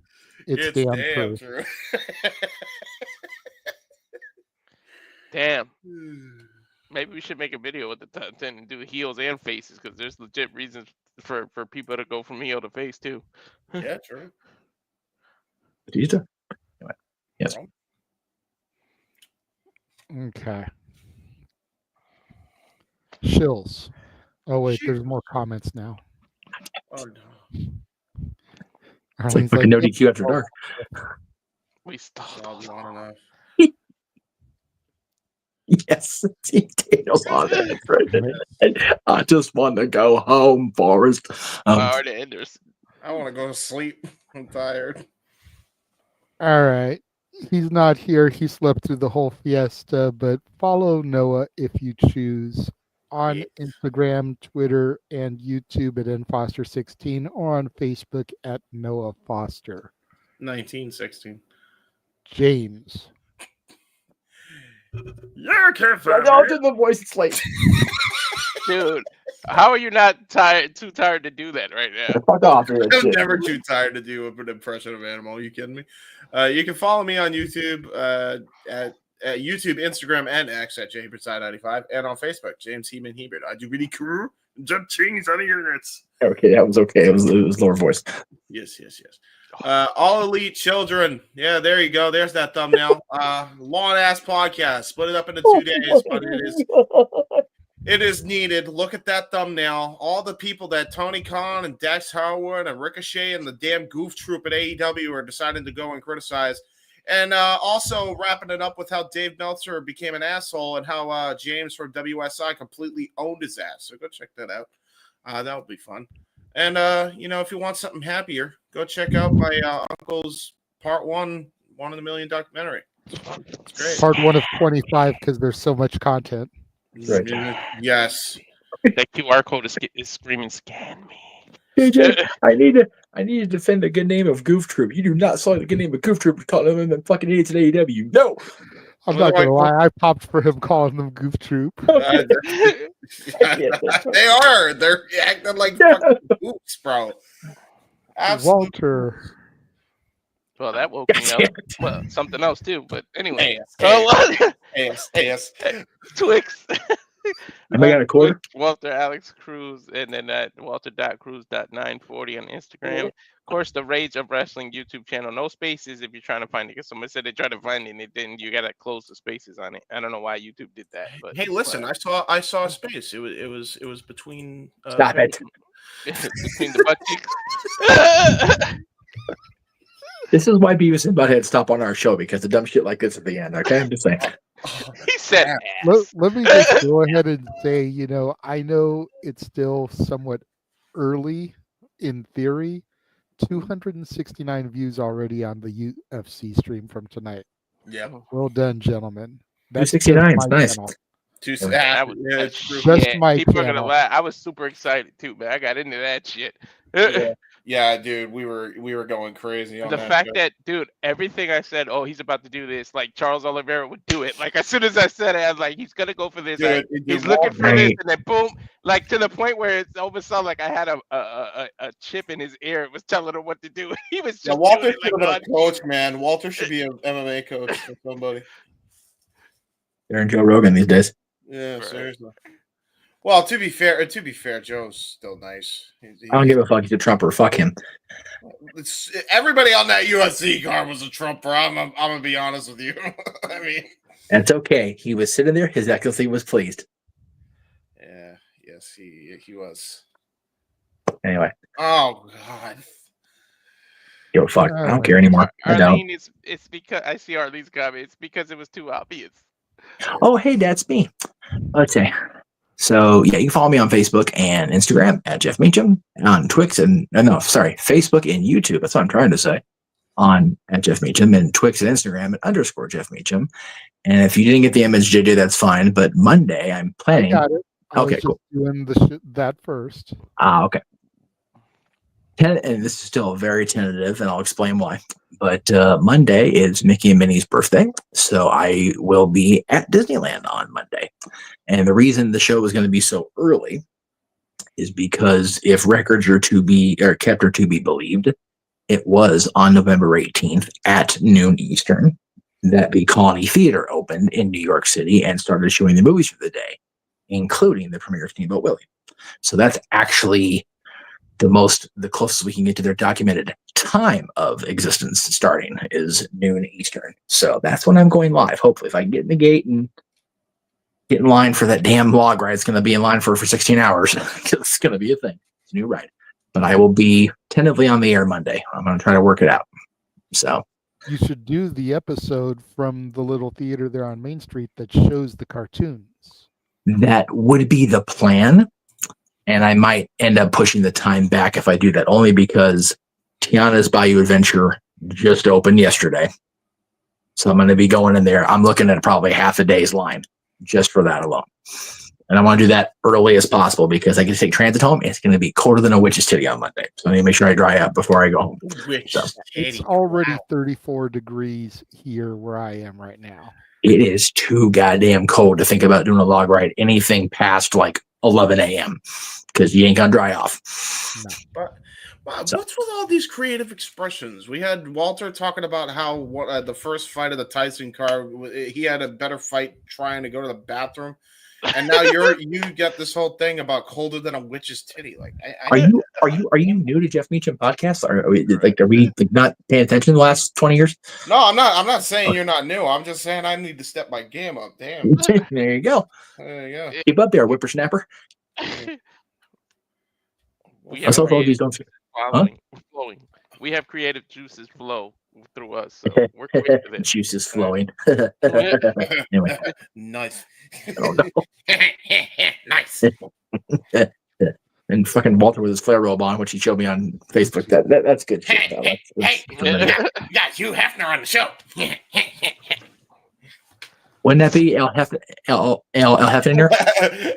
It's damn true. Damn. Maybe we should make a video with the top 10 and do heels and faces, because there's legit reasons for people to go from heel to face too. Yeah, true. Batista? Yes. Okay. Shills. Oh wait, there's more comments now. Oh no. It's like fucking no DQ after dark. We stopped. Not enough. Yes, I just want to go home, Forrest. I want to go to sleep. I'm tired. All right. He's not here. He slept through the whole fiesta, but follow Noah if you choose on Instagram, Twitter, and YouTube at nfoster16 or on Facebook at Noah Foster. 1916. James. Yeah, can't find I'll do the voice. It's late. Dude, how are you not too tired to do that right now? Fuck off. I'm never too tired to do an impression of Animal. Are you kidding me? You can follow me on YouTube, at YouTube, Instagram, and X at JHebert95, and on Facebook, James Heeman Hebert. I do really cool. Jump things on the internet. Okay, that was okay. It was lower voice. Yes. All Elite Children. Yeah, there you go. There's that thumbnail. Long ass podcast. Split it up into 2 days, but it is needed. Look at that thumbnail. All the people that Tony Khan and Dax Harwood and Ricochet and the damn goof troop at AEW are deciding to go and criticize. And also wrapping it up with how Dave Meltzer became an asshole and how James from WSI completely owned his ass. So go check that out. That would be fun. And, if you want something happier, go check out my uncle's Part 1 in a Million documentary. It's great. Part 1 of 25 because there's so much content. Right. Yes. That QR code is screaming, "Scan me." JJ, I need to defend the good name of Goof Troop. You do not sell the good name of Goof Troop calling them the fucking idiots at AEW. No! I'm not gonna lie, I popped for him calling them Goof Troop. They are. They're acting like fucking goops, bro. Absolutely. Walter. Well, that woke me up. Well, something else too, but anyway. Twix. Have I got a quarter? Walter Alex Cruz, and then that Walter.Cruz.940 on Instagram. Of course, the Rage of Wrestling YouTube channel. No spaces if you're trying to find it. Because someone said they tried to find it and it didn't. You gotta close the spaces on it. I don't know why YouTube did that. But Hey, listen, I saw a space. It was between. Stop it. Between the butt cheeks. This is why Beavis and Butthead stop on our show, because of dumb shit like this at the end. Okay, I'm just saying. He said, let me just go ahead and say, I know it's still somewhat early in theory. 269 views already on the UFC stream from tonight. Yeah. Well done, gentlemen. 269 is nice. Just my people are gonna channel. laugh. I was super excited too, man. I got into that shit. Yeah, dude, we were going crazy on The that fact show. that, dude, everything I said, oh, he's about to do this, like Charles Oliveira would do it. Like as soon as I said it, I was like, he's gonna go for this. Dude, He's looking for this, and then boom, like to the point where it's almost sounded like I had a chip in his ear. It was telling him what to do. He was just Walter doing it should like, have been a coach, man. Walter should be an MMA coach for somebody. They're in Joe Rogan these days. Yeah, seriously. Well, to be fair, Joe's still nice. I don't give a fuck. He's a Trumper. Fuck him. Everybody on that UFC card was a Trumper. I'm gonna be honest with you. I mean, That's okay. He was sitting there. His Excellency was pleased. yeah, yes, he was. Anyway. Oh God. Yo, fuck. I don't care anymore. I don't. Arlene, it's because I see Arlene's comment. It's because it was too obvious. Oh, hey, that's me. Let's say. So, yeah, you can follow me on Facebook and Instagram at Jeff Meacham, on Twix Facebook and YouTube. That's what I'm trying to say. On at Jeff Meacham, and Twix and Instagram at _Jeff Meacham. And if you didn't get the image, JJ, that's fine. But Monday, I'm planning. I got it. Okay, cool. Doing that first. Okay. And this is still very tentative, and I'll explain why. But Monday is Mickey and Minnie's birthday, so I will be at Disneyland on Monday. And the reason the show is going to be so early is because if records are to be believed, it was on November 18th at noon Eastern that the Colony Theater opened in New York City and started showing the movies for the day, including the premiere of Steamboat Willie. So that's actually the closest we can get to their documented time of existence starting is noon Eastern. So that's when I'm going live. Hopefully, if I can get in the gate and get in line for that damn log ride, it's going to be in line for 16 hours. It's going to be a thing. It's a new ride. But I will be tentatively on the air Monday. I'm going to try to work it out. So you should do the episode from the little theater there on Main Street that shows the cartoons. That would be the plan. And I might end up pushing the time back if I do that, only because Tiana's Bayou Adventure just opened yesterday. So I'm going to be going in there. I'm looking at probably half a day's line just for that alone. And I want to do that early as possible because I can take transit home. It's going to be colder than a witch's titty on Monday. So I need to make sure I dry up before I go home. It's already 34 degrees here where I am right now. It is too goddamn cold to think about doing a log ride anything past like 11 a.m. because you ain't gonna dry off. But what's with all these creative expressions? We had Walter talking about how the first fight of the Tyson card, he had a better fight trying to go to the bathroom, and now you get this whole thing about colder than a witch's titty. Like, are you new to Jeff Meacham podcast? Are we not paying attention the last 20 years? No, I'm not. I'm not saying you're not new. I'm just saying I need to step my game up. Damn. There you go. There you go. Keep up there, whippersnapper. We have flowing. We have creative juices flow through us. So we're quick with it. Juices flowing. Anyway. Nice. Oh, no. Nice. And fucking Walter with his flare robe on, which he showed me on Facebook. That's good shit. Hey, got Hugh Hefner on the show. Wouldn't that be El Hefner?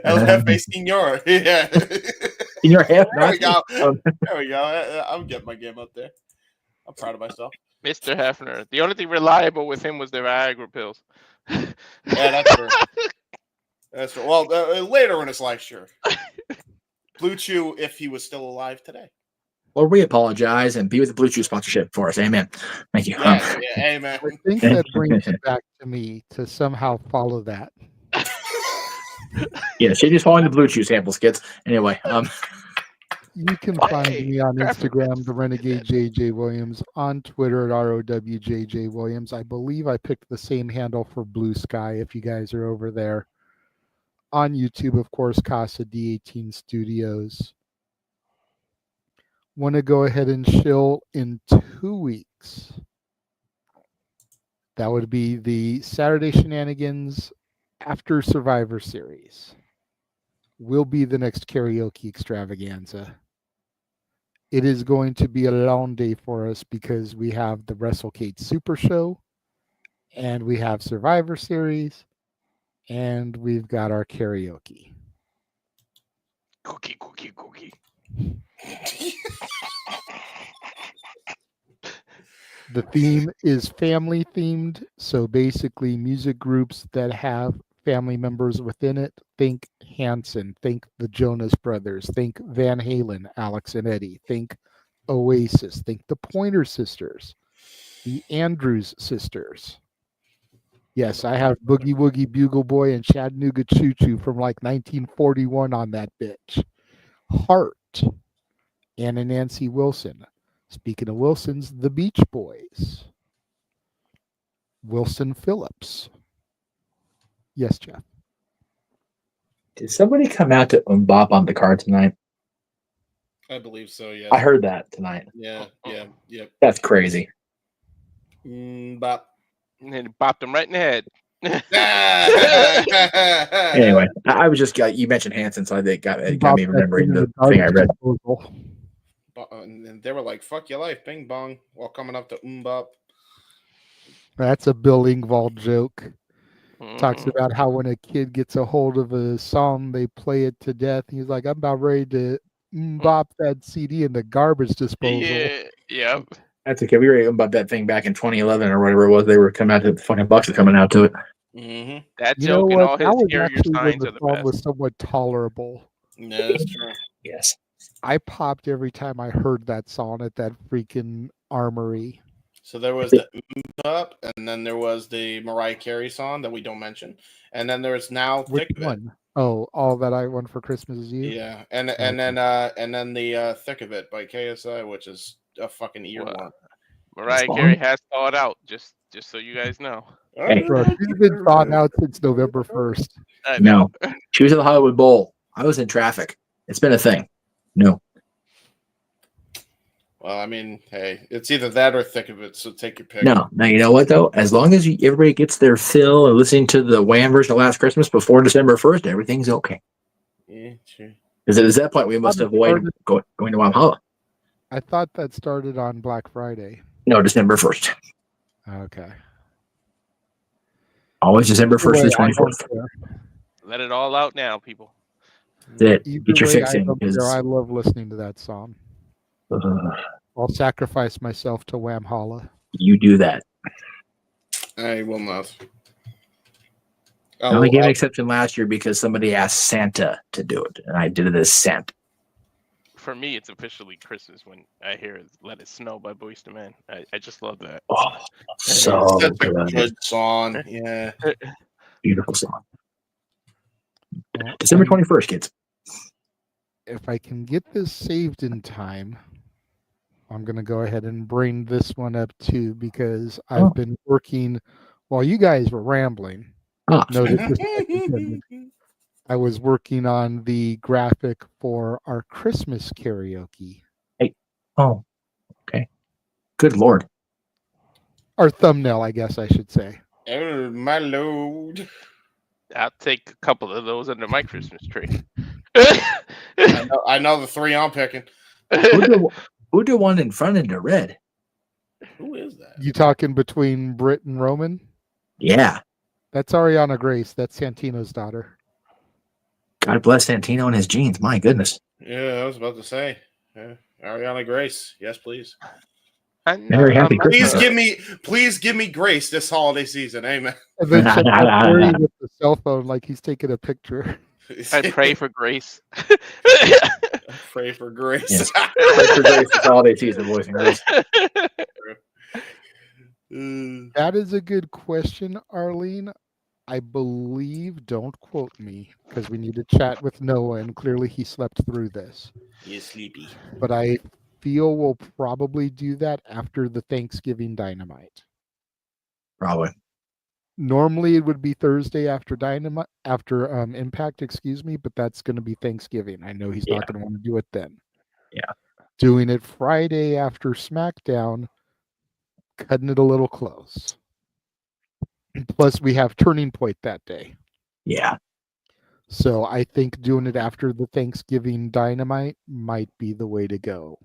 El Jefe Senor. Yeah. In your half There we Nazi? go. There we go. I'm getting my game up there. I'm proud of myself. Mr. Hefner. The only thing reliable with him was the Viagra pills. Yeah, that's true. That's true. Well, later in his life, sure. Blue Chew, if he was still alive today. Well, we apologize and be with the Blue Chew sponsorship for us. Amen. Thank you. Yeah, amen. I think that brings it back to me to somehow follow that. Yeah, she just following the Blue Chew sample skits. Anyway, You can find me on Instagram, the Renegade JJ Williams, on Twitter at ROWJJ Williams. I believe I picked the same handle for Blue Sky if you guys are over there. On YouTube, of course, Casa D18 Studios. Want to go ahead and chill in 2 weeks. That would be the Saturday Shenanigans after Survivor Series. Will be the next karaoke extravaganza. It is going to be a long day for us because we have the WrestleCade Super Show, and we have Survivor Series, and we've got our karaoke. Cookie, cookie, cookie. The theme is family themed, so basically music groups that have family members within it. Think Hanson, think the Jonas Brothers, think Van Halen, Alex and Eddie, think Oasis, think the Pointer Sisters, the Andrews Sisters. Yes, I have Boogie Woogie Bugle Boy and Chattanooga Choo Choo from like 1941 on that bitch. Heart, Anna Nancy Wilson. Speaking of Wilsons, the Beach Boys. Wilson Phillips. Yes, Jeff. did somebody come out to Bop on the card tonight? I believe so, yeah. I heard that tonight. Yeah. That's crazy. Bop. And then bopped him right in the head. Anyway, I was just you mentioned Hanson, so it got me remembering the thing I read. And they were like, fuck your life, bing bong, while coming up to Bop. That's a Bill Engvall joke. Talks about how when a kid gets a hold of a song, they play it to death. He's like, I'm about ready to bop that CD in the garbage disposal. Yeah. That's okay. We were about that thing back in 2011 or whatever it was. They were coming out to the fucking Bucks are coming out to it. Mm-hmm. That You joke know and what? all That his was carrier actually when signs the are the song best. was somewhat tolerable. Yeah, that's true. Yes. I popped every time I heard that song at that freaking armory. So there was the Up, and then there was the Mariah Carey song that we don't mention, and then there's now Which Thick of It. one? Oh, All That I Want for Christmas Is You? Yeah, and then the Thick of It by KSI, which is a fucking earworm. Mariah Carey has thawed out, just so you guys know. Hey. Bro, she's been thawed out since November 1st. No. She was at the Hollywood Bowl. I was in traffic. It's been a thing. No. Well, I mean, hey, it's either that or Thick of It, so take your pick. No. Now, you know what, though? As long as everybody gets their fill of listening to the Wham version of Last Christmas before December 1st, everything's okay. Yeah, sure. Because at that point, we must avoid going to Wham Holla. I thought that started on Black Friday. No, December 1st. Okay. Always December 1st to the 24th. Let it all out now, people. That's it. Either Get your way, fix I in. don't care. I love listening to that song. I'll sacrifice myself to Wham Holla. You do that. I will not. I only gave an exception last year because somebody asked Santa to do it, and I did it as Santa. For me, it's officially Christmas when I hear "Let It Snow" by Boyz II Men. I just love that. Oh, so That's a good song. Yeah. Beautiful song. December 21st, kids. If I can get this saved in time, I'm going to go ahead and bring this one up too, because I've been working while you guys were rambling. No disrespect intended. I was working on the graphic for our Christmas karaoke. Hey. Oh, okay. Good Lord. Our thumbnail, I guess I should say. Oh, my Lord. I'll take a couple of those under my Christmas tree. I know the three I'm picking. Who do one in front into red? Who is that? You talking between Britt and Roman? Yeah. That's Ariana Grace. That's Santino's daughter. God bless Santino and his jeans. My goodness. Yeah, I was about to say. Yeah. Ariana Grace. Yes, please. Very happy Christmas. Please give me grace this holiday season. Amen. And then check out Corey with the cell phone like he's taking a picture. I pray for grace. Pray for grace. Yes. Pray for grace this holiday season, boys and girls. That is a good question, Arlene. I believe, don't quote me, because we need to chat with Noah, and clearly he slept through this. He is sleepy. But I feel we'll probably do that after the Thanksgiving Dynamite. Probably. Normally it would be Thursday after Dynamite, after Impact, excuse me, but that's going to be Thanksgiving. I know he's not going to want to do it then. Yeah. Doing it Friday after SmackDown, cutting it a little close. Plus, we have Turning Point that day. Yeah. So I think doing it after the Thanksgiving Dynamite might be the way to go.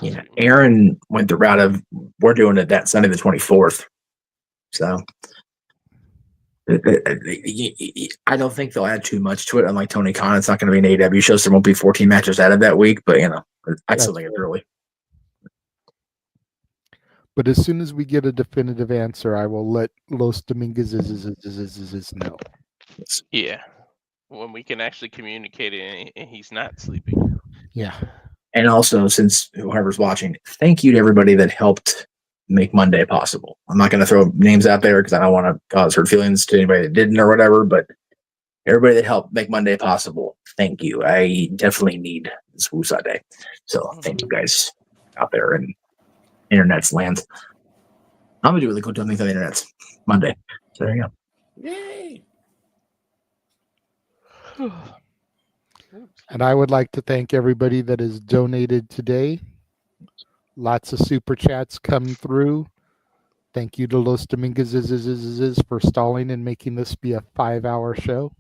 Yeah. Aaron went the route of we're doing it that Sunday the 24th. So I don't think they'll add too much to it. Unlike Tony Khan, it's not going to be an AEW show, so there won't be 14 matches added that week. But I still think it's early. But as soon as we get a definitive answer, I will let Los Domingos know. Yeah. When we can actually communicate it and he's not sleeping. Yeah. And also, since whoever's watching, thank you to everybody that helped make Monday possible. I'm not going to throw names out there because I don't want to cause hurt feelings to anybody that didn't or whatever, but everybody that helped make Monday possible, thank you. I definitely need this Woosah Day. So thank you guys out there in internet's land. I'm going to do really cool things on the internet Monday. So there you go. Yay. And I would like to thank everybody that has donated today. Lots of super chats come through. Thank you to Los Domingos for stalling and making this be a 5-hour show.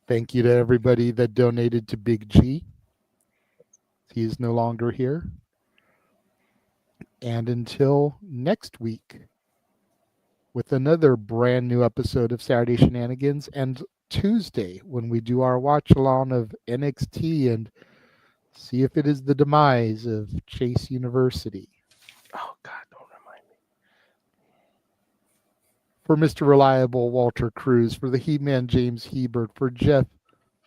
Thank you to everybody that donated to Big G. He is no longer here. And until next week, with another brand new episode of Saturday Shenanigans, and Tuesday when we do our watch along of NXT and see if it is the demise of Chase University. Oh, God, don't remind me. For Mr. Reliable Walter Cruz, for the He-Man James Hebert, for Jeff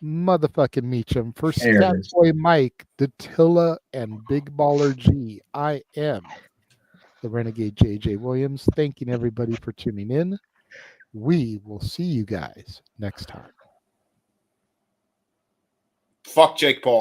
motherfucking Meacham, for Statboy Mike, Datilla, and Big Baller G, I am the Renegade JJ Williams, thanking everybody for tuning in. We will see you guys next time. Fuck Jake Paul.